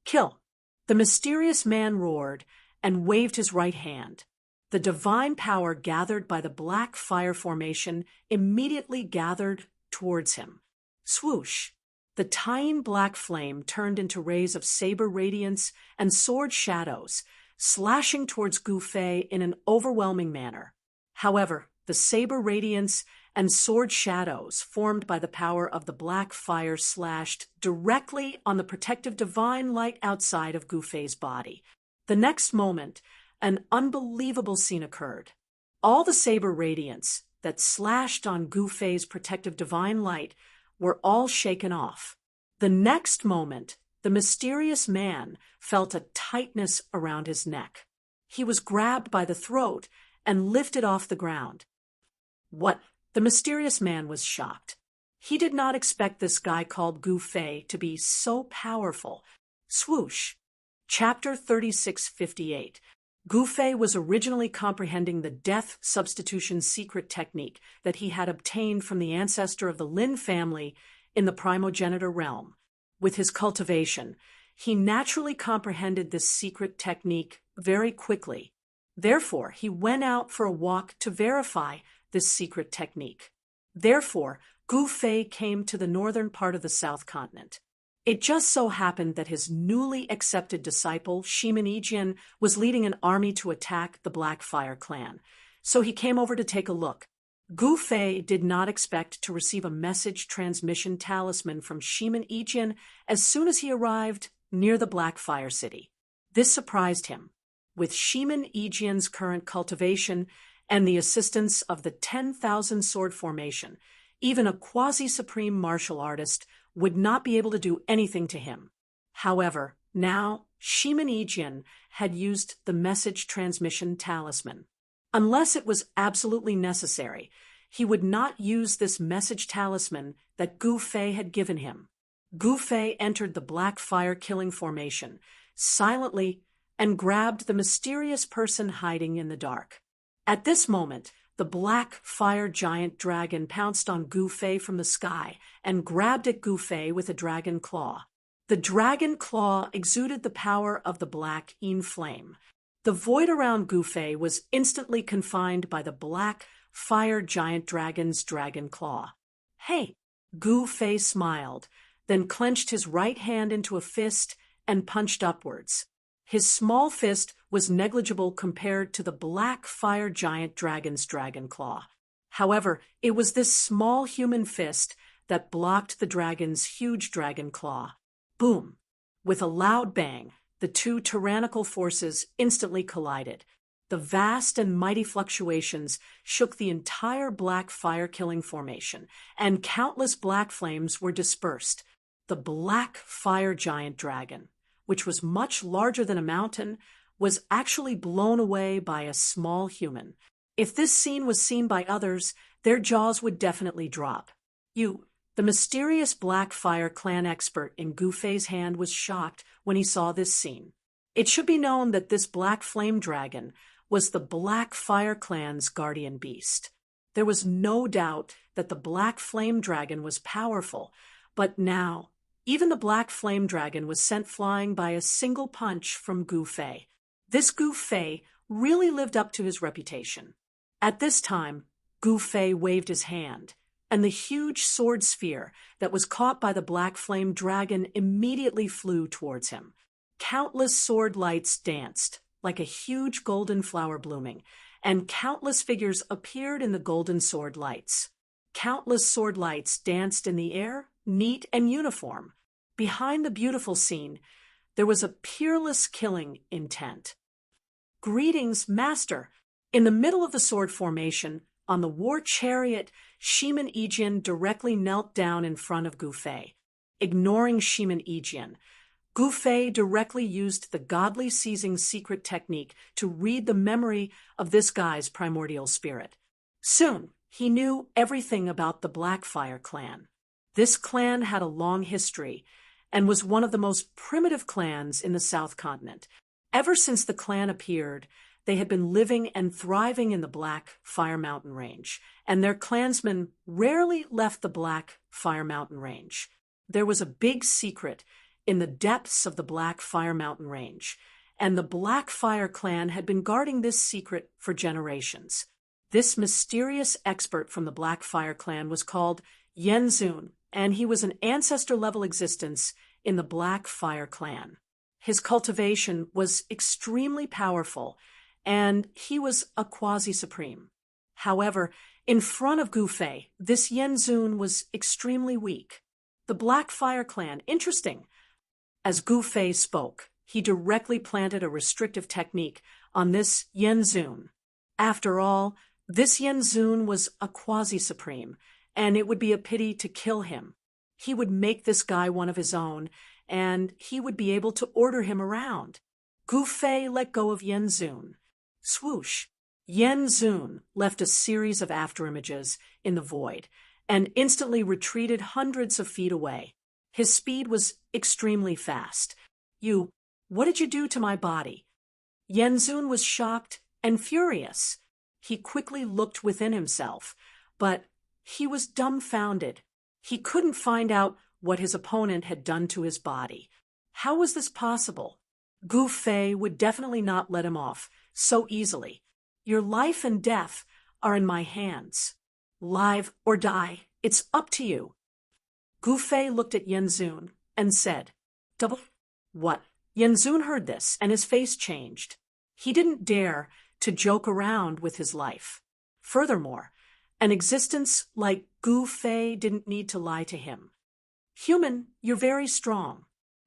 "Kill." The mysterious man roared and waved his right hand. The divine power gathered by the Black Fire formation immediately gathered towards him. Swoosh! The tine black flame turned into rays of saber radiance and sword shadows, slashing towards Gu Fei in an overwhelming manner. However, the saber radiance and sword shadows formed by the power of the black fire slashed directly on the protective divine light outside of Gu Fei's body. The next moment, an unbelievable scene occurred. All the saber radiance that slashed on Gu Fei's protective divine light were all shaken off. The next moment, the mysterious man felt a tightness around his neck. He was grabbed by the throat and lifted off the ground. What? The mysterious man was shocked. He did not expect this guy called Gu Fei to be so powerful. Swoosh. Chapter 3658. Gu Fei was originally comprehending the death substitution secret technique that he had obtained from the ancestor of the Lin family in the primogenitor realm. With his cultivation, he naturally comprehended this secret technique very quickly. Therefore, he went out for a walk to verify this secret technique. Therefore, Gu Fei came to the northern part of the South Continent. It just so happened that his newly accepted disciple, Shimin Yijian, was leading an army to attack the Black Fire clan, so he came over to take a look. Gu Fei did not expect to receive a message transmission talisman from Shimin Yijian as soon as he arrived near the Black Fire city. This surprised him. With Shimin Yijian's current cultivation and the assistance of the 10,000 sword formation, even a quasi-supreme martial artist would not be able to do anything to him. However, now Shimin Yijian had used the message transmission talisman. Unless it was absolutely necessary, he would not use this message talisman that Gu Fei had given him. Gu Fei entered the Black Fire killing formation silently and grabbed the mysterious person hiding in the dark. At this moment, the Black Fire giant dragon pounced on Gu Fei from the sky and grabbed at Gu Fei with a dragon claw. The dragon claw exuded the power of the Black Yin flame. The void around Gu Fei was instantly confined by the Black Fire giant dragon's dragon claw. Hey! Gu Fei smiled, then clenched his right hand into a fist and punched upwards. His small fist was negligible compared to the Black Fire giant dragon's dragon claw. However, it was this small human fist that blocked the dragon's huge dragon claw. Boom! With a loud bang, the two tyrannical forces instantly collided. The vast and mighty fluctuations shook the entire Black Fire killing formation, and countless black flames were dispersed. The Black Fire giant dragon, which was much larger than a mountain, was actually blown away by a small human. If this scene was seen by others, their jaws would definitely drop. The mysterious Black Fire clan expert in Gu Fei's hand was shocked when he saw this scene. It should be known that this Black Flame Dragon was the Black Fire clan's guardian beast. There was no doubt that the Black Flame Dragon was powerful, but now, even the Black Flame Dragon was sent flying by a single punch from Gu Fei. This Gu Fei really lived up to his reputation. At this time, Gu Fei waved his hand, and the huge sword sphere that was caught by the Black Flame Dragon immediately flew towards him. Countless sword lights danced, like a huge golden flower blooming, and countless figures appeared in the golden sword lights. Countless sword lights danced in the air, neat and uniform. Behind the beautiful scene, there was a peerless killing intent. Greetings, Master! In the middle of the sword formation, on the war chariot, Shimin Yijian directly knelt down in front of Gu Fei. Ignoring Shimin Yijian, Gu Fei directly used the godly seizing secret technique to read the memory of this guy's primordial spirit. Soon, he knew everything about the Black Fire clan. This clan had a long history and was one of the most primitive clans in the South Continent. Ever since the clan appeared, they had been living and thriving in the Black Fire Mountain Range, and their clansmen rarely left the Black Fire Mountain Range. There was a big secret in the depths of the Black Fire Mountain Range, and the Black Fire clan had been guarding this secret for generations. This mysterious expert from the Black Fire clan was called Yenzun, and he was an ancestor-level existence in the Black Fire clan. His cultivation was extremely powerful, and he was a quasi-supreme. However, in front of Gu Fei, this Yenzun was extremely weak. The Black Fire clan, interesting. As Gu Fei spoke, he directly planted a restrictive technique on this Yenzun. After all, this Yenzun was a quasi-supreme, and it would be a pity to kill him. He would make this guy one of his own, and he would be able to order him around. Gu Fei let go of Yenzun. Swoosh! Yenzun left a series of afterimages in the void, and instantly retreated hundreds of feet away. His speed was extremely fast. What did you do to my body? Yenzun was shocked and furious. He quickly looked within himself, but he was dumbfounded. He couldn't find out what his opponent had done to his body. How was this possible? Gu Fei would definitely not let him off so easily. Your life and death are in my hands. Live or die, it's up to you. Gu Fei looked at Yenzun and said, "Double what?" Yenzun heard this, and his face changed. He didn't dare to joke around with his life. Furthermore, an existence like Gu Fei didn't need to lie to him. "Human, you're very strong."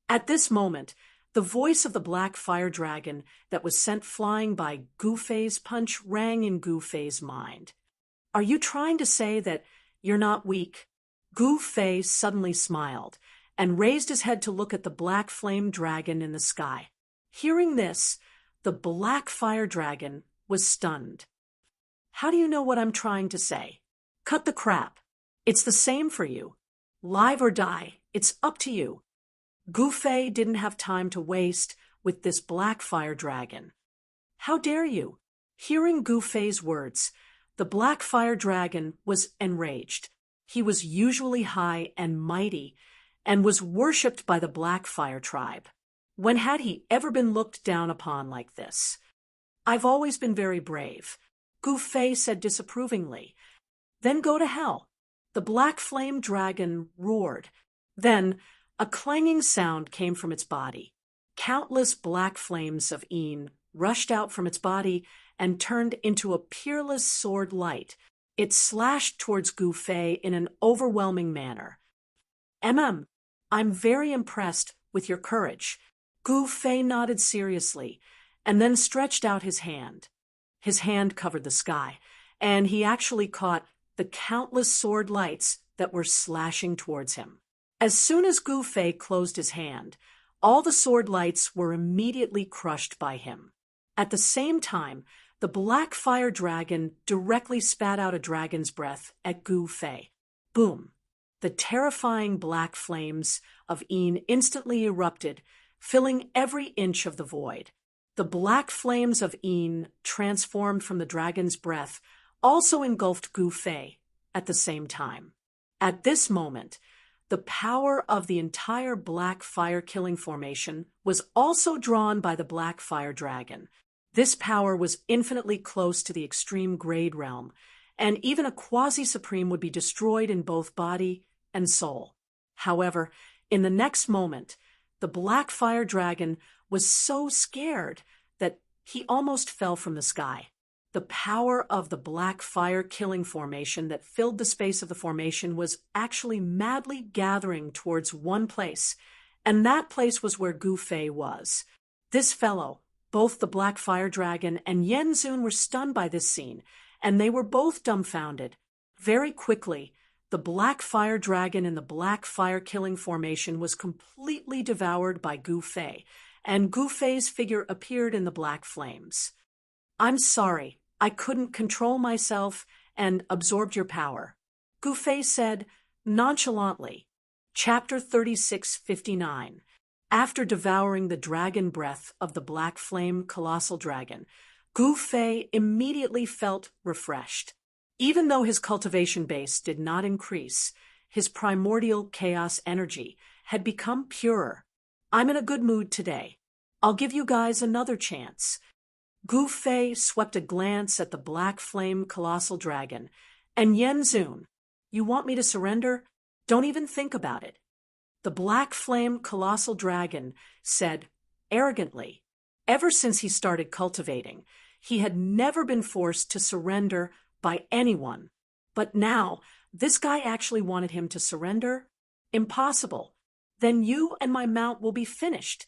At this moment, the voice of the Black Fire Dragon that was sent flying by Gu Fei's punch rang in Gu Fei's mind. "Are you trying to say that you're not weak?" Gu Fei suddenly smiled and raised his head to look at the Black Flame Dragon in the sky. Hearing this, the Black Fire Dragon was stunned. "How do you know what I'm trying to say?" "Cut the crap. It's the same for you. Live or die, it's up to you." Gu Fei didn't have time to waste with this Black Fire Dragon. "How dare you?" Hearing Gu Fei's words, the Black Fire Dragon was enraged. He was usually high and mighty, and was worshipped by the Black Fire tribe. When had he ever been looked down upon like this? "I've always been very brave," Gu Fei said disapprovingly. "Then go to hell." The Black Flame Dragon roared. Then a clanging sound came from its body. Countless black flames of Een rushed out from its body and turned into a peerless sword light. It slashed towards Gu Fei in an overwhelming manner. I'm very impressed with your courage." Gu Fei nodded seriously, and then stretched out his hand. His hand covered the sky, and he actually caught the countless sword lights that were slashing towards him. As soon as Gu Fei closed his hand, all the sword lights were immediately crushed by him. At the same time, the Black Fire Dragon directly spat out a dragon's breath at Gu Fei. Boom! The terrifying black flames of Een instantly erupted, filling every inch of the void. The black flames of Een, transformed from the dragon's breath, also engulfed Gu Fei at the same time. At this moment, the power of the entire Black Fire killing formation was also drawn by the Black Fire Dragon. This power was infinitely close to the extreme grade realm, and even a quasi-supreme would be destroyed in both body and soul. However, in the next moment, the Black Fire Dragon was so scared that he almost fell from the sky. The power of the Black Fire killing formation that filled the space of the formation was actually madly gathering towards one place, and that place was where Gu Fei was. This fellow, both the Black Fire Dragon and Yenzun, were stunned by this scene, and they were both dumbfounded. Very quickly, the Black Fire Dragon in the Black Fire killing formation was completely devoured by Gu Fei, and Gu Fei's figure appeared in the black flames. "I'm sorry, I couldn't control myself and absorbed your power," Gu Fei said nonchalantly. Chapter 3659. After devouring the dragon breath of the Black Flame Colossal Dragon, Gu Fei immediately felt refreshed. Even though his cultivation base did not increase, his primordial chaos energy had become purer. "I'm in a good mood today. I'll give you guys another chance." Gu Fei swept a glance at the Black Flame Colossal Dragon. "And Yenzun, you want me to surrender?" Don't even think about it. The black flame colossal dragon said arrogantly, ever since he started cultivating, he had never been forced to surrender by anyone. But now, this guy actually wanted him to surrender? Impossible. Then you and my mount will be finished.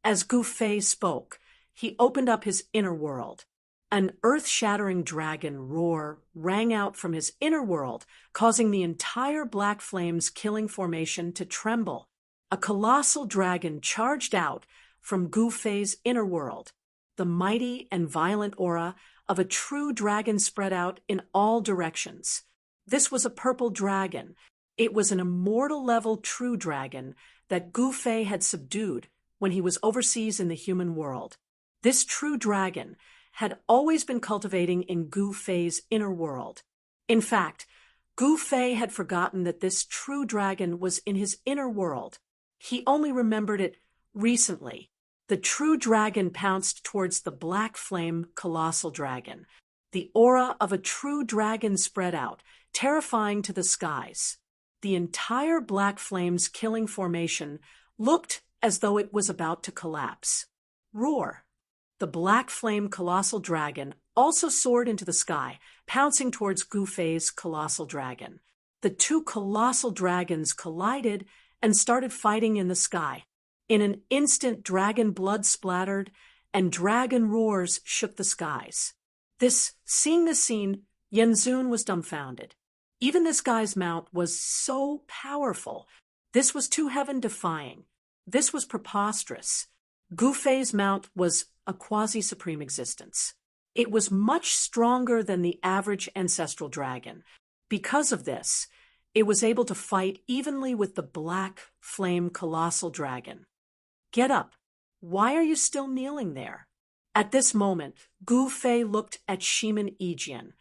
As Gu Fei spoke, he opened up his inner world. An earth-shattering dragon roar rang out from his inner world, causing the entire Black Flame's killing formation to tremble. A colossal dragon charged out from Gu Fei's inner world. The mighty and violent aura of a true dragon spread out in all directions. This was a purple dragon. It was an immortal-level true dragon that Gu Fei had subdued when he was overseas in the human world. This true dragon had always been cultivating in Gu Fei's inner world. In fact, Gu Fei had forgotten that this true dragon was in his inner world. He only remembered it recently. The true dragon pounced towards the black flame colossal dragon. The aura of a true dragon spread out, terrifying to the skies. The entire black flame's killing formation looked as though it was about to collapse. Roar! The black flame colossal dragon also soared into the sky, pouncing towards Gu Fei's colossal dragon. The two colossal dragons collided and started fighting in the sky. In an instant, dragon blood splattered and dragon roars shook the skies. Seeing this scene, Yenzun was dumbfounded. Even this guy's mount was so powerful. This was too heaven-defying. This was preposterous. Gu Fei's mount was a quasi-supreme existence. It was much stronger than the average ancestral dragon. Because of this, it was able to fight evenly with the black flame colossal dragon. Get up. Why are you still kneeling there? At this moment, Gu Fei looked at Shimin Yijian,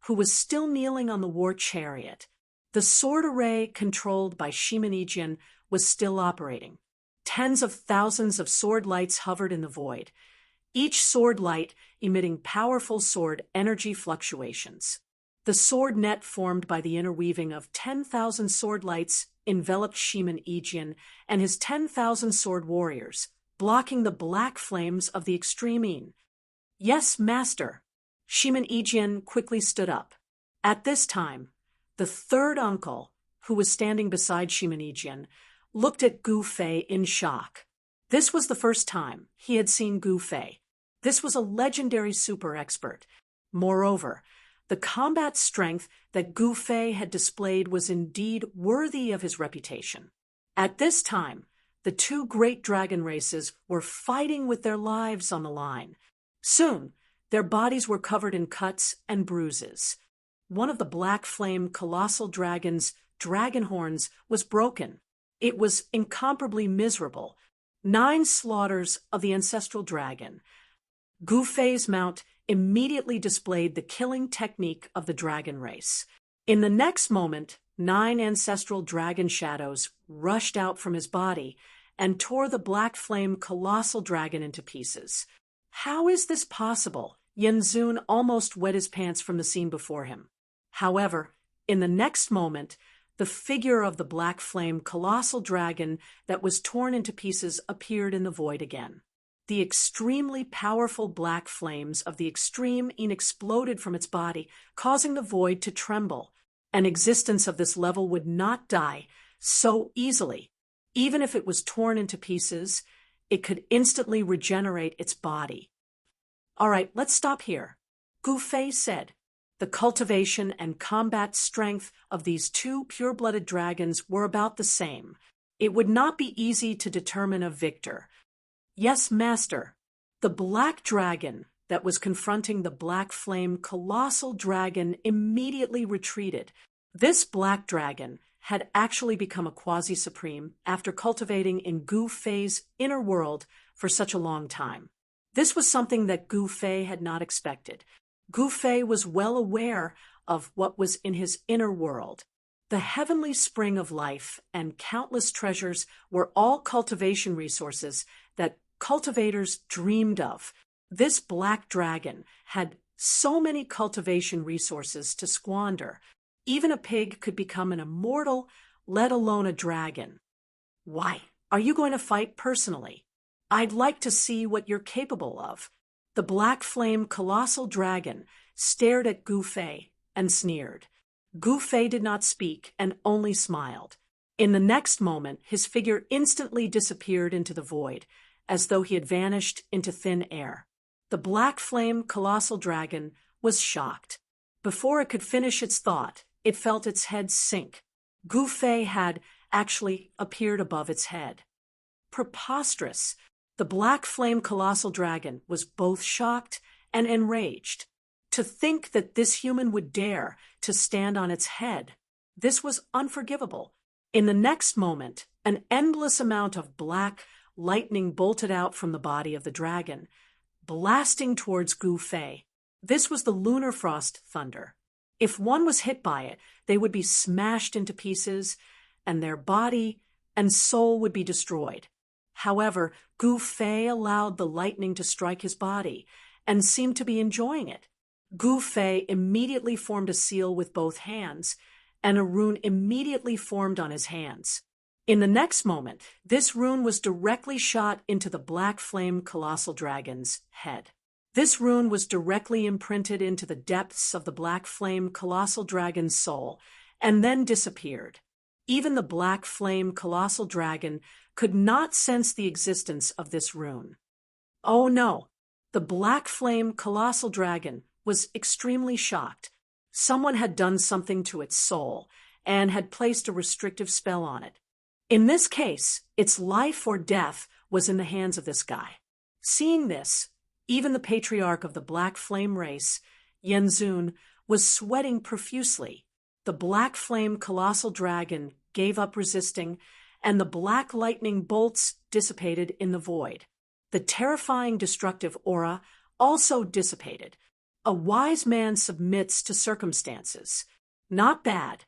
who was still kneeling on the war chariot. The sword array controlled by Shimin Yijian was still operating. Tens of thousands of sword lights hovered in the void, each sword light emitting powerful sword energy fluctuations. The sword net formed by the interweaving of 10,000 sword lights enveloped Shimin Yijian and his 10,000 sword warriors, blocking the black flames of the extreme Yin. Yes, master. Shimin Yijian quickly stood up. At this time, the third uncle, who was standing beside Shimin Yijian, looked at Gu Fei in shock. This was the first time he had seen Gu Fei. This was a legendary super expert. Moreover, the combat strength that Gu Fei had displayed was indeed worthy of his reputation. At this time, the two great dragon races were fighting with their lives on the line. Soon, their bodies were covered in cuts and bruises. One of the black flame colossal dragon's dragon horns was broken. It was incomparably miserable. 9 slaughters of the ancestral dragon. Gu Fei's mount immediately displayed the killing technique of the dragon race. In the next moment, 9 ancestral dragon shadows rushed out from his body and tore the black flame colossal dragon into pieces. How is this possible? Yenzun almost wet his pants from the scene before him. However, in the next moment, the figure of the black flame colossal dragon that was torn into pieces appeared in the void again. The extremely powerful black flames of the extreme Yin exploded from its body, causing the void to tremble. An existence of this level would not die so easily. Even if it was torn into pieces, it could instantly regenerate its body. All right, let's stop here. Gu Fei said, the cultivation and combat strength of these two pure-blooded dragons were about the same. It would not be easy to determine a victor. Yes, master. The black dragon that was confronting the black flame colossal dragon immediately retreated. This black dragon had actually become a quasi-supreme after cultivating in Gu Fei's inner world for such a long time. This was something that Gu Fei had not expected. Gu Fei was well aware of what was in his inner world. The heavenly spring of life and countless treasures were all cultivation resources that cultivators dreamed of. This black dragon had so many cultivation resources to squander. Even a pig could become an immortal let alone a dragon. Why, are you going to fight personally? I'd like to see what you're capable of. The black flame colossal dragon stared at Gu Fei and sneered. Gu Fei did not speak and only smiled. In the next moment, his figure instantly disappeared into the void, as though he had vanished into thin air. The black flame colossal dragon was shocked. Before it could finish its thought, it felt its head sink. Gu Fei had actually appeared above its head. Preposterous! The black flame colossal dragon was both shocked and enraged. To think that this human would dare to stand on its head, this was unforgivable. In the next moment, an endless amount of black lightning bolted out from the body of the dragon, blasting towards Gu Fei. This was the lunar frost thunder. If one was hit by it, they would be smashed into pieces, and their body and soul would be destroyed. However, Gu Fei allowed the lightning to strike his body, and seemed to be enjoying it. Gu Fei immediately formed a seal with both hands, and a rune immediately formed on his hands. In the next moment, this rune was directly shot into the black flame colossal dragon's head. This rune was directly imprinted into the depths of the black flame colossal dragon's soul, and then disappeared. Even the black flame colossal dragon could not sense the existence of this rune. Oh no! The black flame colossal dragon was extremely shocked. Someone had done something to its soul, and had placed a restrictive spell on it. In this case, its life or death was in the hands of this guy. Seeing this, even the patriarch of the black flame race, Yenzun, was sweating profusely. The black flame colossal dragon gave up resisting, and the black lightning bolts dissipated in the void. The terrifying destructive aura also dissipated. A wise man submits to circumstances. Not bad.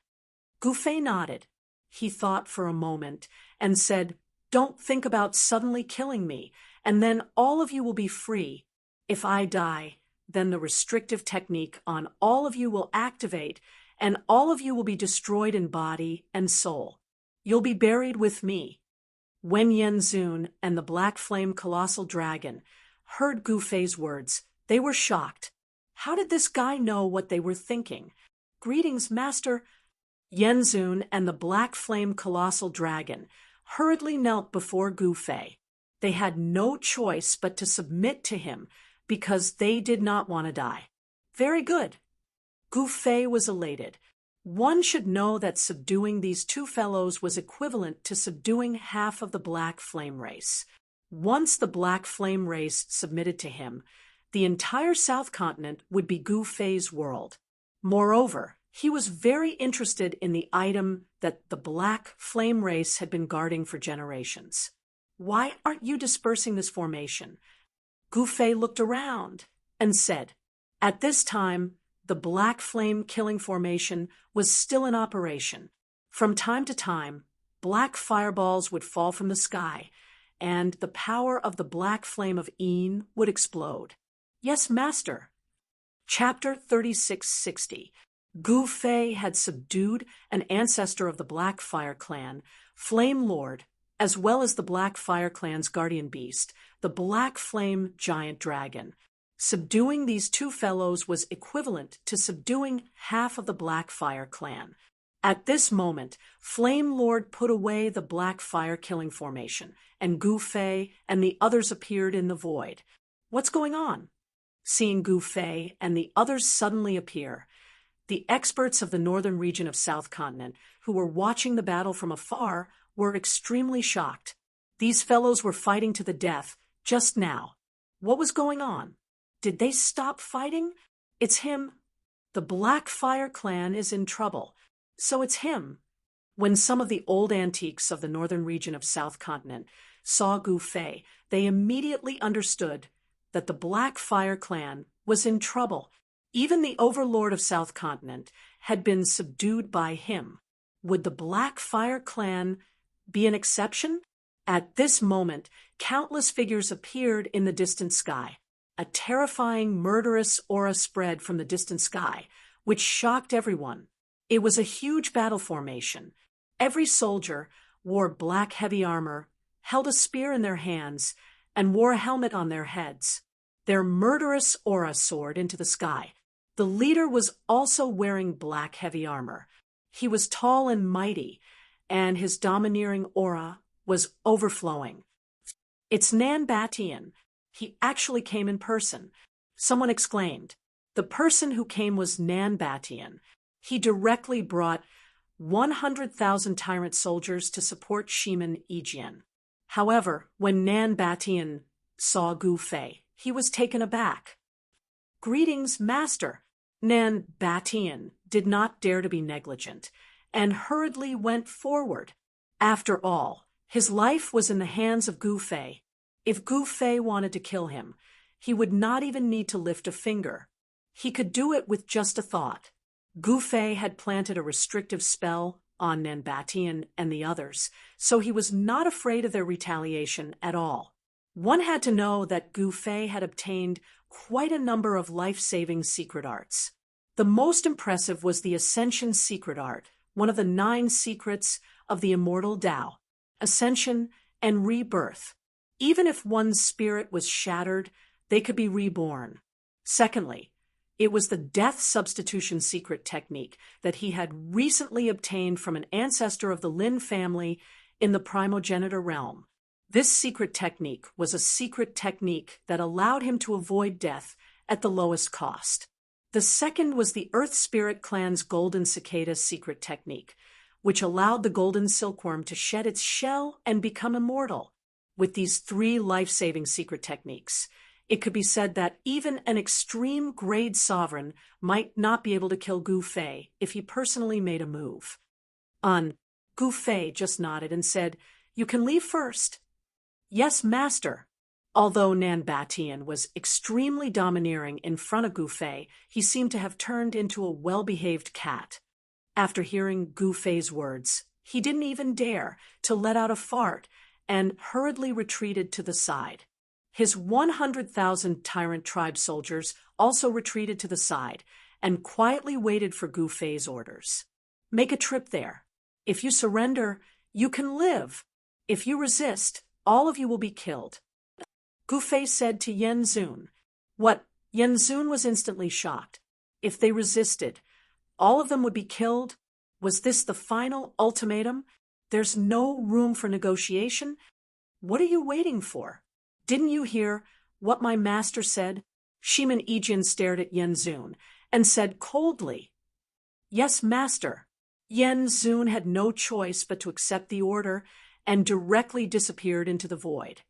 Gu Fei nodded. He thought for a moment and said, "Don't think about suddenly killing me, and then all of you will be free. If I die, then the restrictive technique on all of you will activate, and all of you will be destroyed in body and soul. You'll be buried with me." When Yenzun and the black flame colossal dragon heard Gu Fei's words, they were shocked. How did this guy know what they were thinking? "Greetings, master." Yenzun and the black flame colossal dragon hurriedly knelt before Gu Fei. They had no choice but to submit to him because they did not want to die. Very good. Gu Fei was elated. One should know that subduing these two fellows was equivalent to subduing half of the black flame race. Once the black flame race submitted to him, the entire South Continent would be Gu Fei's world. Moreover, he was very interested in the item that the black flame race had been guarding for generations. "Why aren't you dispersing this formation?" Gu Fei looked around and said, at this time, the black flame killing formation was still in operation. From time to time, black fireballs would fall from the sky, and the power of the black flame of Een would explode. "Yes, master." Chapter 3660. Gu Fei had subdued an ancestor of the Black Fire Clan, Flame Lord, as well as the Black Fire Clan's guardian beast, the Black Flame Giant Dragon. Subduing these two fellows was equivalent to subduing half of the Black Fire Clan. At this moment, Flame Lord put away the Black Fire killing formation, and Gu Fei and the others appeared in the void. "What's going on?" Seeing Gu Fei and the others suddenly appear, the experts of the northern region of South Continent, who were watching the battle from afar, were extremely shocked. These fellows were fighting to the death just now. What was going on? Did they stop fighting? It's him. The Black Fire Clan is in trouble. So it's him. When some of the old antiques of the northern region of South Continent saw Gu Fei, they immediately understood that the Black Fire Clan was in trouble. Even the overlord of South Continent had been subdued by him. Would the Black Fire Clan be an exception? At this moment, countless figures appeared in the distant sky. A terrifying, murderous aura spread from the distant sky, which shocked everyone. It was a huge battle formation. Every soldier wore black heavy armor, held a spear in their hands, and wore a helmet on their heads. Their murderous aura soared into the sky. The leader was also wearing black heavy armor. He was tall and mighty, and his domineering aura was overflowing. "It's Nan Batian. He actually came in person," someone exclaimed. The person who came was Nan Batian. He directly brought 100,000 tyrant soldiers to support Shimin Ejian. However, when Nan Batian saw Gu Fei, he was taken aback. "Greetings, master." Nan Batian did not dare to be negligent, and hurriedly went forward. After all, his life was in the hands of Gu Fei. If Gu Fei wanted to kill him, he would not even need to lift a finger. He could do it with just a thought. Gu Fei had planted a restrictive spell on Nan Batian and the others, so he was not afraid of their retaliation at all. One had to know that Gu Fei had obtained quite a number of life-saving secret arts. The most impressive was the Ascension secret art, one of the 9 secrets of the immortal Tao, ascension and rebirth. Even if one's spirit was shattered, they could be reborn. Secondly, it was the death substitution secret technique that he had recently obtained from an ancestor of the Lin family in the primogenitor realm. This secret technique was a secret technique that allowed him to avoid death at the lowest cost. The second was the Earth Spirit Clan's Golden Cicada secret technique, which allowed the golden silkworm to shed its shell and become immortal. With these 3 life-saving secret techniques, it could be said that even an extreme-grade sovereign might not be able to kill Gu Fei if he personally made a move. Gu Fei just nodded and said, "You can leave first." "Yes, master." Although Nan Batian was extremely domineering in front of Gu Fei, he seemed to have turned into a well-behaved cat. After hearing Gu Fei's words, he didn't even dare to let out a fart and hurriedly retreated to the side. His 100,000 tyrant tribe soldiers also retreated to the side and quietly waited for Gu Fei's orders. "Make a trip there. If you surrender, you can live. If you resist, all of you will be killed." Gu Fei said to Yen Zun. What? Yen Zun was instantly shocked. If they resisted, all of them would be killed? Was this the final ultimatum? There's no room for negotiation? What are you waiting for? Didn't you hear what my master said? Shimin Ejian stared at Yen Zun and said coldly, "Yes, master." Yen Zun had no choice but to accept the order and directly disappeared into the void.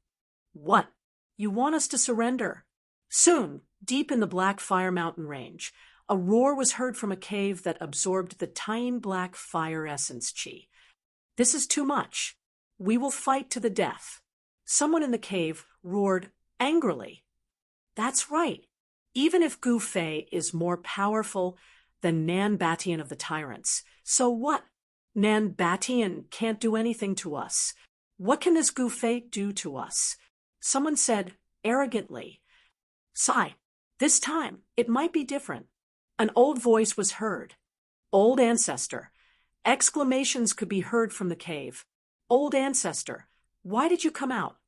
"What? You want us to surrender?" Soon, deep in the Black Fire Mountain range, a roar was heard from a cave that absorbed the tiny black fire essence chi. "This is too much. We will fight to the death." Someone in the cave roared angrily. "That's right. Even if Gu Fei is more powerful than Nan Batian of the Tyrants, so what? Nan Batian can't do anything to us. What can this Gu Fei do to us?" Someone said arrogantly, "Sigh, this time it might be different." An old voice was heard. "Old ancestor." Exclamations could be heard from the cave. "Old ancestor, why did you come out?"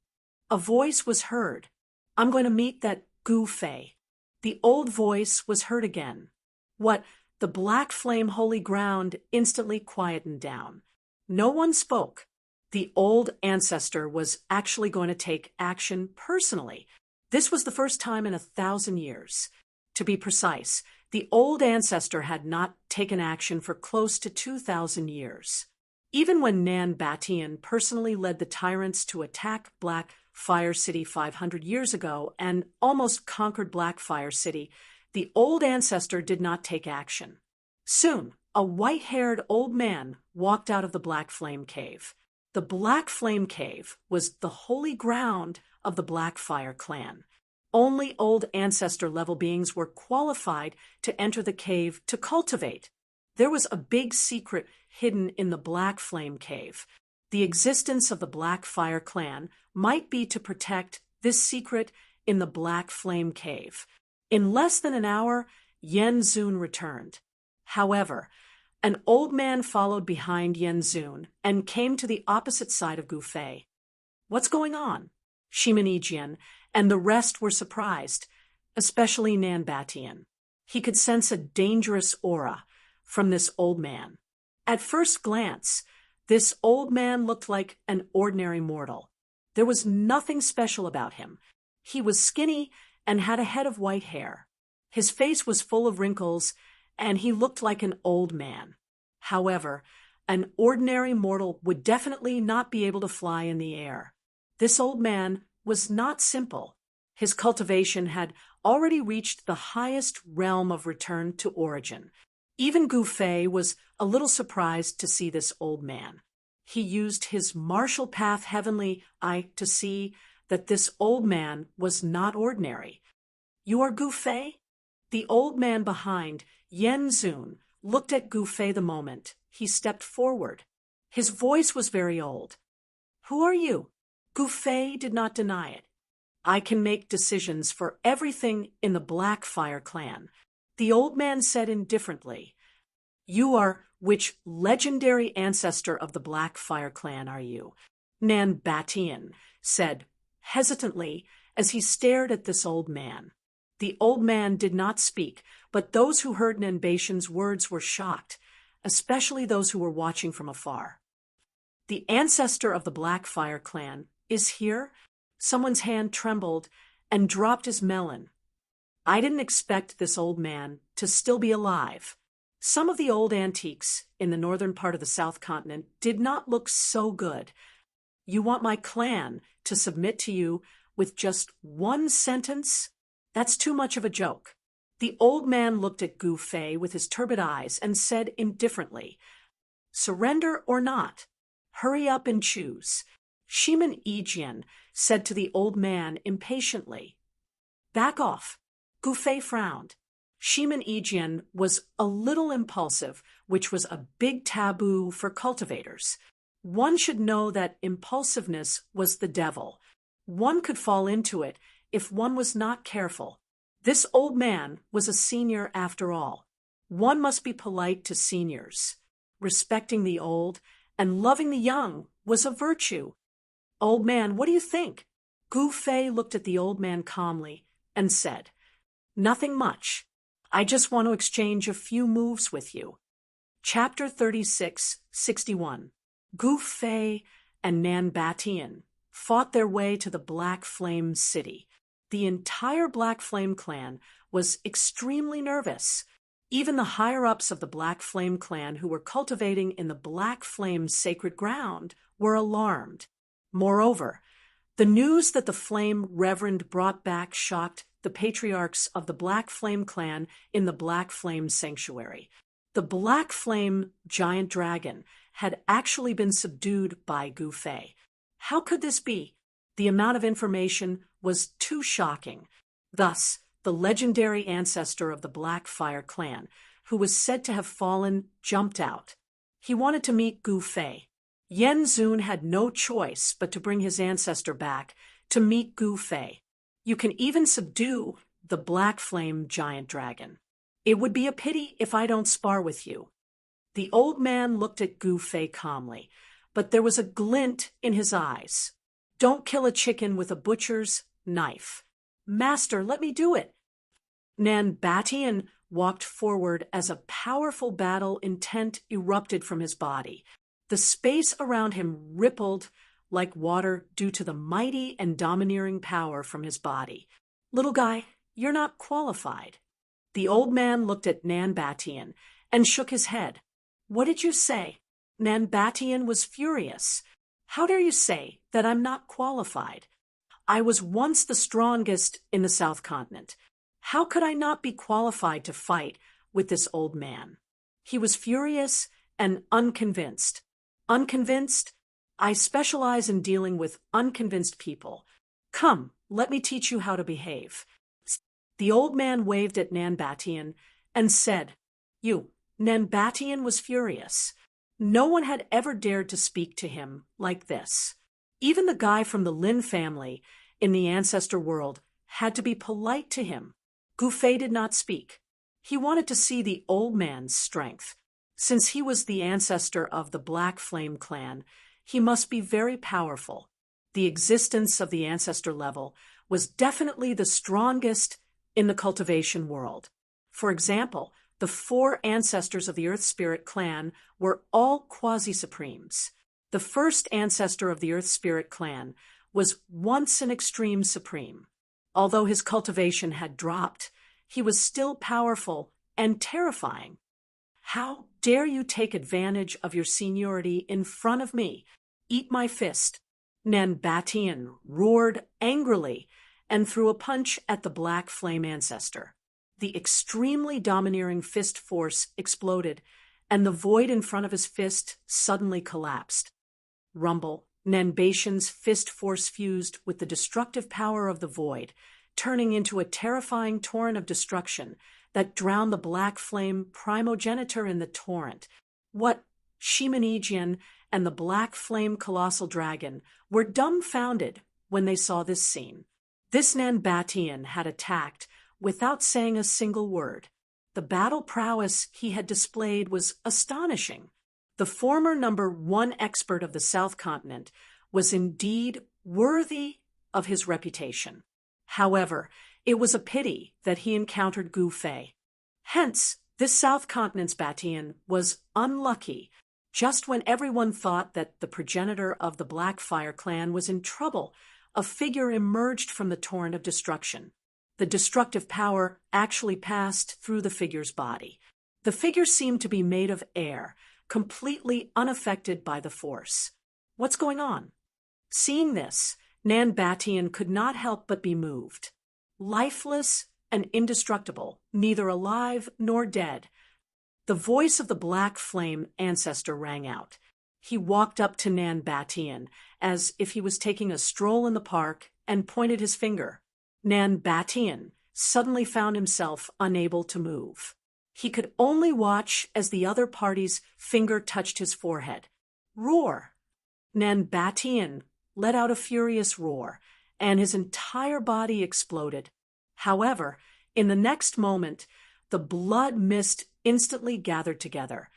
A voice was heard. "I'm going to meet that Gu Fei." The old voice was heard again. What? The black flame holy ground instantly quietened down. No one spoke. The old ancestor was actually going to take action personally. This was the first time in 1,000 years. To be precise, the old ancestor had not taken action for close to 2,000 years. Even when Nan Batian personally led the tyrants to attack Black Fire City 500 years ago and almost conquered Black Fire City, the old ancestor did not take action. Soon, a white-haired old man walked out of the Black Flame Cave. The Black Flame Cave was the holy ground of the Black Fire clan. Only old ancestor-level beings were qualified to enter the cave to cultivate. There was a big secret hidden in the Black Flame Cave. The existence of the Black Fire clan might be to protect this secret in the Black Flame Cave. In less than an hour, Yen Zun returned. However, An old man followed behind Yen Zun and came to the opposite side of Gu Fei. What's going on? Shimin Yijian and the rest were surprised, especially Nan Batian. He could sense a dangerous aura from this old man. At first glance, this old man looked like an ordinary mortal. There was nothing special about him. He was skinny and had a head of white hair. His face was full of wrinkles, and he looked like an old man. However, an ordinary mortal would definitely not be able to fly in the air. This old man was not simple. His cultivation had already reached the highest realm of return to origin. Even Gu Fei was a little surprised to see this old man. He used his martial path heavenly eye to see that this old man was not ordinary. You are Gu Fei? The old man behind, Yen Zun, looked at Gu Fei the moment he stepped forward. His voice was very old. Who are you? Gu Fei did not deny it. I can make decisions for everything in the Blackfire clan. The old man said indifferently. You are which legendary ancestor of the Blackfire clan are you? Nan Batian said hesitantly as he stared at this old man. The old man did not speak, but those who heard Nan Batian's words were shocked, especially those who were watching from afar. The ancestor of the Blackfire clan is here? Someone's hand trembled and dropped his melon. I didn't expect this old man to still be alive. Some of the old antiques in the northern part of the South Continent did not look so good. You want my clan to submit to you with just one sentence? That's too much of a joke. The old man looked at Gu Fei with his turbid eyes and said indifferently, Surrender or not? Hurry up and choose. Shimin Yijian said to the old man impatiently. Back off. Gu Fei frowned. Shimin Yijian was a little impulsive, which was a big taboo for cultivators. One should know that impulsiveness was the devil. One could fall into it if one was not careful. This old man was a senior after all. One must be polite to seniors. Respecting the old and loving the young was a virtue. Old man, what do you think? Gu Fei looked at the old man calmly and said, Nothing much. I just want to exchange a few moves with you. Chapter 36:61. Gu Fei and Nan Batian fought their way to the Black Flame City. The entire Black Flame clan was extremely nervous. Even the higher-ups of the Black Flame clan who were cultivating in the Black Flame sacred ground were alarmed. Moreover, the news that the Flame Reverend brought back shocked the patriarchs of the Black Flame clan in the Black Flame sanctuary. The Black Flame giant dragon had actually been subdued by Gu Fei. How could this be? The amount of information was too shocking. Thus, the legendary ancestor of the Blackfire clan, who was said to have fallen, jumped out. He wanted to meet Gu Fei. Yen Zun had no choice but to bring his ancestor back to meet Gu Fei. You can even subdue the Black Flame giant dragon. It would be a pity if I don't spar with you. The old man looked at Gu Fei calmly, but there was a glint in his eyes. Don't kill a chicken with a butcher's knife. Master, let me do it. Nan Batian walked forward as a powerful battle intent erupted from his body. The space around him rippled like water due to the mighty and domineering power from his body. Little guy, you're not qualified. The old man looked at Nan Batian and shook his head. What did you say? Nan Batian was furious. How dare you say that I'm not qualified? I was once the strongest in the South Continent. How could I not be qualified to fight with this old man? He was furious and unconvinced. Unconvinced? I specialize in dealing with unconvinced people. Come, let me teach you how to behave. The old man waved at Nan Batian and said, You. Nan Batian was furious. No one had ever dared to speak to him like this. Even the guy from the Lin family in the ancestor world had to be polite to him. Gu Fei did not speak. He wanted to see the old man's strength. Since he was the ancestor of the Black Flame clan, he must be very powerful. The existence of the ancestor level was definitely the strongest in the cultivation world. For example, the 4 ancestors of the Earth Spirit clan were all quasi-supremes. The first ancestor of the Earth Spirit clan was once an extreme supreme. Although his cultivation had dropped, he was still powerful and terrifying. How dare you take advantage of your seniority in front of me? Eat my fist. Nanbatian roared angrily and threw a punch at the Black Flame ancestor. The extremely domineering fist force exploded, and the void in front of his fist suddenly collapsed. Rumble, Nanbatian's fist force fused with the destructive power of the void, turning into a terrifying torrent of destruction that drowned the Black Flame primogenitor in the torrent. What Shimanijian and the Black Flame colossal dragon were dumbfounded when they saw this scene. This Nanbatian had attacked without saying a single word. The battle prowess he had displayed was astonishing. The former number 1 expert of the South Continent was indeed worthy of his reputation. However, it was a pity that he encountered Gu Fei. Hence, this South Continent's Batian was unlucky. Just when everyone thought that the progenitor of the Blackfire clan was in trouble, a figure emerged from the torrent of destruction. The destructive power actually passed through the figure's body. The figure seemed to be made of air, completely unaffected by the force. What's going on? Seeing this, Nanbatian could not help but be moved. Lifeless and indestructible, neither alive nor dead, the voice of the Black Flame ancestor rang out. He walked up to Nanbatian as if he was taking a stroll in the park and pointed his finger. Nanbatian suddenly found himself unable to move. He could only watch as the other party's finger touched his forehead. Roar! Nanbatian let out a furious roar, and his entire body exploded. However, in the next moment, the blood mist instantly gathered together,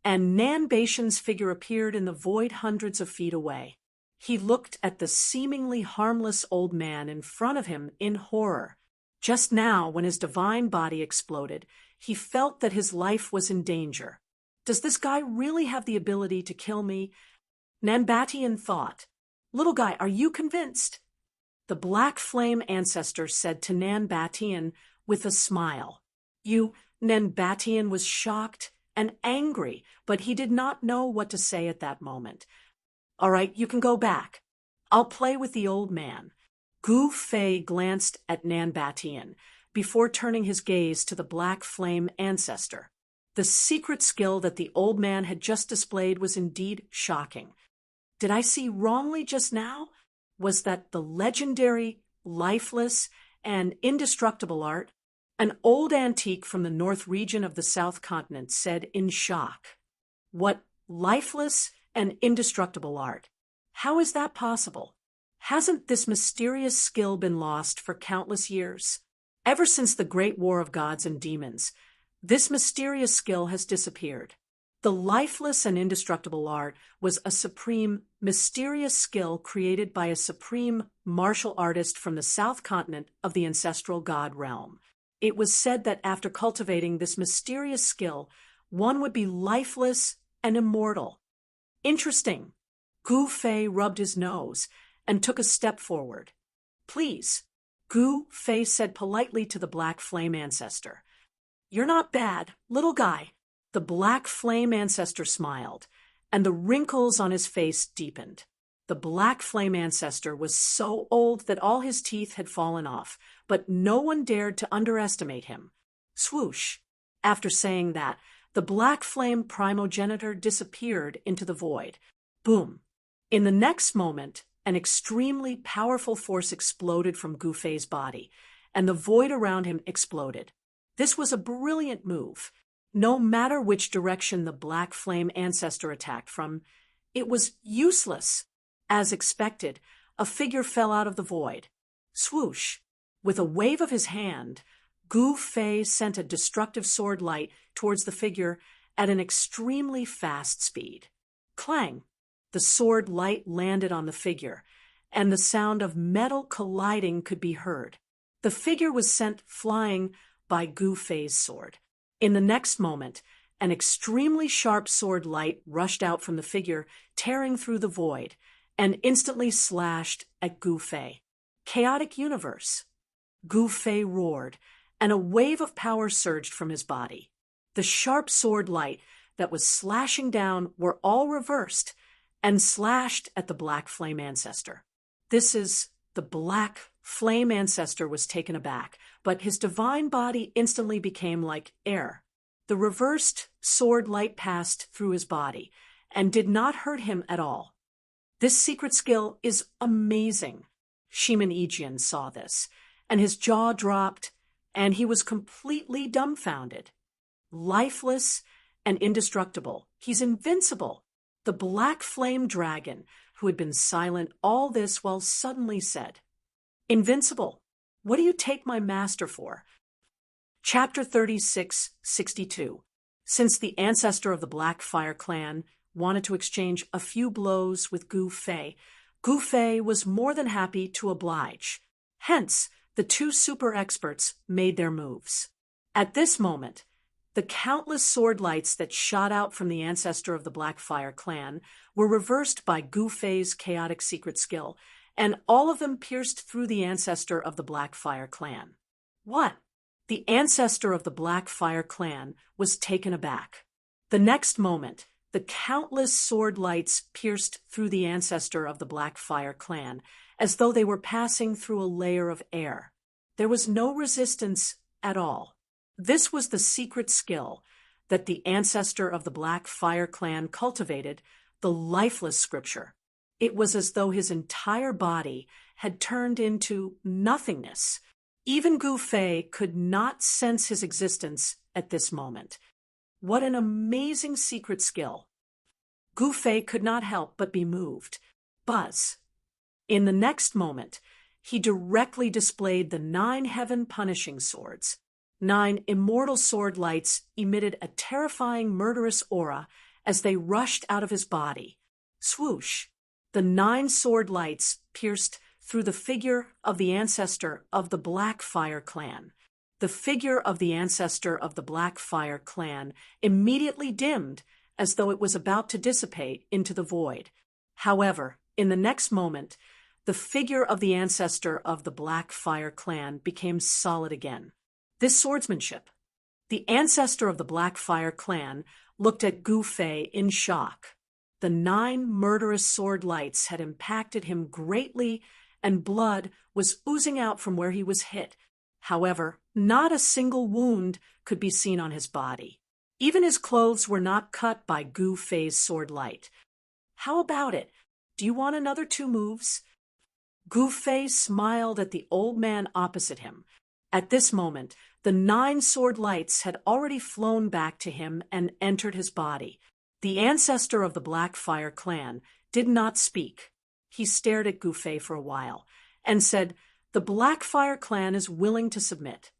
and Nanbatian's figure appeared in the void hundreds of feet away. He looked at the seemingly harmless old man in front of him in horror. Just now, when his divine body exploded, he felt that his life was in danger. Does this guy really have the ability to kill me? Nanbatian thought. Little guy, are you convinced? The Black Flame ancestor said to Nanbatian with a smile. Nanbatian was shocked and angry, but he did not know what to say at that moment. All right, you can go back. I'll play with the old man. Gu Fei glanced at Nanbatian before turning his gaze to the Black Flame ancestor. The secret skill that the old man had just displayed was indeed shocking. Did I see wrongly just now? Was that the legendary, lifeless, and indestructible art? An old antique from the north region of the South Continent said in shock. What lifeless and indestructible art? How is that possible? Hasn't this mysterious skill been lost for countless years? Ever since the Great War of Gods and Demons, this mysterious skill has disappeared. The lifeless and indestructible art was a supreme, mysterious skill created by a supreme martial artist from the South Continent of the ancestral god realm. It was said that after cultivating this mysterious skill, one would be lifeless and immortal. Interesting. Gu Fei rubbed his nose and took a step forward. Please, Gu Fei said politely to the Black Flame ancestor. You're not bad, little guy. The Black Flame ancestor smiled, and the wrinkles on his face deepened. The Black Flame ancestor was so old that all his teeth had fallen off, but no one dared to underestimate him. Swoosh! After saying that, the Black Flame primogenitor disappeared into the void. Boom! In the next moment, an extremely powerful force exploded from Gu Fei's body, and the void around him exploded. This was a brilliant move. No matter which direction the Black Flame ancestor attacked from, it was useless. As expected, a figure fell out of the void. Swoosh! With a wave of his hand, Gu Fei sent a destructive sword light towards the figure at an extremely fast speed. Clang! The sword light landed on the figure, and the sound of metal colliding could be heard. The figure was sent flying by Gu Fei's sword. In the next moment, an extremely sharp sword light rushed out from the figure, tearing through the void, and instantly slashed at Gu Fei. Chaotic universe! Gu Fei roared, and a wave of power surged from his body. The sharp sword light that was slashing down were all reversed and slashed at the Black Flame Ancestor. The Black Flame Ancestor was taken aback, but his divine body instantly became like air. The reversed sword light passed through his body and did not hurt him at all. This secret skill is amazing. Shiman Ijian saw this, and his jaw dropped, and he was completely dumbfounded. Lifeless and indestructible, he's invincible. The Black Flame Dragon, who had been silent all this while, suddenly said, "Invincible, what do you take my master for?" Chapter 36:62. Since the ancestor of the Black Fire Clan wanted to exchange a few blows with Gu Fei was more than happy to oblige. Hence, the two super experts made their moves. At this moment, the countless sword lights that shot out from the ancestor of the Black Fire Clan were reversed by Gu Fei's chaotic secret skill, and all of them pierced through the ancestor of the Black Fire Clan. What? The ancestor of the Black Fire Clan was taken aback. The next moment, the countless sword lights pierced through the ancestor of the Black Fire Clan, as though they were passing through a layer of air. There was no resistance at all. This was the secret skill that the ancestor of the Black Fire Clan cultivated, the lifeless scripture. It was as though his entire body had turned into nothingness. Even Gu Fei could not sense his existence at this moment. What an amazing secret skill! Gu Fei could not help but be moved. Buzz! In the next moment, he directly displayed the 9 heaven punishing swords. 9 immortal sword lights emitted a terrifying murderous aura as they rushed out of his body. Swoosh! The 9 sword lights pierced through the figure of the ancestor of the Black Fire Clan. The figure of the ancestor of the Black Fire Clan immediately dimmed as though it was about to dissipate into the void. However, in the next moment, the figure of the ancestor of the Black Fire Clan became solid again. This swordsmanship. The ancestor of the Black Fire Clan looked at Gu Fei in shock. The 9 murderous sword lights had impacted him greatly, and blood was oozing out from where he was hit. However, not a single wound could be seen on his body. Even his clothes were not cut by Gu Fei's sword light. How about it? Do you want another 2 moves? Gu Fei smiled at the old man opposite him. At this moment, the 9 sword lights had already flown back to him and entered his body. The ancestor of the Black Fire Clan did not speak. He stared at Gu Fei for a while and said, "The Black Fire Clan is willing to submit.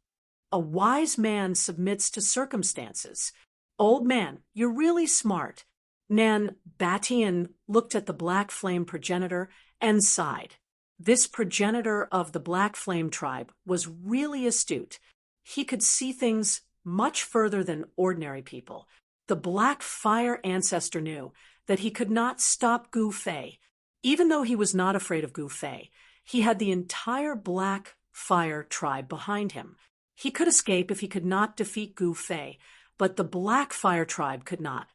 A wise man submits to circumstances. Old man, you're really smart." Nan Batian looked at the Black Flame progenitor and sighed. This progenitor of the Black Flame tribe was really astute. He could see things much further than ordinary people. The Black Fire ancestor knew that he could not stop Gu Fei. Even though he was not afraid of Gu Fei, he had the entire Black Fire tribe behind him. He could escape if he could not defeat Gu Fei, but the Black Fire tribe could not.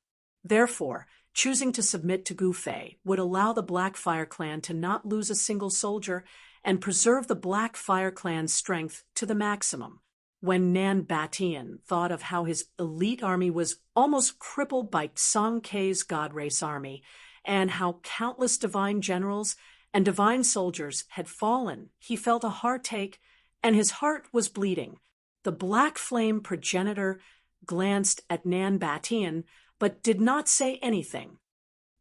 Therefore, choosing to submit to Gu Fei would allow the Black Fire Clan to not lose a single soldier and preserve the Black Fire Clan's strength to the maximum. When Nan Batian thought of how his elite army was almost crippled by Song Kei's God Race army, and how countless divine generals and divine soldiers had fallen, he felt a heartache, and his heart was bleeding. The Black Flame progenitor glanced at Nan Batian, but did not say anything.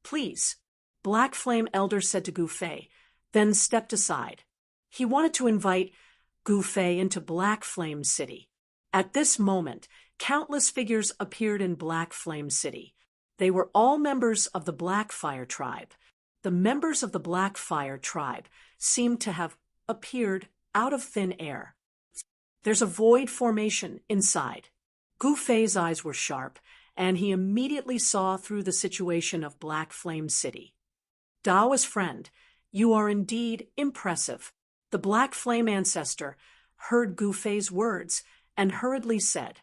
"Please," Black Flame Elder said to Gu Fei, then stepped aside. He wanted to invite Gu Fei into Black Flame City. At this moment, Countless figures appeared in Black Flame City. They were all members of the Black Fire tribe. The members of the Black Fire tribe seemed to have appeared out of thin air. There's a void formation inside. Gu Fei's eyes were sharp, and he immediately saw through the situation of Black Flame City. Dao's friend, you are indeed impressive. The Black Flame ancestor heard Gu Fei's words and hurriedly said,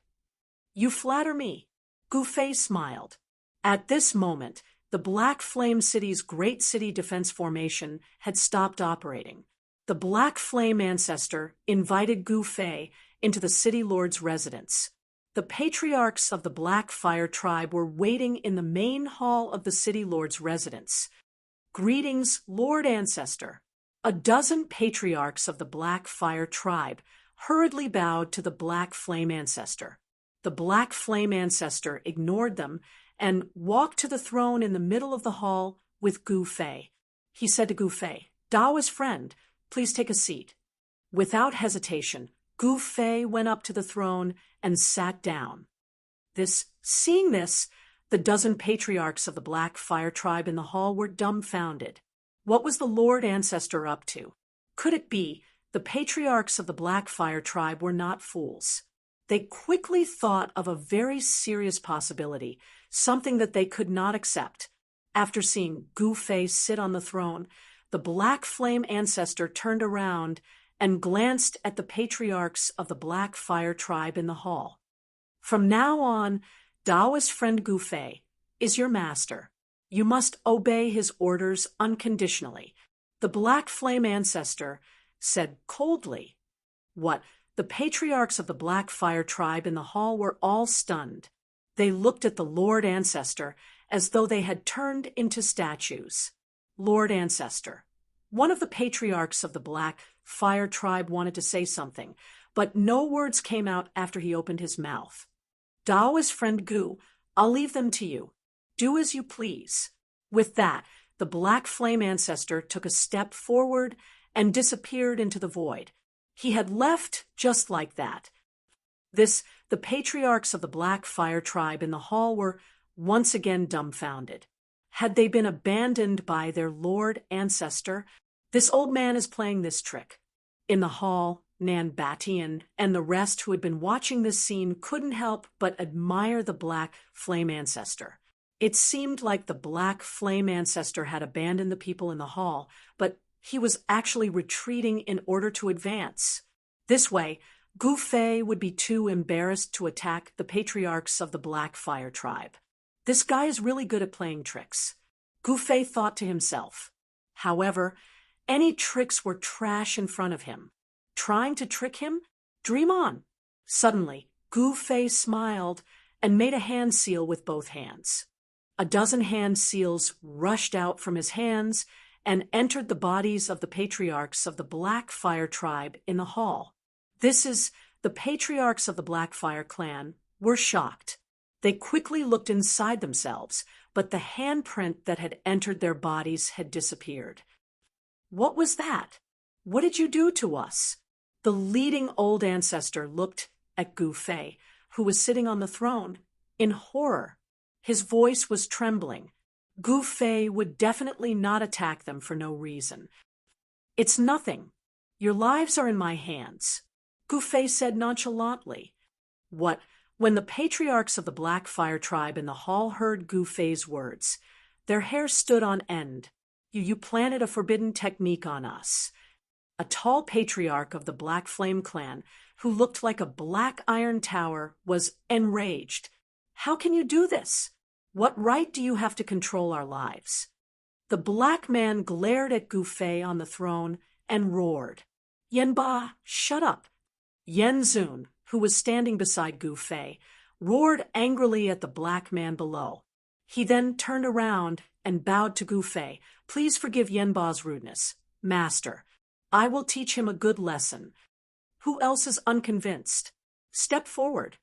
You flatter me. Gu Fei smiled. At this moment, the Black Flame City's Great City Defense Formation had stopped operating. The Black Flame ancestor invited Gu Fei into the City Lord's residence. The patriarchs of the Black Fire tribe were waiting in the main hall of the City Lord's residence. Greetings, Lord Ancestor. A dozen patriarchs of the Black Fire tribe hurriedly bowed to the Black Flame ancestor. The Black Flame ancestor ignored them and walked to the throne in the middle of the hall with Gu Fei. He said to Gu Fei, Dao's friend, please take a seat. Without hesitation, Gu Fei went up to the throne and sat down. Seeing this, the dozen patriarchs of the Black Fire tribe in the hall were dumbfounded. What was the Lord Ancestor up to? Could it be the patriarchs of the Black Fire tribe were not fools? They quickly thought of a very serious possibility, something that they could not accept. After seeing Gu Fei sit on the throne, the Black Flame ancestor turned around and glanced at the patriarchs of the Black Fire tribe in the hall. From now on, Dao's friend Gu Fei is your master. You must obey his orders unconditionally. The Black Flame ancestor said coldly. What? The patriarchs of the Black Fire tribe in the hall were all stunned. They looked at the Lord Ancestor as though they had turned into statues. Lord Ancestor. One of the patriarchs of the Black Fire tribe wanted to say something, but no words came out after he opened his mouth. Dao's friend Gu, I'll leave them to you. Do as you please. With that, the Black Flame ancestor took a step forward and disappeared into the void. He had left just like that. The patriarchs of the Black Fire tribe in the hall were once again dumbfounded. Had they been abandoned by their Lord Ancestor? This old man is playing this trick. In the hall, Nan Batian and the rest who had been watching this scene couldn't help but admire the Black Flame ancestor. It seemed like the Black Flame ancestor had abandoned the people in the hall, but he was actually retreating in order to advance. This way, Gu Fei would be too embarrassed to attack the patriarchs of the Black Fire tribe. This guy is really good at playing tricks. Gu Fei thought to himself. However, any tricks were trash in front of him. Trying to trick him? Dream on. Suddenly, Gu Fei smiled and made a hand seal with both hands. A dozen hand seals rushed out from his hands and entered the bodies of the patriarchs of the Black Fire tribe in the hall. The patriarchs of the Black Fire clan were shocked. They quickly looked inside themselves, but the handprint that had entered their bodies had disappeared. What was that? What did you do to us? The leading old ancestor looked at Gu Fei, who was sitting on the throne, in horror. His voice was trembling. Gu Fei would definitely not attack them for no reason. It's nothing. Your lives are in my hands. Gu Fei said nonchalantly. What? When the patriarchs of the Black Fire tribe in the hall heard Gu Fei's words, their hair stood on end. You planted a forbidden technique on us. A tall patriarch of the Black Flame clan, who looked like a black iron tower, was enraged. How can you do this? What right do you have to control our lives? The black man glared at Gu Fei on the throne and roared. Yanba, shut up. Yen Zun, who was standing beside Gu Fei, roared angrily at the black man below. He then turned around and bowed to Gu Fei. Please forgive Yanba's rudeness. Master, I will teach him a good lesson. Who else is unconvinced? Step forward.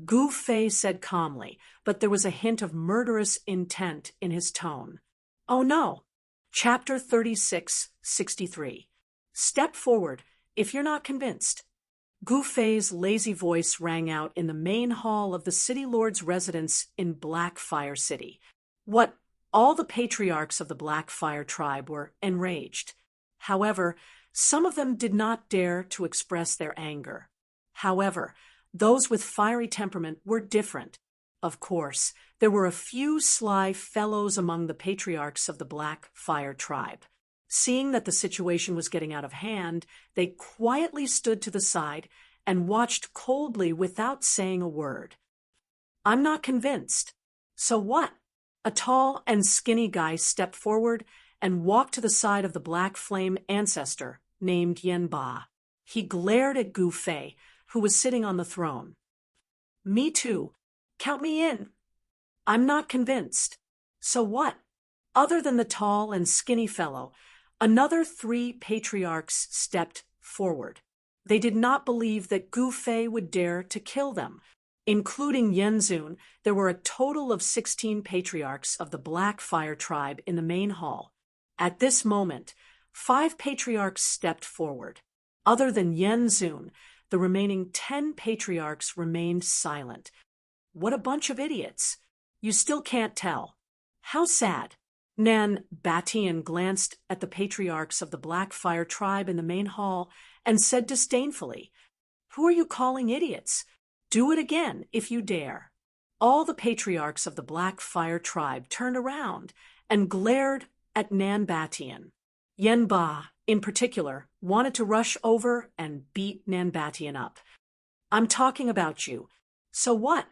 Gu Fei said calmly, but there was a hint of murderous intent in his tone. Oh no. Chapter 36, 63. Step forward if you're not convinced. Gu Fei's lazy voice rang out in the main hall of the city lord's residence in Blackfire City. All the patriarchs of the Blackfire tribe were enraged. However, some of them did not dare to express their anger. However, those with fiery temperament were different. Of course, there were a few sly fellows among the patriarchs of the Blackfire tribe. Seeing that the situation was getting out of hand, they quietly stood to the side and watched coldly without saying a word. "I'm not convinced." "So what?" A tall and skinny guy stepped forward and walked to the side of the Black Flame ancestor named Yen Ba. He glared at Gu Fei, who was sitting on the throne. "Me too. Count me in." "I'm not convinced." "So what?" Other than the tall and skinny fellow, another 3 patriarchs stepped forward. They did not believe that Gu Fei would dare to kill them. Including Yenzun, there were a total of 16 patriarchs of the Blackfire tribe in the main hall. At this moment, 5 patriarchs stepped forward. Other than Yenzun, the remaining 10 patriarchs remained silent. What a bunch of idiots. You still can't tell. How sad. Nan Batian glanced at the patriarchs of the Blackfire tribe in the main hall and said disdainfully, "Who are you calling idiots? Do it again if you dare." All the patriarchs of the Blackfire tribe turned around and glared at Nan Batian. Yen Ba, in particular, wanted to rush over and beat Nan Batian up. "I'm talking about you." "So what?"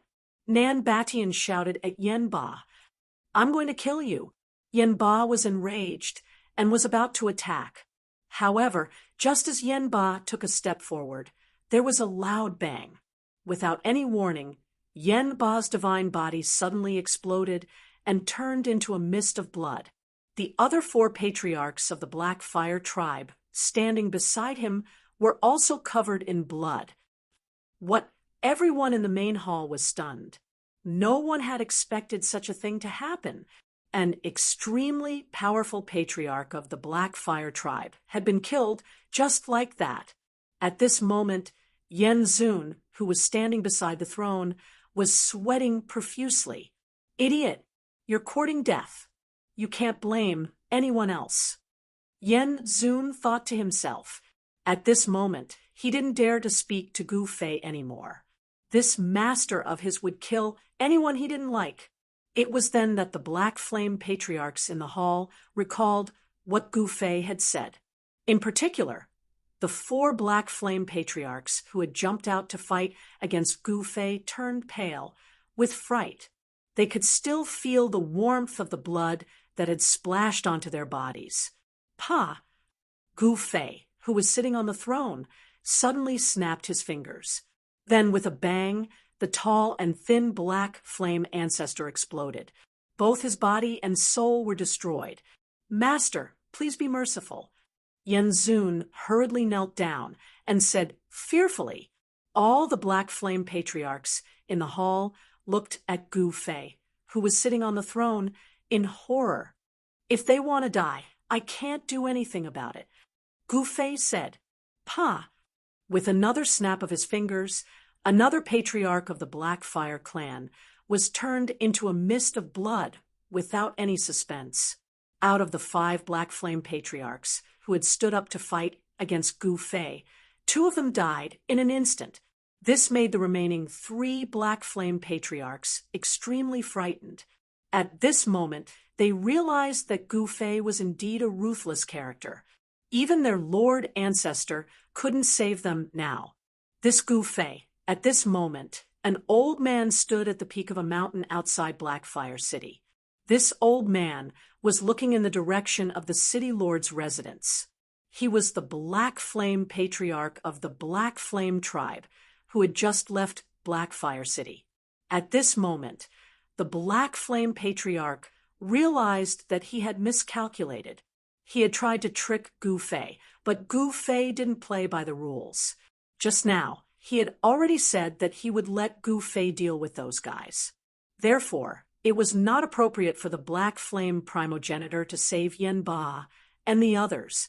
Nan Batian shouted at Yen Ba. "I'm going to kill you." Yen Ba was enraged and was about to attack. However, just as Yen Ba took a step forward, there was a loud bang. Without any warning, Yen Ba's divine body suddenly exploded and turned into a mist of blood. The other 4 patriarchs of the Blackfire tribe, standing beside him, were also covered in blood. Everyone in the main hall was stunned. No one had expected such a thing to happen. An extremely powerful patriarch of the Blackfire tribe had been killed just like that. At this moment, Yenzun, who was standing beside the throne, was sweating profusely. "Idiot, you're courting death. You can't blame anyone else." Yenzun thought to himself. At this moment, he didn't dare to speak to Gu Fei anymore. This master of his would kill anyone he didn't like. It was then that the Black Flame patriarchs in the hall recalled what Gu Fei had said. In particular, the 4 Black Flame patriarchs who had jumped out to fight against Gu Fei turned pale with fright. They could still feel the warmth of the blood that had splashed onto their bodies. "Pa!" Gu Fei, who was sitting on the throne, suddenly snapped his fingers. Then, with a bang, the tall and thin Black Flame ancestor exploded. Both his body and soul were destroyed. "Master, please be merciful." Yenzun hurriedly knelt down and said fearfully. All the Black Flame patriarchs in the hall looked at Gu Fei, who was sitting on the throne, in horror. "If they want to die, I can't do anything about it." Gu Fei said, "Pa." With another snap of his fingers, another patriarch of the Blackfire clan was turned into a mist of blood without any suspense. Out of the 5 Black Flame patriarchs who had stood up to fight against Gu Fei, 2 of them died in an instant. This made the remaining 3 Black Flame patriarchs extremely frightened. At this moment, they realized that Gu Fei was indeed a ruthless character. Even their lord ancestor couldn't save them now. This Gu Fei, at this moment, an old man stood at the peak of a mountain outside Blackfire City. This old man was looking in the direction of the city lord's residence. He was the Black Flame patriarch of the Black Flame tribe, who had just left Blackfire City. At this moment, the Black Flame patriarch realized that he had miscalculated. He had tried to trick Gu Fei, but Gu Fei didn't play by the rules. Just now, he had already said that he would let Gu Fei deal with those guys. Therefore, it was not appropriate for the Black Flame primogenitor to save Yen Ba and the others.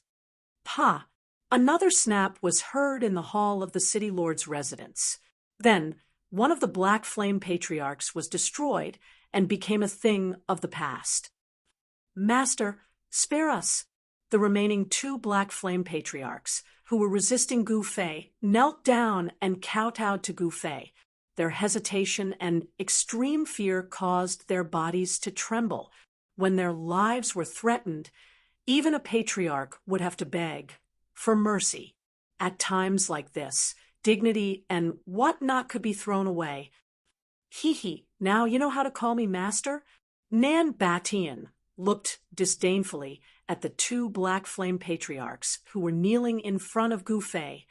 "Pa, Another snap was heard in the hall of the city lord's residence. Then, one of the Black Flame patriarchs was destroyed and became a thing of the past. Master, spare us! The remaining two Black Flame patriarchs, who were resisting Gu Fei, knelt down and kowtowed to Gu Fei. Their hesitation and extreme fear caused their bodies to tremble. When their lives were threatened, even a patriarch would have to beg for mercy. At times like this, dignity and whatnot could be thrown away. Hee, now you know how to call me master? Nan Batian looked disdainfully at the two Black Flame patriarchs who were kneeling in front of Gu Fei.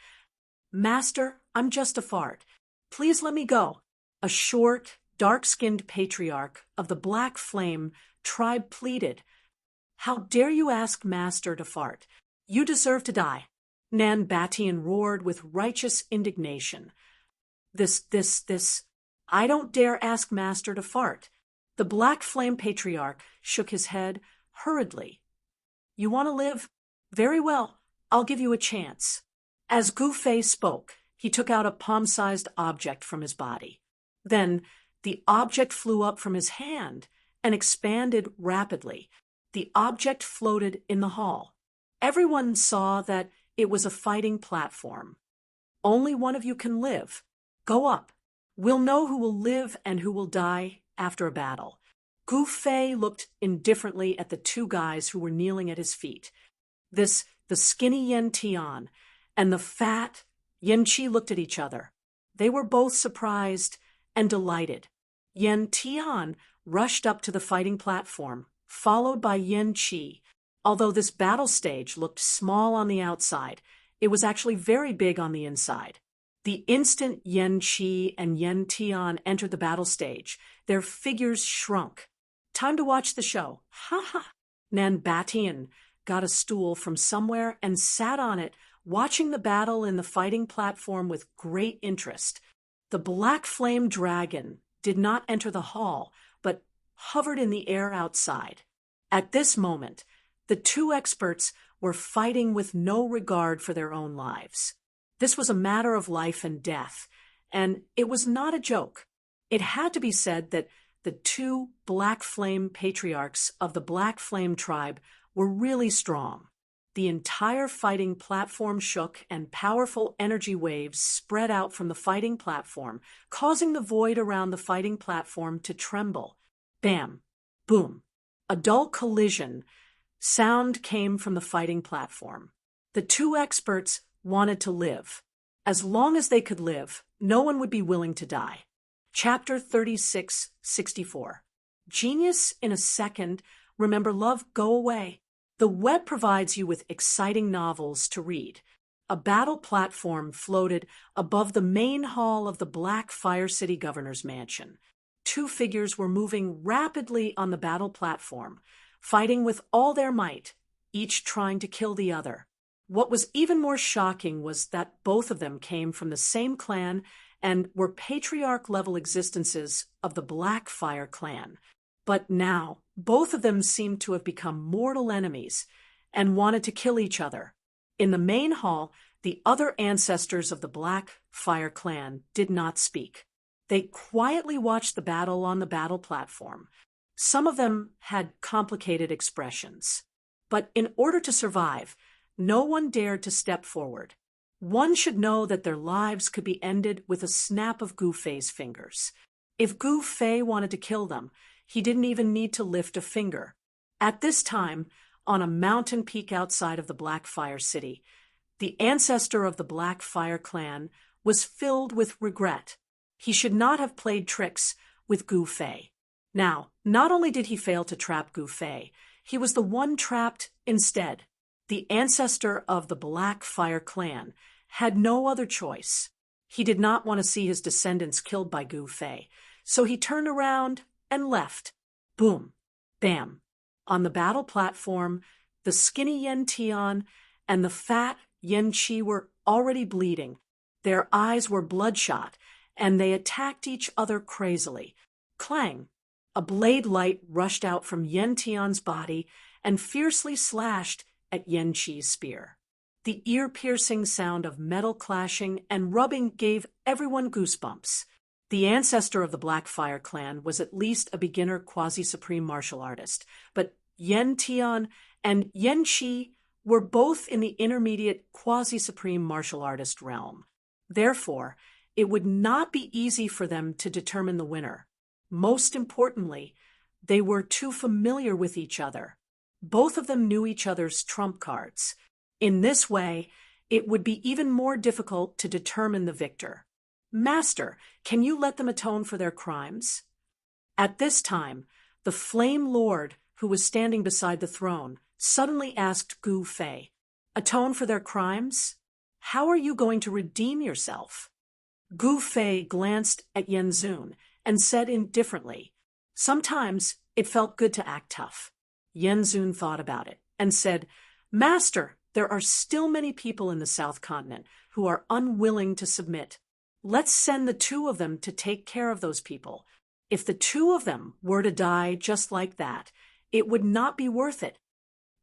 Master, I'm just a fart. Please let me go. A short, dark-skinned patriarch of the Black Flame tribe pleaded. How dare you ask Master to fart? You deserve to die. Nan Batian roared with righteous indignation. This, I don't dare ask Master to fart. The Black Flame patriarch shook his head hurriedly. You want to live? Very well, I'll give you a chance. As Gu Fei spoke, he took out a palm-sized object from his body. Then the object flew up from his hand and expanded rapidly. The object floated in the hall. Everyone saw that it was a fighting platform. Only one of you can live. Go up. We'll know who will live and who will die after a battle. Gu Fei looked indifferently at the two guys who were kneeling at his feet. The skinny Yen Tian and the fat Yen Qi looked at each other. They were both surprised and delighted. Yen Tian rushed up to the fighting platform, followed by Yen Qi. Although this battle stage looked small on the outside, it was actually very big on the inside. The instant Yen Qi and Yen Tian entered the battle stage, their figures shrunk. Time to watch the show. Ha ha! Nan Batian got a stool from somewhere and sat on it, watching the battle in the fighting platform with great interest. The Black Flame dragon did not enter the hall, but hovered in the air outside. At this moment, the two experts were fighting with no regard for their own lives. This was a matter of life and death, and it was not a joke. It had to be said that the two Black Flame patriarchs of the Black Flame tribe were really strong. The entire fighting platform shook and powerful energy waves spread out from the fighting platform, causing the void around the fighting platform to tremble. Bam! Boom! A dull collision sound came from the fighting platform. The two experts wanted to live. As long as they could live, no one would be willing to die. Chapter 3664. Genius in a second. Remember love, go away. The web provides you with exciting novels to read. A battle platform floated above the main hall of the Black Fire City Governor's Mansion. Two figures were moving rapidly on the battle platform, fighting with all their might, each trying to kill the other. What was even more shocking was that both of them came from the same clan and were patriarch-level existences of the Black Fire clan. But now, both of them seemed to have become mortal enemies and wanted to kill each other. In the main hall, the other ancestors of the Black Fire clan did not speak. They quietly watched the battle on the battle platform. Some of them had complicated expressions. But in order to survive, no one dared to step forward. One should know that their lives could be ended with a snap of Gu Fei's fingers. If Gu Fei wanted to kill them, he didn't even need to lift a finger. At this time, on a mountain peak outside of the Black Fire City, the ancestor of the Black Fire clan was filled with regret. He should not have played tricks with Gu Fei. Now, not only did he fail to trap Gu Fei, he was the one trapped instead. The ancestor of the Black Fire clan had no other choice. He did not want to see his descendants killed by Gu Fei, so he turned around and left. Boom. Bam. On the battle platform, the skinny Yen Tian and the fat Yen Qi were already bleeding. Their eyes were bloodshot, and they attacked each other crazily. Clang! A blade light rushed out from Yen Tian's body and fiercely slashed at Yen Qi's spear. The ear-piercing sound of metal clashing and rubbing gave everyone goosebumps. The ancestor of the Blackfire clan was at least a beginner quasi-supreme martial artist, but Yen Tian and Yen Qi were both in the intermediate quasi-supreme martial artist realm. Therefore, it would not be easy for them to determine the winner. Most importantly, they were too familiar with each other. Both of them knew each other's trump cards. In this way, it would be even more difficult to determine the victor. Master, can you let them atone for their crimes? At this time, the Flame Lord, who was standing beside the throne, suddenly asked Gu Fei, "Atone for their crimes? How are you going to redeem yourself?" Gu Fei glanced at Yen Zun and said indifferently, "Sometimes it felt good to act tough." Yen Zun thought about it and said, "Master, there are still many people in the South Continent who are unwilling to submit. Let's send the two of them to take care of those people. If the two of them were to die just like that, it would not be worth it."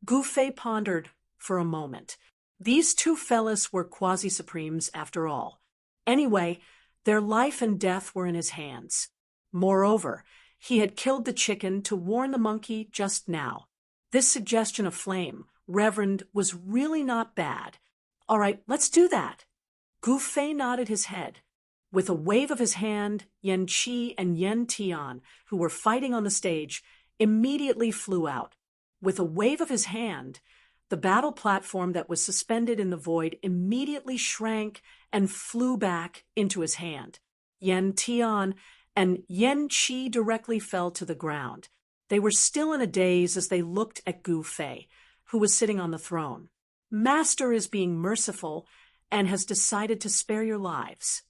Gu Fei pondered for a moment. These two fellas were quasi-supremes after all. Anyway, their life and death were in his hands. Moreover, he had killed the chicken to warn the monkey just now. This suggestion of Flame, Reverend, was really not bad. "All right, let's do that." Gu Fei nodded his head. With a wave of his hand, Yen Qi and Yen Tian, who were fighting on the stage, immediately flew out. With a wave of his hand, the battle platform that was suspended in the void immediately shrank and flew back into his hand. Yen Tian and Yen Qi directly fell to the ground. They were still in a daze as they looked at Gu Fei, who was sitting on the throne. "Master is being merciful and has decided to spare your lives."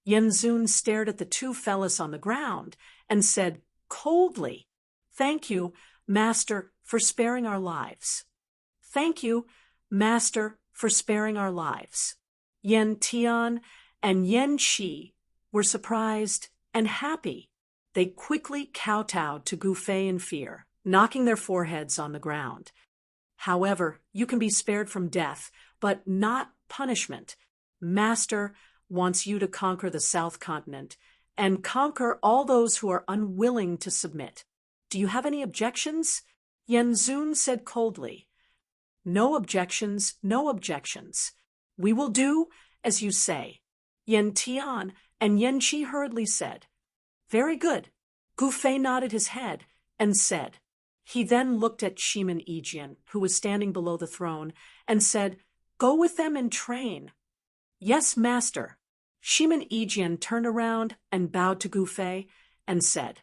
Yen Zun stared at the two fellas on the ground and said coldly, "Thank you, Master, for sparing our lives." "Thank you, Master, for sparing our lives." Yen Tian and Yen Qi were surprised and happy. They quickly kowtowed to Gu Fei in fear, knocking their foreheads on the ground. "However, you can be spared from death, but not punishment. Master wants you to conquer the South Continent and conquer all those who are unwilling to submit. Do you have any objections?" Yen Zun said coldly, "No objections, no objections. We will do as you say." Yen Tian and Yen Qi hurriedly said, "Very good." Gu Fei nodded his head and said. He then looked at Shimin Yijian, who was standing below the throne, and said, "Go with them and train." "Yes, Master." Shimin Yijian turned around and bowed to Gu Fei and said,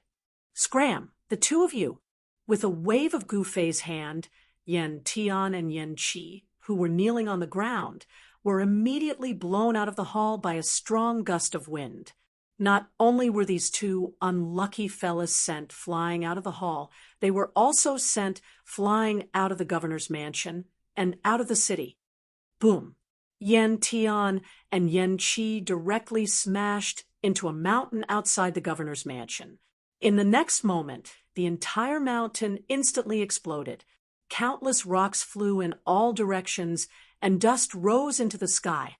"Scram, the two of you." With a wave of Gu Fei's hand, Yen Tian and Yen Qi, who were kneeling on the ground, were immediately blown out of the hall by a strong gust of wind. Not only were these two unlucky fellas sent flying out of the hall, they were also sent flying out of the governor's mansion and out of the city. Boom! Yen Tian and Yen Qi directly smashed into a mountain outside the governor's mansion. In the next moment, the entire mountain instantly exploded. Countless rocks flew in all directions, and dust rose into the sky.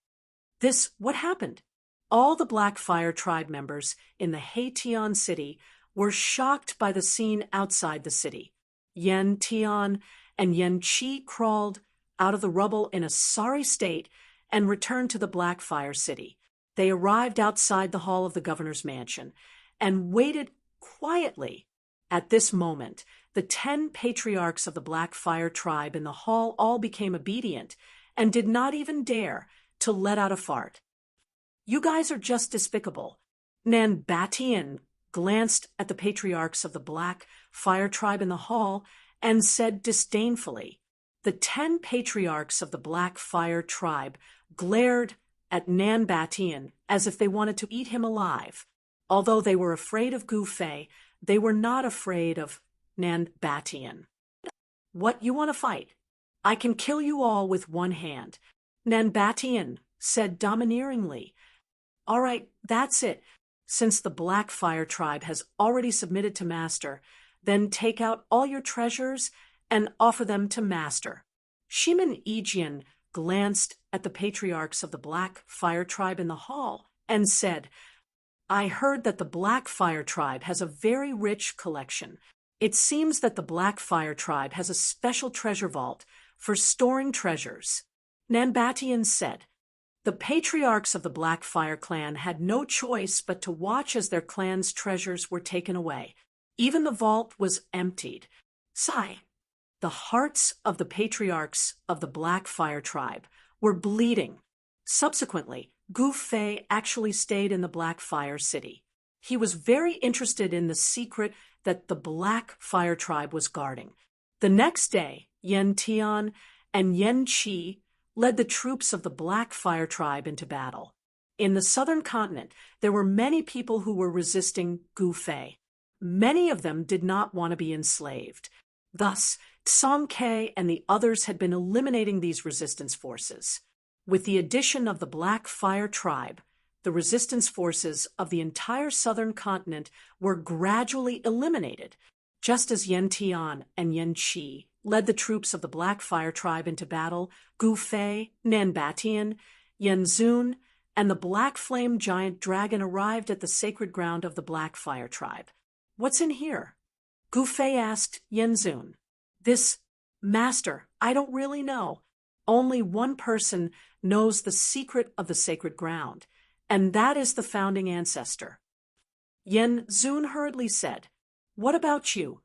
What happened? All the Blackfire tribe members in the Haitian city were shocked by the scene outside the city. Yen Tian and Yen Qi crawled out of the rubble in a sorry state and returned to the Blackfire city. They arrived outside the hall of the governor's mansion and waited quietly. At this moment, the 10 patriarchs of the Blackfire tribe in the hall all became obedient and did not even dare to let out a fart. "You guys are just despicable." Nan Batian glanced at the patriarchs of the Blackfire tribe in the hall and said disdainfully. The 10 patriarchs of the Blackfire tribe glared at Nan Batian as if they wanted to eat him alive. Although they were afraid of Gu Fei, they were not afraid of Nan Batian. "What, you want to fight? I can kill you all with one hand," Nan Batian said domineeringly. "All right, that's it. Since the Blackfire tribe has already submitted to Master, then take out all your treasures and offer them to Master." Shimin Yijian glanced at the patriarchs of the Black Fire Tribe in the hall and said, "I heard that the Black Fire Tribe has a very rich collection. It seems that the Black Fire Tribe has a special treasure vault for storing treasures." Nanbatian said, "The patriarchs of the Black Fire clan had no choice but to watch as their clan's treasures were taken away. Even the vault was emptied." Sigh. The hearts of the patriarchs of the Black Fire Tribe were bleeding. Subsequently, Gu Fei actually stayed in the Black Fire City. He was very interested in the secret that the Black Fire Tribe was guarding. The next day, Yen Tian and Yen Qi led the troops of the Black Fire Tribe into battle. In the southern continent, there were many people who were resisting Gu Fei. Many of them did not want to be enslaved. Thus, Song Ke and the others had been eliminating these resistance forces. With the addition of the Black Fire Tribe, the resistance forces of the entire southern continent were gradually eliminated, just as Yen Tian and Yen Qi led the troops of the Black Fire Tribe into battle. Gu Fei, Nanbatian, Yen Zun, and the Black Flame Giant Dragon arrived at the sacred ground of the Black Fire Tribe. "What's in here?" Gu Fei asked Yen Zun. "This, Master, I don't really know. Only one person knows the secret of the sacred ground, and that is the founding ancestor." Yen Zun hurriedly said, "What about you?"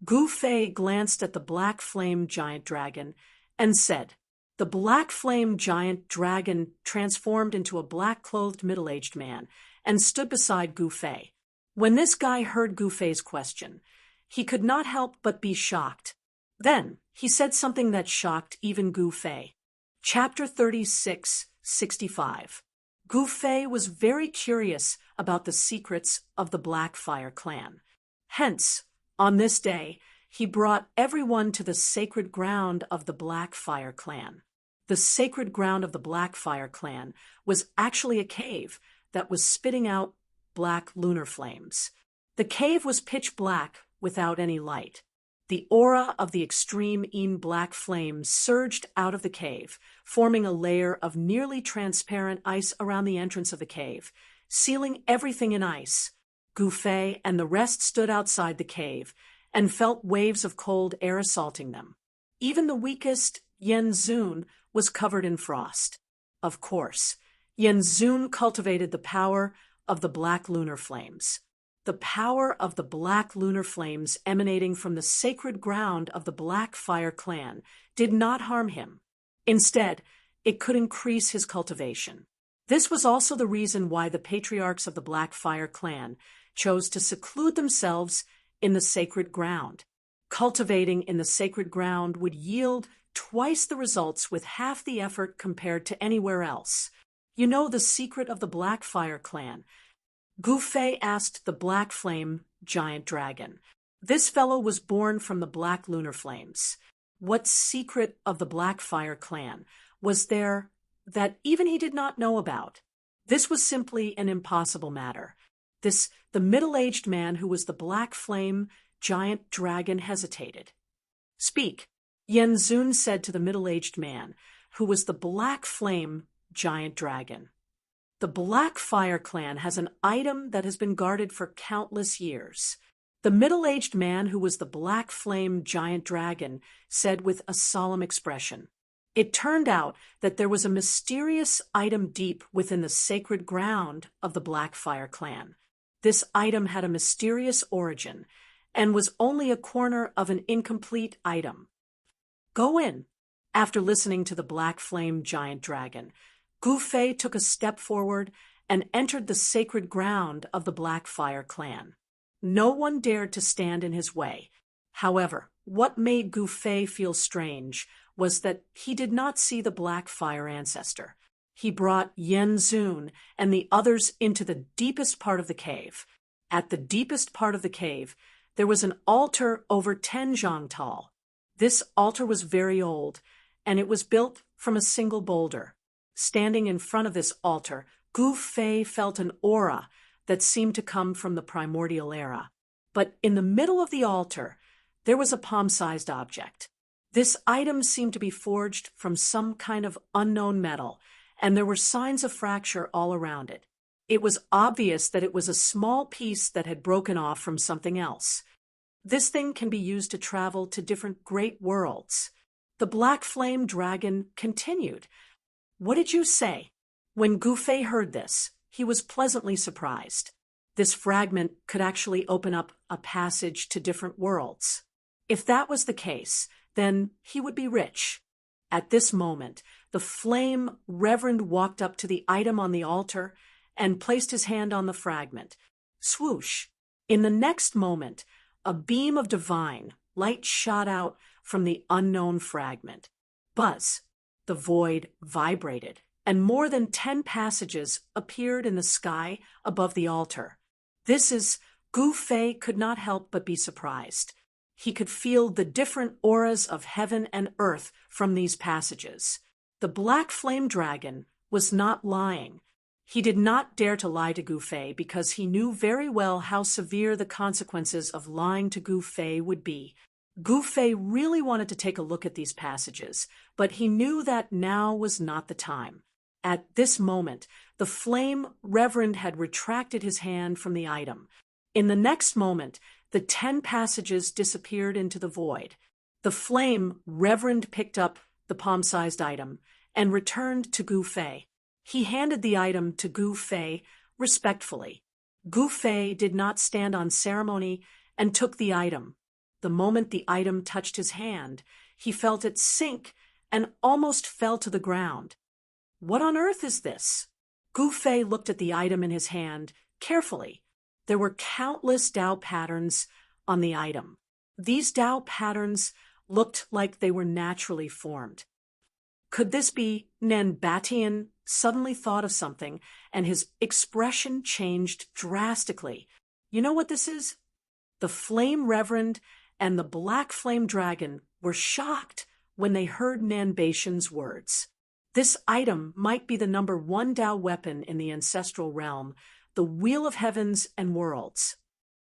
Gu Fei glanced at the Black Flame Giant Dragon and said, "The Black Flame Giant Dragon transformed into a black-clothed middle-aged man and stood beside Gu Fei. When this guy heard Gu Fei's question, he could not help but be shocked. Then he said something that shocked even Gu Fei. Chapter 36:65. Gu Fei was very curious about the secrets of the Black Fire clan. Hence, on this day, he brought everyone to the sacred ground of the Black Fire clan. The sacred ground of the Black Fire clan was actually a cave that was spitting out black lunar flames. The cave was pitch black without any light. The aura of the extreme black flames surged out of the cave, forming a layer of nearly transparent ice around the entrance of the cave, sealing everything in ice. Gu Fei and the rest stood outside the cave and felt waves of cold air assaulting them. Even the weakest, Yen Zun, was covered in frost. Of course, Yen Zun cultivated the power of the black lunar flames. The power of the black lunar flames emanating from the sacred ground of the Black Fire clan did not harm him. Instead, it could increase his cultivation. This was also the reason why the patriarchs of the Black Fire clan chose to seclude themselves in the sacred ground. Cultivating in the sacred ground would yield twice the results with half the effort compared to anywhere else. "You know the secret of the Black Fire clan?" Gu Fei asked the Black Flame Giant Dragon. This fellow was born from the black lunar flames. What secret of the Black Fire clan was there that even he did not know about? This was simply an impossible matter. The middle-aged man who was the Black Flame Giant Dragon hesitated. "Speak," Yen Zun said to the middle-aged man, who was the Black Flame Giant Dragon. "The Black Fire clan has an item that has been guarded for countless years." The middle-aged man who was the Black Flame Giant Dragon said with a solemn expression. It turned out that there was a mysterious item deep within the sacred ground of the Black Fire clan. This item had a mysterious origin and was only a corner of an incomplete item. "Go in." After listening to the Black Flame Giant Dragon, Gu Fei took a step forward and entered the sacred ground of the Black Fire clan. No one dared to stand in his way. However, what made Gu Fei feel strange was that he did not see the Black Fire ancestor. He brought Yen Zun and the others into the deepest part of the cave. At the deepest part of the cave, there was an altar over 10 zhang tall. This altar was very old, and it was built from a single boulder. Standing in front of this altar, Gu Fei felt an aura that seemed to come from the primordial era. But in the middle of the altar, there was a palm-sized object. This item seemed to be forged from some kind of unknown metal, and there were signs of fracture all around it. It was obvious that it was a small piece that had broken off from something else. This thing can be used to travel to different great worlds. The black flame dragon continued. What did you say? When Gufei heard this, he was pleasantly surprised. This fragment could actually open up a passage to different worlds. If that was the case, then he would be rich. At this moment, the flame reverend walked up to the item on the altar and placed his hand on the fragment. Swoosh! In the next moment, a beam of divine light shot out from the unknown fragment. Buzz! The void vibrated, and more than 10 passages appeared in the sky above the altar. Gufei could not help but be surprised. He could feel the different auras of heaven and earth from these passages. The black flame dragon was not lying. He did not dare to lie to Gufei because he knew very well how severe the consequences of lying to Gufei would be. Gufei really wanted to take a look at these passages, but he knew that now was not the time. At this moment, the flame reverend had retracted his hand from the item. In the next moment, the 10 passages disappeared into the void. The flame reverend picked up the palm-sized item and returned to Gufei. He handed the item to Gufei respectfully. Gufei did not stand on ceremony and took the item. The moment the item touched his hand, he felt it sink and almost fell to the ground. What on earth is this? Gufei looked at the item in his hand carefully. There were countless Tao patterns on the item. These Tao patterns looked like they were naturally formed. Could this be Nanbatian? Suddenly thought of something, and his expression changed drastically. You know what this is? The Flame Reverend and the Black Flame Dragon were shocked when they heard Nanbatian's words. This item might be the number 1 Tao weapon in the ancestral realm, the Wheel of Heavens and Worlds.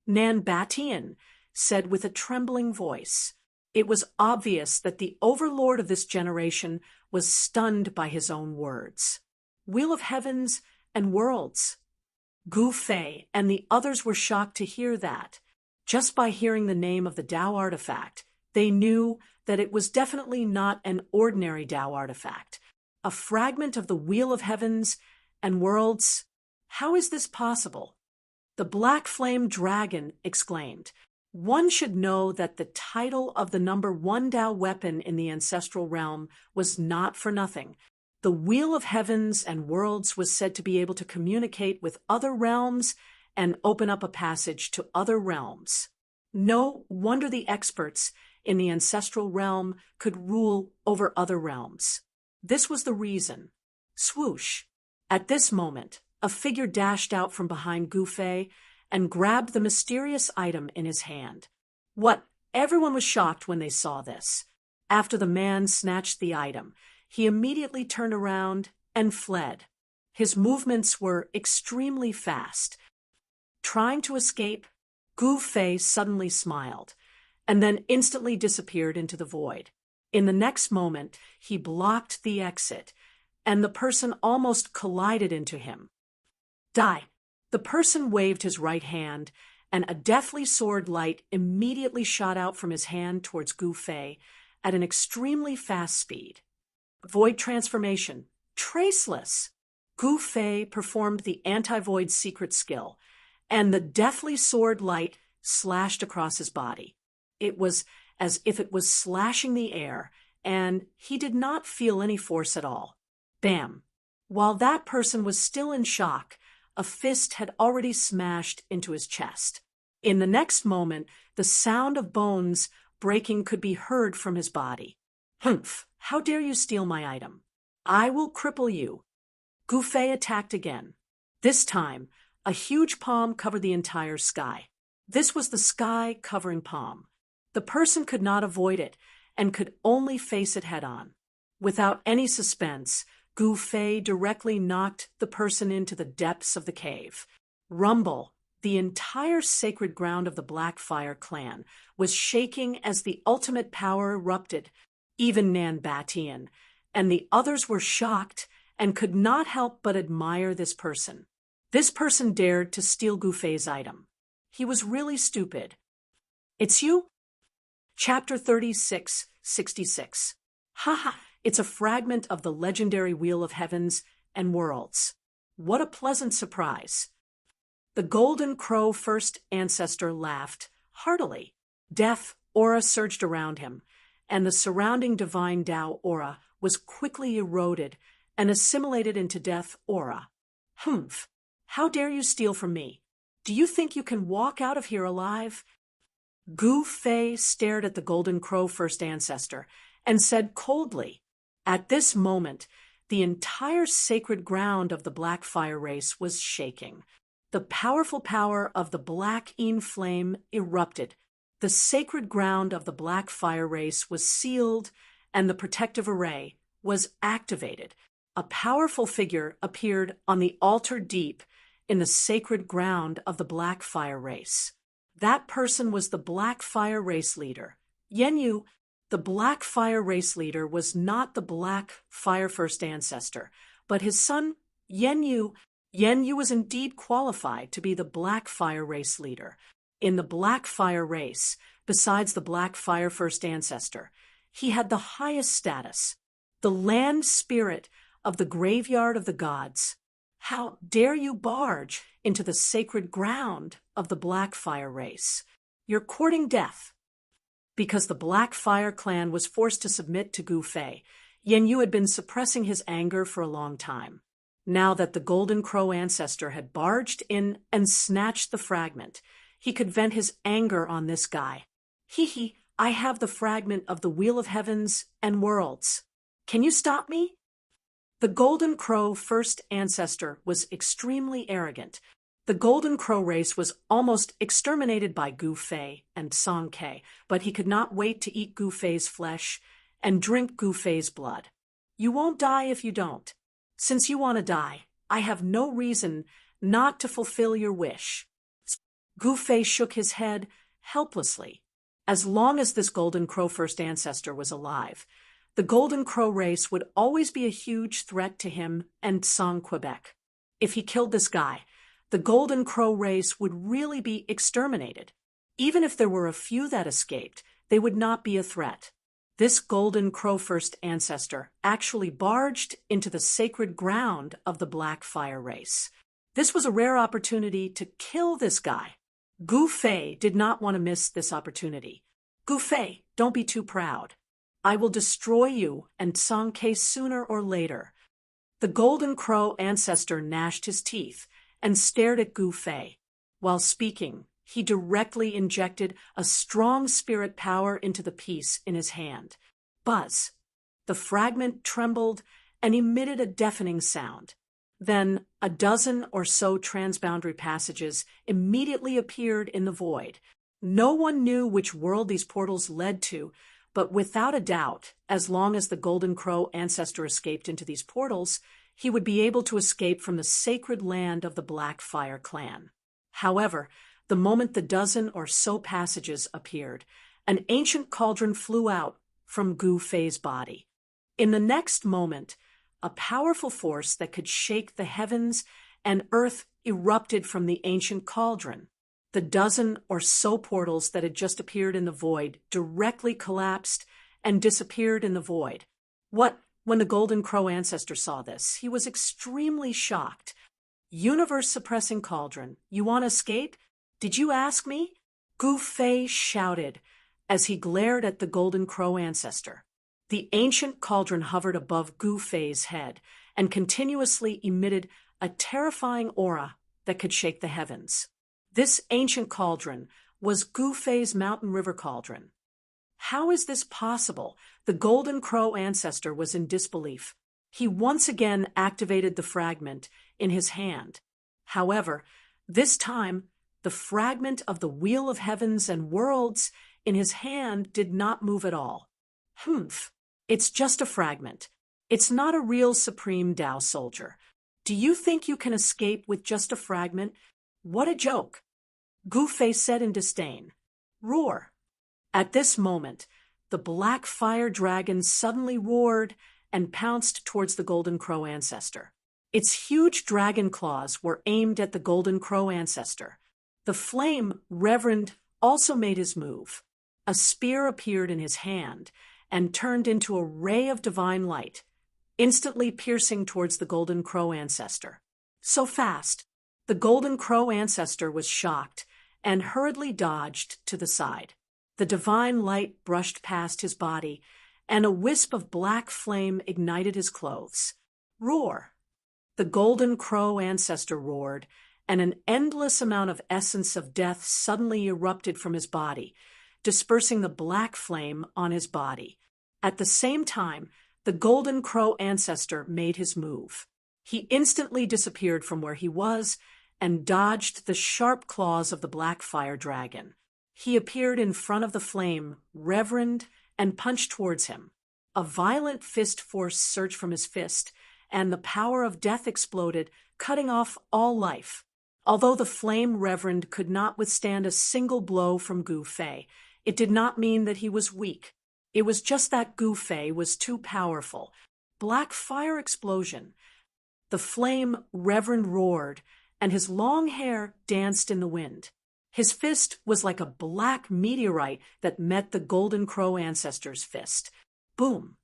Nanbatian said with a trembling voice. It was obvious that the overlord of this generation was stunned by his own words. Wheel of Heavens and Worlds. Gufei and the others were shocked to hear that. Just by hearing the name of the Tao artifact, they knew that it was definitely not an ordinary Tao artifact. A fragment of the Wheel of Heavens and Worlds. How is this possible? The Black Flame Dragon exclaimed. One should know that the title of the number 1 Tao weapon in the ancestral realm was not for nothing. The Wheel of Heavens and Worlds was said to be able to communicate with other realms and open up a passage to other realms. No wonder the experts in the ancestral realm could rule over other realms. This was the reason. Swoosh! At this moment, a figure dashed out from behind Gufei and grabbed the mysterious item in his hand. What? Everyone was shocked when they saw this. After the man snatched the item, he immediately turned around and fled. His movements were extremely fast. Trying to escape, Gufei suddenly smiled, and then instantly disappeared into the void. In the next moment, he blocked the exit, and the person almost collided into him. Die! The person waved his right hand, and a deathly sword light immediately shot out from his hand towards Gufei at an extremely fast speed. Void transformation. Traceless. Gufei performed the anti-void secret skill, and the deathly sword light slashed across his body. It was as if it was slashing the air, and he did not feel any force at all. Bam! While that person was still in shock, a fist had already smashed into his chest. In the next moment, the sound of bones breaking could be heard from his body. Humph! How dare you steal my item? I will cripple you. Gufei attacked again. This time, a huge palm covered the entire sky. This was the sky-covering palm. The person could not avoid it and could only face it head-on. Without any suspense, Gufei directly knocked the person into the depths of the cave. Rumble, the entire sacred ground of the Blackfire clan, was shaking as the ultimate power erupted even Nan Batian, and the others were shocked and could not help but admire this person. This person dared to steal Gufei's item. He was really stupid. It's you? Chapter 3666. Haha, it's a fragment of the legendary Wheel of Heavens and Worlds. What a pleasant surprise. The Golden Crow first ancestor laughed heartily. Death aura surged around him, and the surrounding divine Tao aura was quickly eroded and assimilated into death aura. Humph! How dare you steal from me? Do you think you can walk out of here alive? Gu Fei stared at the Golden Crow first ancestor and said coldly, at this moment, the entire sacred ground of the Black Fire race was shaking. The powerful power of the Black Een Flame erupted. The sacred ground of the Black Fire race was sealed, and the protective array was activated. A powerful figure appeared on the altar deep in the sacred ground of the Black Fire race. That person was the Black Fire race leader. Yenyu, the Black Fire race leader, was not the Black Fire first ancestor, but his son, Yenyu. Yenyu was indeed qualified to be the Black Fire race leader. In the Black Fire race, besides the Black Fire first ancestor, he had the highest status, the land spirit of the graveyard of the gods. How dare you barge into the sacred ground of the Black Fire race? You're courting death. Because the Black Fire clan was forced to submit to Gu Fei, Yenyu had been suppressing his anger for a long time. Now that the Golden Crow ancestor had barged in and snatched the fragment, he could vent his anger on this guy. Hee, I have the fragment of the Wheel of Heavens and Worlds. Can you stop me? The Golden Crow first ancestor was extremely arrogant. The Golden Crow race was almost exterminated by Gu Fei and Song Ke, but he could not wait to eat Gu Fei's flesh and drink Gu Fei's blood. You won't die if you don't. Since you want to die, I have no reason not to fulfill your wish. Gu Fei shook his head helplessly. As long as this Golden Crow first ancestor was alive, the Golden Crow race would always be a huge threat to him and Song Quebec. If he killed this guy, the Golden Crow race would really be exterminated. Even if there were a few that escaped, they would not be a threat. This Golden Crow first ancestor actually barged into the sacred ground of the Black Fire race. This was a rare opportunity to kill this guy. Gu Fei did not want to miss this opportunity. Gu Fei, don't be too proud. I will destroy you and Song Ke sooner or later. The Golden Crow ancestor gnashed his teeth and stared at Gu Fei. While speaking, he directly injected a strong spirit power into the piece in his hand. Buzz! The fragment trembled and emitted a deafening sound. Then a dozen or so transboundary passages immediately appeared in the void. No one knew which world these portals led to, but without a doubt, as long as the Golden Crow ancestor escaped into these portals, he would be able to escape from the sacred land of the Black Fire clan. However, the moment the dozen or so passages appeared, an ancient cauldron flew out from Gu Fei's body. In the next moment, a powerful force that could shake the heavens and earth erupted from the ancient cauldron. The dozen or so portals that had just appeared in the void directly collapsed and disappeared in the void. When the Golden Crow ancestor saw this, he was extremely shocked. Universe-suppressing cauldron, you want to escape? Did you ask me? Gu Fei shouted as he glared at the Golden Crow ancestor. The ancient cauldron hovered above Gu Fei's head and continuously emitted a terrifying aura that could shake the heavens. This ancient cauldron was Gu Fei's mountain river cauldron. How is this possible? The Golden Crow ancestor was in disbelief. He once again activated the fragment in his hand. However, this time, the fragment of the Wheel of Heavens and Worlds in his hand did not move at all. Humph! It's just a fragment. It's not a real Supreme Tao soldier. Do you think you can escape with just a fragment? What a joke! Gu Fei said in disdain. Roar! At this moment, the black fire dragon suddenly roared and pounced towards the Golden Crow ancestor. Its huge dragon claws were aimed at the Golden Crow ancestor. The flame reverend also made his move. A spear appeared in his hand and turned into a ray of divine light, instantly piercing towards the Golden Crow ancestor. So fast, the Golden Crow ancestor was shocked and hurriedly dodged to the side. The divine light brushed past his body, and a wisp of black flame ignited his clothes. Roar! The Golden Crow ancestor roared, and an endless amount of essence of death suddenly erupted from his body, dispersing the black flame on his body. At the same time, the Golden Crow ancestor made his move. He instantly disappeared from where he was and dodged the sharp claws of the black fire dragon. He appeared in front of the flame, reverend, and punched towards him. A violent fist force surged from his fist, and the power of death exploded, cutting off all life. Although the flame reverend could not withstand a single blow from Gu Fei, it did not mean that he was weak. It was just that Gu Fei was too powerful. Black fire explosion. The flame reverend roared, and his long hair danced in the wind. His fist was like a black meteorite that met the Golden Crow ancestor's fist. Boom!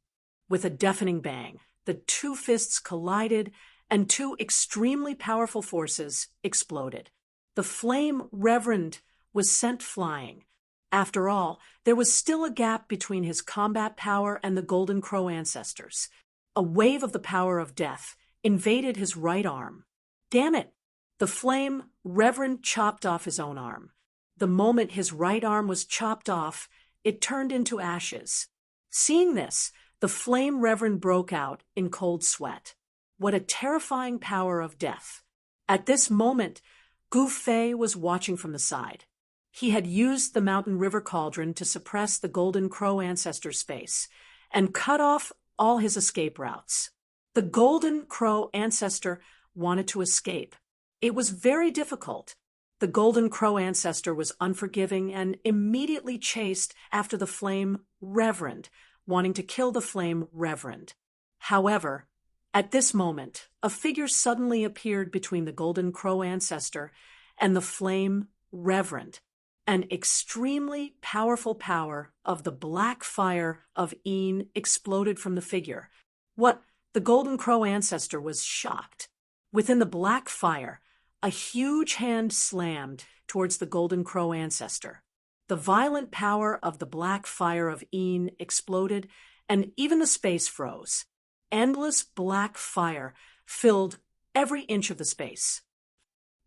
With a deafening bang, the two fists collided, and two extremely powerful forces exploded. The flame reverend was sent flying. After all, there was still a gap between his combat power and the Golden Crow ancestors. A wave of the power of death invaded his right arm. Damn it! The flame reverend chopped off his own arm. The moment his right arm was chopped off, it turned into ashes. Seeing this, the flame reverend broke out in cold sweat. What a terrifying power of death. At this moment, Gu Fei was watching from the side. He had used the mountain river cauldron to suppress the Golden Crow ancestor's face and cut off all his escape routes. The Golden Crow ancestor wanted to escape. It was very difficult. The Golden Crow ancestor was unforgiving and immediately chased after the flame reverend, wanting to kill the flame reverend. However, at this moment, a figure suddenly appeared between the Golden Crow ancestor and the flame reverend. An extremely powerful power of the black fire of Een exploded from the figure. The Golden Crow ancestor was shocked. Within the black fire, a huge hand slammed towards the Golden Crow ancestor. The violent power of the black fire of Een exploded, and even the space froze. Endless black fire filled every inch of the space.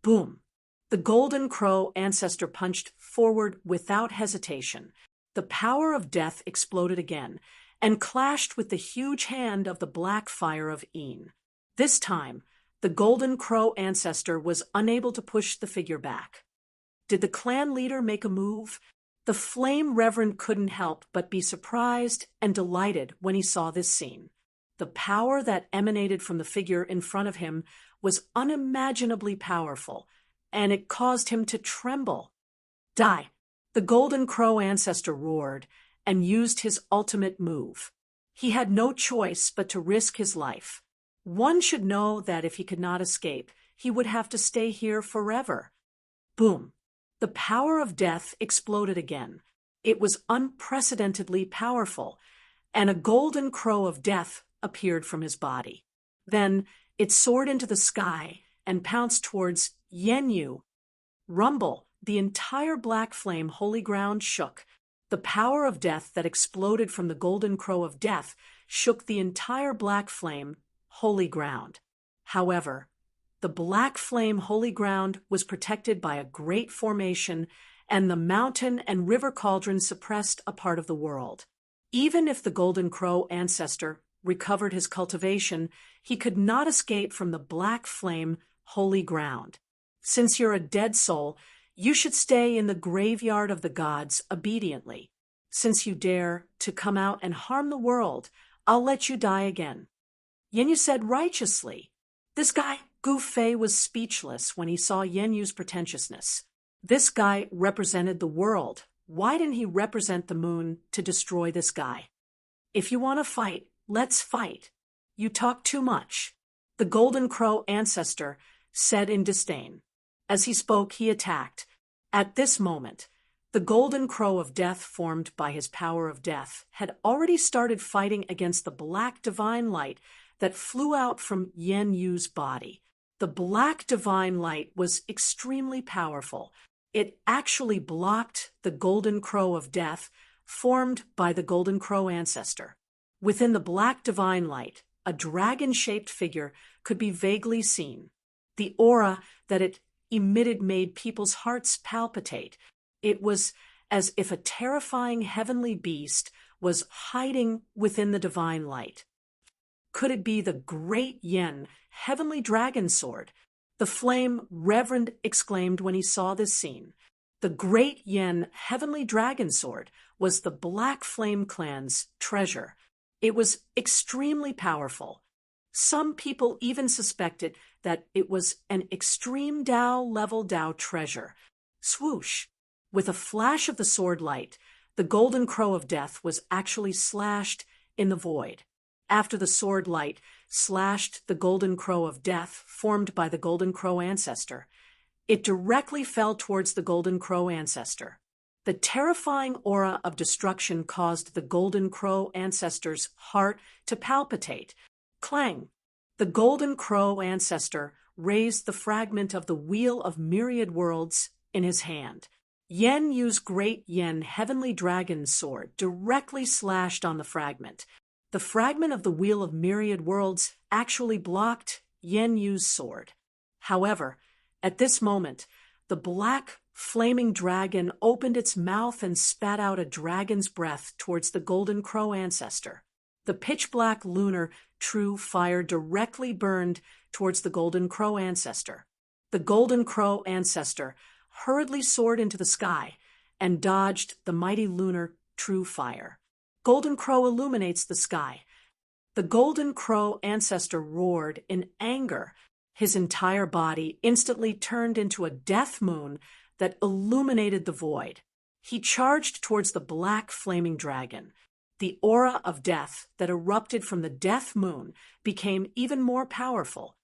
Boom! The Golden Crow ancestor punched forward without hesitation. The power of death exploded again and clashed with the huge hand of the black fire of Een. This time, the Golden Crow ancestor was unable to push the figure back. Did the clan leader make a move? The flame reverend couldn't help but be surprised and delighted when he saw this scene. The power that emanated from the figure in front of him was unimaginably powerful, and it caused him to tremble. Die! The Golden Crow ancestor roared and used his ultimate move. He had no choice but to risk his life. One should know that if he could not escape, he would have to stay here forever. Boom! The power of death exploded again. It was unprecedentedly powerful, and a Golden Crow of death appeared from his body. Then it soared into the sky and pounced towards Yenyu. Rumble! The entire black flame holy ground shook. The power of death that exploded from the Golden Crow of death shook the entire black flame holy ground. However, the black flame holy ground was protected by a great formation, and the mountain and river cauldron suppressed a part of the world. Even if the Golden Crow ancestor recovered his cultivation, he could not escape from the black flame holy ground. Since you're a dead soul, you should stay in the graveyard of the gods obediently. Since you dare to come out and harm the world, I'll let you die again. Yenyu said righteously. This guy, Gu Fei, was speechless when he saw Yenyu's pretentiousness. This guy represented the world, Why didn't he represent the moon to destroy this guy? If you want to fight, let's fight. You talk too much, the Golden Crow ancestor said in disdain. As he spoke, he attacked. At this moment, the Golden Crow of Death, formed by his power of death, had already started fighting against the black divine light that flew out from Yen Yu's body. The black divine light was extremely powerful. It actually blocked the Golden Crow of Death, formed by the Golden Crow ancestor. Within the black divine light, a dragon-shaped figure could be vaguely seen. The aura that it emitted made people's hearts palpitate. It was as if a terrifying heavenly beast was hiding within the divine light. Could it be the great Yen heavenly dragon sword? The flame reverend exclaimed when he saw this scene. The great Yen heavenly dragon sword was the Black Flame clan's treasure. It was extremely powerful. Some people even suspected that it was an extreme Dao level Dao treasure. Swoosh! With a flash of the sword light, the Golden Crow of Death was actually slashed in the void. After the sword light slashed the Golden Crow of Death, formed by the Golden Crow ancestor, it directly fell towards the Golden Crow ancestor. The terrifying aura of destruction caused the Golden Crow ancestor's heart to palpitate. Clang! The Golden Crow ancestor raised the fragment of the Wheel of Myriad Worlds in his hand. Yen Yu's great Yen heavenly dragon sword directly slashed on the fragment. The fragment of the Wheel of Myriad Worlds actually blocked Yen Yu's sword. However, at this moment, the black flaming dragon opened its mouth and spat out a dragon's breath towards the Golden Crow ancestor. The pitch-black lunar true fire directly burned towards the Golden Crow ancestor. The Golden Crow ancestor hurriedly soared into the sky and dodged the mighty lunar true fire. Golden Crow illuminates the sky. The Golden Crow ancestor roared in anger. His entire body instantly turned into a death moon that illuminated the void. He charged towards the black flaming dragon. The aura of death that erupted from the death moon became even more powerful.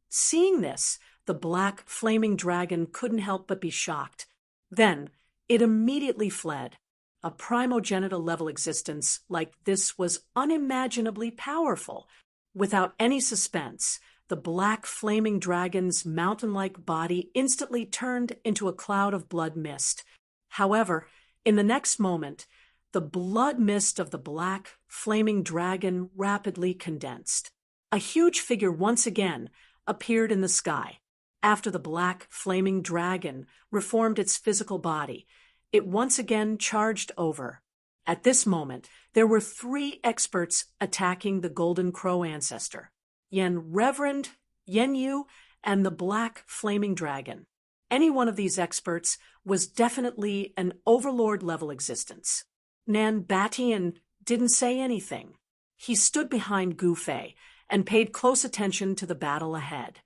Seeing this, the black flaming dragon couldn't help but be shocked. Then, it immediately fled. A primogenital level existence like this was unimaginably powerful. Without any suspense, the black flaming dragon's mountain-like body instantly turned into a cloud of blood mist. However, in the next moment, the blood mist of the black flaming dragon rapidly condensed. A huge figure once again appeared in the sky. After the black flaming dragon reformed its physical body, it once again charged over. At this moment, there were 3 experts attacking the Golden Crow ancestor: Reverend Yen Yu and the black flaming dragon. Any one of these experts was definitely an overlord-level existence. Nan Batian didn't say anything. He stood behind Gu Fei and paid close attention to the battle ahead.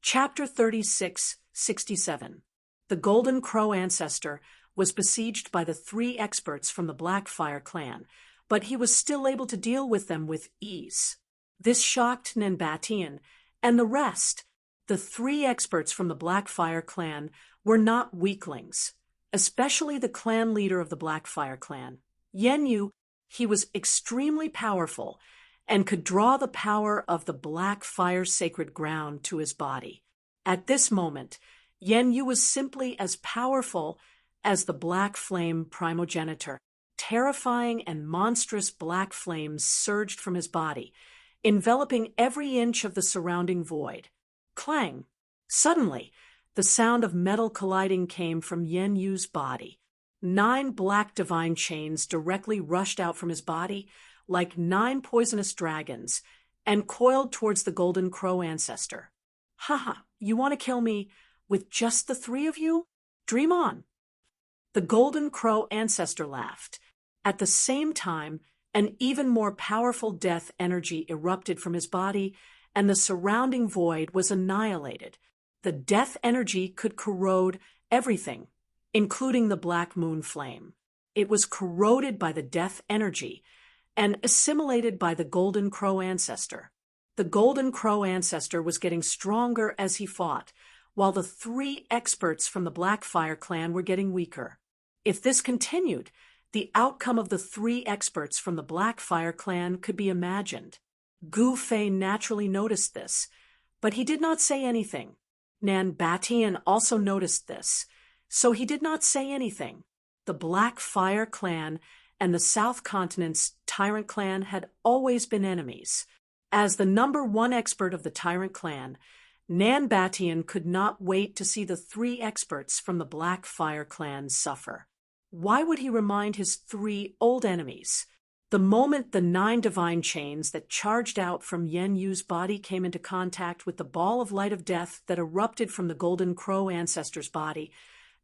Chapter 36-67. The Golden Crow ancestor was besieged by the 3 experts from the Blackfire clan, but he was still able to deal with them with ease. This shocked Nanbatian and the rest. The 3 experts from the Blackfire clan were not weaklings, especially the clan leader of the Blackfire clan. Yen Yu, he was extremely powerful and could draw the power of the Blackfire sacred ground to his body. At this moment, Yen Yu was simply as powerful as the Black Flame primogenitor. Terrifying and monstrous black flames surged from his body, enveloping every inch of the surrounding void. Clang! Suddenly, the sound of metal colliding came from Yen Yu's body. 9 black divine chains directly rushed out from his body like 9 poisonous dragons and coiled towards the Golden Crow ancestor. Haha, you want to kill me with just the 3 of you? Dream on. The Golden Crow ancestor laughed. At the same time, an even more powerful death energy erupted from his body, and the surrounding void was annihilated. The death energy could corrode everything, including the Black Moon flame. It was corroded by the death energy and assimilated by the Golden Crow ancestor. The Golden Crow ancestor was getting stronger as he fought, while the 3 experts from the Blackfire clan were getting weaker. If this continued, the outcome of the 3 experts from the Blackfire clan could be imagined. Gu Fei naturally noticed this, but he did not say anything. Nan Batian also noticed this, so he did not say anything. The Blackfire clan and the South Continent's Tyrant clan had always been enemies. As the number 1 expert of the Tyrant clan, Nan Batian could not wait to see the 3 experts from the Blackfire clan suffer. Why would he remind his 3 old enemies? The moment the 9 divine chains that charged out from Yen Yu's body came into contact with the ball of light of death that erupted from the Golden Crow ancestor's body,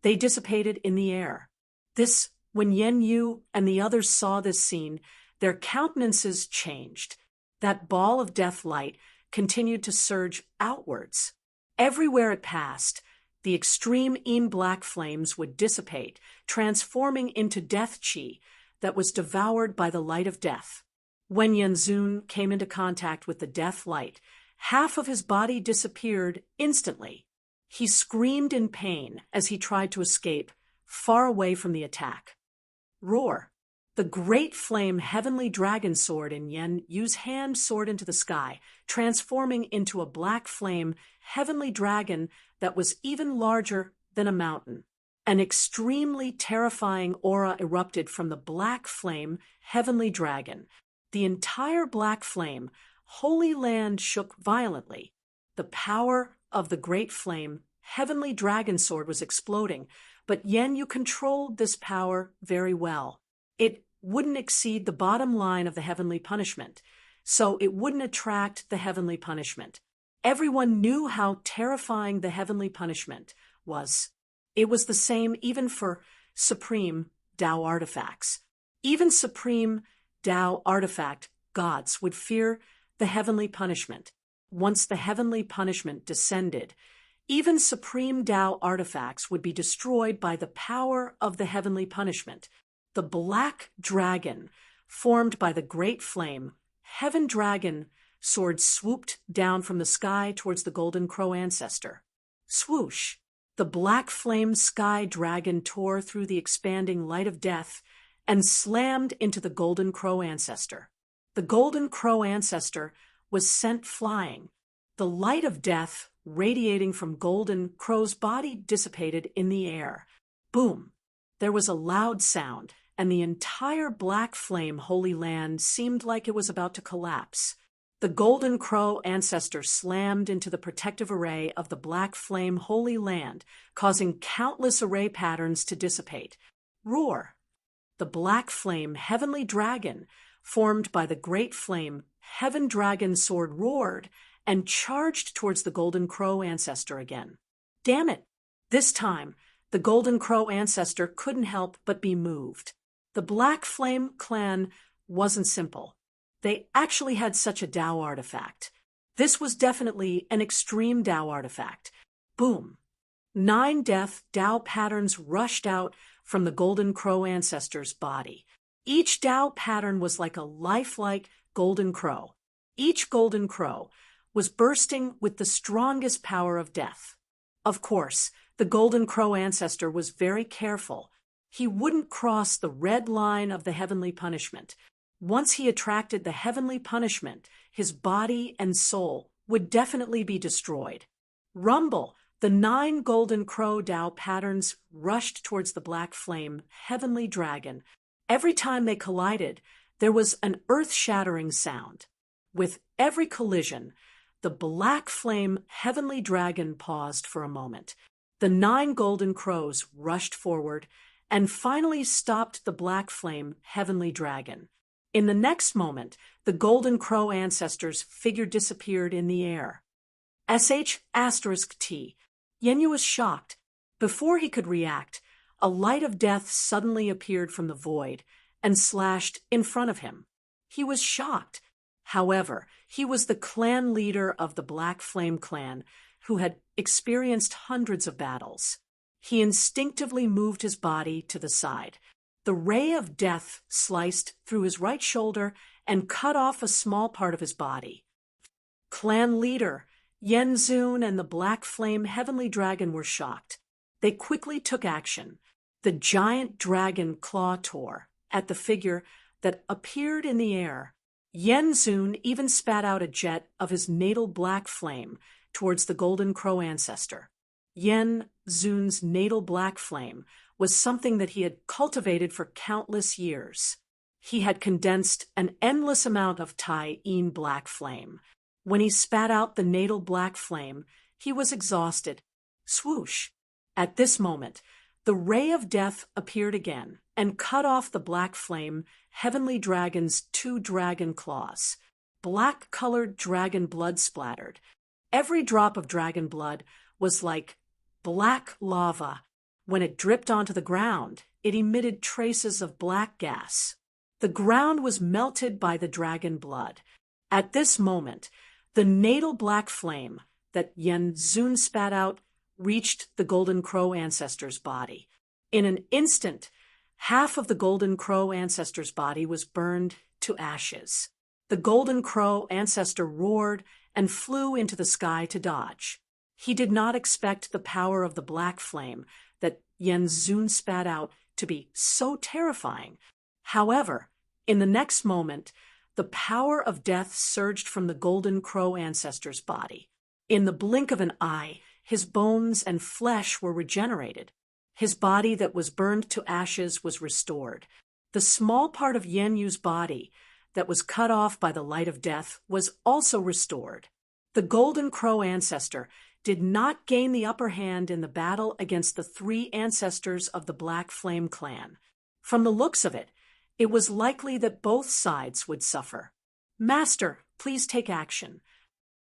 they dissipated in the air. When Yen Yu and the others saw this scene, their countenances changed. That ball of death light continued to surge outwards. Everywhere it passed, the extreme black flames would dissipate, transforming into death chi that was devoured by the light of death. When Yenzun came into contact with the death light, half of his body disappeared instantly. He screamed in pain as he tried to escape, far away from the attack. Roar! The great flame heavenly dragon sword in Yen Yu's hand soared into the sky, transforming into a black flame heavenly dragon that was even larger than a mountain. An extremely terrifying aura erupted from the black flame heavenly dragon. The entire black flame, holy land shook violently. The power of the great flame heavenly dragon sword was exploding, but Yen Yu controlled this power very well. It wouldn't exceed the bottom line of the heavenly punishment, so it wouldn't attract the heavenly punishment. Everyone knew how terrifying the heavenly punishment was. It was the same even for supreme Tao artifacts. Even supreme Tao artifact gods would fear the heavenly punishment. Once the heavenly punishment descended, even supreme Tao artifacts would be destroyed by the power of the heavenly punishment. The black dragon, formed by the great flame, heaven dragon sword swooped down from the sky towards the Golden Crow ancestor. Swoosh! The black flame sky dragon tore through the expanding light of death and slammed into the Golden Crow ancestor. The Golden Crow ancestor was sent flying. The light of death radiating from Golden Crow's body dissipated in the air. Boom! There was a loud sound, and the entire black flame holy land seemed like it was about to collapse. The Golden Crow ancestor slammed into the protective array of the black flame holy land, causing countless array patterns to dissipate. Roar! The black flame heavenly dragon, formed by the great flame heaven dragon sword, roared and charged towards the Golden Crow ancestor again. Damn it! This time, the Golden Crow ancestor couldn't help but be moved. The Black Flame clan wasn't simple. They actually had such a Tao artifact. This was definitely an extreme Tao artifact. Boom! 9 death Tao patterns rushed out from the Golden Crow ancestor's body. Each Tao pattern was like a lifelike golden crow. Each golden crow was bursting with the strongest power of death. Of course, the Golden Crow ancestor was very careful. He wouldn't cross the red line of the heavenly punishment. Once he attracted the heavenly punishment, his body and soul would definitely be destroyed. Rumble! The 9 Golden Crow Tao patterns rushed towards the black flame heavenly dragon. Every time they collided, there was an earth-shattering sound. With every collision, the black flame heavenly dragon paused for a moment. The 9 Golden Crows rushed forward and finally stopped the black flame heavenly dragon. In the next moment, the Golden Crow ancestor's figure disappeared in the air. *T. Yen Yu was shocked. Before he could react, a light of death suddenly appeared from the void and slashed in front of him. He was shocked. However, he was the clan leader of the Black Flame clan, who had experienced hundreds of battles. He instinctively moved his body to the side. The ray of death sliced through his right shoulder and cut off a small part of his body. Clan leader Yenzun and the Black Flame Heavenly Dragon were shocked. They quickly took action. The giant dragon claw tore at the figure that appeared in the air. Yenzun even spat out a jet of his natal black flame towards the Golden Crow ancestor. Yenzun's natal black flame was something that he had cultivated for countless years. He had condensed an endless amount of Tai-In black flame. When he spat out the natal black flame, he was exhausted. Swoosh! At this moment, the ray of death appeared again and cut off the Black Flame Heavenly Dragon's 2 dragon claws. Black-colored dragon blood splattered. Every drop of dragon blood was like black lava. When it dripped onto the ground, it emitted traces of black gas. The ground was melted by the dragon blood. At this moment, the natal black flame that Yenzun spat out reached the Golden Crow ancestor's body. In an instant, half of the Golden Crow ancestor's body was burned to ashes. The Golden Crow ancestor roared and flew into the sky to dodge. He did not expect the power of the black flame that Yenzun spat out to be so terrifying. However, in the next moment, the power of death surged from the Golden Crow ancestor's body. In the blink of an eye, his bones and flesh were regenerated. His body that was burned to ashes was restored. The small part of Yenyu's body that was cut off by the light of death was also restored. The Golden Crow ancestor did not gain the upper hand in the battle against the 3 ancestors of the Black Flame clan. From the looks of it, it was likely that both sides would suffer. Master, please take action.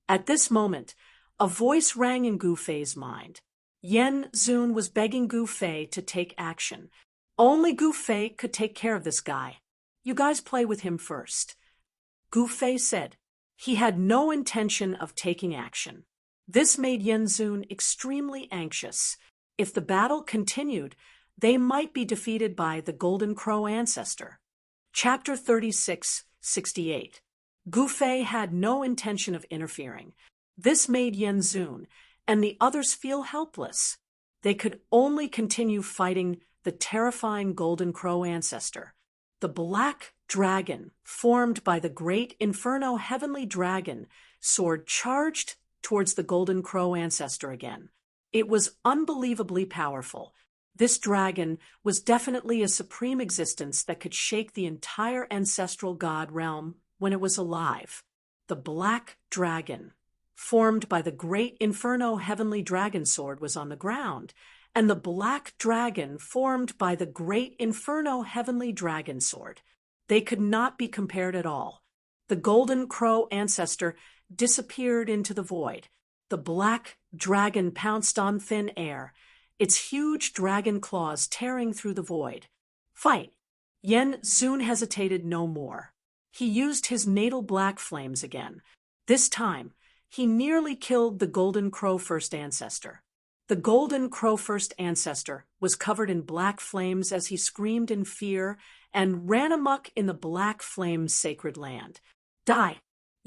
At this moment, a voice rang in Gu Fei's mind. Yenzun was begging Gu Fei to take action. Only Gu Fei could take care of this guy. You guys play with him first. Gu Fei said. He had no intention of taking action. This made Yenzun extremely anxious. If the battle continued, they might be defeated by the Golden Crow ancestor. Chapter 36:68. Gu Fei had no intention of interfering. This made Yenzun and the others feel helpless. They could only continue fighting the terrifying Golden Crow ancestor. The black dragon, formed by the great Inferno Heavenly Dragon sword, charged towards the Golden Crow ancestor again. It was unbelievably powerful. This dragon was definitely a supreme existence that could shake the entire ancestral god realm when it was alive. The black dragon, formed by the great Inferno Heavenly Dragon sword, was on the ground, and the black dragon formed by the great Inferno Heavenly Dragon sword. They could not be compared at all. The Golden Crow ancestor disappeared into the void. The black dragon pounced on thin air, its huge dragon claws tearing through the void. Fight! Yenzun hesitated no more. He used his natal black flames again. This time, he nearly killed the Golden Crow first ancestor. The Golden Crow first ancestor was covered in black flames as he screamed in fear and ran amok in the black flame's sacred land. Die!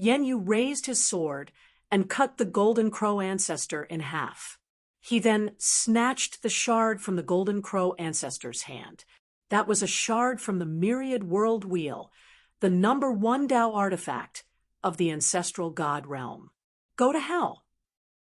Yenyu raised his sword and cut the Golden Crow ancestor in half. He then snatched the shard from the Golden Crow ancestor's hand. That was a shard from the Myriad World Wheel, the number 1 Tao artifact of the ancestral god realm. Go to hell!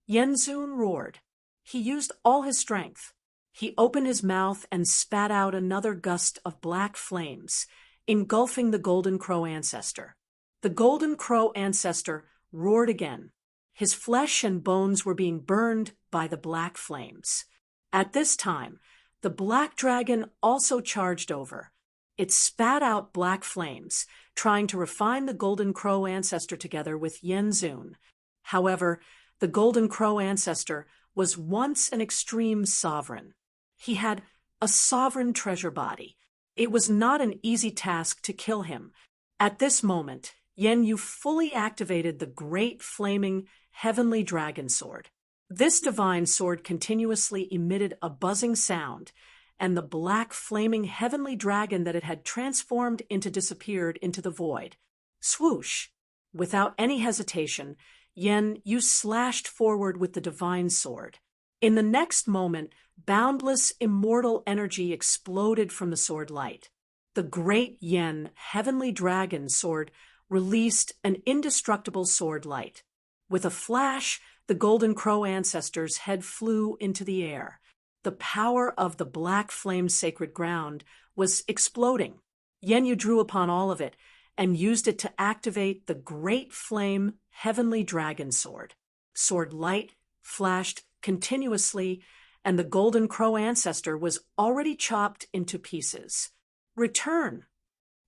Yenzun roared. He used all his strength. He opened his mouth and spat out another gust of black flames, engulfing the Golden Crow ancestor. The Golden Crow ancestor roared again. His flesh and bones were being burned by the black flames. At this time, the black dragon also charged over. It spat out black flames, trying to refine the Golden Crow ancestor together with Yenzun. However, the Golden Crow ancestor was once an extreme sovereign. He had a sovereign treasure body. It was not an easy task to kill him. At this moment, Yenyu fully activated the great flaming Heavenly Dragon sword. This divine sword continuously emitted a buzzing sound, and the black flaming heavenly dragon that it had transformed into disappeared into the void. Swoosh! Without any hesitation, Yen Yu slashed forward with the divine sword. In the next moment, boundless immortal energy exploded from the sword light. The great Yen heavenly dragon sword released an indestructible sword light. With a flash, the Golden Crow ancestor's head flew into the air. The power of the black flame sacred ground was exploding. Yen Yu drew upon all of it and used it to activate the great flame heavenly dragon sword. Sword light flashed continuously, and the Golden Crow ancestor was already chopped into pieces. Return!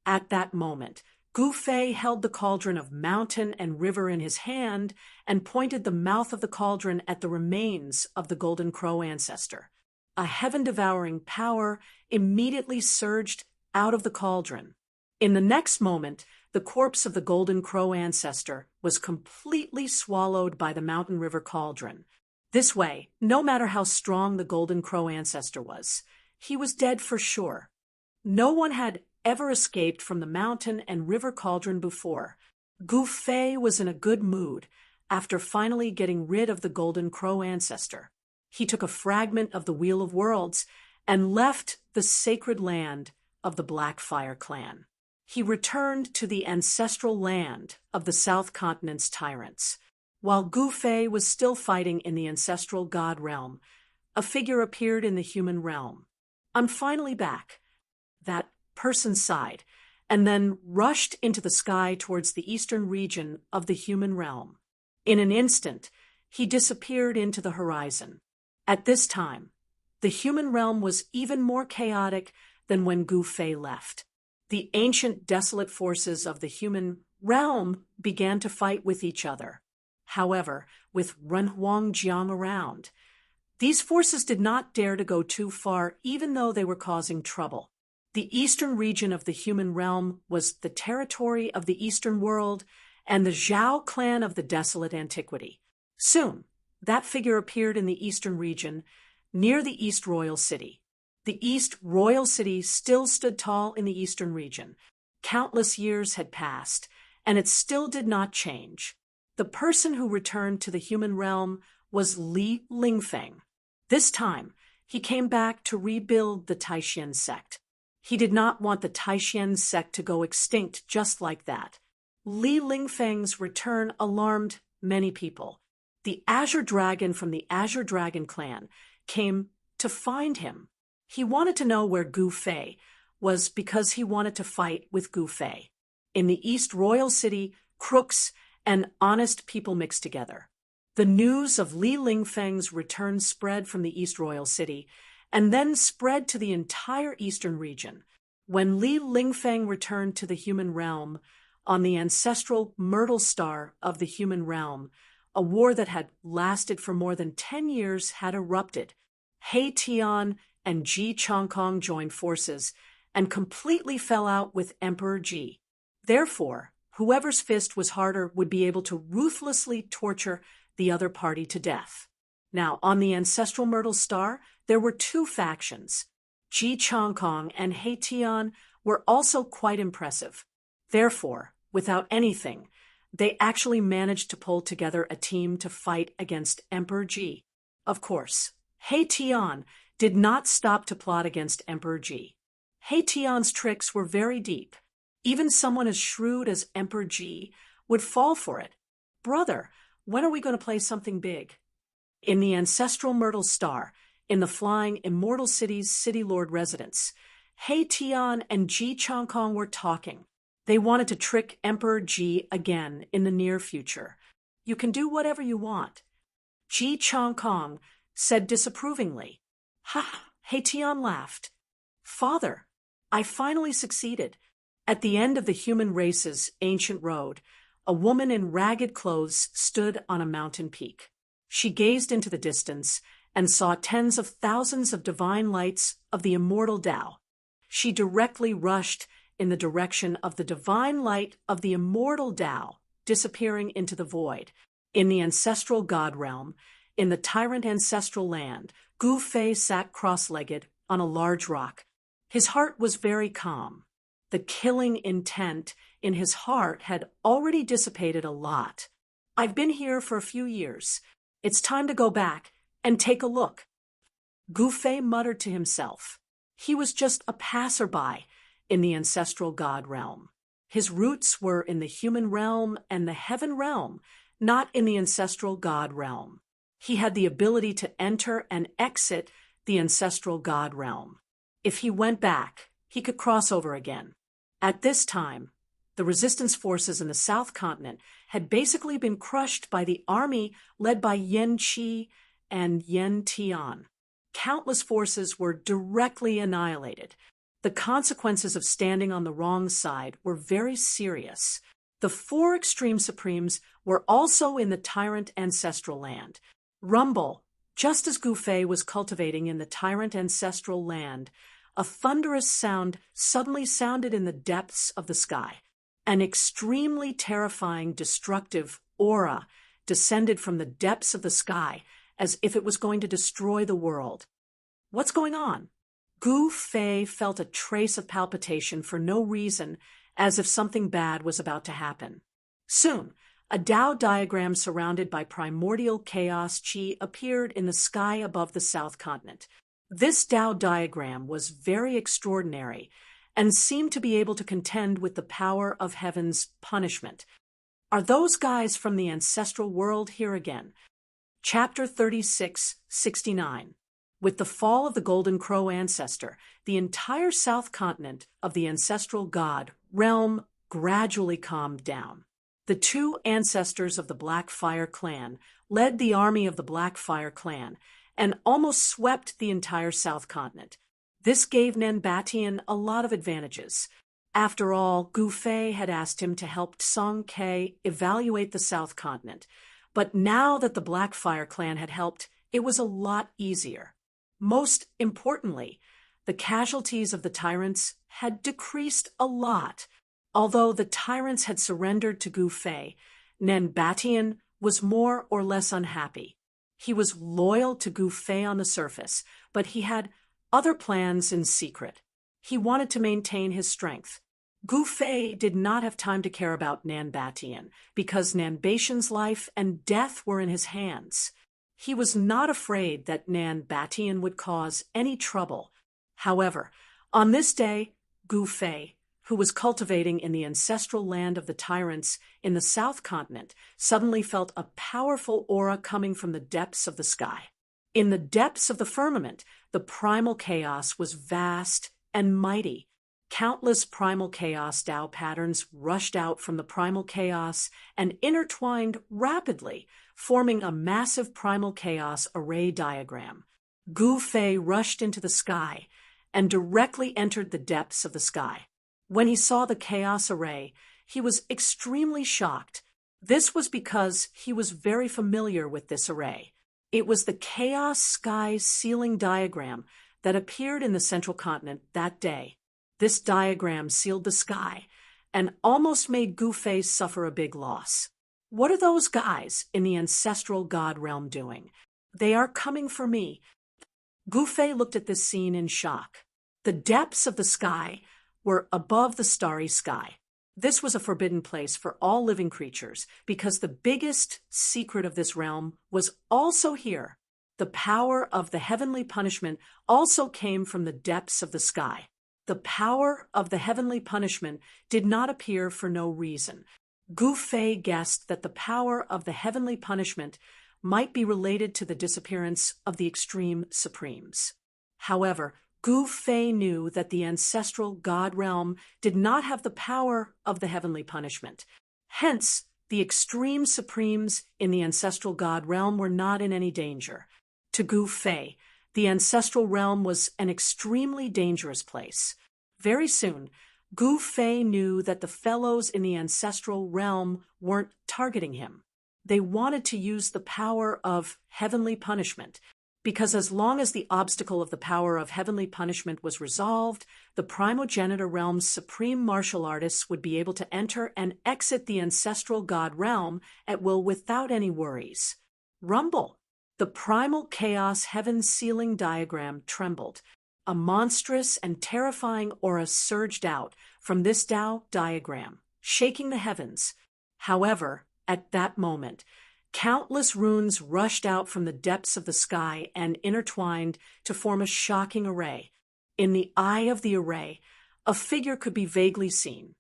At that moment, Gu Fei held the cauldron of mountain and river in his hand and pointed the mouth of the cauldron at the remains of the Golden Crow ancestor. A heaven-devouring power immediately surged out of the cauldron. In the next moment, the corpse of the Golden Crow ancestor was completely swallowed by the mountain river cauldron. This way, no matter how strong the Golden Crow ancestor was, he was dead for sure. No one had ever escaped from the mountain and river cauldron before. Gu Fei was in a good mood after finally getting rid of the Golden Crow ancestor. He took a fragment of the Wheel of Worlds and left the sacred land of the Black Fire clan. He returned to the ancestral land of the South Continent's tyrants. While Gu Fei was still fighting in the ancestral god realm, a figure appeared in the human realm. "I'm finally back," that person sighed, and then rushed into the sky towards the eastern region of the human realm. In an instant, he disappeared into the horizon. At this time, the human realm was even more chaotic than when Gu Fei left. The ancient desolate forces of the human realm began to fight with each other. However, with Renhuang Jiang around, these forces did not dare to go too far even though they were causing trouble. The eastern region of the human realm was the territory of the eastern world and the Zhao clan of the desolate antiquity. Soon, that figure appeared in the eastern region near the East Royal City. The East Royal City still stood tall in the eastern region. Countless years had passed, and it still did not change. The person who returned to the human realm was Li Lingfeng. This time, he came back to rebuild the Taishan sect. He did not want the Taishan sect to go extinct just like that. Li Lingfeng's return alarmed many people. The Azure Dragon from the Azure Dragon clan came to find him. He wanted to know where Gu Fei was because he wanted to fight with Gu Fei. In the East Royal City, crooks and honest people mixed together. The news of Li Lingfeng's return spread from the East Royal City and then spread to the entire eastern region. When Li Lingfeng returned to the human realm on the ancestral Myrtle Star of the human realm, a war that had lasted for more than 10 years had erupted. He Tian and Ji Chongkong joined forces and completely fell out with Emperor Ji. Therefore, whoever's fist was harder would be able to ruthlessly torture the other party to death. Now, on the ancestral Myrtle Star, there were two factions. Ji Chongkong and He Tian were also quite impressive. Therefore, without anything, they actually managed to pull together a team to fight against Emperor Ji. Of course, He Tian did not stop to plot against Emperor Ji. He Tian's tricks were very deep. Even someone as shrewd as Emperor Ji would fall for it. "Brother, when are we going to play something big?" In the ancestral Myrtle Star, in the flying Immortal City's City Lord residence, He Tian and Ji Chongkong were talking. They wanted to trick Emperor Ji again in the near future. "You can do whatever you want." Ji Chongkong said disapprovingly. "Ha!" He Tian laughed. "Father, I finally succeeded." At the end of the human race's ancient road, a woman in ragged clothes stood on a mountain peak. She gazed into the distance and saw tens of thousands of divine lights of the immortal Tao. She directly rushed in the direction of the divine light of the immortal Tao, disappearing into the void. In the ancestral god realm, In the tyrant ancestral land, Gu Fei sat cross-legged on a large rock. His heart was very calm. The killing intent in his heart had already dissipated a lot. "I've been here for a few years. It's time to go back and take a look." Gu Fei muttered to himself. He was just a passerby in the ancestral god realm. His roots were in the human realm and the heaven realm, not in the ancestral god realm. He had the ability to enter and exit the ancestral god realm. If he went back, he could cross over again. At this time, the resistance forces in the South Continent had basically been crushed by the army led by Yen Qi and Yen Tian. Countless forces were directly annihilated. The consequences of standing on the wrong side were very serious. The four extreme supremes were also in the tyrant ancestral land. Rumble, just as Gu Fei was cultivating in the tyrant ancestral land, a thunderous sound suddenly sounded in the depths of the sky. An extremely terrifying, destructive aura descended from the depths of the sky as if it was going to destroy the world. What's going on? Gu Fei felt a trace of palpitation for no reason, as if something bad was about to happen. Soon, a Tao diagram surrounded by primordial chaos chi appeared in the sky above the South Continent. This Tao diagram was very extraordinary and seemed to be able to contend with the power of heaven's punishment. Are those guys from the ancestral world here again? Chapter 36:69. With the fall of the Golden Crow ancestor, the entire South Continent of the ancestral god realm gradually calmed down. The two ancestors of the Black Fire clan led the army of the Black Fire clan and almost swept the entire South Continent. This gave Nanbatian a lot of advantages. After all, Gu Fei had asked him to help Song Ke evaluate the South Continent. But now that the Black Fire clan had helped, it was a lot easier. Most importantly, the casualties of the tyrants had decreased a lot. Although the tyrants had surrendered to Gu Fei, Nanbatian was more or less unhappy. He was loyal to Gu Fei on the surface, but he had other plans in secret. He wanted to maintain his strength. Gu Fei did not have time to care about Nanbatian because Nanbatian's life and death were in his hands. He was not afraid that Nanbatian would cause any trouble. However, on this day, Gu Fei, who was cultivating in the ancestral land of the tyrants in the South Continent, suddenly felt a powerful aura coming from the depths of the sky. In the depths of the firmament, the primal chaos was vast and mighty. Countless primal chaos Tao patterns rushed out from the primal chaos and intertwined rapidly, forming a massive primal chaos array diagram. Gu Fei rushed into the sky and directly entered the depths of the sky. When he saw the chaos array, he was extremely shocked. This was because he was very familiar with this array. It was the chaos sky ceiling diagram that appeared in the central continent that day. This diagram sealed the sky and almost made Gu Fei suffer a big loss. What are those guys in the ancestral god realm doing? They are coming for me. Gu Fei looked at this scene in shock. The depths of the sky were above the starry sky. This was a forbidden place for all living creatures because the biggest secret of this realm was also here. The power of the heavenly punishment also came from the depths of the sky. The power of the heavenly punishment did not appear for no reason. Gu Fei guessed that the power of the heavenly punishment might be related to the disappearance of the extreme supremes. However, Gu Fei knew that the ancestral god realm did not have the power of the heavenly punishment. Hence, the extreme supremes in the ancestral god realm were not in any danger. To Gu Fei, the ancestral realm was an extremely dangerous place. Very soon, Gu Fei knew that the fellows in the ancestral realm weren't targeting him. They wanted to use the power of heavenly punishment, because as long as the obstacle of the power of heavenly punishment was resolved, the primogenitor realm's supreme martial artists would be able to enter and exit the ancestral god realm at will without any worries. Rumble, The primal chaos heaven sealing diagram trembled. A monstrous and terrifying aura surged out from this Tao diagram, shaking the heavens. However, at that moment, countless runes rushed out from the depths of the sky and intertwined to form a shocking array. In the eye of the array, a figure could be vaguely seen.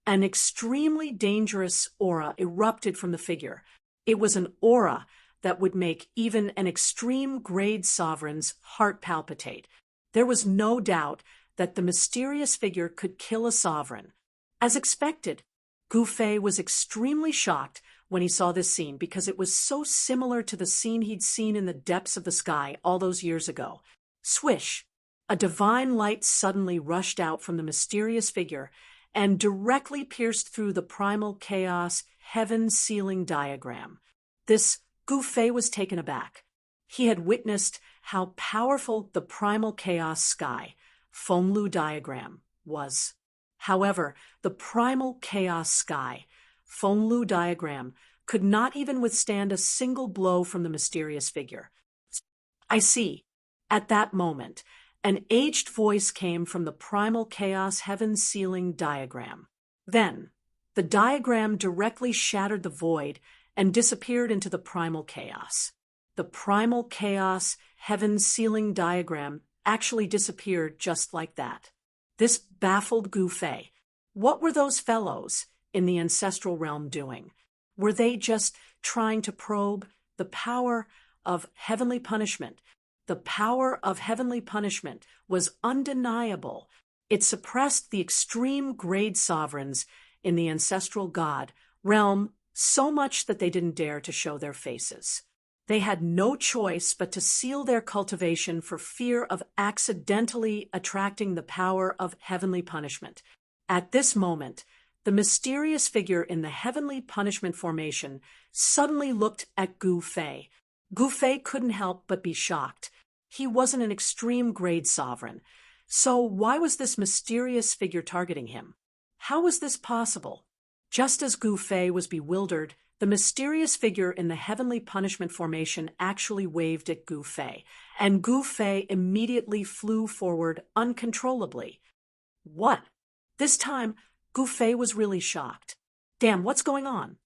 An extremely dangerous aura erupted from the figure. It was an aura that would make even an extreme grade sovereign's heart palpitate. There was no doubt that the mysterious figure could kill a sovereign. As expected, Gu Fei was extremely shocked when he saw this scene because it was so similar to the scene he'd seen in the depths of the sky all those years ago. Swish! A divine light suddenly rushed out from the mysterious figure and directly pierced through the primal chaos heaven-sealing diagram. This Gu Fei was taken aback. He had witnessed how powerful the primal chaos sky, Fenglu diagram, was. However, the primal chaos sky, Fenglu diagram, could not even withstand a single blow from the mysterious figure. I see. At that moment, an aged voice came from the primal chaos heaven-sealing diagram. Then, the diagram directly shattered the void and disappeared into the primal chaos. The primal chaos heaven-sealing diagram actually disappeared just like that. This baffled Gu Fei. What were those fellows in the ancestral realm doing? Were they just trying to probe the power of heavenly punishment? The power of heavenly punishment was undeniable. It suppressed the extreme grade sovereigns in the ancestral god realm so much that they didn't dare to show their faces. They had no choice but to seal their cultivation for fear of accidentally attracting the power of heavenly punishment. At this moment, the mysterious figure in the heavenly punishment formation suddenly looked at Gu Fei. Gu Fei couldn't help but be shocked. He wasn't an extreme grade sovereign. So why was this mysterious figure targeting him? How was this possible? Just as Gu Fei was bewildered, the mysterious figure in the heavenly punishment formation actually waved at Gu Fei, and Gu Fei immediately flew forward uncontrollably. What? This time, Gu Fei was really shocked. Damn, what's going on?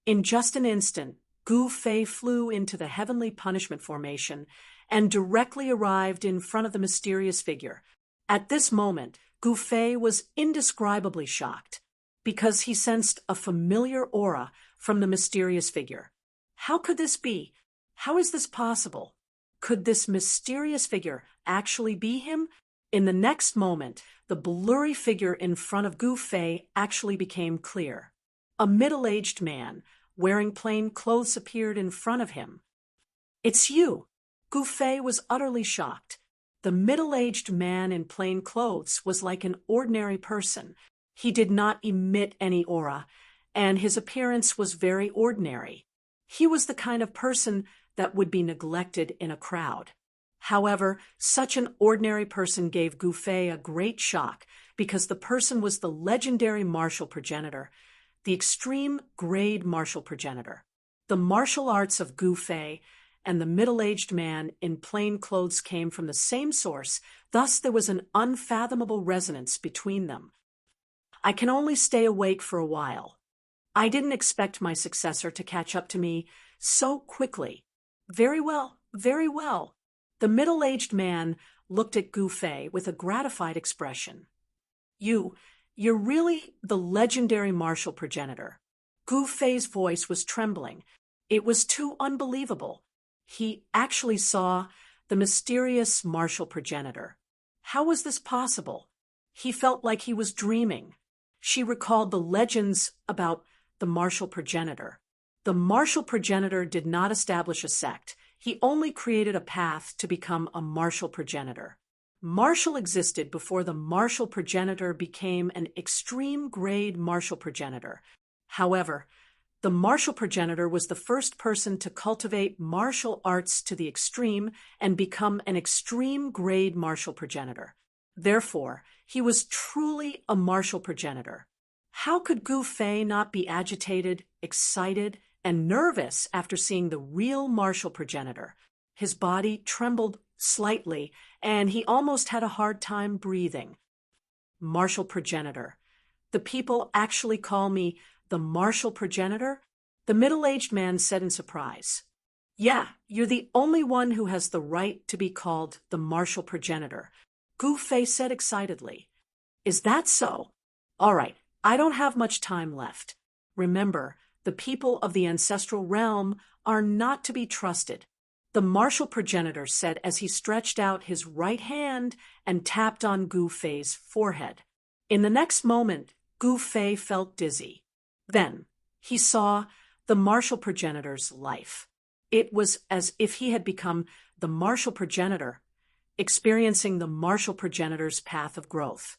In just an instant, Gu Fei flew into the heavenly punishment formation and directly arrived in front of the mysterious figure. At this moment, Gu Fei was indescribably shocked because he sensed a familiar aura from the mysterious figure. How could this be? How is this possible? Could this mysterious figure actually be him? In the next moment, the blurry figure in front of Gu Fei actually became clear. A middle-aged man wearing plain clothes appeared in front of him. It's you! Gu Fei was utterly shocked. The middle-aged man in plain clothes was like an ordinary person. He did not emit any aura, and his appearance was very ordinary. He was the kind of person that would be neglected in a crowd. However, such an ordinary person gave Gu Fei a great shock because the person was the legendary martial progenitor, the extreme grade martial progenitor. The martial arts of Gu Fei and the middle-aged man in plain clothes came from the same source, thus there was an unfathomable resonance between them. I can only stay awake for a while. I didn't expect my successor to catch up to me so quickly. Very well, very well. The middle-aged man looked at Gu Fei with a gratified expression. You're really the legendary martial progenitor. Gu Fei's voice was trembling. It was too unbelievable. He actually saw the mysterious martial progenitor. How was this possible? He felt like he was dreaming. She recalled the legends about the martial progenitor. The martial progenitor did not establish a sect. He only created a path to become a martial progenitor. Martial existed before the martial progenitor became an extreme grade martial progenitor. However, the martial progenitor was the first person to cultivate martial arts to the extreme and become an extreme grade martial progenitor. Therefore, he was truly a martial progenitor. How could Gu Fei not be agitated, excited, and nervous after seeing the real martial progenitor? His body trembled slightly, and he almost had a hard time breathing. Martial progenitor. The people actually call me the martial progenitor? The middle-aged man said in surprise. Yeah, you're the only one who has the right to be called the martial progenitor, Gu Fei said excitedly. Is that so? All right, I don't have much time left. Remember, the people of the ancestral realm are not to be trusted, the martial progenitor said as he stretched out his right hand and tapped on Gu Fei's forehead. In the next moment, Gu Fei felt dizzy. Then, he saw the martial progenitor's life. It was as if he had become the martial progenitor, experiencing the martial progenitor's path of growth.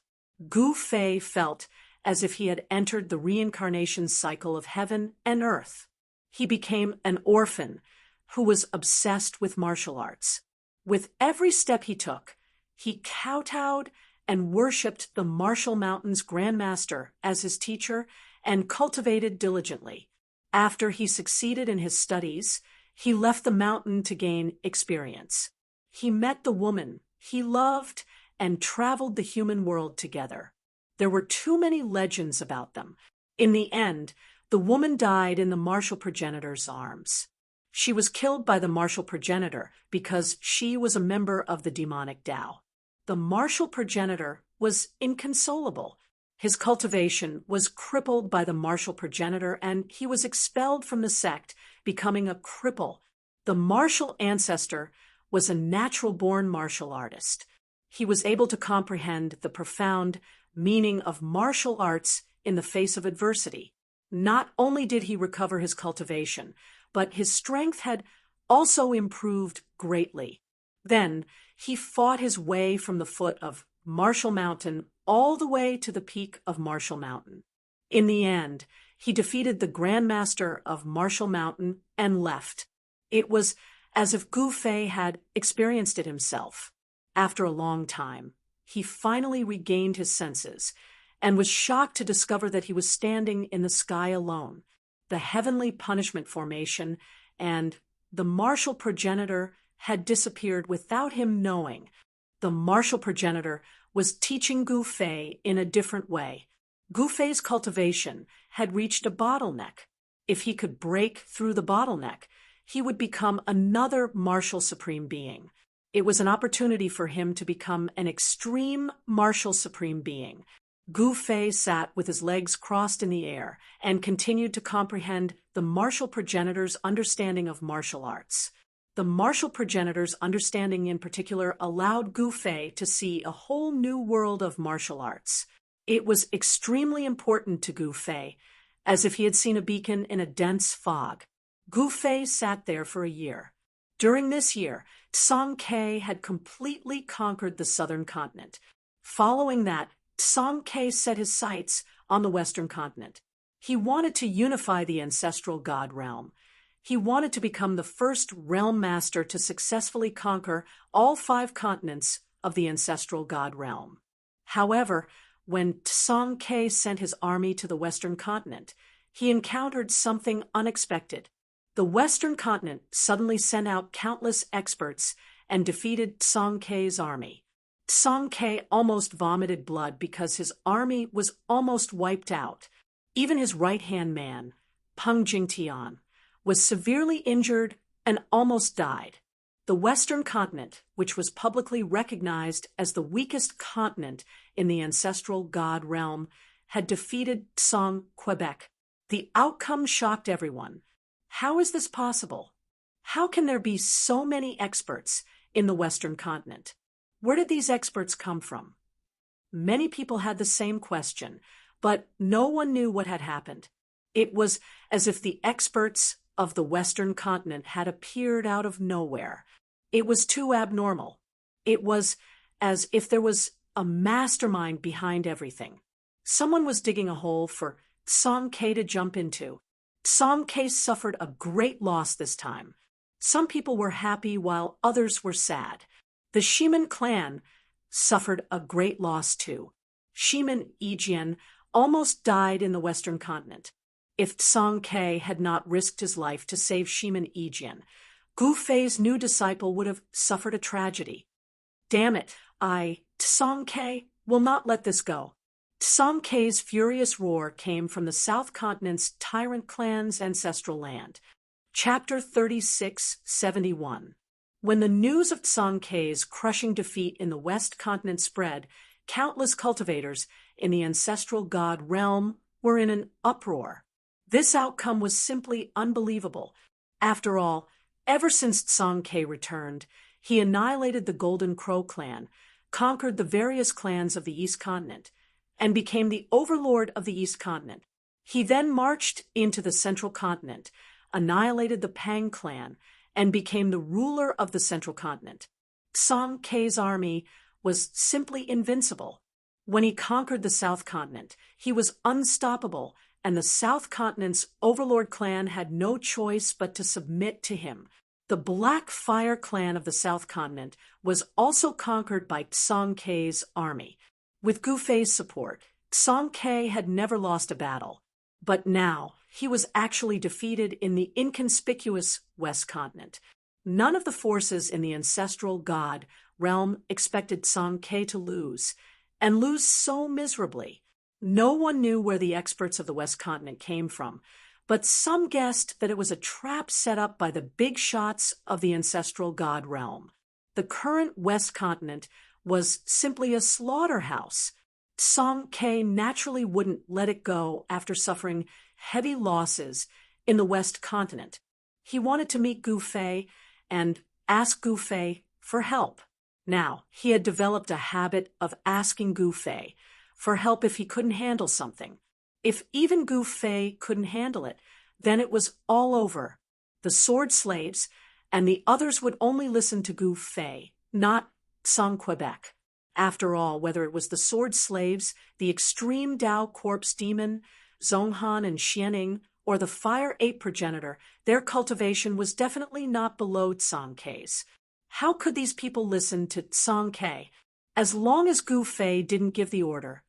Gu Fei felt as if he had entered the reincarnation cycle of heaven and earth. He became an orphan who was obsessed with martial arts. With every step he took, he kowtowed and worshipped the Martial Mountain's Grandmaster as his teacher and cultivated diligently. After he succeeded in his studies, he left the mountain to gain experience. He met the woman he loved and traveled the human world together. There were too many legends about them. In the end, the woman died in the martial progenitor's arms. She was killed by the martial progenitor because she was a member of the demonic Tao. The martial progenitor was inconsolable. His cultivation was crippled by the martial progenitor, and he was expelled from the sect, becoming a cripple. The martial ancestor was a natural-born martial artist. He was able to comprehend the profound meaning of martial arts in the face of adversity. Not only did he recover his cultivation, but his strength had also improved greatly. Then he fought his way from the foot of Martial Mountain all the way to the peak of Martial Mountain. In the end, he defeated the Grandmaster of Martial Mountain and left. It was as if Gu Fei had experienced it himself. After a long time, he finally regained his senses and was shocked to discover that he was standing in the sky alone. The heavenly punishment formation and the martial progenitor had disappeared without him knowing. The martial progenitor was teaching Gu Fei in a different way. Gu Fei's cultivation had reached a bottleneck. If he could break through the bottleneck, he would become another martial supreme being. It was an opportunity for him to become an extreme martial supreme being. Gu Fei sat with his legs crossed in the air and continued to comprehend the martial progenitor's understanding of martial arts. The martial progenitor's understanding in particular allowed Gu Fei to see a whole new world of martial arts. It was extremely important to Gu Fei, as if he had seen a beacon in a dense fog. Gu Fei sat there for a year. During this year, Tsang Ke had completely conquered the southern continent. Following that, Tsang Ke set his sights on the western continent. He wanted to unify the ancestral god realm. He wanted to become the first realm master to successfully conquer all 5 continents of the ancestral god realm. However, when Tsang Ke sent his army to the western continent, he encountered something unexpected. The western continent suddenly sent out countless experts and defeated Tsang Ke's army. Tsang Ke almost vomited blood because his army was almost wiped out. Even his right-hand man, Peng Jingtian, was severely injured and almost died. The western continent, which was publicly recognized as the weakest continent in the ancestral god realm, had defeated Tsang Quebec. The outcome shocked everyone. How is this possible? How can there be so many experts in the western continent? Where did these experts come from? Many people had the same question, but no one knew what had happened. It was as if the experts of the western continent had appeared out of nowhere. It was too abnormal. It was as if there was a mastermind behind everything. Someone was digging a hole for Tsang Ke to jump into. Tsang Ke suffered a great loss this time. Some people were happy while others were sad. The Shimen clan suffered a great loss too. Shimen Yijian almost died in the western continent. If Tsang Ke had not risked his life to save Shimen Yijian, Gu Fei's new disciple would have suffered a tragedy. Damn it, Tsong Ke, will not let this go. Tsong Ke's furious roar came from the South Continent's tyrant clan's ancestral land. Chapter 3671. When the news of Tsong Ke's crushing defeat in the West Continent spread, countless cultivators in the ancestral god realm were in an uproar. This outcome was simply unbelievable. After all, ever since Tsong Ke returned, he annihilated the Golden Crow clan, conquered the various clans of the East Continent, and became the overlord of the East Continent. He then marched into the Central Continent, annihilated the Pang clan, and became the ruler of the Central Continent. Tsong Ke's army was simply invincible. When he conquered the South Continent, he was unstoppable, and the South Continent's overlord clan had no choice but to submit to him. The Black Fire clan of the South Continent was also conquered by Tsong Ke's army. With Gu Fei's support, Tsong Ke had never lost a battle. But now, he was actually defeated in the inconspicuous West Continent. None of the forces in the ancestral god realm expected Tsong Ke to lose, and lose so miserably. No one knew where the experts of the West Continent came from, but some guessed that it was a trap set up by the big shots of the ancestral god realm. The current West Continent was simply a slaughterhouse. Tsong Ke naturally wouldn't let it go after suffering heavy losses in the West Continent. He wanted to meet Gu Fei and ask Gu Fei for help. Now, he had developed a habit of asking Gu Fei for help if he couldn't handle something. If even Gu Fei couldn't handle it, then it was all over. The sword slaves and the others would only listen to Gu Fei, not Tsong Quebec. After all, whether it was the sword slaves, the extreme Dao corpse demon, Zhonghan and Xianing, or the fire ape progenitor, their cultivation was definitely not below Tsong Ke's. How could these people listen to Tsong Ke? As long as Gu Fei didn't give the order,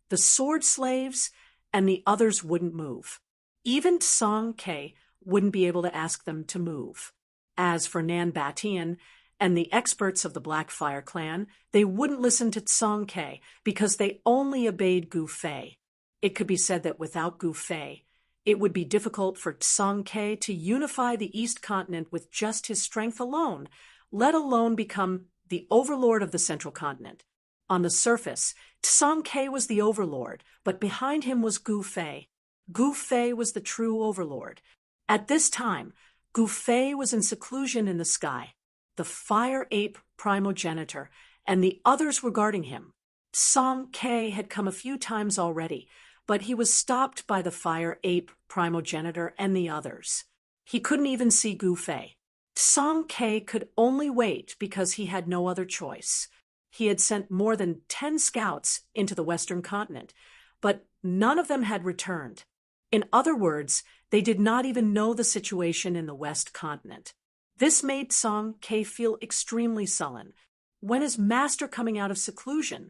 the sword slaves and the others wouldn't move. Even Tsong Ke wouldn't be able to ask them to move. As for Nan Batian and the experts of the Black Fire clan, they wouldn't listen to Tsong Ke because they only obeyed Gu Fei. It could be said that without Gu Fei, it would be difficult for Tsong Ke to unify the East Continent with just his strength alone, let alone become the overlord of the Central Continent. On the surface, Tsong Ke was the overlord, but behind him was Gu Fei. Gu Fei was the true overlord. At this time, Gu Fei was in seclusion in the sky. The fire ape primogenitor and the others were guarding him. Tsong Ke had come a few times already, but he was stopped by the fire ape primogenitor and the others. He couldn't even see Gu Fei. Tsong Ke could only wait because he had no other choice. He had sent more than 10 scouts into the Western Continent, but none of them had returned. In other words, they did not even know the situation in the West Continent. This made Tsong Ke feel extremely sullen. When is Master coming out of seclusion?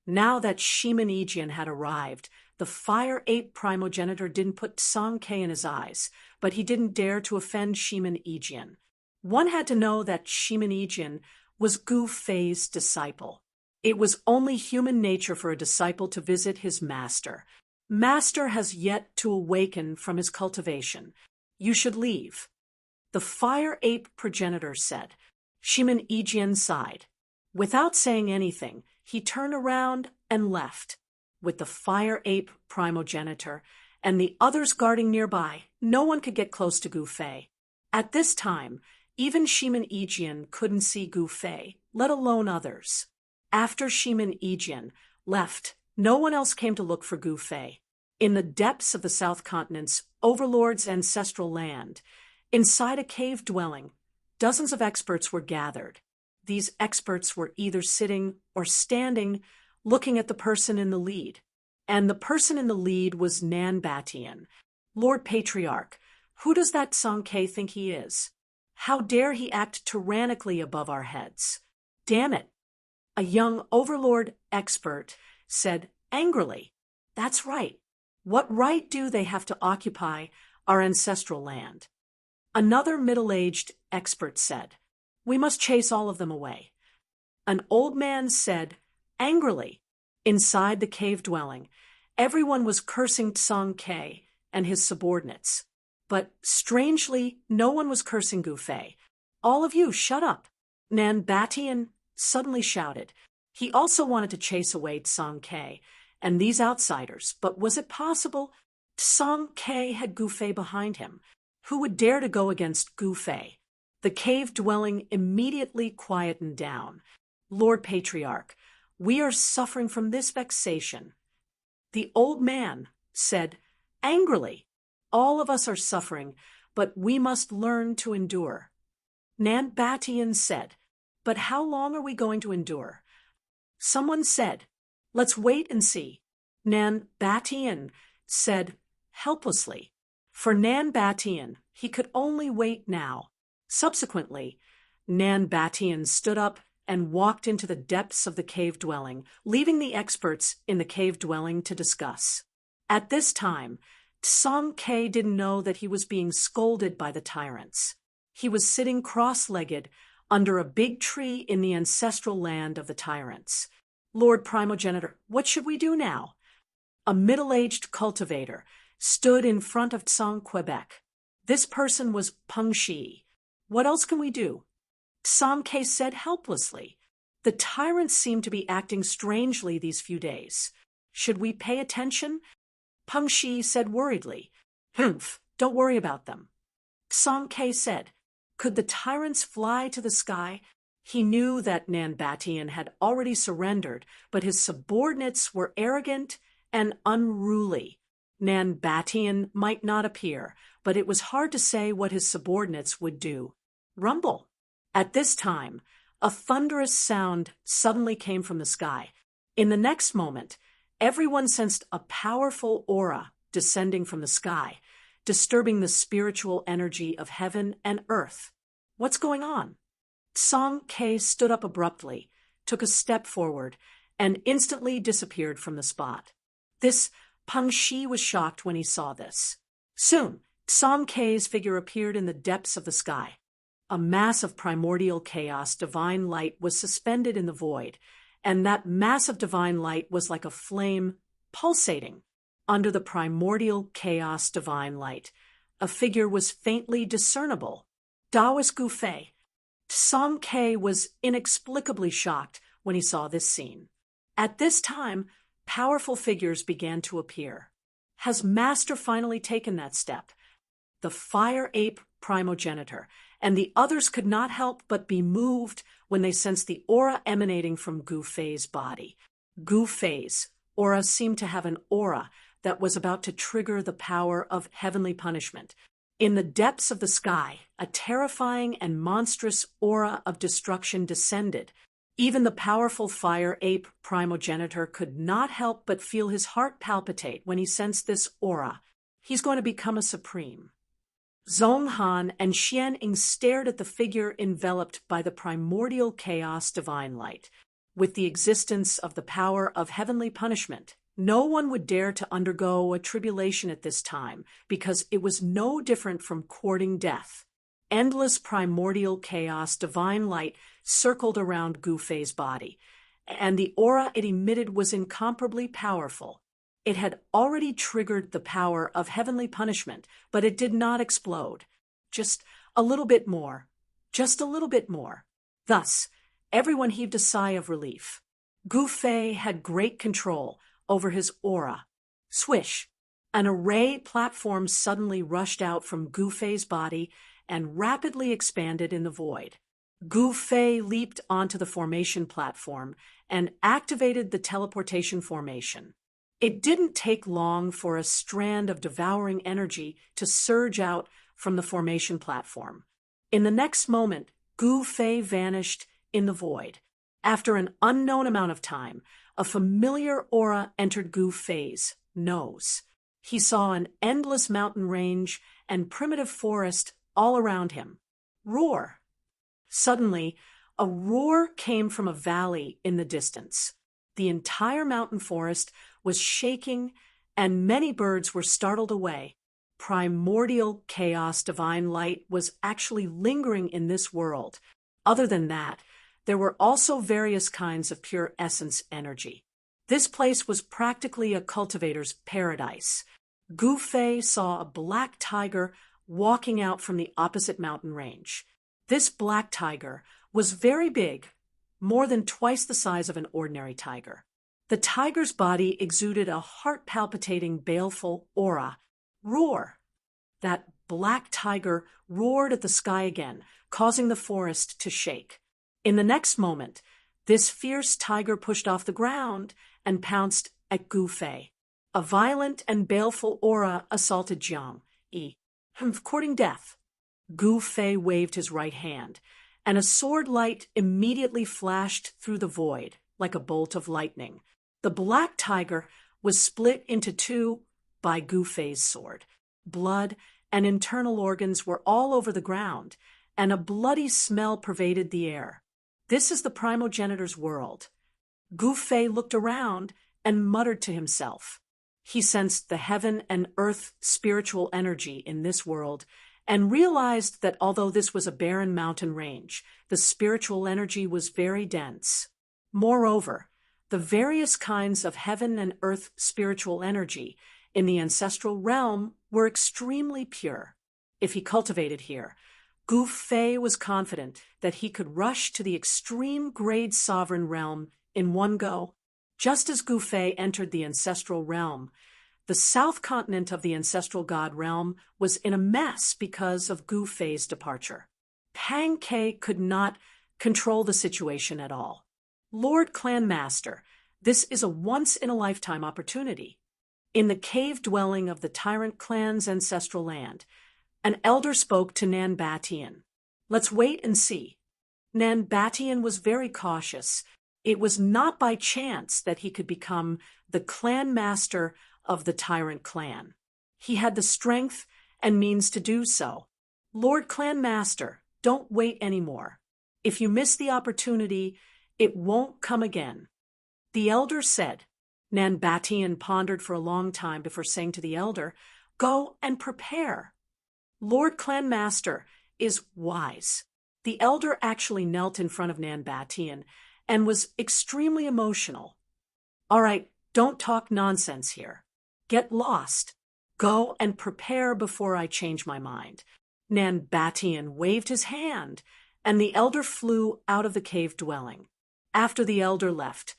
Now that Shimin Yijian had arrived, the fire ape primogenitor didn't put Tsong Ke in his eyes, but he didn't dare to offend Shimin Yijian. One had to know that Shimin Yijian was Gu Fei's disciple. It was only human nature for a disciple to visit his master. Master has yet to awaken from his cultivation. You should leave. The fire ape progenitor said. Shimin Yijian sighed. Without saying anything, he turned around and left. With the fire ape primogenitor and the others guarding nearby, no one could get close to Gu Fei. At this time, even Shimin Yijian couldn't see Gu Fei, let alone others. After Shimin Yijian left, no one else came to look for Gu Fei. In the depths of the South Continent's overlord's ancestral land, inside a cave dwelling, dozens of experts were gathered. These experts were either sitting or standing, looking at the person in the lead. And the person in the lead was Nan Batian. Lord Patriarch, who does that Tsong Ke think he is? How dare he act tyrannically above our heads? Damn it! A young overlord expert said angrily, "That's right. What right do they have to occupy our ancestral land?" Another middle-aged expert said, "We must chase all of them away." An old man said, angrily, inside the cave dwelling, everyone was cursing Tsang Ke and his subordinates. But strangely, no one was cursing Gu Fei. "All of you, shut up," Nan Batian suddenly shouted. He also wanted to chase away Tsang Ke and these outsiders, but was it possible? Tsang Ke had Gu Fei behind him. Who would dare to go against Gu Fei? The cave dwelling immediately quietened down. "Lord Patriarch, we are suffering from this vexation." The old man said, angrily, "All of us are suffering, but we must learn to endure." Nan Batian said, "But how long are we going to endure?" Someone said, "Let's wait and see." Nan Batian said, helplessly. For Nan Batian, he could only wait now. Subsequently, Nan Batian stood up and walked into the depths of the cave dwelling, leaving the experts in the cave dwelling to discuss. At this time, Tsang Ke didn't know that he was being scolded by the tyrants. He was sitting cross-legged under a big tree in the ancestral land of the tyrants. "Lord Primogenitor, what should we do now?" A middle-aged cultivator stood in front of Tsang Quebec. This person was Peng Shi. "What else can we do?" Tsang Ke said helplessly. "The tyrants seem to be acting strangely these few days. Should we pay attention?" Peng Shi said worriedly, "Humph, don't worry about them." Tsang Ke said, "Could the tyrants fly to the sky?" He knew that Nan Batian had already surrendered, but his subordinates were arrogant and unruly. Nan Batian might not appear, but it was hard to say what his subordinates would do. Rumble. At this time, a thunderous sound suddenly came from the sky. In the next moment, everyone sensed a powerful aura descending from the sky, disturbing the spiritual energy of heaven and earth. What's going on? Tsang Ke stood up abruptly, took a step forward, and instantly disappeared from the spot. Peng Shi was shocked when he saw this. Soon, Tsang Ke's figure appeared in the depths of the sky. A mass of primordial chaos divine light was suspended in the void, and that mass of divine light was like a flame pulsating. Under the primordial chaos divine light, a figure was faintly discernible. Taoist Gu Fei. Tsang Ke was inexplicably shocked when he saw this scene. At this time, powerful figures began to appear. Has Master finally taken that step? The fire ape primogenitor and the others could not help but be moved when they sensed the aura emanating from Gu Fei's body. Gu Fei's aura seemed to have an aura that was about to trigger the power of heavenly punishment. In the depths of the sky, a terrifying and monstrous aura of destruction descended. Even the powerful fire ape primogenitor could not help but feel his heart palpitate when he sensed this aura. He's going to become a supreme. Zhong Han and Xian Ying stared at the figure enveloped by the primordial chaos divine light. With the existence of the power of heavenly punishment, no one would dare to undergo a tribulation at this time, because it was no different from courting death. Endless primordial chaos divine light circled around Gu Fei's body, and the aura it emitted was incomparably powerful. It had already triggered the power of heavenly punishment, but it did not explode. Just a little bit more. Just a little bit more. Thus, everyone heaved a sigh of relief. Gu Fei had great control over his aura. Swish! An array platform suddenly rushed out from Gu Fei's body and rapidly expanded in the void. Gu Fei leaped onto the formation platform and activated the teleportation formation. It didn't take long for a strand of devouring energy to surge out from the formation platform. In the next moment, Gu Fei vanished in the void. After an unknown amount of time, a familiar aura entered Gu Fei's nose. He saw an endless mountain range and primitive forest all around him. Roar! Suddenly, a roar came from a valley in the distance. The entire mountain forest was shaking, and many birds were startled away. primordial chaos divine light was actually lingering in this world. Other than that, there were also various kinds of pure essence energy. This place was practically a cultivator's paradise. Gu Fei saw a black tiger walking out from the opposite mountain range. This black tiger was very big, more than twice the size of an ordinary tiger. The tiger's body exuded a heart-palpitating, baleful aura. Roar! That black tiger roared at the sky again, causing the forest to shake. In the next moment, this fierce tiger pushed off the ground and pounced at Gu Fei. A violent and baleful aura assaulted Jiang Yi, courting death. Gu Fei waved his right hand, and a sword light immediately flashed through the void like a bolt of lightning. The black tiger was split into two by Gu Fei's sword. Blood and internal organs were all over the ground, and a bloody smell pervaded the air. This is the primogenitor's world. Gu Fei looked around and muttered to himself. He sensed the heaven and earth spiritual energy in this world and realized that although this was a barren mountain range, the spiritual energy was very dense. Moreover, the various kinds of heaven and earth spiritual energy in the ancestral realm were extremely pure. If he cultivated here, Gu Fei was confident that he could rush to the extreme grade sovereign realm in one go. Just as Gu Fei entered the ancestral realm, the south continent of the ancestral god realm was in a mess because of Gu Fei's departure. Pang Ke could not control the situation at all. Lord Clan Master, this is a once-in-a-lifetime opportunity. In the cave dwelling of the tyrant clan's ancestral land, an elder spoke to Nan Batian. Let's wait and see. Nan Batian was very cautious. It was not by chance that he could become the clan master of the tyrant clan. He had the strength and means to do so. Lord Clan Master, don't wait anymore. If you miss the opportunity, it won't come again. The elder said. Nan Batian pondered for a long time before saying to the elder, Go and prepare. Lord Clan Master is wise. The elder actually knelt in front of Nan Batian and was extremely emotional. All right, don't talk nonsense here. Get lost. Go and prepare before I change my mind. Nan Batian waved his hand, and the elder flew out of the cave dwelling. After the elder left,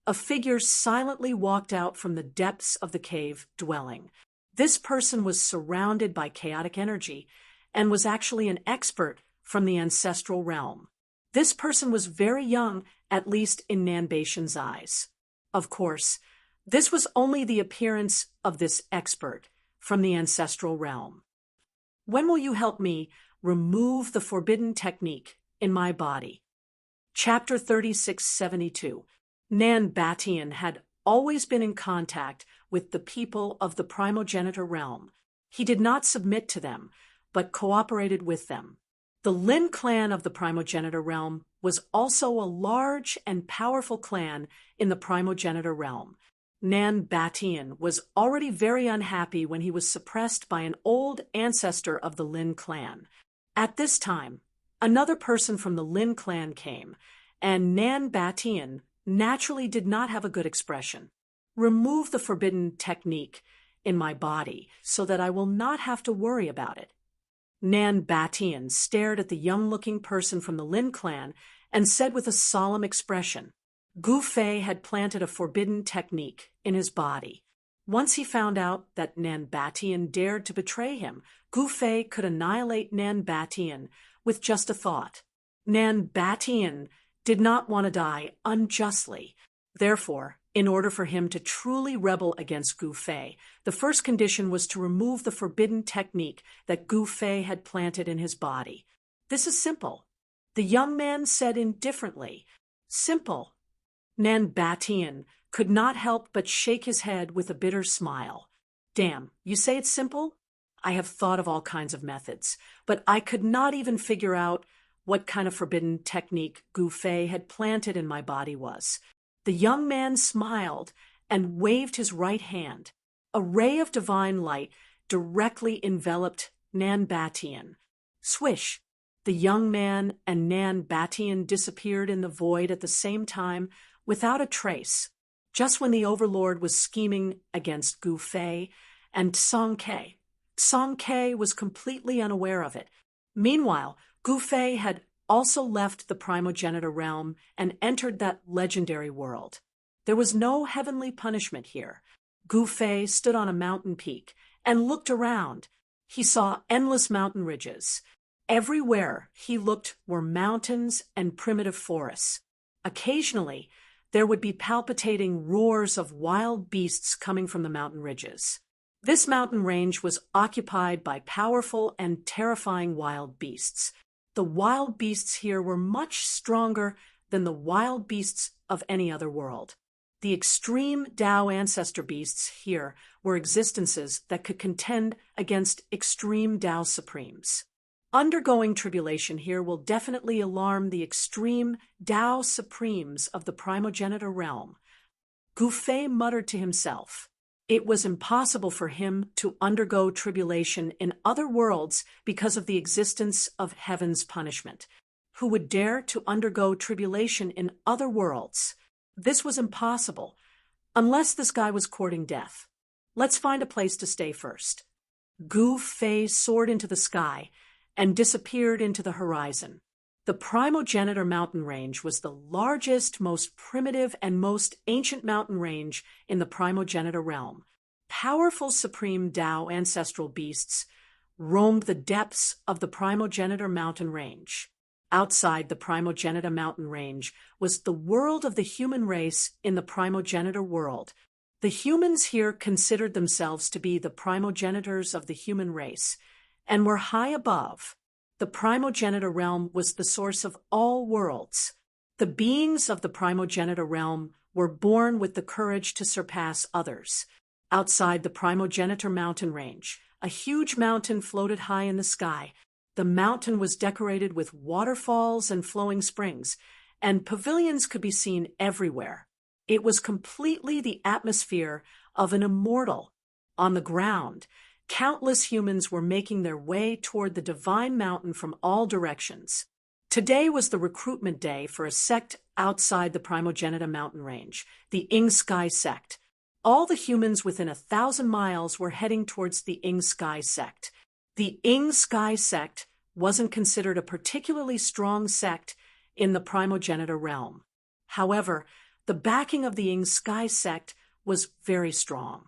a figure silently walked out from the depths of the cave dwelling. This person was surrounded by chaotic energy and was actually an expert from the ancestral realm. This person was very young, at least in Nan Batian's eyes. Of course, this was only the appearance of this expert from the ancestral realm. When will you help me remove the forbidden technique in my body? Chapter 3672. Nan Batian had always been in contact with the people of the primogenitor realm. He did not submit to them, but cooperated with them. The Lin clan of the primogenitor realm was also a large and powerful clan in the primogenitor realm. Nan Batian was already very unhappy when he was suppressed by an old ancestor of the Lin clan. At this time, another person from the Lin clan came, and Nan Batian naturally did not have a good expression. Remove the forbidden technique in my body so that I will not have to worry about it. Nan Batian stared at the young-looking person from the Lin clan and said with a solemn expression, Gu Fei had planted a forbidden technique in his body. Once he found out that Nan Batian dared to betray him, Gu Fei could annihilate Nan Batian with just a thought. Nan Batian did not want to die unjustly. Therefore, in order for him to truly rebel against Gu Fei, the first condition was to remove the forbidden technique that Gu Fei had planted in his body. This is simple. The young man said indifferently, Simple. Nan Batian could not help but shake his head with a bitter smile. Damn, you say it's simple? I have thought of all kinds of methods, but I could not even figure out what kind of forbidden technique Gu Fei had planted in my body was. The young man smiled and waved his right hand. A ray of divine light directly enveloped Nan Batian. Swish! The young man and Nan Batian disappeared in the void at the same time, without a trace, just when the Overlord was scheming against Gu Fei and Song Ke. Song Ke was completely unaware of it. Meanwhile, Gu Fei had also left the primogenitor realm and entered that legendary world. There was no heavenly punishment here. Gu Fei stood on a mountain peak and looked around. He saw endless mountain ridges. Everywhere he looked were mountains and primitive forests. Occasionally, there would be palpitating roars of wild beasts coming from the mountain ridges. This mountain range was occupied by powerful and terrifying wild beasts. The wild beasts here were much stronger than the wild beasts of any other world. The extreme Tao ancestor beasts here were existences that could contend against extreme Tao supremes. Undergoing tribulation here will definitely alarm the extreme Tao supremes of the primogenitor realm. Gu Fei muttered to himself. It was impossible for him to undergo tribulation in other worlds because of the existence of heaven's punishment. Who would dare to undergo tribulation in other worlds? This was impossible, unless this guy was courting death. Let's find a place to stay first. Gu Fei soared into the sky and disappeared into the horizon. The primogenitor mountain range was the largest, most primitive, and most ancient mountain range in the primogenitor realm. Powerful supreme Tao ancestral beasts roamed the depths of the primogenitor mountain range. Outside the primogenitor mountain range was the world of the human race in the primogenitor world. The humans here considered themselves to be the primogenitors of the human race, and were high above. The primogenitor realm was the source of all worlds. The beings of the primogenitor realm were born with the courage to surpass others. Outside the primogenitor mountain range, a huge mountain floated high in the sky. The mountain was decorated with waterfalls and flowing springs, and pavilions could be seen everywhere. It was completely the atmosphere of an immortal. On the ground, countless humans were making their way toward the divine mountain from all directions. Today was the recruitment day for a sect outside the primogenitor mountain range, the Ing Sky sect. All the humans within 1,000 miles were heading towards the Ing Sky sect. The Ing Sky sect wasn't considered a particularly strong sect in the primogenitor realm. However, the backing of the Ing Sky sect was very strong.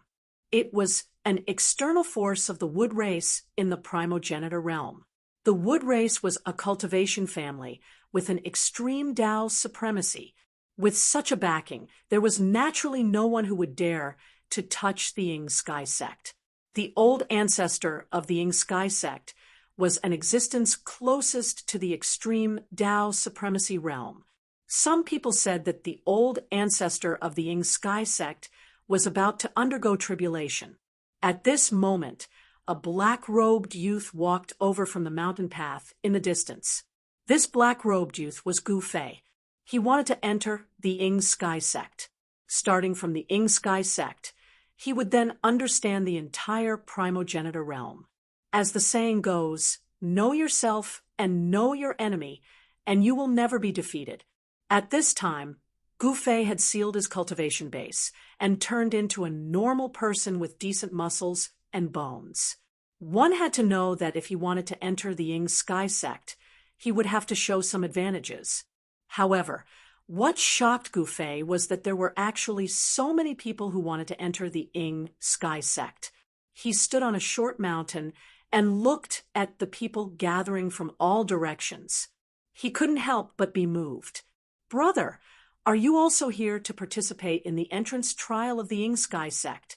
It was an external force of the wood race in the primogenitor realm. The wood race was a cultivation family with an extreme Tao supremacy. With such a backing, there was naturally no one who would dare to touch the Ing Sky sect. The old ancestor of the Ing Sky sect was an existence closest to the extreme Tao supremacy realm. Some people said that the old ancestor of the Ing Sky sect was about to undergo tribulation. At this moment, a black-robed youth walked over from the mountain path in the distance. This black-robed youth was Gu Fei. He wanted to enter the Ing Sky sect. Starting from the Ing Sky sect, he would then understand the entire primogenitor realm. As the saying goes, know yourself and know your enemy, and you will never be defeated. At this time, Gu Fei had sealed his cultivation base and turned into a normal person with decent muscles and bones. One had to know that if he wanted to enter the Ing Sky sect, he would have to show some advantages. However, what shocked Gu Fei was that there were actually so many people who wanted to enter the Ing Sky sect. He stood on a short mountain and looked at the people gathering from all directions. He couldn't help but be moved. "Brother, are you also here to participate in the entrance trial of the Ing Sky sect?"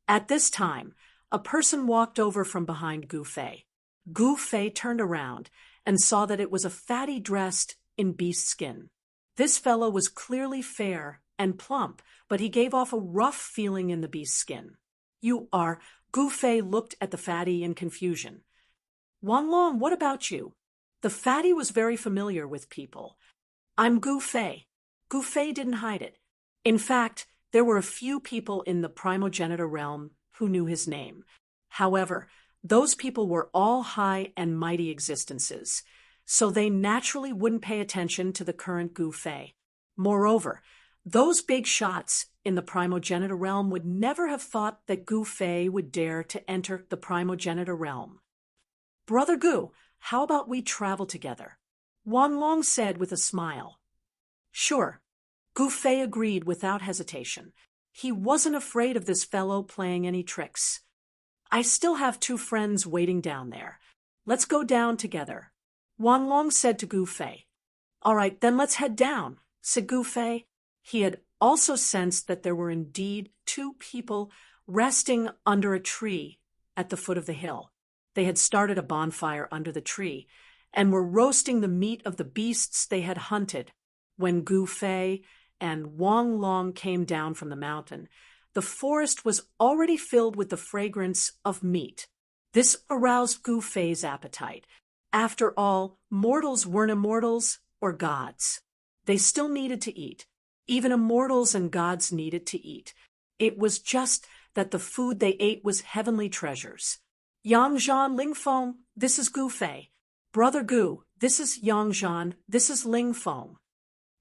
At this time, a person walked over from behind Gu Fei. Gu Fei turned around and saw that it was a fatty dressed in beast skin. This fellow was clearly fair and plump, but he gave off a rough feeling in the beast skin. "You are..." Gu Fei looked at the fatty in confusion. "Wang Long, what about you?" The fatty was very familiar with people. "I'm Gu Fei." Gu Fei didn't hide it. In fact, there were a few people in the primogenitor realm who knew his name. However, those people were all high and mighty existences, so they naturally wouldn't pay attention to the current Gu Fei. Moreover, those big shots in the primogenitor realm would never have thought that Gu Fei would dare to enter the primogenitor realm. "Brother Gu, how about we travel together?" Wang Long said with a smile. "Sure." Gu Fei agreed without hesitation. He wasn't afraid of this fellow playing any tricks. "I still have 2 friends waiting down there. Let's go down together," Wang Long said to Gu Fei. "All right, then let's head down," said Gu Fei. He had also sensed that there were indeed 2 people resting under a tree at the foot of the hill. They had started a bonfire under the tree and were roasting the meat of the beasts they had hunted. When Gu Fei and Wang Long came down from the mountain, the forest was already filled with the fragrance of meat. This aroused Gu Fei's appetite. After all, mortals weren't immortals or gods. They still needed to eat. Even immortals and gods needed to eat. It was just that the food they ate was heavenly treasures. "Yang Zhan, Ling Feng, this is Gu Fei. Brother Gu, this is Yang Zhan, this is Ling Feng."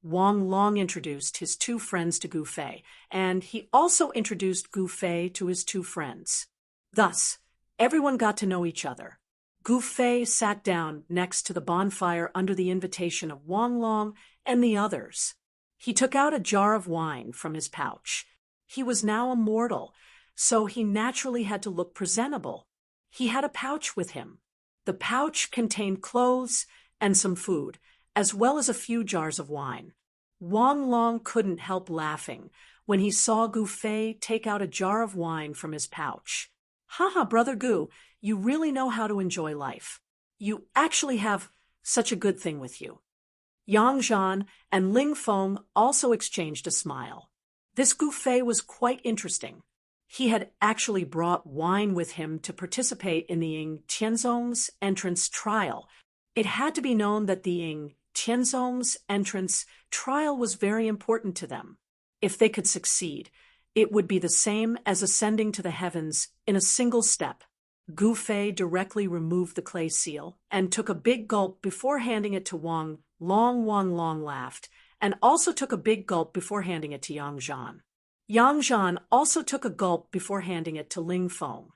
Wang Long introduced his 2 friends to Gu Fei, and he also introduced Gu Fei to his 2 friends. Thus, everyone got to know each other. Gu Fei sat down next to the bonfire under the invitation of Wang Long and the others. He took out a jar of wine from his pouch. He was now immortal, so he naturally had to look presentable. He had a pouch with him. The pouch contained clothes and some food, as well as a few jars of wine. Wang Long couldn't help laughing when he saw Gu Fei take out a jar of wine from his pouch. "Haha, Brother Gu, you really know how to enjoy life. You actually have such a good thing with you." Yang Zhan and Ling Feng also exchanged a smile. This Gu Fei was quite interesting. He had actually brought wine with him to participate in the Ying Tianzong's entrance trial. It had to be known that the Ying Tianzong's entrance trial was very important to them. If they could succeed, it would be the same as ascending to the heavens in a single step. Gu Fei directly removed the clay seal and took a big gulp before handing it to Wang Long. Wang Long laughed and also took a big gulp before handing it to Yang Zhan. Yang Zhan also took a gulp before handing it to Ling Feng.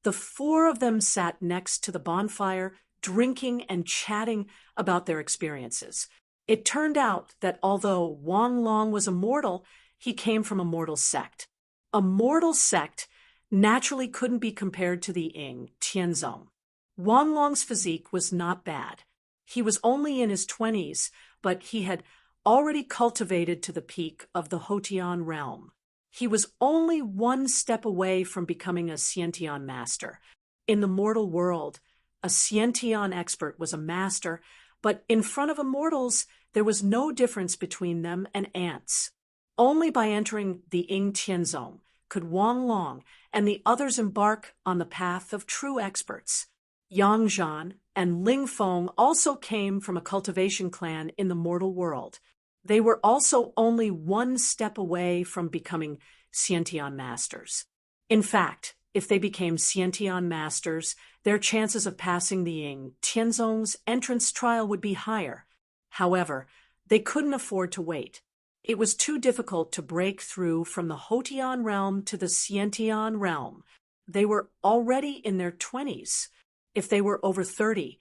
The 4 of them sat next to the bonfire, drinking and chatting about their experiences. It turned out that although Wang Long was immortal, he came from a mortal sect. A mortal sect naturally couldn't be compared to the Ying Tianzong. Wang Long's physique was not bad. He was only in his 20s, but he had already cultivated to the peak of the Hotian realm. He was only 1 step away from becoming a Xiantian master. In the mortal world, a Xiantian expert was a master, but in front of immortals, there was no difference between them and ants. Only by entering the Ying Tianzong could Wang Long and the others embark on the path of true experts. Yang Zhan and Ling Feng also came from a cultivation clan in the mortal world. They were also only 1 step away from becoming Xiantian masters. In fact, if they became Xiantian masters, their chances of passing the Ying Tianzong's entrance trial would be higher. However, they couldn't afford to wait. It was too difficult to break through from the Hotian realm to the Xiantian realm. They were already in their 20s. If they were over 30,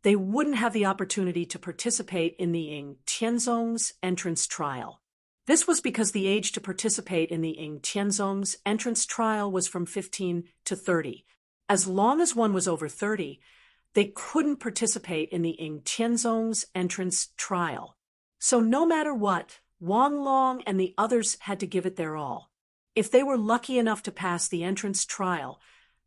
they wouldn't have the opportunity to participate in the Ying Tianzong's entrance trial. This was because the age to participate in the Ying Tianzong's entrance trial was from 15 to 30. As long as one was over 30, they couldn't participate in the Ying Tianzong's entrance trial. So no matter what, Wang Long and the others had to give it their all. If they were lucky enough to pass the entrance trial,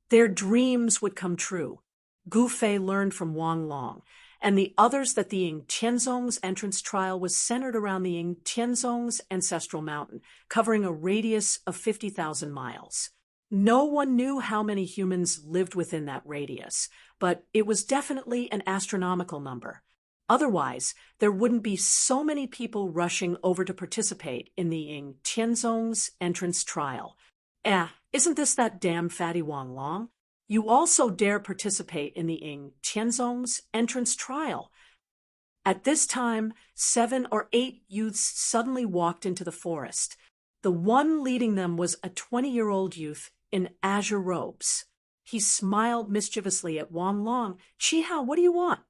their dreams would come true. Gu Fei learned from Wang Long and the others that the Ying Tianzong's entrance trial was centered around the Ying Tianzong's ancestral mountain, covering a radius of 50,000 miles. No one knew how many humans lived within that radius, but it was definitely an astronomical number. Otherwise, there wouldn't be so many people rushing over to participate in the Ying Tianzong's entrance trial. Isn't this that damn fatty Wang Long? You also dare participate in the Ing Tianzong's entrance trial. At this time, 7 or 8 youths suddenly walked into the forest. The one leading them was a 20-year-old youth in azure robes. He smiled mischievously at Wang Long. "Qi Hao, what do you want?"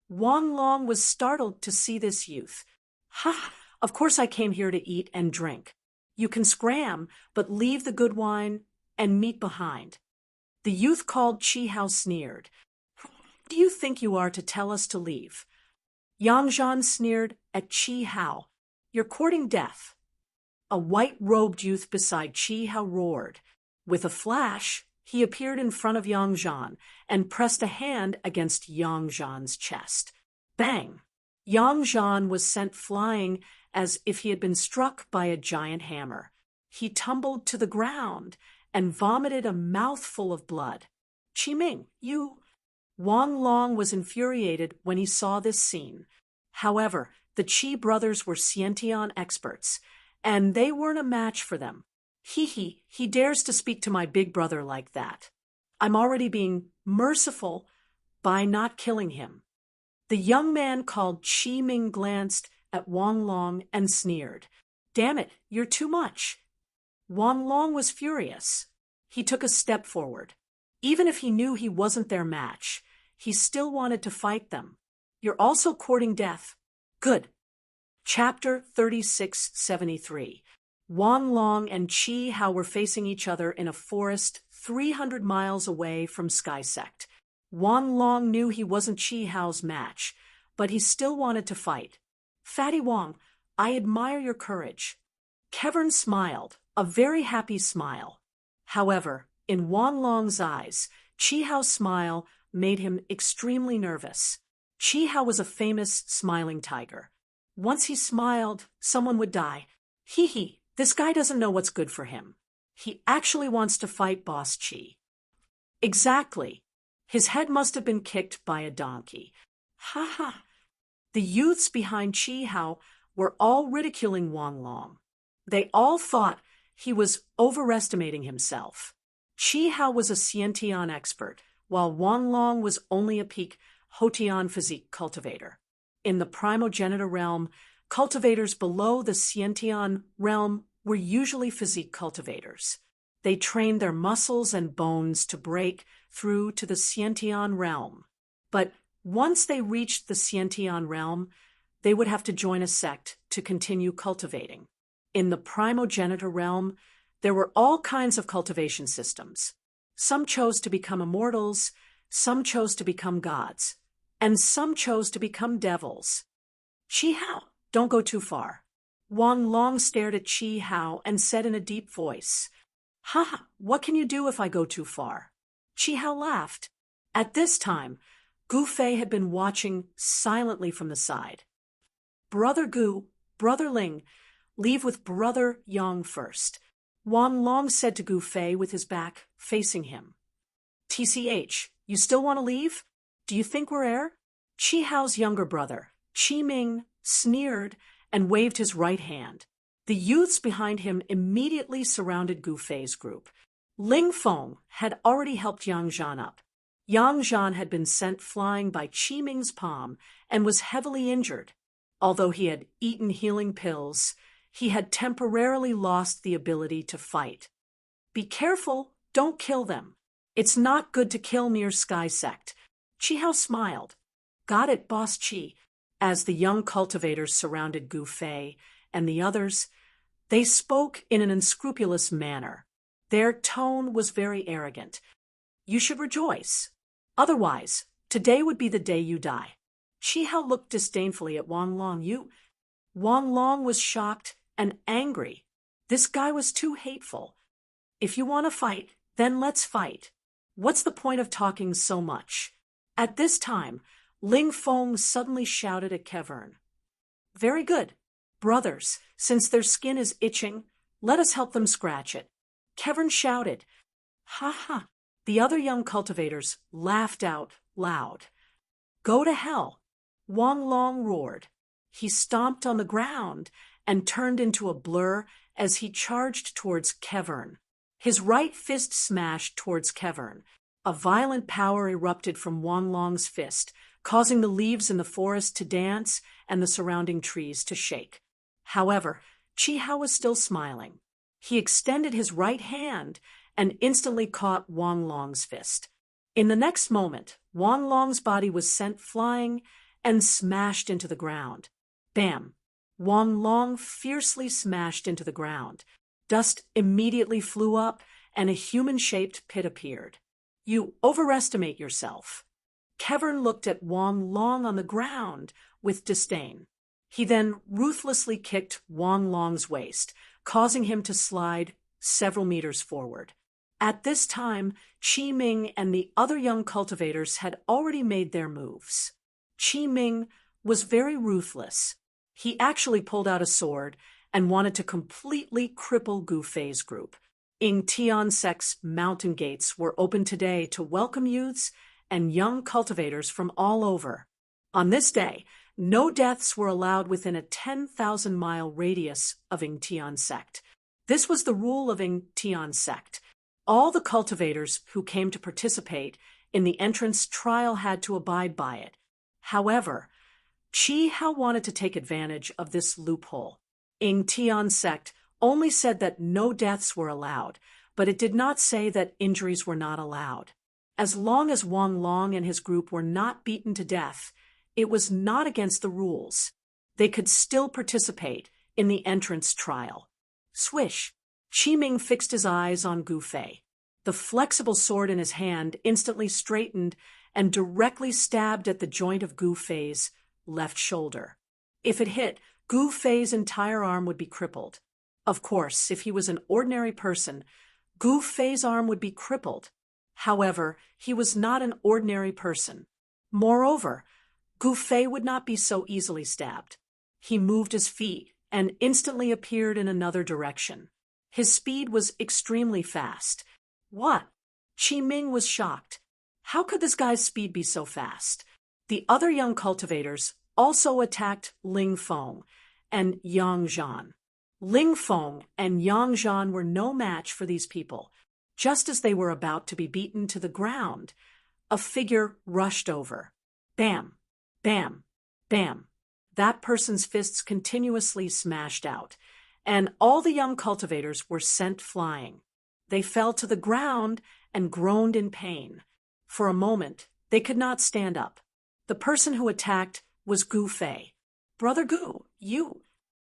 Wang Long was startled to see this youth. "Ha! Of course I came here to eat and drink. You can scram, but leave the good wine and meat behind." The youth called Qi Hao sneered. "Who do you think you are to tell us to leave?" Yang Zhan sneered at Qi Hao. "You're courting death." A white-robed youth beside Qi Hao roared. With a flash, he appeared in front of Yang Zhan and pressed a hand against Yang Zhan's chest. Bang! Yang Zhan was sent flying as if he had been struck by a giant hammer. He tumbled to the ground and vomited a mouthful of blood. "Qiming, you—" Wang Long was infuriated when he saw this scene. However, the Qi brothers were Xiantian experts, and they weren't a match for them. He dares to speak to my big brother like that. I'm already being merciful by not killing him." The young man called Qi Ming glanced at Wang Long and sneered. "Damn it, you're too much." Wang Long was furious. He took a step forward. Even if he knew he wasn't their match, he still wanted to fight them. "You're also courting death." "Good." Chapter 3673. Wang Long and Qi Hao were facing each other in a forest 300 miles away from Sky Sect. Wang Long knew he wasn't Qi Hao's match, but he still wanted to fight. "Fatty Wang, I admire your courage." Kevern smiled, a very happy smile. However, in Wang Long's eyes, Qi Hao's smile made him extremely nervous. Qi Hao was a famous smiling tiger. Once he smiled, someone would die. This guy doesn't know what's good for him. He actually wants to fight Boss Qi. Exactly. His head must have been kicked by a donkey. Ha ha. The youths behind Qi Hao were all ridiculing Wang Long. They all thought he was overestimating himself. Qi Hao was a Xiantian expert, while Wang Long was only a peak Hotian physique cultivator. In the primogenitor realm, cultivators below the Xiantian realm were usually physique cultivators. They trained their muscles and bones to break through to the Xiantian realm. But once they reached the Xiantian realm, they would have to join a sect to continue cultivating. In the primogenitor realm, there were all kinds of cultivation systems. Some chose to become immortals, some chose to become gods, and some chose to become devils. "Qi Hao, don't go too far." Wang Long stared at Qi Hao and said in a deep voice, "Ha, what can you do if I go too far?" Qi Hao laughed. At this time, Gu Fei had been watching silently from the side. "Brother Gu, Brother Ling, leave with Brother Yang first," Wang Long said to Gu Fei with his back facing him. "TCH, you still want to leave? Do you think we're heir?" Qi Hao's younger brother, Qi Ming, sneered and waved his right hand. The youths behind him immediately surrounded Gu Fei's group. Ling Feng had already helped Yang Zhan up. Yang Zhan had been sent flying by Qi Ming's palm and was heavily injured. Although he had eaten healing pills, he had temporarily lost the ability to fight. "Be careful, don't kill them. It's not good to kill near Sky Sect." Qi Hao smiled. "Got it, Boss Qi." As the young cultivators surrounded Gu Fei and the others, they spoke in an unscrupulous manner. Their tone was very arrogant. "You should rejoice. Otherwise, today would be the day you die." Qi Hao looked disdainfully at Wang Long. Wang Long was shocked and angry. This guy was too hateful. "If you want to fight, then let's fight. What's the point of talking so much?" At this time, Ling Feng suddenly shouted at Kevern. "Very good. Brothers, since their skin is itching, let us help them scratch it." Kevern shouted. "Ha ha." The other young cultivators laughed out loud. "Go to hell." Wang Long roared. He stomped on the ground and turned into a blur as he charged towards Kevern. His right fist smashed towards Kevern. A violent power erupted from Wang Long's fist, causing the leaves in the forest to dance and the surrounding trees to shake. However, Chi Hao was still smiling. He extended his right hand and instantly caught Wang Long's fist. In the next moment, Wang Long's body was sent flying and smashed into the ground. Bam! Wang Long fiercely smashed into the ground. Dust immediately flew up and a human-shaped pit appeared. You overestimate yourself. Kevern looked at Wang Long on the ground with disdain. He then ruthlessly kicked Wang Long's waist, causing him to slide several meters forward. At this time, Qi Ming and the other young cultivators had already made their moves. Qi Ming was very ruthless. He actually pulled out a sword and wanted to completely cripple Gu Fei's group. Ying Tiansek's mountain gates were open today to welcome youths and young cultivators from all over. On this day, no deaths were allowed within a 10,000-mile radius of Ying Tiansect. This was the rule of Ying Tiansect. All the cultivators who came to participate in the entrance trial had to abide by it. However, Chi Hao wanted to take advantage of this loophole. Ying Tiansect only said that no deaths were allowed, but it did not say that injuries were not allowed. As long as Wang Long and his group were not beaten to death, it was not against the rules. They could still participate in the entrance trial. Swish! Qi Ming fixed his eyes on Gu Fei. The flexible sword in his hand instantly straightened and directly stabbed at the joint of Gu Fei's left shoulder. If it hit, Gu Fei's entire arm would be crippled. Of course, if he was an ordinary person, Gu Fei's arm would be crippled. However, he was not an ordinary person. Moreover, Gu Fei would not be so easily stabbed. He moved his feet and instantly appeared in another direction. His speed was extremely fast. What? Qi Ming was shocked. How could this guy's speed be so fast? The other young cultivators also attacked Ling Feng and Yang Zhan. Ling Feng and Yang Zhan were no match for these people. Just as they were about to be beaten to the ground, a figure rushed over. Bam! Bam! Bam! That person's fists continuously smashed out, and all the young cultivators were sent flying. They fell to the ground and groaned in pain. For a moment, they could not stand up. The person who attacked was Gu Fei. Brother Gu, you...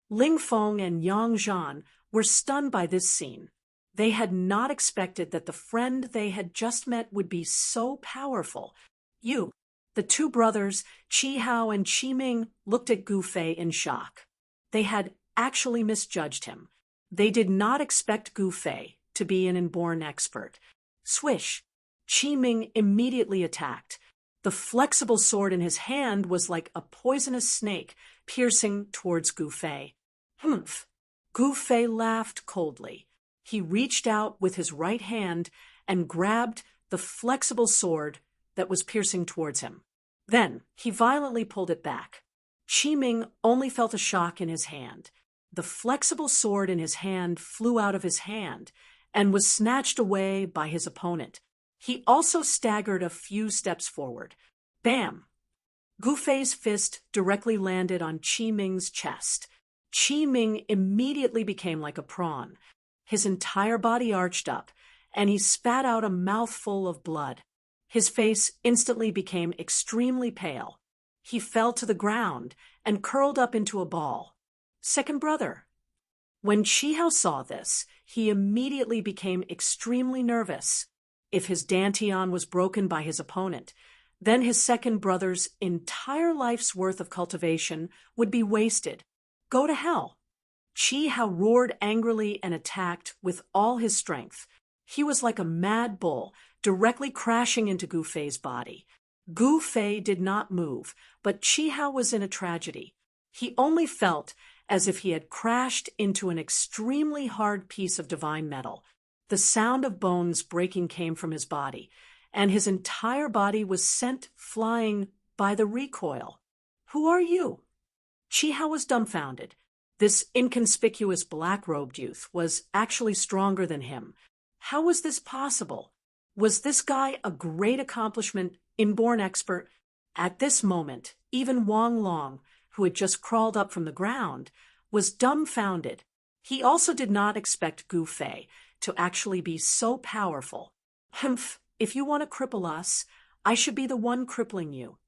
Ling Feng and Yang Zhan were stunned by this scene. They had not expected that the friend they had just met would be so powerful. You... The two brothers, Chi Hao and Qi Ming, looked at Gu Fei in shock. They had actually misjudged him. They did not expect Gu Fei to be an inborn expert. Swish! Qi Ming immediately attacked. The flexible sword in his hand was like a poisonous snake piercing towards Gu Fei. Humph! Gu Fei laughed coldly. He reached out with his right hand and grabbed the flexible sword that was piercing towards him. Then he violently pulled it back. Qi Ming only felt a shock in his hand. The flexible sword in his hand flew out of his hand and was snatched away by his opponent. He also staggered a few steps forward. Bam! Gu Fei's fist directly landed on Qi Ming's chest. Qi Ming immediately became like a prawn. His entire body arched up, and he spat out a mouthful of blood. His face instantly became extremely pale. He fell to the ground and curled up into a ball. Second brother. When Chi Hao saw this, he immediately became extremely nervous. If his dantian was broken by his opponent, then his second brother's entire life's worth of cultivation would be wasted. Go to hell. Chi Hao roared angrily and attacked with all his strength. He was like a mad bull, directly crashing into Gu Fei's body. Gu Fei did not move, but Chi Hao was in a tragedy. He only felt as if he had crashed into an extremely hard piece of divine metal. The sound of bones breaking came from his body, and his entire body was sent flying by the recoil. Who are you? Chi Hao was dumbfounded. This inconspicuous black-robed youth was actually stronger than him. How was this possible? Was this guy a great accomplishment, inborn expert? At this moment, even Wang Long, who had just crawled up from the ground, was dumbfounded. He also did not expect Gu Fei to actually be so powerful. Humph, if you want to cripple us, I should be the one crippling you.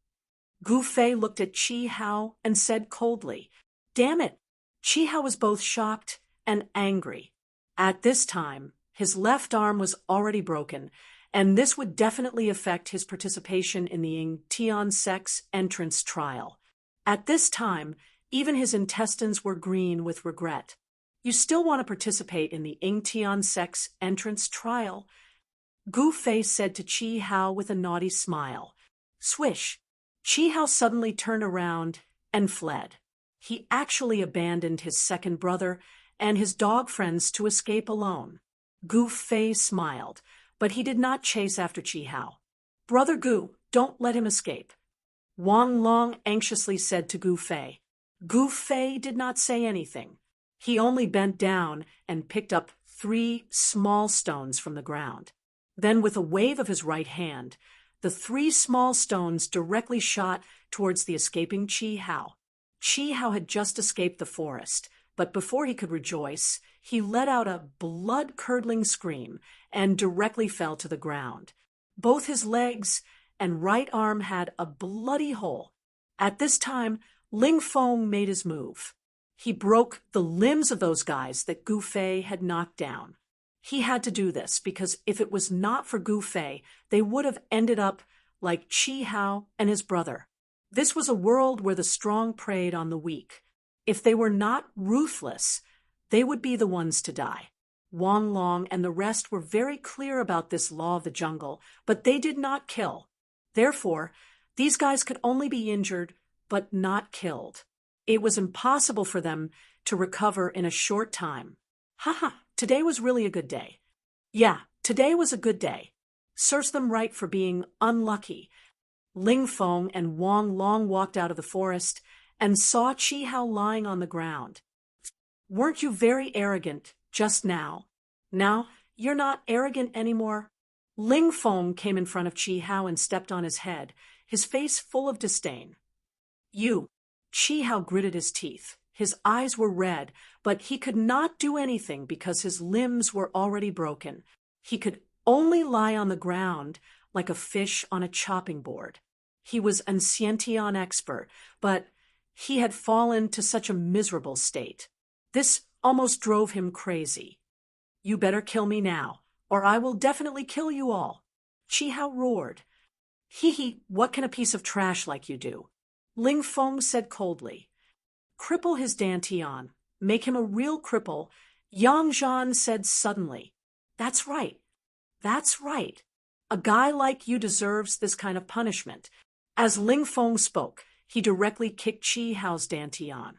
Gu Fei looked at Chi Hao and said coldly, "Damn it!" Chi Hao was both shocked and angry. At this time, his left arm was already broken, and this would definitely affect his participation in the Ying Tian Sect's entrance trial. At this time, even his intestines were green with regret. You still want to participate in the Ying Tian Sect's entrance trial? Gu Fei said to Chi Hao with a naughty smile. Swish! Chi Hao suddenly turned around and fled. He actually abandoned his second brother and his dog friends to escape alone. Gu Fei smiled, but he did not chase after Chi Hao. Brother Gu, don't let him escape. Wang Long anxiously said to Gu Fei. Gu Fei did not say anything. He only bent down and picked up 3 small stones from the ground. Then, with a wave of his right hand, the 3 small stones directly shot towards the escaping Chi Hao. Chi Hao had just escaped the forest, but before he could rejoice, he let out a blood-curdling scream and directly fell to the ground. Both his legs and right arm had a bloody hole. At this time, Ling Feng made his move. He broke the limbs of those guys that Gu Fei had knocked down. He had to do this because if it was not for Gu Fei, they would have ended up like Chi Hao and his brother. This was a world where the strong preyed on the weak. If they were not ruthless, they would be the ones to die. Wang Long and the rest were very clear about this law of the jungle, but they did not kill. Therefore, these guys could only be injured, but not killed. It was impossible for them to recover in a short time. Haha, today was really a good day. Yeah, today was a good day. Serves them right for being unlucky. Ling Feng and Wang Long walked out of the forest and saw Chi Hao lying on the ground. Weren't you very arrogant just now? Now you're not arrogant anymore? Ling Feng came in front of Chi Hao and stepped on his head, his face full of disdain. You! Chi Hao gritted his teeth. His eyes were red, but he could not do anything because his limbs were already broken. He could only lie on the ground like a fish on a chopping board. He was an Xiantian expert, but he had fallen to such a miserable state. This almost drove him crazy. You better kill me now, or I will definitely kill you all. Chi Hao roared. Hee, what can a piece of trash like you do? Ling Feng said coldly. Cripple his Dantian. Make him a real cripple, Yang Zhan said suddenly. That's right. That's right. A guy like you deserves this kind of punishment. As Ling Feng spoke, he directly kicked Chi Hao's Dantian.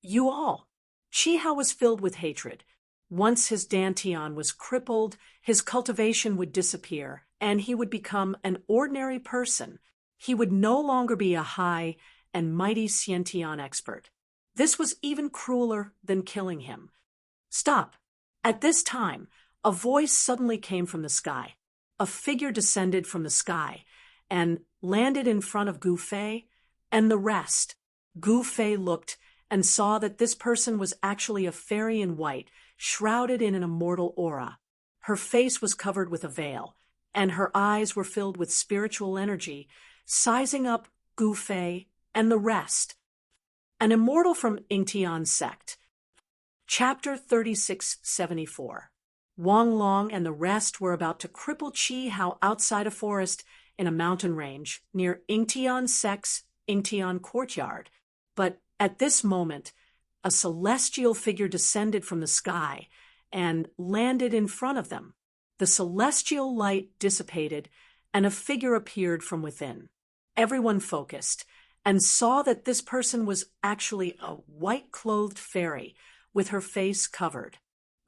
You all. Chi Hao was filled with hatred. Once his Dantian was crippled, his cultivation would disappear, and he would become an ordinary person. He would no longer be a high and mighty Xiantian expert. This was even crueler than killing him. Stop! At this time, a voice suddenly came from the sky. A figure descended from the sky and landed in front of Gu Fei and the rest. Gu Fei looked and saw that this person was actually a fairy in white, shrouded in an immortal aura. Her face was covered with a veil, and her eyes were filled with spiritual energy, sizing up Gu Fei and the rest. An immortal from Yingtian sect. Chapter 3674. Wang Long and the rest were about to cripple Chi Hao outside a forest in a mountain range near Yingtian sect's Yingtian courtyard. But at this moment, a celestial figure descended from the sky and landed in front of them. The celestial light dissipated, and a figure appeared from within. Everyone focused and saw that this person was actually a white-clothed fairy with her face covered.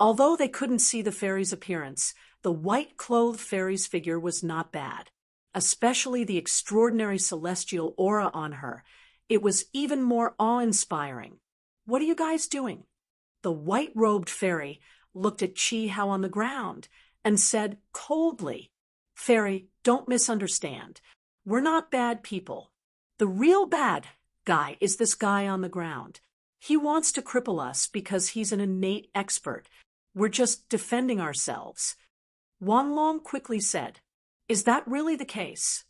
Although they couldn't see the fairy's appearance, the white-clothed fairy's figure was not bad, especially the extraordinary celestial aura on her. It was even more awe-inspiring. What are you guys doing? The white-robed fairy looked at Chi Hao on the ground and said coldly, Fairy, don't misunderstand. We're not bad people. The real bad guy is this guy on the ground. He wants to cripple us because he's an innate expert. We're just defending ourselves. Wanlong quickly said, "Is that really the case?"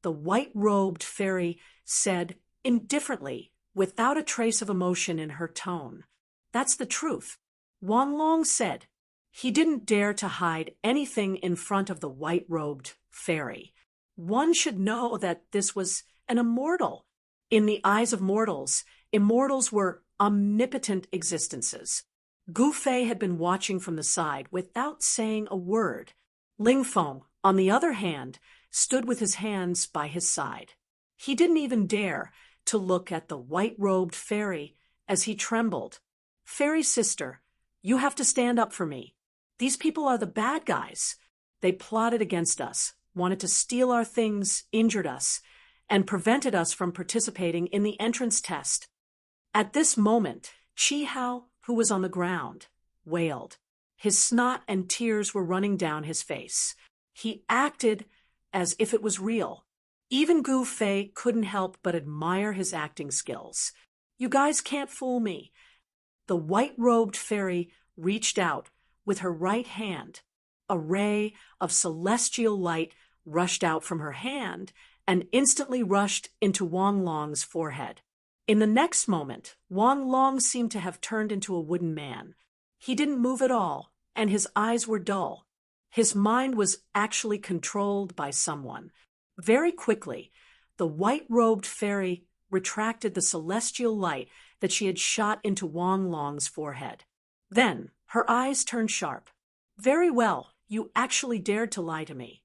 The white-robed fairy said indifferently, without a trace of emotion in her tone, "That's the truth." Wanlong said he didn't dare to hide anything in front of the white-robed fairy. One should know that this was an immortal. In the eyes of mortals, immortals were omnipotent existences. Gu Fei had been watching from the side without saying a word. Ling Feng, on the other hand, stood with his hands by his side. He didn't even dare to look at the white-robed fairy as he trembled. "Fairy sister, you have to stand up for me. These people are the bad guys. They plotted against us, wanted to steal our things, injured us, and prevented us from participating in the entrance test." At this moment, Chi Hao, who was on the ground, wailed. His snot and tears were running down his face. He acted as if it was real. Even Gu Fei couldn't help but admire his acting skills. "You guys can't fool me." The white-robed fairy reached out with her right hand. A ray of celestial light rushed out from her hand and instantly rushed into Wang Long's forehead. In the next moment, Wang Long seemed to have turned into a wooden man. He didn't move at all, and his eyes were dull. His mind was actually controlled by someone. Very quickly, the white-robed fairy retracted the celestial light that she had shot into Wang Long's forehead. Then, her eyes turned sharp. "Very well, you actually dared to lie to me."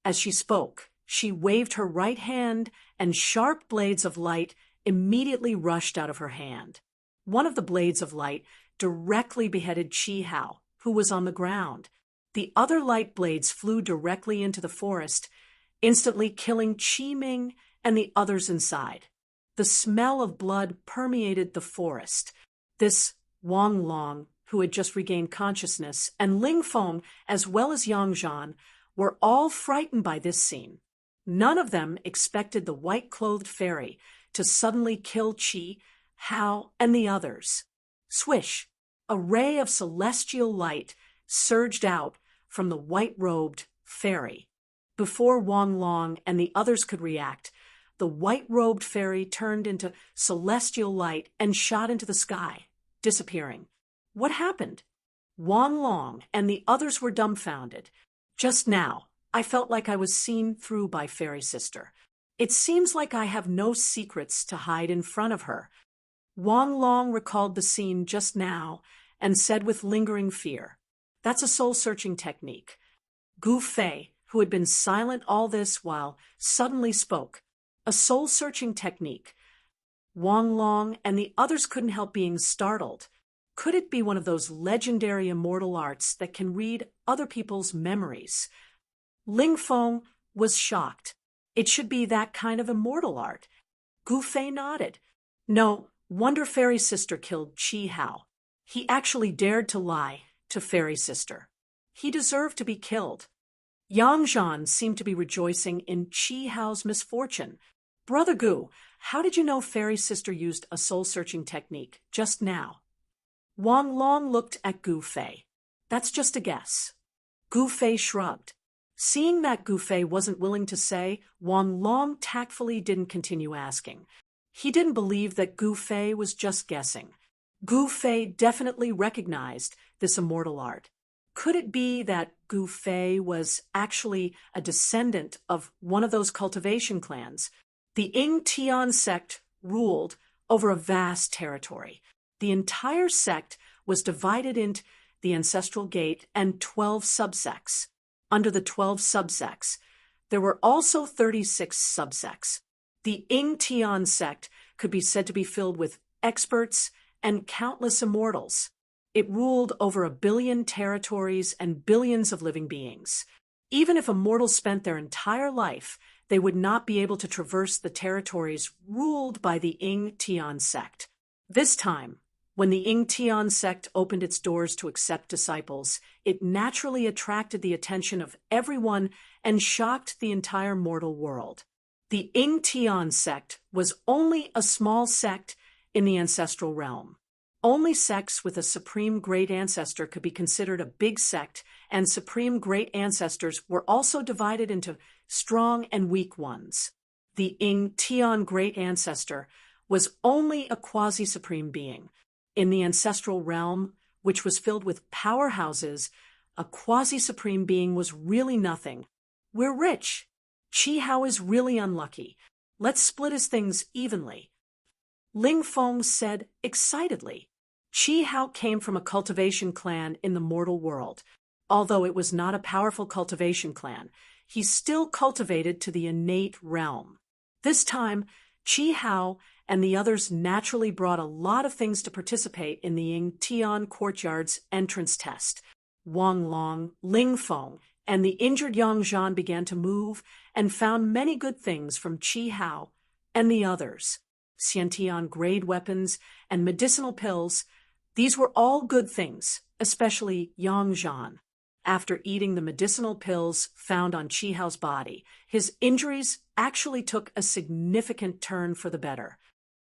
As she spoke, she waved her right hand, and sharp blades of light immediately rushed out of her hand. One of the blades of light directly beheaded Chi Hao, who was on the ground. The other light blades flew directly into the forest, instantly killing Chi Ming and the others inside. The smell of blood permeated the forest. This Wang Long, who had just regained consciousness, and Ling Feng, as well as Yang Zhan, were all frightened by this scene. None of them expected the white-clothed fairy to suddenly kill Chi, Hao, and the others. Swish! A ray of celestial light surged out from the white-robed fairy. Before Wang Long and the others could react, the white-robed fairy turned into celestial light and shot into the sky, disappearing. What happened? Wang Long and the others were dumbfounded. Just now, I felt like I was seen through by Fairy Sister. It seems like I have no secrets to hide in front of her. Wang Long recalled the scene just now and said with lingering fear, "That's a soul-searching technique." Gu Fei, who had been silent all this while, suddenly spoke. "A soul-searching technique." Wang Long and the others couldn't help being startled. Could it be one of those legendary immortal arts that can read other people's memories? Ling Feng was shocked. It should be that kind of immortal art. Gu Fei nodded. No, Wonder Fairy Sister killed Chi Hao. He actually dared to lie to Fairy Sister. He deserved to be killed. Yang Zhan seemed to be rejoicing in Chi Hao's misfortune. "Brother Gu, how did you know Fairy Sister used a soul-searching technique just now?" Wang Long looked at Gu Fei. "That's just a guess." Gu Fei shrugged. Seeing that Gu Fei wasn't willing to say, Wang Long tactfully didn't continue asking. He didn't believe that Gu Fei was just guessing. Gu Fei definitely recognized this immortal art. Could it be that Gu Fei was actually a descendant of one of those cultivation clans? The Ying Tian sect ruled over a vast territory. The entire sect was divided into the ancestral gate and 12 subsects. Under the 12 subsects, there were also 36 subsects. The Ying Tian sect could be said to be filled with experts and countless immortals. It ruled over 1 billion territories and billions of living beings. Even if immortals spent their entire life, they would not be able to traverse the territories ruled by the Ying Tian sect. This time, When the Ing Tian sect opened its doors to accept disciples, it naturally attracted the attention of everyone and shocked the entire mortal world. The Ing Tian sect was only a small sect in the ancestral realm. Only sects with a supreme great ancestor could be considered a big sect, and supreme great ancestors were also divided into strong and weak ones. The Ing Tian great ancestor was only a quasi-supreme being. In the ancestral realm, which was filled with powerhouses, a quasi-supreme being was really nothing. We're rich. Qi Hao is really unlucky. Let's split his things evenly. Ling Feng said excitedly. Qi Hao came from a cultivation clan in the mortal world. Although it was not a powerful cultivation clan, he still cultivated to the innate realm. This time, Qi Hao and the others naturally brought a lot of things to participate in the Ying Tian Courtyard's entrance test. Wang Long, Ling Feng, and the injured Yang Zhan began to move and found many good things from Qi Hao and the others. Xiantian grade weapons and medicinal pills, these were all good things, especially Yang Zhan. After eating the medicinal pills found on Qi Hao's body, his injuries actually took a significant turn for the better.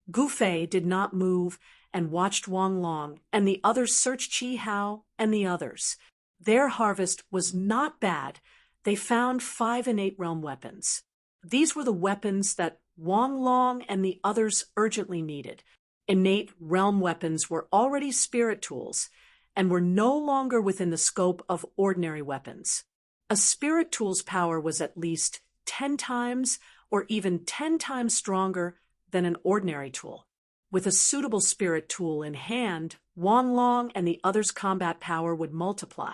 Gu Fei did not move and watched Wang Long and the others search Qi Hao and the others. Their harvest was not bad. They found 5 innate realm weapons. These were the weapons that Wang Long and the others urgently needed. Innate realm weapons were already spirit tools and were no longer within the scope of ordinary weapons. A spirit tool's power was at least 10 times or even 10 times stronger than an ordinary tool. With a suitable spirit tool in hand, Wang Long and the others' combat power would multiply,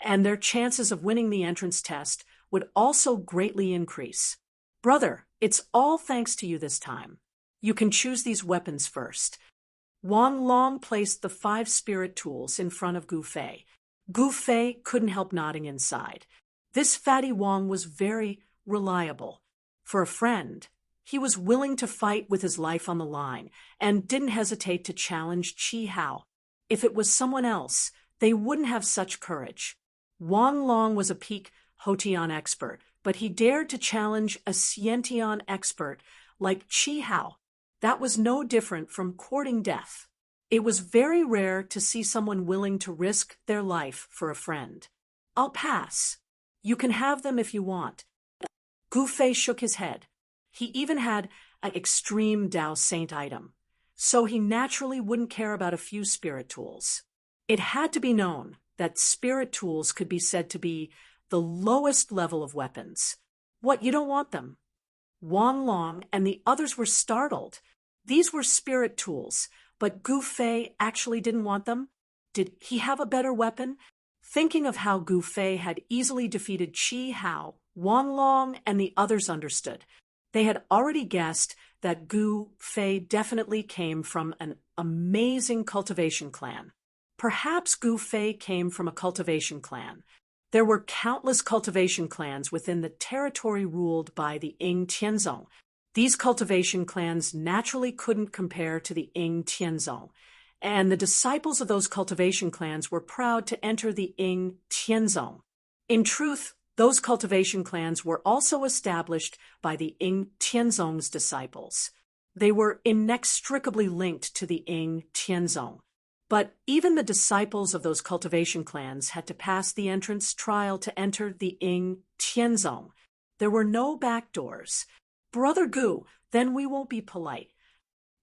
and their chances of winning the entrance test would also greatly increase. Brother, it's all thanks to you this time. You can choose these weapons first. Wang Long placed the 5 spirit tools in front of Gu Fei. Gu Fei couldn't help nodding inside. This fatty Wang was very reliable. For a friend, he was willing to fight with his life on the line and didn't hesitate to challenge Qi Hao. If it was someone else, they wouldn't have such courage. Wang Long was a peak Hotian expert, but he dared to challenge a Xiantian expert like Qi Hao. That was no different from courting death. It was very rare to see someone willing to risk their life for a friend. I'll pass. You can have them if you want. Gu Fei shook his head. He even had an extreme Dao Saint item, so he naturally wouldn't care about a few spirit tools. It had to be known that spirit tools could be said to be the lowest level of weapons. What, you don't want them? Wang Long and the others were startled. These were spirit tools, but Gu Fei actually didn't want them? Did he have a better weapon? Thinking of how Gu Fei had easily defeated Qi Hao, Wang Long and the others understood. They had already guessed that Gu Fei definitely came from an amazing cultivation clan. Perhaps Gu Fei came from a cultivation clan. There were countless cultivation clans within the territory ruled by the Ying Tianzong. These cultivation clans naturally couldn't compare to the Ying Tianzong, and the disciples of those cultivation clans were proud to enter the Ying Tianzong. In truth, those cultivation clans were also established by the Ying Tianzong's disciples. They were inextricably linked to the Ying Tianzong. But even the disciples of those cultivation clans had to pass the entrance trial to enter the Ying Tianzong. There were no back doors. Brother Gu, then we won't be polite.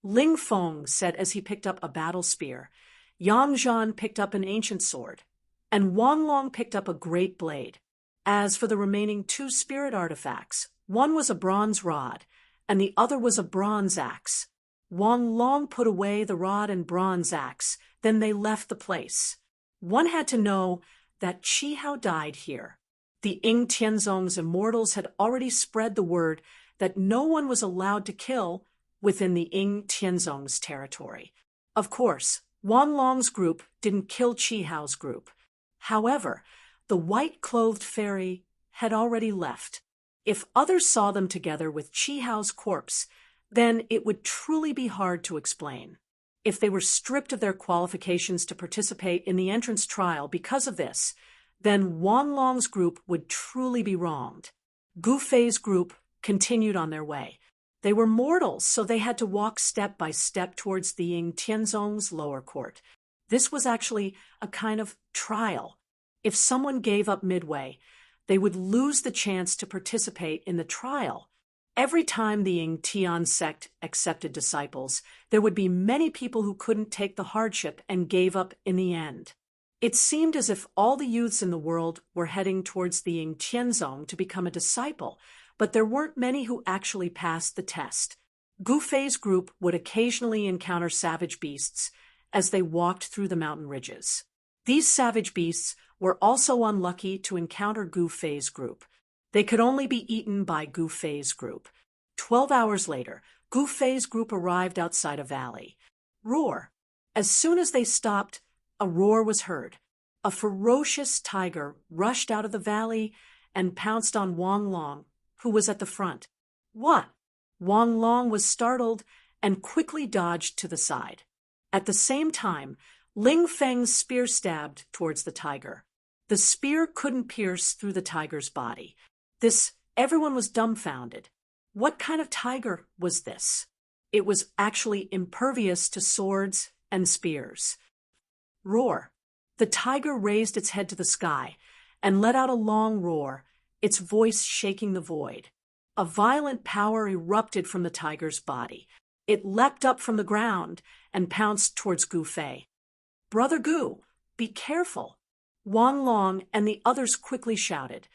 Ling Feng said as he picked up a battle spear. Yang Zhan picked up an ancient sword, and Wang Long picked up a great blade. As for the remaining 2 spirit artifacts, one was a bronze rod, and the other was a bronze axe. Wang Long put away the rod and bronze axe, then they left the place. One had to know that Qi Hao died here. The Ying Tianzong's immortals had already spread the word that no one was allowed to kill within the Ying Tianzong's territory. Of course, Wang Long's group didn't kill Qi Hao's group. However, the white-clothed fairy had already left. If others saw them together with Qi Hao's corpse, then it would truly be hard to explain. if they were stripped of their qualifications to participate in the entrance trial because of this, then Wanlong's group would truly be wronged. Gu Fei's group continued on their way. They were mortals, so they had to walk step by step towards the Ying Tianzong's lower court. This was actually a kind of trial. If someone gave up midway, they would lose the chance to participate in the trial. Every time the Ying Tian sect accepted disciples, there would be many people who couldn't take the hardship and gave up in the end. It seemed as if all the youths in the world were heading towards the Ying Tianzong to become a disciple, but there weren't many who actually passed the test. Gu Fei's group would occasionally encounter savage beasts as they walked through the mountain ridges. These savage beasts were also unlucky to encounter Gu Fei's group. They could only be eaten by Gu Fei's group. 12 hours later, Gu Fei's group arrived outside a valley. Roar! As soon as they stopped, a roar was heard. A ferocious tiger rushed out of the valley and pounced on Wang Long, who was at the front. What? Wang Long was startled and quickly dodged to the side. At the same time, Ling Feng's spear stabbed towards the tiger. The spear couldn't pierce through the tiger's body. Everyone was dumbfounded. What kind of tiger was this? It was actually impervious to swords and spears. Roar. The tiger raised its head to the sky and let out a long roar, its voice shaking the void. A violent power erupted from the tiger's body. It leapt up from the ground and pounced towards Gu Fei. "Brother Gu, be careful!" Wang Long and the others quickly shouted.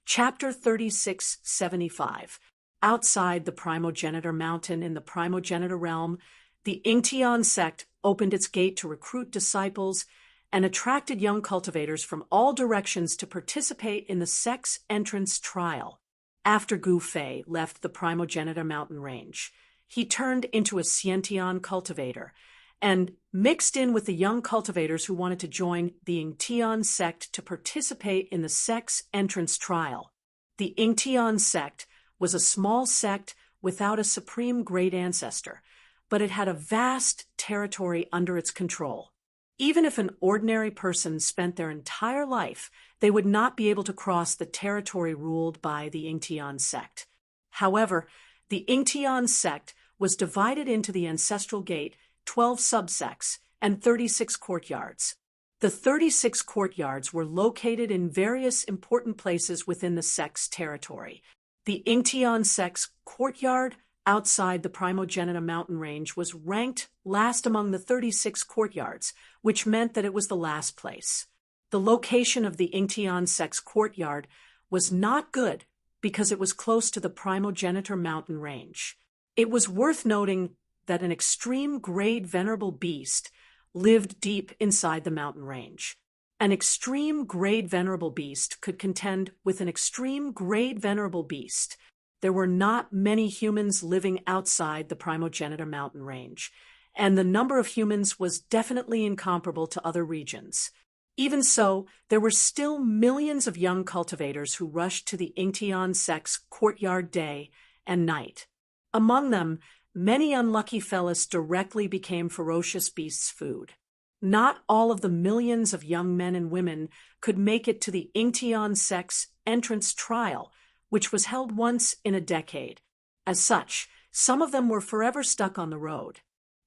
Chapter 3675. Outside the Primogenitor Mountain in the Primogenitor Realm, the Yingtian sect opened its gate to recruit disciples and attracted young cultivators from all directions to participate in the sect's entrance trial. After Gu Fei left the Primogenitor mountain range, he turned into a Xiantian cultivator and mixed in with the young cultivators who wanted to join the Yingtian sect to participate in the sect's entrance trial. The Yingtian sect was a small sect without a supreme great ancestor, but it had a vast territory under its control. Even if an ordinary person spent their entire life, they would not be able to cross the territory ruled by the Yingtian sect. However, the Yingtian sect was divided into the ancestral gate, 12 subsects, and 36 courtyards. The 36 courtyards were located in various important places within the sect's territory. The Yingtian sect's courtyard outside the Primogenitor mountain range was ranked last among the 36 courtyards, which meant that it was the last place. The location of the Yingtian sect's courtyard was not good because it was close to the Primogenitor mountain range. It was worth noting that an extreme grade venerable beast lived deep inside the mountain range. An extreme grade venerable beast could contend with an extreme grade venerable beast. There were not many humans living outside the Primogenitor mountain range, and the number of humans was definitely incomparable to other regions. Even so, there were still millions of young cultivators who rushed to the Yingtian sect's courtyard day and night. Among them, many unlucky fellows directly became ferocious beasts' food. Not all of the millions of young men and women could make it to the Yingtian sect's entrance trial, which was held once in a decade. As such, some of them were forever stuck on the road.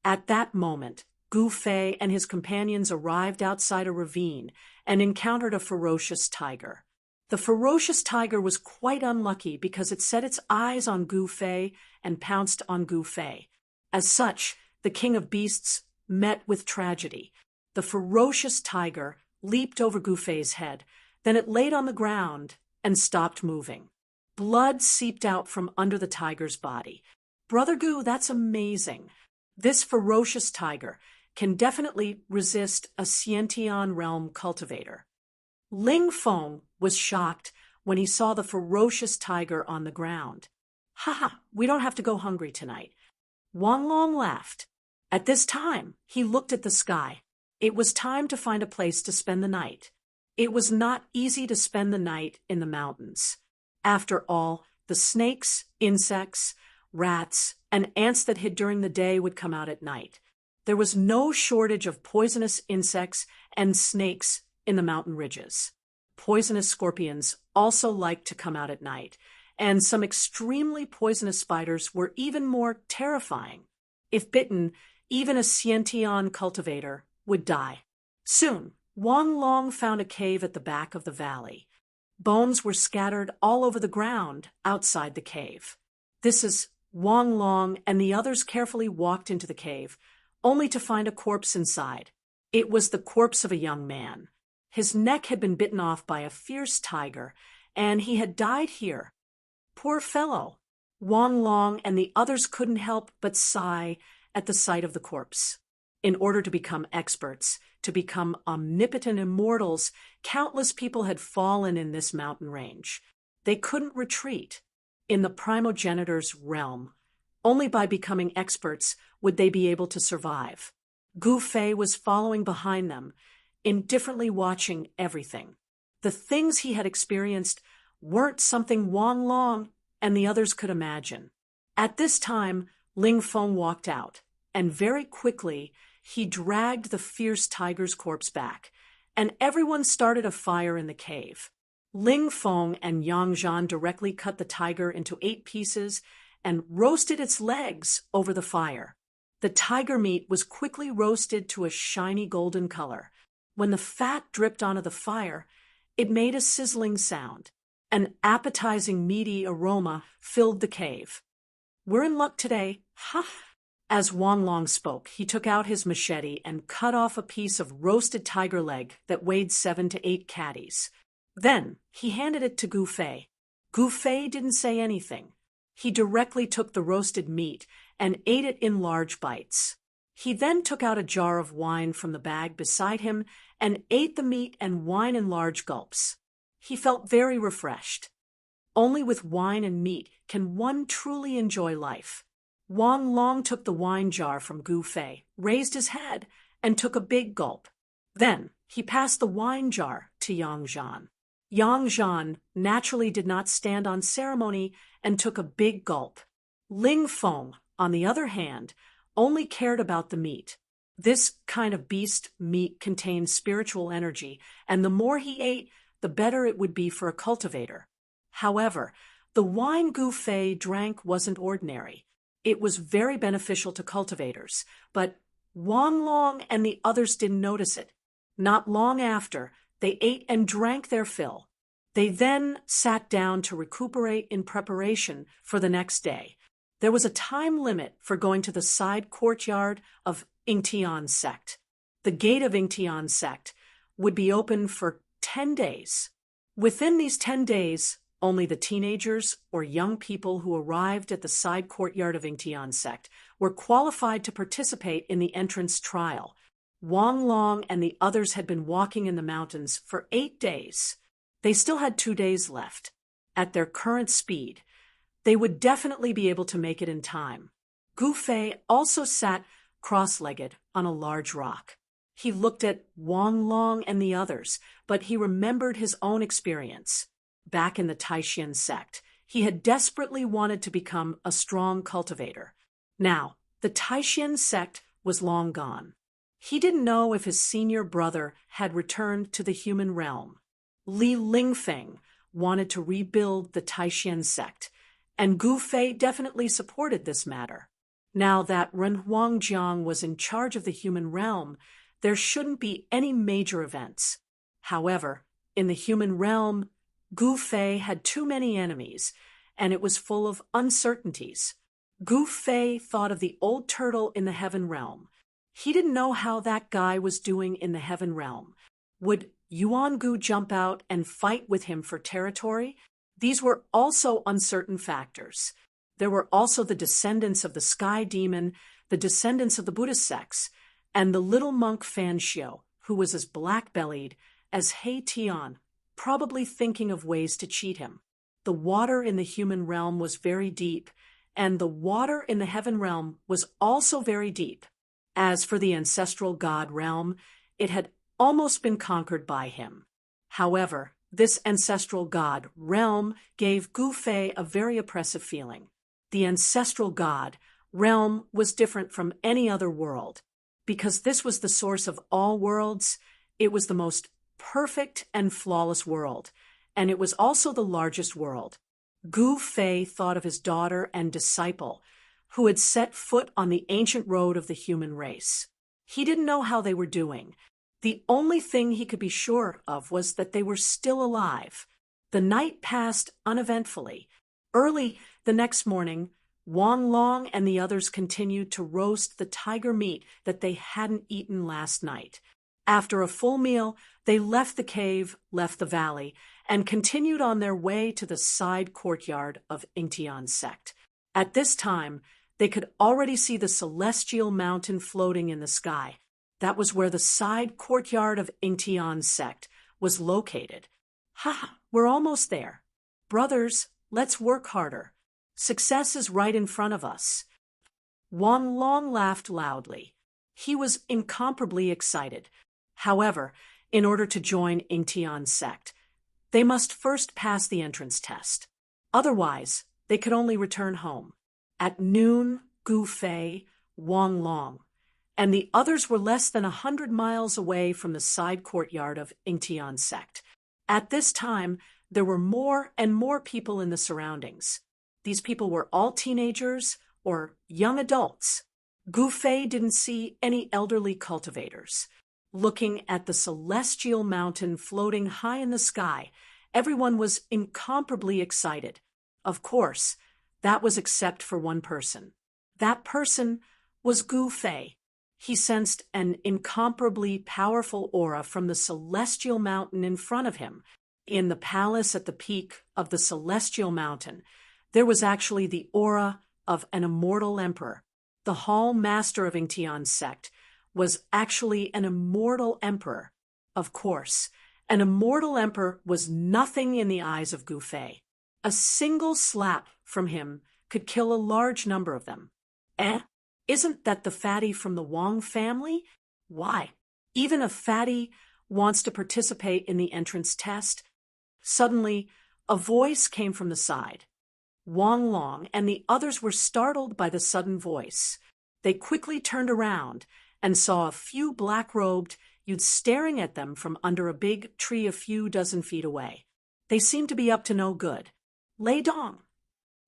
At that moment, Gu Fei and his companions arrived outside a ravine and encountered a ferocious tiger. The ferocious tiger was quite unlucky because it set its eyes on Gu Fei and pounced on Gu Fei. As such, the king of beasts met with tragedy. The ferocious tiger leaped over Gu Fei's head, then it laid on the ground and stopped moving. Blood seeped out from under the tiger's body. "Brother Gu, that's amazing. This ferocious tiger can definitely resist a Xiantian realm cultivator." Ling Feng was shocked when he saw the ferocious tiger on the ground. "Ha, we don't have to go hungry tonight." Wang Long laughed. At this time, he looked at the sky. It was time to find a place to spend the night. It was not easy to spend the night in the mountains. After all, the snakes, insects, rats, and ants that hid during the day would come out at night. There was no shortage of poisonous insects and snakes in the mountain ridges. Poisonous scorpions also liked to come out at night, and some extremely poisonous spiders were even more terrifying. If bitten, even a Xiantian cultivator would die. Soon, Wang Long found a cave at the back of the valley. Bones were scattered all over the ground outside the cave. This is Wang Long and the others carefully walked into the cave, only to find a corpse inside. It was the corpse of a young man. His neck had been bitten off by a fierce tiger, and he had died here. Poor fellow! Wang Long and the others couldn't help but sigh at the sight of the corpse. In order to become experts, to become omnipotent immortals, countless people had fallen in this mountain range. They couldn't retreat. In the primogenitor's realm, only by becoming experts would they be able to survive. Gu Fei was following behind them, indifferently watching everything. The things he had experienced weren't something Wang Long and the others could imagine. At this time, Ling Feng walked out, and very quickly he dragged the fierce tiger's corpse back, and everyone started a fire in the cave. Ling Feng and Yang Zhan directly cut the tiger into 8 pieces and roasted its legs over the fire. The tiger meat was quickly roasted to a shiny golden color. When the fat dripped onto the fire, it made a sizzling sound. An appetizing, meaty aroma filled the cave. "We're in luck today, ha!" As Wang Long spoke, he took out his machete and cut off a piece of roasted tiger leg that weighed 7 to 8 catties. Then he handed it to Gu Fei. Gu Fei didn't say anything. He directly took the roasted meat and ate it in large bites. He then took out a jar of wine from the bag beside him and ate the meat and wine in large gulps. He felt very refreshed. Only with wine and meat can one truly enjoy life. Wang Long took the wine jar from Gu Fei, raised his head, and took a big gulp. Then he passed the wine jar to Yang Zhan. Yang Zhan naturally did not stand on ceremony and took a big gulp. Ling Feng, on the other hand, only cared about the meat. This kind of beast meat contained spiritual energy, and the more he ate, the better it would be for a cultivator. However, the wine Gu Fei drank wasn't ordinary. It was very beneficial to cultivators, but Wang Long and the others didn't notice it. Not long after, they ate and drank their fill. They then sat down to recuperate in preparation for the next day. There was a time limit for going to the side courtyard of Yingtian sect. The gate of Yingtian sect would be open for 10 days. Within these 10 days, only the teenagers or young people who arrived at the side courtyard of Yingtian sect were qualified to participate in the entrance trial. Wang Long and the others had been walking in the mountains for 8 days. They still had 2 days left. At their current speed, they would definitely be able to make it in time. Gu Fei also sat cross-legged on a large rock. He looked at Wang Long and the others, but he remembered his own experience. Back in the Taishan sect, he had desperately wanted to become a strong cultivator. Now, the Taishan sect was long gone. He didn't know if his senior brother had returned to the human realm. Li Lingfeng wanted to rebuild the Taishan sect, and Gu Fei definitely supported this matter. Now that Ren Huangjiang was in charge of the human realm, there shouldn't be any major events. However, in the human realm, Gu Fei had too many enemies, and it was full of uncertainties. Gu Fei thought of the old turtle in the heaven realm. He didn't know how that guy was doing in the heaven realm. Would Yuan Gu jump out and fight with him for territory? These were also uncertain factors. There were also the descendants of the sky demon, the descendants of the Buddhist sects, and the little monk Fan Xiu, who was as black-bellied as He Tian, probably thinking of ways to cheat him. The water in the human realm was very deep, and the water in the heaven realm was also very deep. As for the ancestral god realm, it had almost been conquered by him. However, this ancestral god realm gave Gu Fei a very oppressive feeling. The ancestral god realm was different from any other world. Because this was the source of all worlds, it was the most perfect and flawless world, and it was also the largest world. Gu Fei thought of his daughter and disciple, who had set foot on the ancient road of the human race. He didn't know how they were doing. The only thing he could be sure of was that they were still alive. The night passed uneventfully. Early the next morning, Wang Long and the others continued to roast the tiger meat that they hadn't eaten last night. After a full meal, they left the cave, left the valley, and continued on their way to the side courtyard of Ingtian's sect. At this time, they could already see the celestial mountain floating in the sky. That was where the side courtyard of Ingtian's sect was located. Ha! We're almost there. Brothers, let's work harder. Success is right in front of us. Wang Long laughed loudly. He was incomparably excited. However, in order to join Ingtian's sect, they must first pass the entrance test. Otherwise, they could only return home. At noon, Gu Fei, Wang Long, and the others were less than 100 miles away from the side courtyard of Ingtian's sect. At this time, there were more and more people in the surroundings. These people were all teenagers or young adults. Gu Fei didn't see any elderly cultivators. Looking at the celestial mountain floating high in the sky, everyone was incomparably excited. Of course, that was except for one person. That person was Gu Fei. He sensed an incomparably powerful aura from the celestial mountain in front of him. In the palace at the peak of the celestial mountain, there was actually the aura of an immortal emperor. The hall master of Ingtian's sect was actually an immortal emperor. Of course, an immortal emperor was nothing in the eyes of Gu Fei. A single slap from him could kill a large number of them. Isn't that the fatty from the Wang family? Why? Even a fatty wants to participate in the entrance test? Suddenly, a voice came from the side. Wang Long and the others were startled by the sudden voice. They quickly turned around and saw a few black-robed youths staring at them from under a big tree a few dozen feet away. They seemed to be up to no good. Lei Dong.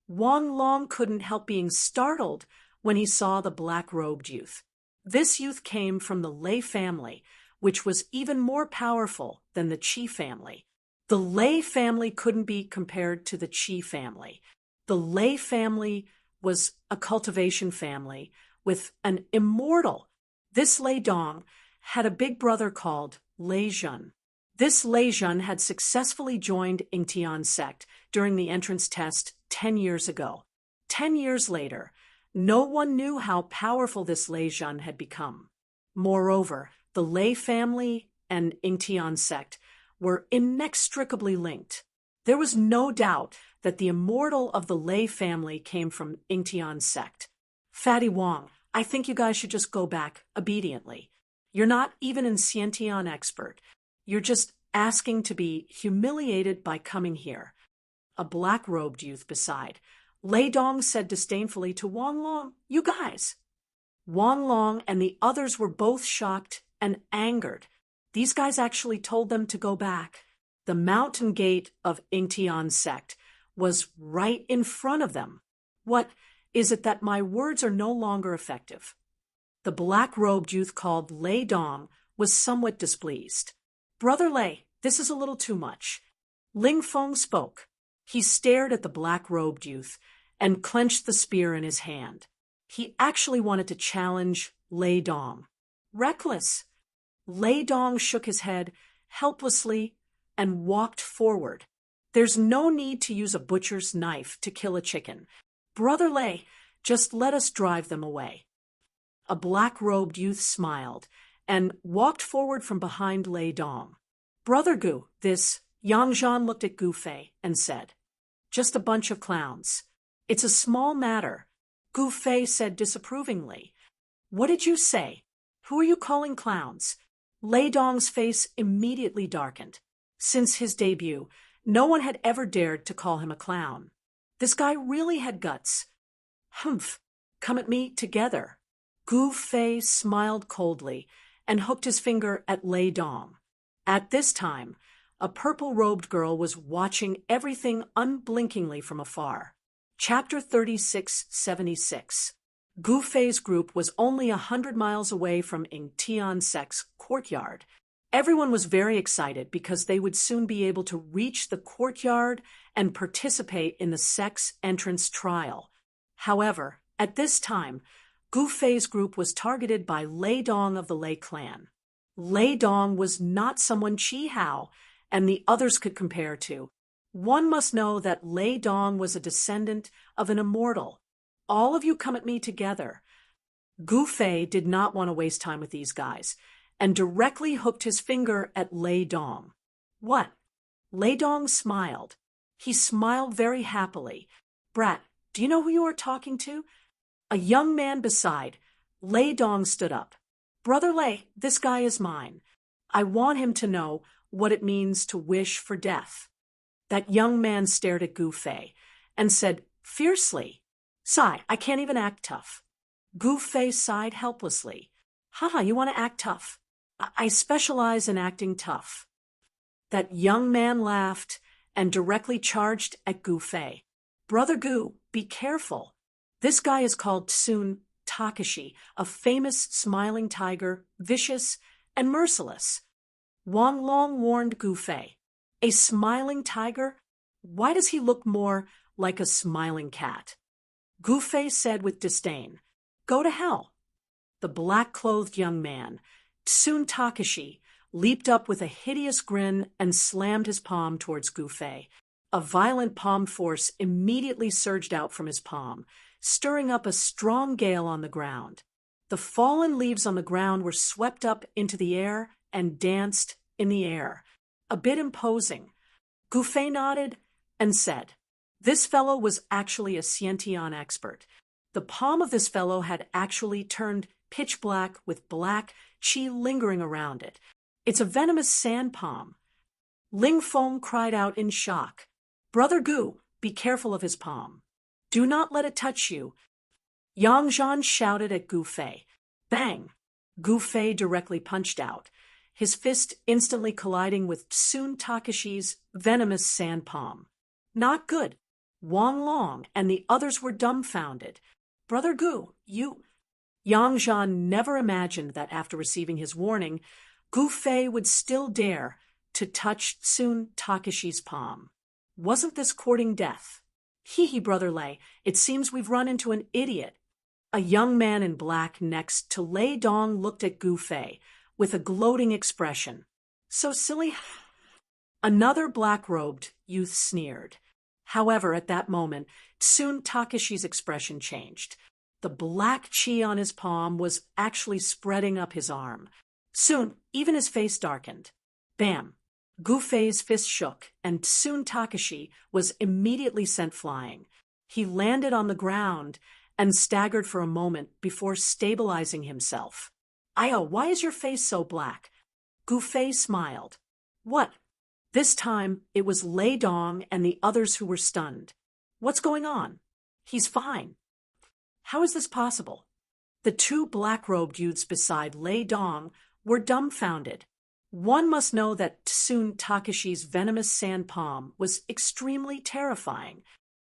Wang Long couldn't help being startled when he saw the black-robed youth. This youth came from the Lei family, which was even more powerful than the Qi family. The Lei family couldn't be compared to the Qi family. The Lei family was a cultivation family with an immortal. This Lei Dong had a big brother called Lei Zhen. This Lei Zhen had successfully joined Ingtian's sect during the entrance test 10 years ago. 10 years later, no one knew how powerful this Lei Zhen had become. Moreover, the Lei family and Ingtian's sect were inextricably linked. There was no doubt that the immortal of the Lei family came from Ingtian's sect. Fatty Wang, I think you guys should just go back obediently. You're not even an Xiantian expert. You're just asking to be humiliated by coming here. A black-robed youth beside. Lei Dong said disdainfully to Wang Long, "You guys." Wang Long and the others were both shocked and angered. These guys actually told them to go back. The mountain gate of Ingtian's sect was right in front of them. What is it that my words are no longer effective? The black-robed youth called Lei Dong was somewhat displeased. "Brother Lei, this is a little too much." Ling Feng spoke. He stared at the black-robed youth and clenched the spear in his hand. He actually wanted to challenge Lei Dong. Reckless. Lei Dong shook his head helplessly and walked forward. "There's no need to use a butcher's knife to kill a chicken. Brother Lei, just let us drive them away." A black-robed youth smiled and walked forward from behind Lei Dong. "Brother Gu, this..." Yang Zhan looked at Gu Fei and said, "Just a bunch of clowns. It's a small matter." Gu Fei said disapprovingly, "What did you say? Who are you calling clowns?" Lei Dong's face immediately darkened. Since his debut, no one had ever dared to call him a clown. This guy really had guts. "Humph, come at me together." Gu Fei smiled coldly and hooked his finger at Lei Dong. At this time, a purple-robed girl was watching everything unblinkingly from afar. Chapter 3676. Gu Fei's group was only 100 miles away from Ing Tiansek's courtyard. Everyone was very excited because they would soon be able to reach the courtyard and participate in the sect's entrance trial. However, at this time, Gu Fei's group was targeted by Lei Dong of the Lei clan. Lei Dong was not someone Chi Hao and the others could compare to. One must know that Lei Dong was a descendant of an immortal. All of you come at me together. Gu Fei did not want to waste time with these guys, and directly hooked his finger at Lei Dong. What? Lei Dong smiled. He smiled very happily. Brat, do you know who you are talking to? A young man beside. Lei Dong stood up. Brother Lei, this guy is mine. I want him to know what it means to wish for death. That young man stared at Gu Fei and said fiercely, Sigh, I can't even act tough. Gu Fei sighed helplessly. Haha, you want to act tough? I specialize in acting tough. That young man laughed and directly charged at Gu Fei. Brother Gu, be careful. This guy is called Tsun Takashi, a famous smiling tiger, vicious and merciless. Wang Long warned Gu Fei. A smiling tiger? Why does he look more like a smiling cat? Gu Fei said with disdain, Go to hell. The black-clothed young man, Tsun Takashi, leaped up with a hideous grin and slammed his palm towards Gu Fei. A violent palm force immediately surged out from his palm, stirring up a strong gale on the ground. The fallen leaves on the ground were swept up into the air and danced in the air. A bit imposing. Gu Fei nodded and said, This fellow was actually a Xiantian expert. The palm of this fellow had actually turned pitch black with black qi lingering around it. It's a venomous sand palm. Ling Feng cried out in shock. Brother Gu, be careful of his palm. Do not let it touch you. Yang Zhan shouted at Gu Fei. Bang! Gu Fei directly punched out, his fist instantly colliding with Tsun Takashi's venomous sand palm. Not good. Wang Long and the others were dumbfounded. Brother Gu, you... Yang Zhan never imagined that after receiving his warning, Gu Fei would still dare to touch Tsun Takashi's palm. Wasn't this courting death? Hee, Brother Lei, it seems we've run into an idiot. A young man in black next to Lei Dong looked at Gu Fei with a gloating expression. So silly. Another black-robed youth sneered. However, at that moment, Tsun Takashi's expression changed. The black qi on his palm was actually spreading up his arm. Soon, even his face darkened. Bam! Gu Fei's fist shook, and Tsun Takashi was immediately sent flying. He landed on the ground and staggered for a moment before stabilizing himself. Io, why is your face so black? Gu Fei smiled. What? This time, it was Lei Dong and the others who were stunned. What's going on? He's fine. How is this possible? The two black-robed youths beside Lei Dong were dumbfounded. One must know that Tsun Takashi's venomous sand palm was extremely terrifying.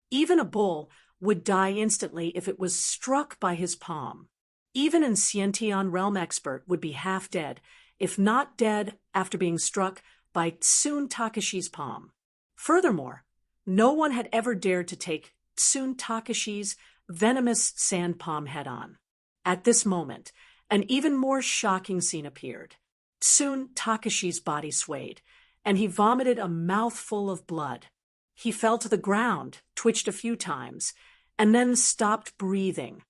Even a bull would die instantly if it was struck by his palm. Even an Xiantian realm expert would be half dead, if not dead after being struck by Tsun Takashi's palm. Furthermore, no one had ever dared to take Tsun Takashi's venomous sand palm head-on. At this moment, an even more shocking scene appeared. Tsun Takashi's body swayed, and he vomited a mouthful of blood. He fell to the ground, twitched a few times, and then stopped breathing.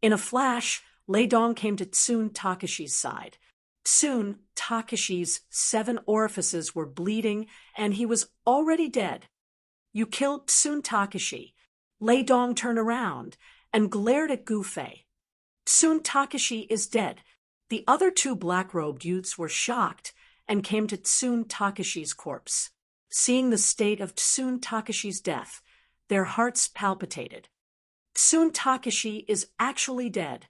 In a flash, Lei Dong came to Tsun Takashi's side. Tsun Takashi's 7 orifices were bleeding, and he was already dead. You killed Tsun Takashi. Lei Dong turned around and glared at Gu Fei. Tsun Takashi is dead. The other 2 black-robed youths were shocked and came to Tsun Takashi's corpse. Seeing the state of Tsun Takashi's death, their hearts palpitated. Tsun Takashi is actually dead.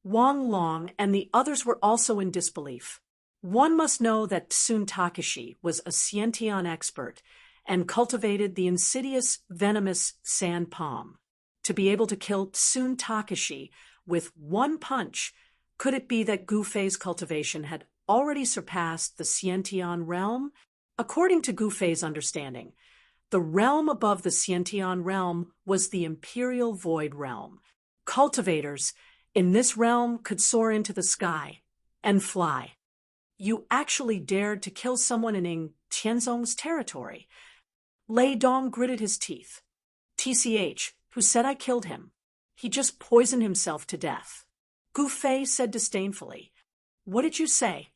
Wang Long and the others were also in disbelief. One must know that Tsun Takeshi was a Xiantian expert and cultivated the insidious, venomous sand palm. To be able to kill Tsun Takeshi with one punch, could it be that Gu Fei's cultivation had already surpassed the Xiantian realm? According to Gu Fei's understanding, the realm above the Xiantian realm was the Imperial Void Realm. Cultivators in this realm could soar into the sky and fly. You actually dared to kill someone in Ying Tianzong's territory. Lei Dong gritted his teeth. TCH, who said I killed him? He just poisoned himself to death. Gu Fei said disdainfully. What did you say?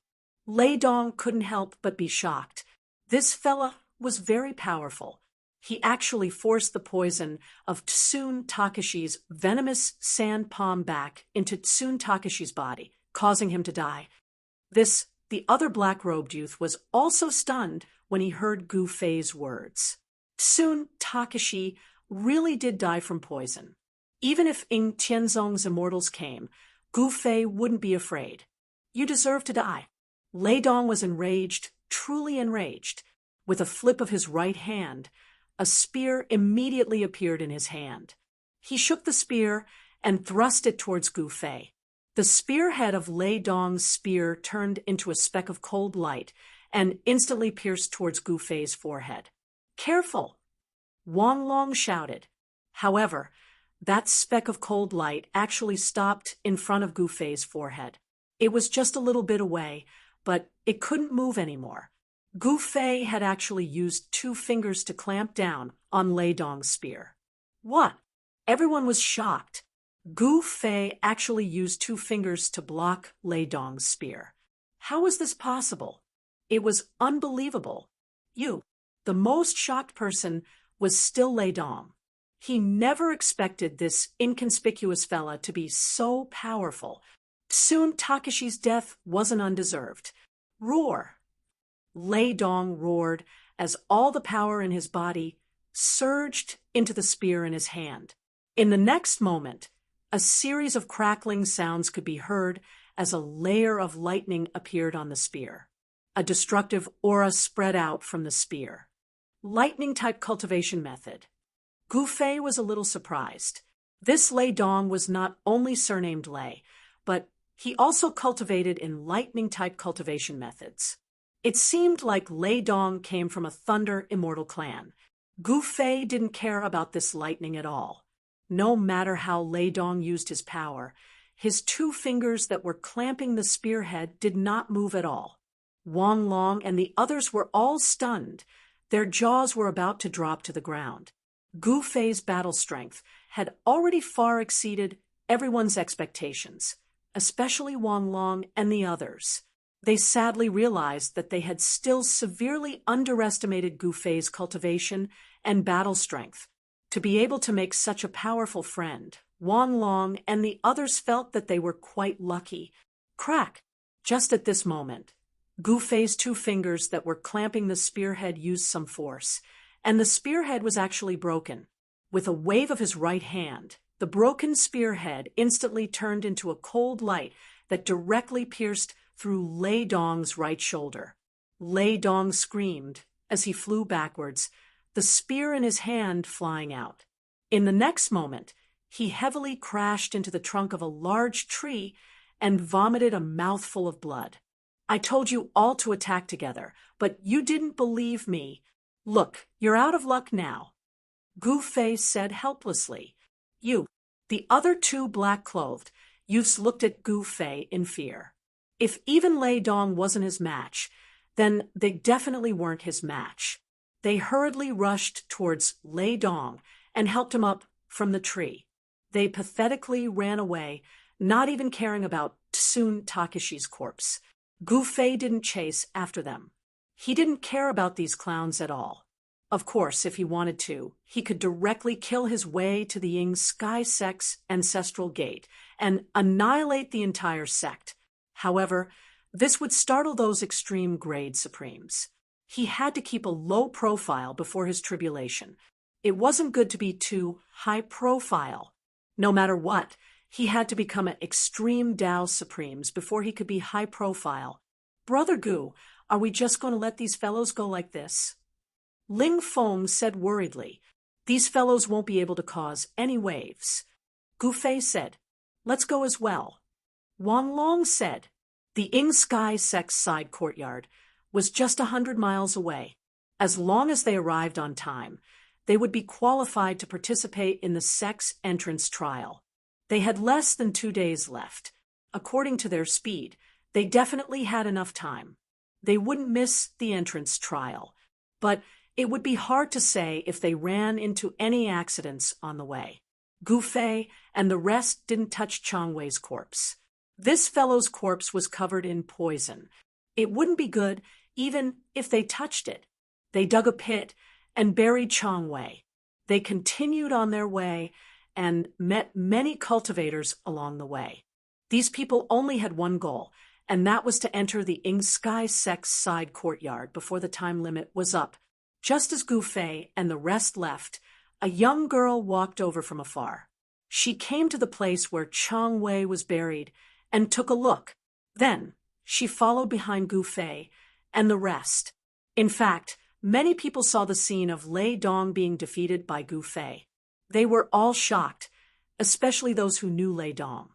Lei Dong couldn't help but be shocked. This fella was very powerful. He actually forced the poison of Tsun Takeshi's venomous sand palm back into Tsun Takeshi's body, causing him to die. The other black-robed youth was also stunned when he heard Gu Fei's words. Tsun Takeshi really did die from poison. Even if Ying Tianzong's immortals came, Gu Fei wouldn't be afraid. You deserve to die. Lei Dong was enraged, truly enraged. With a flip of his right hand, a spear immediately appeared in his hand. He shook the spear and thrust it towards Gu Fei. The spearhead of Lei Dong's spear turned into a speck of cold light and instantly pierced towards Gu Fei's forehead. Careful! Wang Long shouted. However, that speck of cold light actually stopped in front of Gu Fei's forehead. It was just a little bit away, but it couldn't move anymore. Gu Fei had actually used 2 fingers to clamp down on Lei Dong's spear. What? Everyone was shocked. Gu Fei actually used 2 fingers to block Lei Dong's spear. How was this possible? It was unbelievable. The most shocked person was still Lei Dong. He never expected this inconspicuous fella to be so powerful. Tsun Takeshi's death wasn't undeserved. Roar! Lei Dong roared as all the power in his body surged into the spear in his hand. In the next moment, a series of crackling sounds could be heard as a layer of lightning appeared on the spear. A destructive aura spread out from the spear. Lightning-type cultivation method. Gu Fei was a little surprised. This Lei Dong was not only surnamed Lei, but he also cultivated in lightning-type cultivation methods. It seemed like Lei Dong came from a Thunder Immortal clan. Gu Fei didn't care about this lightning at all. No matter how Lei Dong used his power, his 2 fingers that were clamping the spearhead did not move at all. Wang Long and the others were all stunned. Their jaws were about to drop to the ground. Gu Fei's battle strength had already far exceeded everyone's expectations, especially Wang Long and the others. They sadly realized that they had still severely underestimated Gu Fei's cultivation and battle strength. To be able to make such a powerful friend, Wang Long and the others felt that they were quite lucky. Crack! Just at this moment, Gu Fei's 2 fingers that were clamping the spearhead used some force, and the spearhead was actually broken. With a wave of his right hand, the broken spearhead instantly turned into a cold light that directly pierced through Lei Dong's right shoulder. Lei Dong screamed as he flew backwards, the spear in his hand flying out. In the next moment, he heavily crashed into the trunk of a large tree and vomited a mouthful of blood. I told you all to attack together, but you didn't believe me. Look, you're out of luck now. Gu Fei said helplessly. The other 2 black-clothed youths looked at Gu Fei in fear. If even Lei Dong wasn't his match, then they definitely weren't his match. They hurriedly rushed towards Lei Dong and helped him up from the tree. They pathetically ran away, not even caring about Tsun Takeshi's corpse. Gu Fei didn't chase after them. He didn't care about these clowns at all. Of course, if he wanted to, he could directly kill his way to the Ying Sky Sect's ancestral gate and annihilate the entire sect. However, this would startle those extreme grade supremes. He had to keep a low profile before his tribulation. It wasn't good to be too high profile. No matter what, He had to become an extreme Tao Supremes before he could be high profile. Brother Gu, are we just going to let these fellows go like this? Ling Feng said worriedly, these fellows won't be able to cause any waves. Gu Fei said, let's go as well. Wang Long said, the Ing Sky Sect's side courtyard was just 100 miles away. As long as they arrived on time, they would be qualified to participate in the sect's entrance trial. They had less than 2 days left. According to their speed, they definitely had enough time. They wouldn't miss the entrance trial, but it would be hard to say if they ran into any accidents on the way. Gu Fei and the rest didn't touch Chang Wei's corpse. This fellow's corpse was covered in poison. It wouldn't be good even if they touched it. They dug a pit and buried Chang Wei. They continued on their way and met many cultivators along the way. These people only had one goal, and that was to enter the Ing Sky Sect's side courtyard before the time limit was up. Just as Gu Fei and the rest left, a young girl walked over from afar. She came to the place where Chang Wei was buried and took a look. Then she followed behind Gu Fei and the rest. In fact, many people saw the scene of Lei Dong being defeated by Gu Fei. They were all shocked, especially those who knew Lei Dong.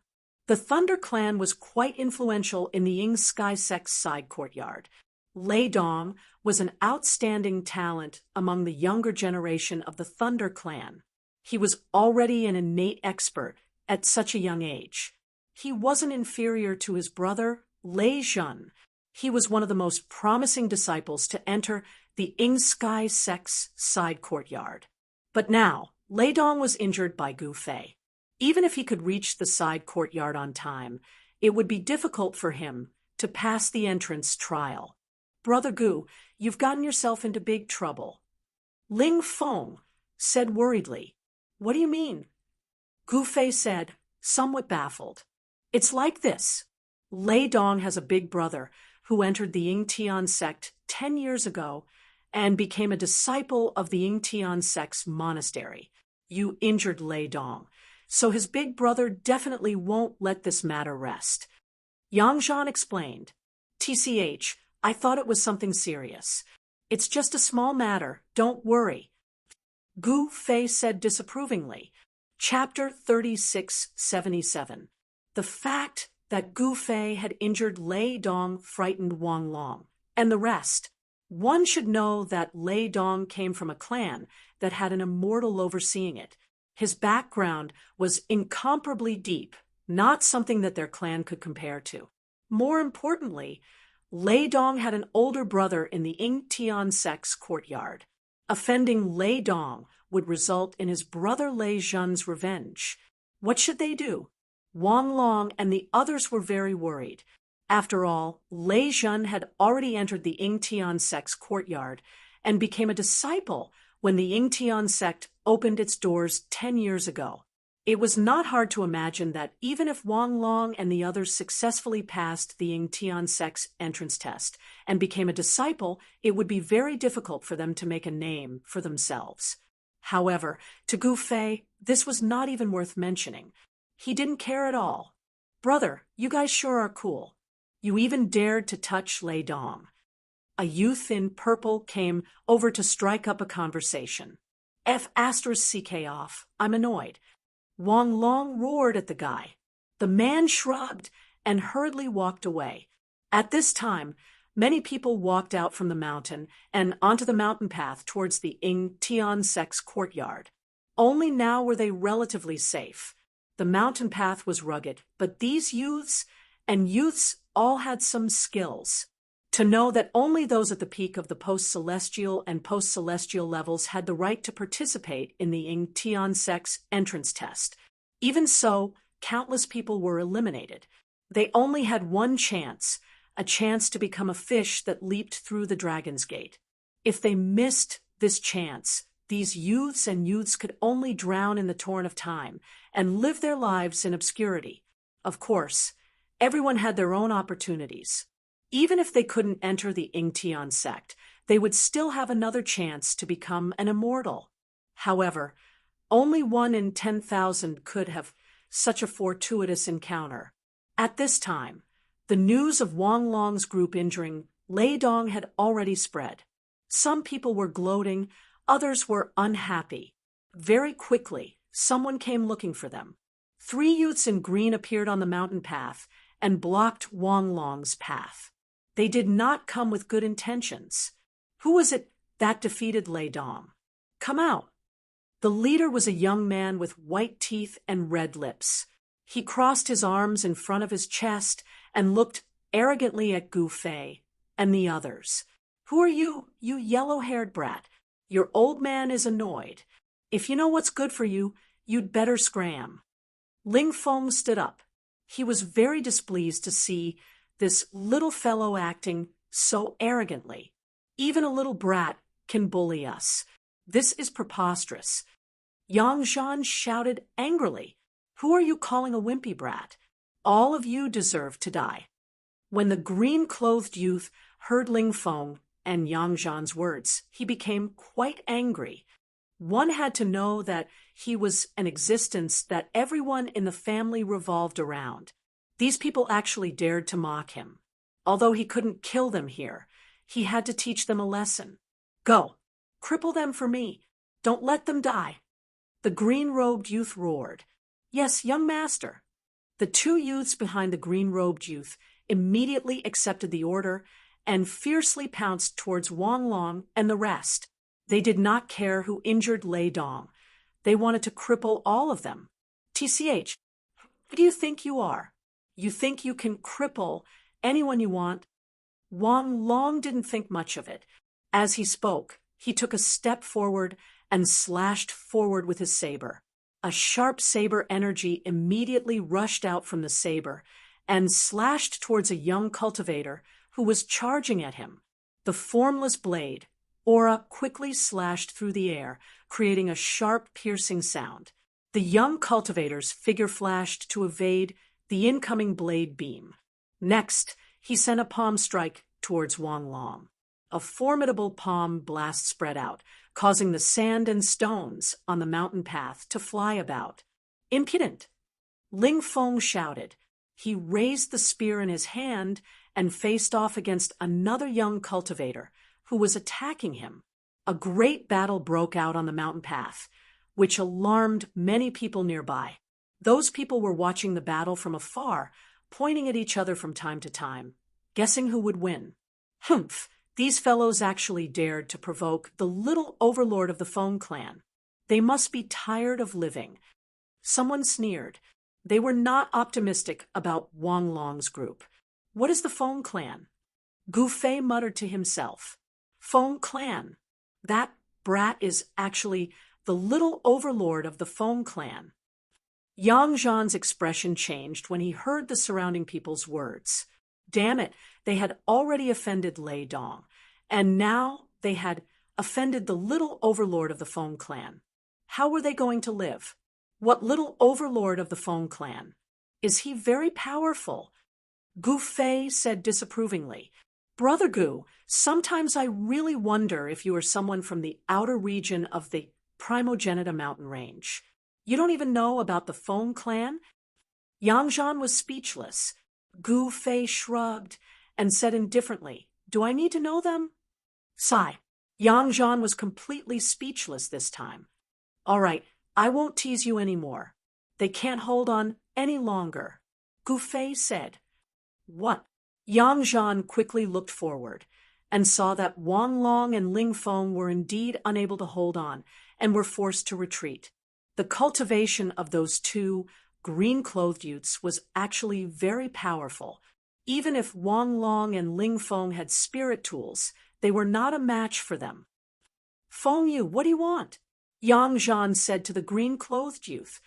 The Thunder Clan was quite influential in the Ing Sky Sect's side courtyard. Lei Dong was an outstanding talent among the younger generation of the Thunder Clan. He was already an innate expert at such a young age. He wasn't inferior to his brother, Lei Jun. He was one of the most promising disciples to enter the Ing Sky Sect's side courtyard. But now, Lei Dong was injured by Gu Fei. Even if he could reach the side courtyard on time, it would be difficult for him to pass the entrance trial. Brother Gu, you've gotten yourself into big trouble. Ling Feng said worriedly, what do you mean? Gu Fei said, somewhat baffled. It's like this. Lei Dong has a big brother who entered the Ying Tian sect 10 years ago and became a disciple of the Ying Tian sect's monastery. You injured Lei Dong, so his big brother definitely won't let this matter rest. Yang Zhan explained, TCH, I thought it was something serious. It's just a small matter, don't worry. Gu Fei said disapprovingly. Chapter 3677. The fact that Gu Fei had injured Lei Dong frightened Wang Long and the rest. One should know that Lei Dong came from a clan that had an immortal overseeing it. His background was incomparably deep, not something that their clan could compare to. More importantly, Lei Dong had an older brother in the Ying Tian sect's courtyard. Offending Lei Dong would result in his brother Lei Jun's revenge. What should they do? Wang Long and the others were very worried. After all, Lei Jun had already entered the Ying Tian sect's courtyard and became a disciple when the Ying Tian sect opened its doors 10 years ago. It was not hard to imagine that even if Wang Long and the others successfully passed the Ying Tian sect's entrance test and became a disciple, it would be very difficult for them to make a name for themselves. However, to Gu Fei, this was not even worth mentioning. He didn't care at all. Brother, you guys sure are cool. You even dared to touch Lei Dong. A youth in purple came over to strike up a conversation. F***ck off, I'm annoyed. Wang Long roared at the guy. The man shrugged and hurriedly walked away. At this time, many people walked out from the mountain and onto the mountain path towards the Ying Tian sect's courtyard. Only now were they relatively safe. The mountain path was rugged, but these youths all had some skills. To know that only those at the peak of the post-celestial and post-celestial levels had the right to participate in the Ying Tian sect's entrance test. Even so, countless people were eliminated. They only had one chance, a chance to become a fish that leaped through the Dragon's Gate. If they missed this chance, these youths could only drown in the torrent of time and live their lives in obscurity. Of course, everyone had their own opportunities. Even if they couldn't enter the Ying Tian sect, they would still have another chance to become an immortal. However, only 1 in 10,000 could have Such a fortuitous encounter. At this time, the news of Wang Long's group injuring Lei Dong had already spread. Some people were gloating, others were unhappy. Very quickly, someone came looking for them. 3 youths in green appeared on the mountain path and blocked Wang Long's path. They did not come with good intentions. Who was it that defeated Lei Dong? Come out. The leader was a young man with white teeth and red lips. He crossed his arms in front of his chest and looked arrogantly at Gu Fei and the others. Who are you, you yellow-haired brat? Your old man is annoyed. If you know what's good for you, you'd better scram. Ling Feng stood up. He was very displeased to see this little fellow acting so arrogantly. Even a little brat can bully us. This is preposterous. Yang Zhan shouted angrily. Who are you calling a wimpy brat? All of you deserve to die. When the green-clothed youth heard Ling Feng and Yang Zhan's words, he became quite angry. One had to know that he was an existence that everyone in the family revolved around. These people actually dared to mock him. Although he couldn't kill them here, he had to teach them a lesson. Go, cripple them for me. Don't let them die. The green-robed youth roared. Yes, young master. The 2 youths behind the green-robed youth immediately accepted the order and fiercely pounced towards Wang Long and the rest. They did not care who injured Lei Dong. They wanted to cripple all of them. TCH, who do you think you are? You think you can cripple anyone you want? Wang Long didn't think much of it. As he spoke, he took a step forward and slashed forward with his saber. A sharp saber energy immediately rushed out from the saber and slashed towards a young cultivator who was charging at him. The formless blade, aura, quickly slashed through the air, creating a sharp, piercing sound. The young cultivator's figure flashed to evade the incoming blade beam. Next, he sent a palm strike towards Wang Long. A formidable palm blast spread out, causing the sand and stones on the mountain path to fly about. Impudent! Ling Feng shouted. He raised the spear in his hand and faced off against another young cultivator who was attacking him. A great battle broke out on the mountain path, which alarmed many people nearby. Those people were watching the battle from afar, pointing at each other from time to time, guessing who would win. Humph! These fellows actually dared to provoke the little overlord of the Feng clan. They must be tired of living. Someone sneered. They were not optimistic about Wang Long's group. What is the Feng clan? Gu Fei muttered to himself. Feng clan. That brat is actually the little overlord of the Feng clan. Yang Zhan's expression changed when he heard the surrounding people's words. Damn it, they had already offended Lei Dong, and now they had offended the little overlord of the Feng clan. How were they going to live? What little overlord of the Feng clan? Is he very powerful? Gu Fei said disapprovingly. Brother Gu, sometimes I really wonder if you are someone from the outer region of the Primogenita mountain range. You don't even know about the Feng clan? Yang Zhan was speechless. Gu Fei shrugged and said indifferently, Do I need to know them? Sigh. Yang Zhan was completely speechless this time. All right, I won't tease you any more. They can't hold on any longer. Gu Fei said. What? Yang Zhan quickly looked forward and saw that Wang Long and Ling Feng were indeed unable to hold on and were forced to retreat. The cultivation of those 2 green-clothed youths was actually very powerful. Even if Wang Long and Ling Feng had spirit tools, they were not a match for them. Feng Yu, what do you want? Yang Zhan said to the green-clothed youth.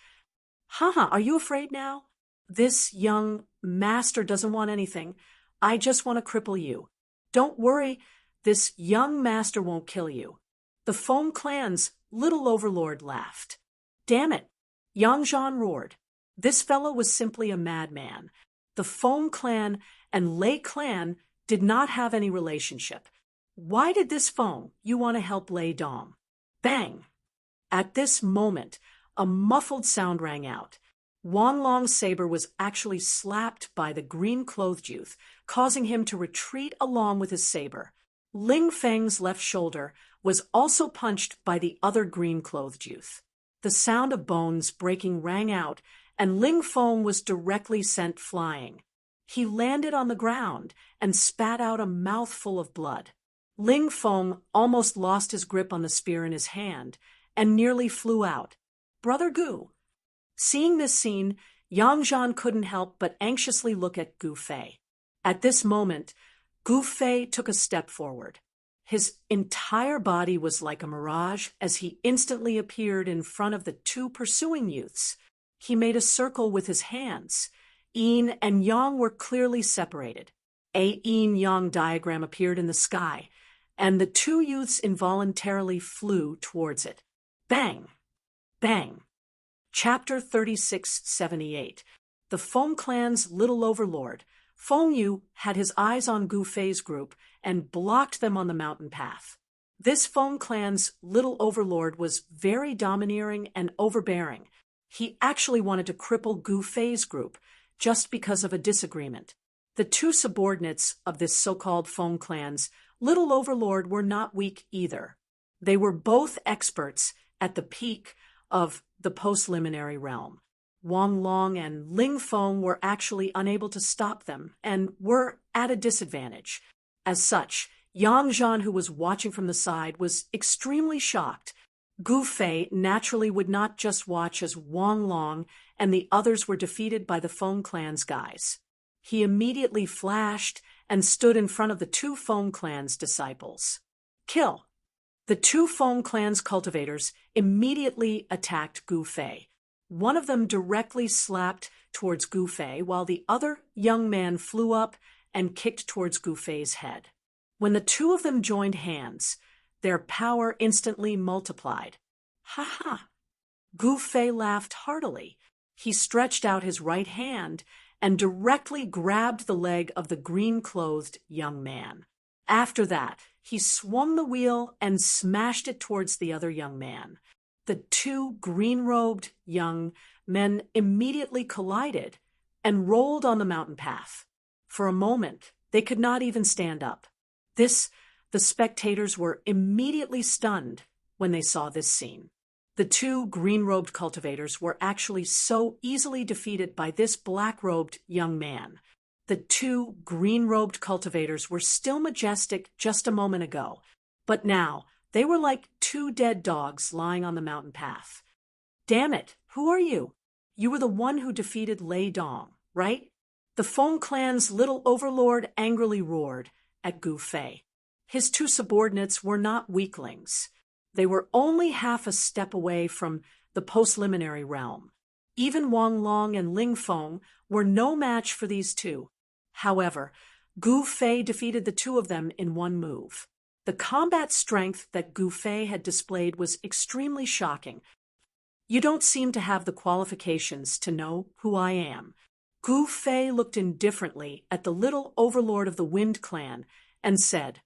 Haha, are you afraid now? This young master doesn't want anything. I just want to cripple you. Don't worry, this young master won't kill you. The Feng clan's little overlord laughed. Damn it, Yang Zhan roared. This fellow was simply a madman. The Feng clan and Lei clan did not have any relationship. Why did this Feng you want to help Lei Dong? Bang! At this moment, a muffled sound rang out. Wan Long's saber was actually slapped by the green-clothed youth, causing him to retreat along with his saber. Ling Feng's left shoulder was also punched by the other green-clothed youth. The sound of bones breaking rang out, and Ling Feng was directly sent flying. He landed on the ground and spat out a mouthful of blood. Ling Feng almost lost his grip on the spear in his hand and nearly flew out. "Brother Gu." Seeing this scene, Yang Zhan couldn't help but anxiously look at Gu Fei. At this moment, Gu Fei took a step forward. His entire body was like a mirage as he instantly appeared in front of the two pursuing youths. He made a circle with his hands. Yin and Yang were clearly separated. A yin-yang diagram appeared in the sky, and the two youths involuntarily flew towards it. Bang! Bang! Chapter 3678. The Feng clan's little overlord. Feng Yu had his eyes on Gu Fei's group and blocked them on the mountain path. This Feng clan's little overlord was very domineering and overbearing. He actually wanted to cripple Gu Fei's group just because of a disagreement. The two subordinates of this so-called Feng clan's little overlord were not weak either. They were both experts at the peak of the post-liminary realm. Wang Long and Ling Feng were actually unable to stop them and were at a disadvantage. As such, Yang Zhan, who was watching from the side, was extremely shocked. Gu Fei naturally would not just watch as Wang Long and the others were defeated by the Feng clan's guys. He immediately flashed and stood in front of the two Feng clan's disciples. Kill! The two Feng clan's cultivators immediately attacked Gu Fei. One of them directly slapped towards Gu Fei, while the other young man flew up and kicked towards Gu Fei's head. When the two of them joined hands, their power instantly multiplied. Ha ha! Gu Fei laughed heartily. He stretched out his right hand and directly grabbed the leg of the green-clothed young man. After that, he swung the wheel and smashed it towards the other young man. The two green-robed young men immediately collided and rolled on the mountain path. For a moment, they could not even stand up. The spectators were immediately stunned when they saw this scene. The two green-robed cultivators were actually so easily defeated by this black-robed young man. The two green-robed cultivators were still majestic just a moment ago, but now they were like two dead dogs lying on the mountain path. Damn it, who are you? You were the one who defeated Lei Dong, right? The Feng clan's little overlord angrily roared at Gu Fei. His two subordinates were not weaklings. They were only half a step away from the post-liminary realm. Even Wang Long and Ling Feng were no match for these two. However, Gu Fei defeated the two of them in one move. The combat strength that Gu Fei had displayed was extremely shocking. You don't seem to have the qualifications to know who I am. Gu Fei looked indifferently at the little overlord of the Wind Clan and said,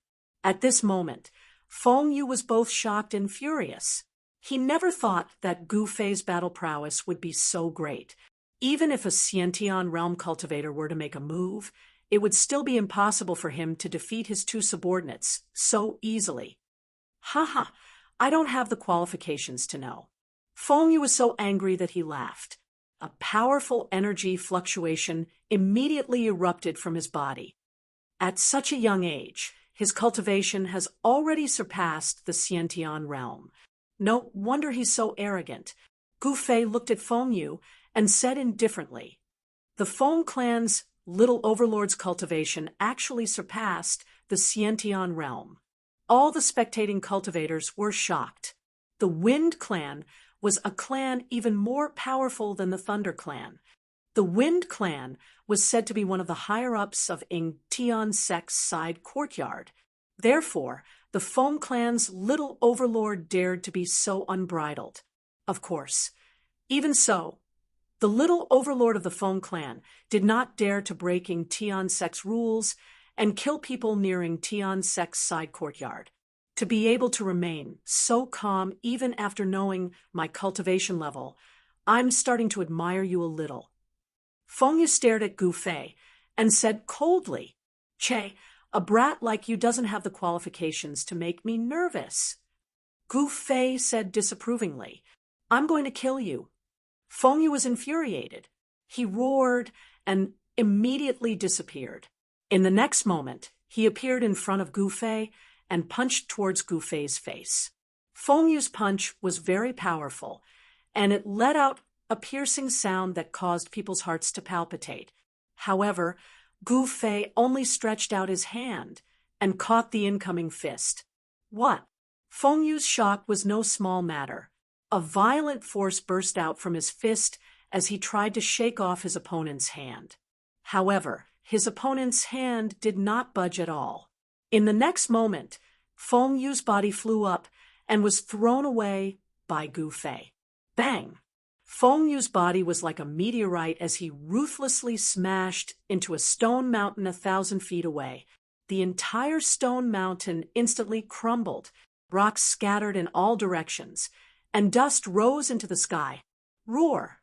at this moment, Feng Yu was both shocked and furious. He never thought that Gu Fei's battle prowess would be so great. Even if a Xiantian realm cultivator were to make a move, it would still be impossible for him to defeat his two subordinates so easily. Ha! I don't have the qualifications to know. Feng Yu was so angry that he laughed. A powerful energy fluctuation immediately erupted from his body. At such a young age, his cultivation has already surpassed the Xiantian realm. No wonder he's so arrogant. Gu Fei looked at Feng Yu and said indifferently, the Feng clan's little overlord's cultivation actually surpassed the Xiantian realm. All the spectating cultivators were shocked. The Wind Clan was a clan even more powerful than the Thunder Clan. The Wind Clan was said to be one of the higher-ups of Ing Tian Sec's side courtyard. Therefore, the Feng clan's little overlord dared to be so unbridled. Of course. Even so, the little overlord of the Feng clan did not dare to break Ing Tian Sec's rules and kill people near Ing Tian Sec's side courtyard. To be able to remain so calm even after knowing my cultivation level I'm starting to admire you a little. Feng Yu stared at Gu Fei and said coldly, Che, a brat like you doesn't have the qualifications to make me nervous. Gu Fei said disapprovingly, I'm going to kill you. Feng Yu was infuriated. He roared and immediately disappeared. In the next moment, he appeared in front of Gu Fei and punched towards Gu Fei's face. Feng Yu's punch was very powerful, and it let out a piercing sound that caused people's hearts to palpitate. However, Gu Fei only stretched out his hand and caught the incoming fist. What? Feng Yu's shock was no small matter. A violent force burst out from his fist as he tried to shake off his opponent's hand. However, his opponent's hand did not budge at all. In the next moment, Feng Yu's body flew up and was thrown away by Gu Fei. Bang! Feng Yu's body was like a meteorite as he ruthlessly smashed into a stone mountain 1,000 feet away. The entire stone mountain instantly crumbled, rocks scattered in all directions, and dust rose into the sky. Roar!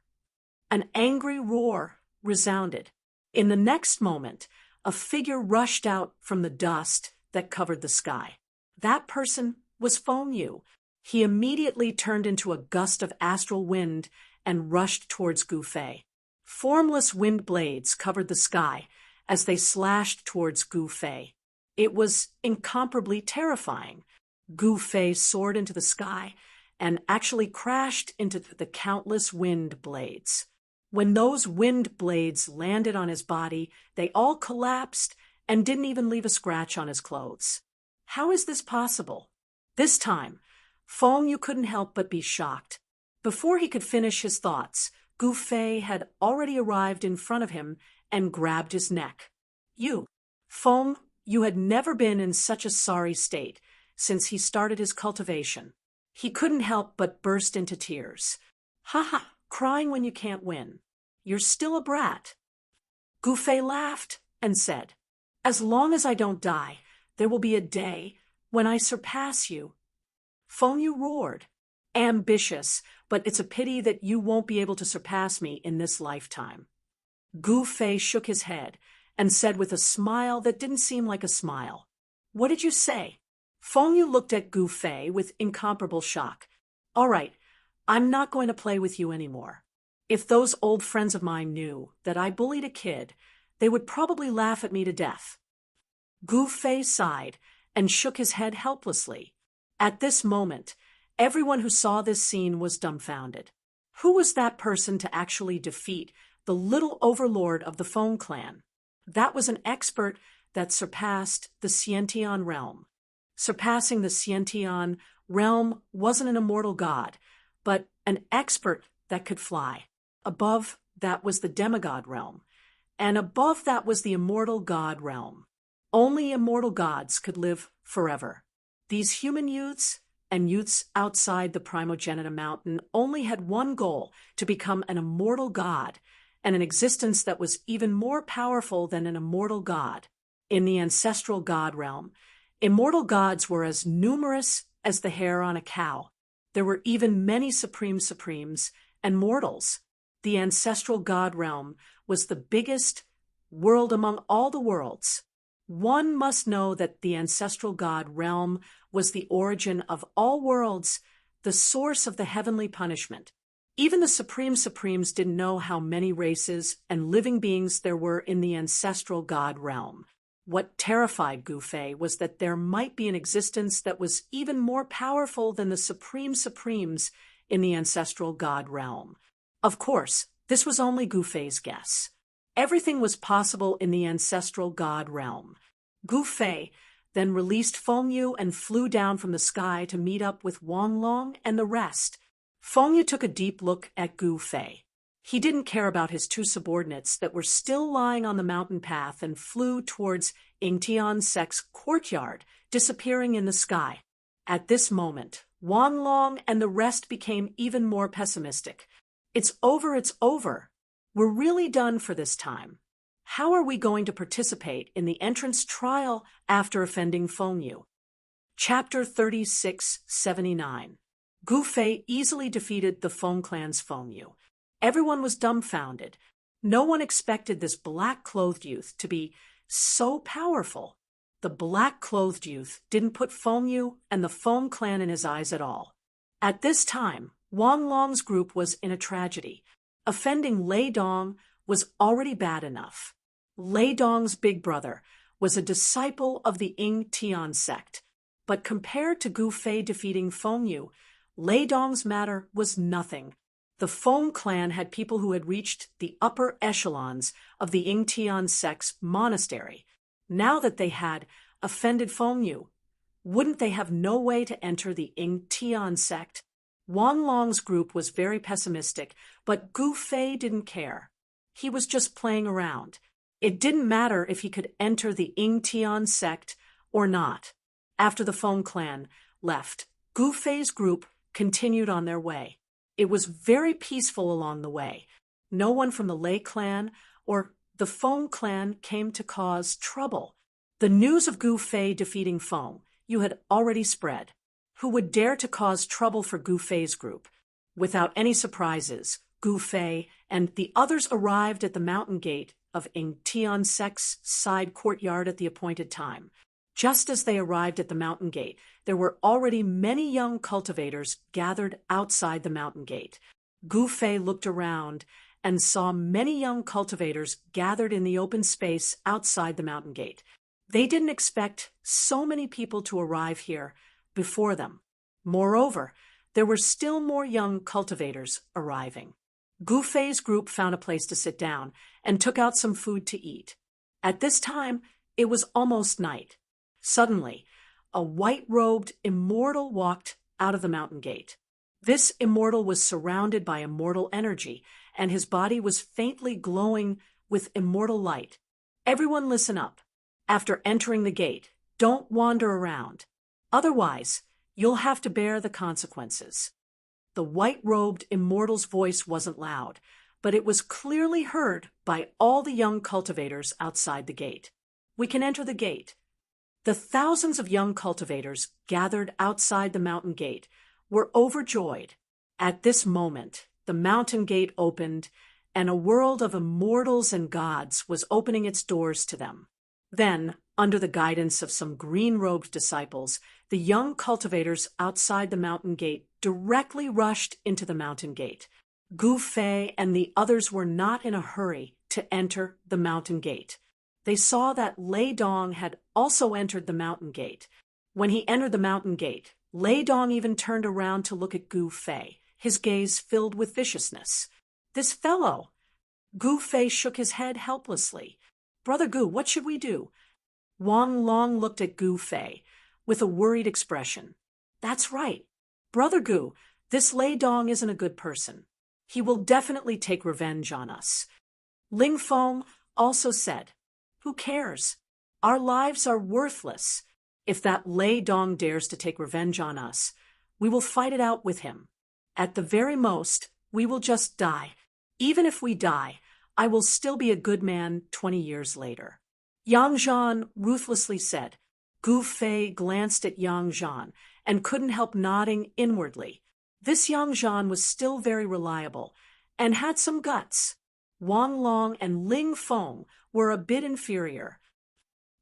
An angry roar resounded. In the next moment, a figure rushed out from the dust that covered the sky. That person was Feng Yu. He immediately turned into a gust of astral wind and rushed towards Gu Fei. Formless wind blades covered the sky as they slashed towards Gu Fei. It was incomparably terrifying. Gu Fei soared into the sky and actually crashed into the countless wind blades. When those wind blades landed on his body, they all collapsed and didn't even leave a scratch on his clothes. How is this possible? This time, Feng Yu couldn't help but be shocked. Before he could finish his thoughts, Gu Fei had already arrived in front of him and grabbed his neck. Feng Yu had never been in such a sorry state since he started his cultivation. He couldn't help but burst into tears. Ha ha! Crying when you can't win. You're still a brat. Gu Fei laughed and said, As long as I don't die, there will be a day when I surpass you. Feng Yu roared, Ambitious, but it's a pity that you won't be able to surpass me in this lifetime. Gu Fei shook his head and said with a smile that didn't seem like a smile, What did you say? Feng Yu looked at Gu Fei with incomparable shock. All right, I'm not going to play with you anymore. If those old friends of mine knew that I bullied a kid, they would probably laugh at me to death. Gu Fei sighed and shook his head helplessly. At this moment, everyone who saw this scene was dumbfounded. Who was that person to actually defeat the little overlord of the Feng clan? That was an expert that surpassed the Xiantian realm. Surpassing the Xiantian realm wasn't an immortal god, but an expert that could fly. Above that was the demigod realm, and above that was the immortal god realm. Only immortal gods could live forever. These human youths and youths outside the Primogenitor Mountain only had one goal: to become an immortal god, and an existence that was even more powerful than an immortal god. In the ancestral god realm, immortal gods were as numerous as the hair on a cow. There were even many supremes and mortals. The ancestral god realm was the biggest world among all the worlds. One must know that the ancestral god realm was the origin of all worlds, the source of the heavenly punishment. Even the supremes didn't know how many races and living beings there were in the ancestral god realm. What terrified Gu Fei was that there might be an existence that was even more powerful than the supremes in the ancestral god realm. Of course, this was only Gu Fei's guess. Everything was possible in the ancestral god realm. Gu Fei then released Feng Yu and flew down from the sky to meet up with Wang Long and the rest. Feng Yu took a deep look at Gu Fei. He didn't care about his two subordinates that were still lying on the mountain path and flew towards Yingtian Sek's courtyard, disappearing in the sky. At this moment, Wang Long and the rest became even more pessimistic. It's over, it's over. We're really done for this time. How are we going to participate in the entrance trial after offending Feng Yu? Chapter 3679. Gu Fei easily defeated the Feng clan's Feng Yu. Everyone was dumbfounded. No one expected this black-clothed youth to be so powerful. The black-clothed youth didn't put Feng Yu and the Feng clan in his eyes at all. At this time, Wang Long's group was in a tragedy. Offending Lei Dong was already bad enough. Lei Dong's big brother was a disciple of the Ying Tian sect, but compared to Gu Fei defeating Feng Yu, Lei Dong's matter was nothing. The Feng clan had people who had reached the upper echelons of the Ying Tian sect's monastery. Now that they had offended Feng Yu, wouldn't they have no way to enter the Ying Tian sect? Wang Long's group was very pessimistic, but Gu Fei didn't care. He was just playing around. It didn't matter if he could enter the Ying Tian sect or not. After the Feng clan left, Gu Fei's group continued on their way. It was very peaceful along the way. No one from the Lei clan or the Feng clan came to cause trouble. The news of Gu Fei defeating Feng Yu had already spread. Who would dare to cause trouble for Gu Fei's group? Without any surprises, Gu Fei and the others arrived at the mountain gate of Ying Tian sect's side courtyard at the appointed time. Just as they arrived at the mountain gate, there were already many young cultivators gathered outside the mountain gate. Gu Fei looked around and saw many young cultivators gathered in the open space outside the mountain gate. They didn't expect so many people to arrive here before them. Moreover, there were still more young cultivators arriving. Gu Fei's group found a place to sit down and took out some food to eat. At this time, it was almost night. Suddenly, a white-robed immortal walked out of the mountain gate. This immortal was surrounded by immortal energy, and his body was faintly glowing with immortal light. Everyone listen up. After entering the gate, don't wander around. Otherwise, you'll have to bear the consequences. The white-robed immortal's voice wasn't loud, but it was clearly heard by all the young cultivators outside the gate. We can enter the gate. The thousands of young cultivators gathered outside the mountain gate were overjoyed. At this moment, the mountain gate opened, and a world of immortals and gods was opening its doors to them. Then, under the guidance of some green-robed disciples, the young cultivators outside the mountain gate directly rushed into the mountain gate. Gu Fei and the others were not in a hurry to enter the mountain gate. They saw that Lei Dong had also entered the mountain gate. When he entered the mountain gate, Lei Dong even turned around to look at Gu Fei, his gaze filled with viciousness. This fellow! Gu Fei shook his head helplessly. Brother Gu, what should we do? Wang Long looked at Gu Fei with a worried expression. That's right. Brother Gu, this Lei Dong isn't a good person. He will definitely take revenge on us. Ling Feng also said, Who cares? Our lives are worthless. If that Lei Dong dares to take revenge on us, we will fight it out with him. At the very most, we will just die. Even if we die, I will still be a good man 20 years later. Yang Zhan ruthlessly said. Gu Fei glanced at Yang Zhan and couldn't help nodding inwardly. This Yang Zhan was still very reliable and had some guts. Wang Long and Ling Feng were a bit inferior.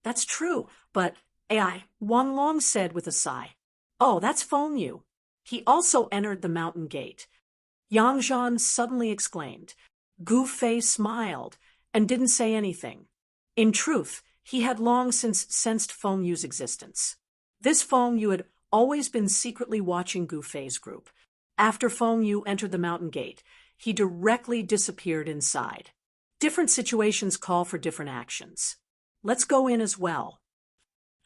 That's true, but Wang Long said with a sigh. Oh, that's Feng Yu. He also entered the mountain gate. Yang Zhan suddenly exclaimed. Gu Fei smiled and didn't say anything. In truth, he had long since sensed Feng Yu's existence. This Feng Yu had always been secretly watching Gu Fei's group. After Feng Yu entered the mountain gate, he directly disappeared inside. Different situations call for different actions. Let's go in as well.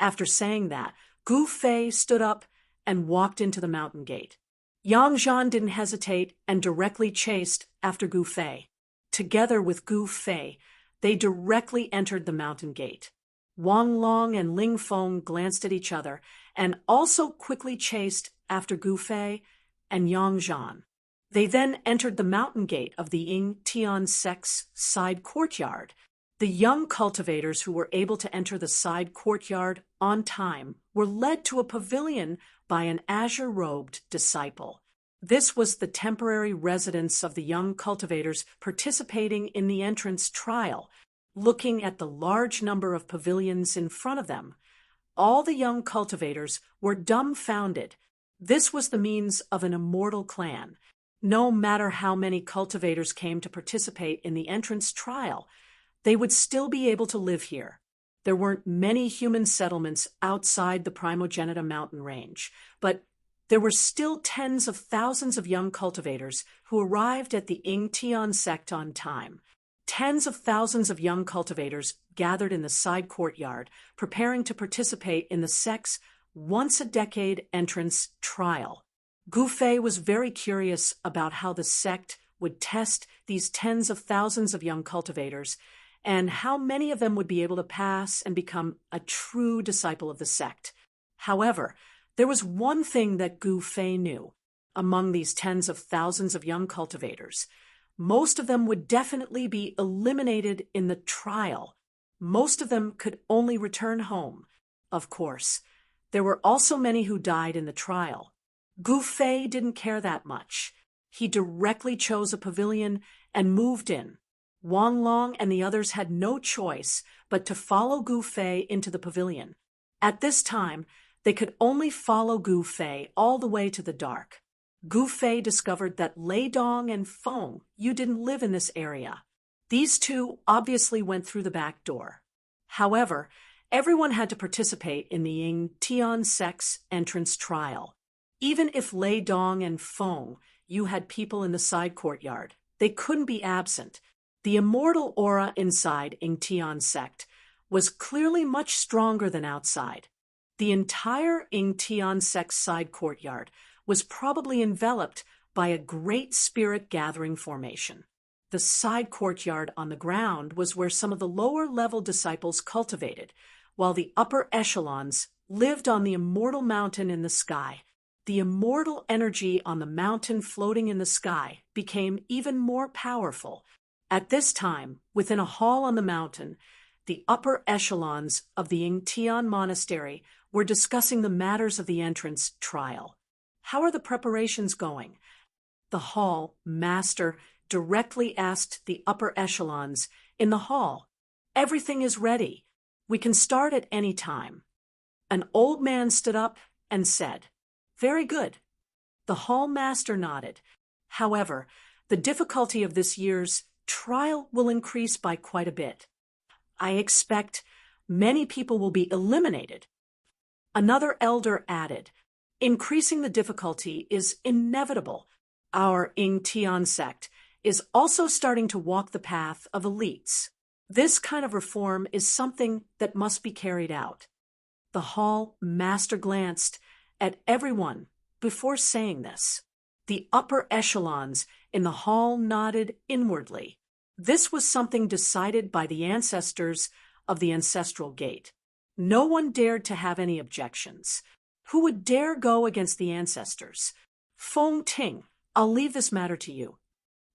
After saying that, Gu Fei stood up and walked into the mountain gate. Yang Zhan didn't hesitate and directly chased after Gu Fei. Together with Gu Fei, they directly entered the mountain gate. Wang Long and Ling Feng glanced at each other and also quickly chased after Gu Fei and Yang Zhan. They then entered the mountain gate of the Ying Tian sect's side courtyard. The young cultivators who were able to enter the side courtyard on time were led to a pavilion by an azure-robed disciple. This was the temporary residence of the young cultivators participating in the entrance trial. Looking at the large number of pavilions in front of them, all the young cultivators were dumbfounded. This was the means of an immortal clan. No matter how many cultivators came to participate in the entrance trial, they would still be able to live here. There weren't many human settlements outside the Primogenitura mountain range, but there were still tens of thousands of young cultivators who arrived at the Ingtian sect on time. Tens of thousands of young cultivators gathered in the side courtyard, preparing to participate in the sect's once-a-decade entrance trial. Gufei was very curious about how the sect would test these tens of thousands of young cultivators and how many of them would be able to pass and become a true disciple of the sect. However, there was one thing that Gufei knew. Among these tens of thousands of young cultivators, most of them would definitely be eliminated in the trial. Most of them could only return home. Of course, there were also many who died in the trial. Gufei didn't care that much. He directly chose a pavilion and moved in. Wang Long and the others had no choice but to follow Gufei into the pavilion. At this time, they could only follow Gufei all the way to the dark. Gufei discovered that Lei Dong and Feng Yu didn't live in this area. These two obviously went through the back door. However, everyone had to participate in the Ying Tian sect's entrance trial. Even if Lei Dong and Feng Yu had people in the side courtyard, they couldn't be absent. The immortal aura inside Ying Tian sect was clearly much stronger than outside. The entire Ying Tian sect's side courtyard was probably enveloped by a great spirit gathering formation. The side courtyard on the ground was where some of the lower-level disciples cultivated, while the upper echelons lived on the immortal mountain in the sky. The immortal energy on the mountain floating in the sky became even more powerful. At this time, within a hall on the mountain, the upper echelons of the Yingtian monastery were discussing the matters of the entrance trial. How are the preparations going? The hall master directly asked the upper echelons in the hall. Everything is ready. We can start at any time. An old man stood up and said, "Very good." The hall master nodded. However, the difficulty of this year's trial will increase by quite a bit. I expect many people will be eliminated. Another elder added, "Increasing the difficulty is inevitable. Our Yingtian sect is also starting to walk the path of elites. This kind of reform is something that must be carried out." The hall master glanced at everyone before saying this. The upper echelons in the hall nodded inwardly. This was something decided by the ancestors of the ancestral gate. No one dared to have any objections. Who would dare go against the ancestors? Feng Ting, I'll leave this matter to you.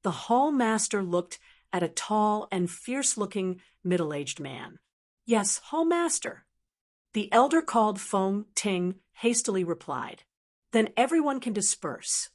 The hall master looked at a tall and fierce-looking middle-aged man. "Yes, hall master." The elder called Feng Ting hastily replied, "Then everyone can disperse."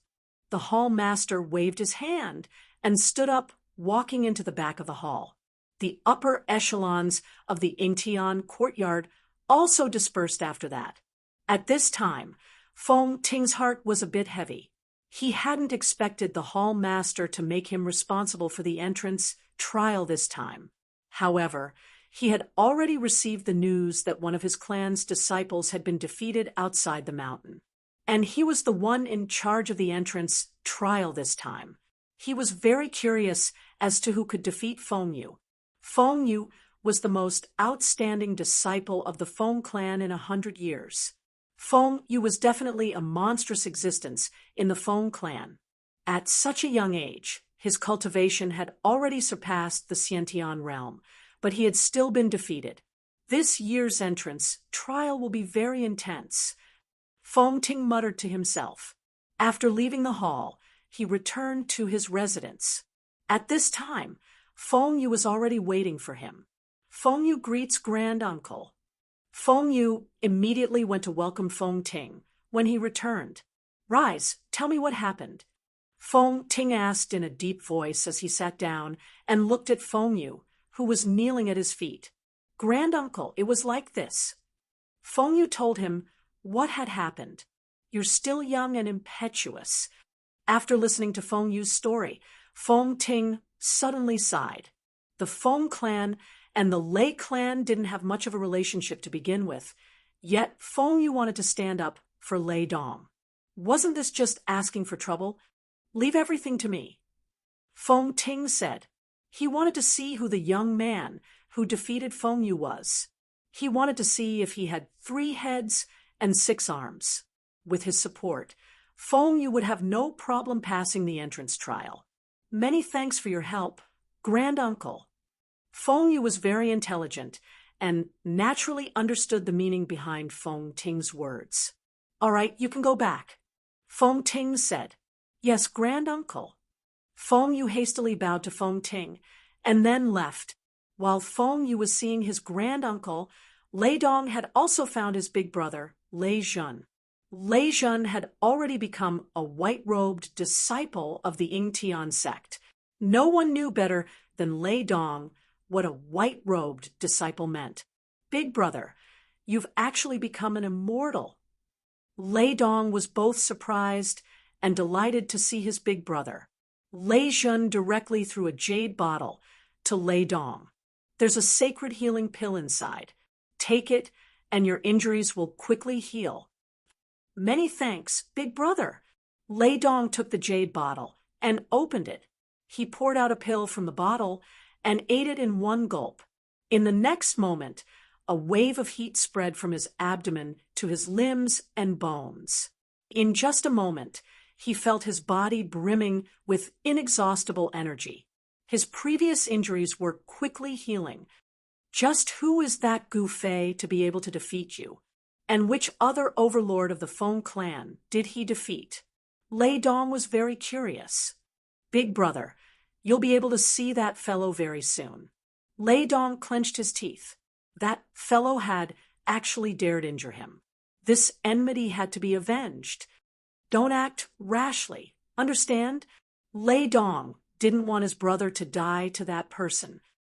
The hall master waved his hand and stood up, walking into the back of the hall. The upper echelons of the Yingtian courtyard also dispersed after that. At this time, Feng Ting's heart was a bit heavy. He hadn't expected the hall master to make him responsible for the entrance trial this time. However, he had already received the news that one of his clan's disciples had been defeated outside the mountain. And he was the one in charge of the entrance trial this time. He was very curious as to who could defeat Feng Yu. Feng Yu was the most outstanding disciple of the Feng clan in 100 years. Feng Yu was definitely a monstrous existence in the Feng clan. At such a young age, his cultivation had already surpassed the Xiantian realm, but he had still been defeated. This year's entrance trial will be very intense. Feng Ting muttered to himself. After leaving the hall, he returned to his residence. At this time, Feng Yu was already waiting for him. Feng Yu greets granduncle. Feng Yu immediately went to welcome Feng Ting when he returned. Rise, tell me what happened. Feng Ting asked in a deep voice as he sat down and looked at Feng Yu, who was kneeling at his feet. Granduncle, it was like this. Feng Yu told him what had happened. You're still young and impetuous. After listening to Feng Yu's story, Feng Ting suddenly sighed. The Feng clan and the Lei clan didn't have much of a relationship to begin with, yet Feng Yu wanted to stand up for Lei Dong. Wasn't this just asking for trouble? Leave everything to me. Feng Ting said. He wanted to see who the young man who defeated Feng Yu was. He wanted to see if he had 3 heads and 6 arms. With his support, Feng Yu would have no problem passing the entrance trial. Many thanks for your help, Granduncle. Feng Yu was very intelligent and naturally understood the meaning behind Feng Ting's words. All right, you can go back. Feng Ting said. Yes, Granduncle. Feng Yu hastily bowed to Feng Ting and then left. While Feng Yu was seeing his granduncle, Lei Dong had also found his big brother, Lei Jun. Lei Jun had already become a white-robed disciple of the Yingtian sect. No one knew better than Lei Dong what a white-robed disciple meant. Big brother, you've actually become an immortal. Lei Dong was both surprised and delighted to see his big brother. Lei Jun directly threw a jade bottle to Lei Dong. There's a sacred healing pill inside. Take it, and your injuries will quickly heal. Many thanks, big brother. Lei Dong took the jade bottle and opened it. He poured out a pill from the bottle and ate it in one gulp. In the next moment, a wave of heat spread from his abdomen to his limbs and bones. In just a moment, he felt his body brimming with inexhaustible energy. His previous injuries were quickly healing. Just who is that Gu Fei to be able to defeat you? And which other overlord of the Feng clan did he defeat? Lei Dong was very curious. Big brother, you'll be able to see that fellow very soon. Lei Dong clenched his teeth. That fellow had actually dared injure him. This enmity had to be avenged. Don't act rashly. Understand? Lei Dong didn't want his brother to die to that person.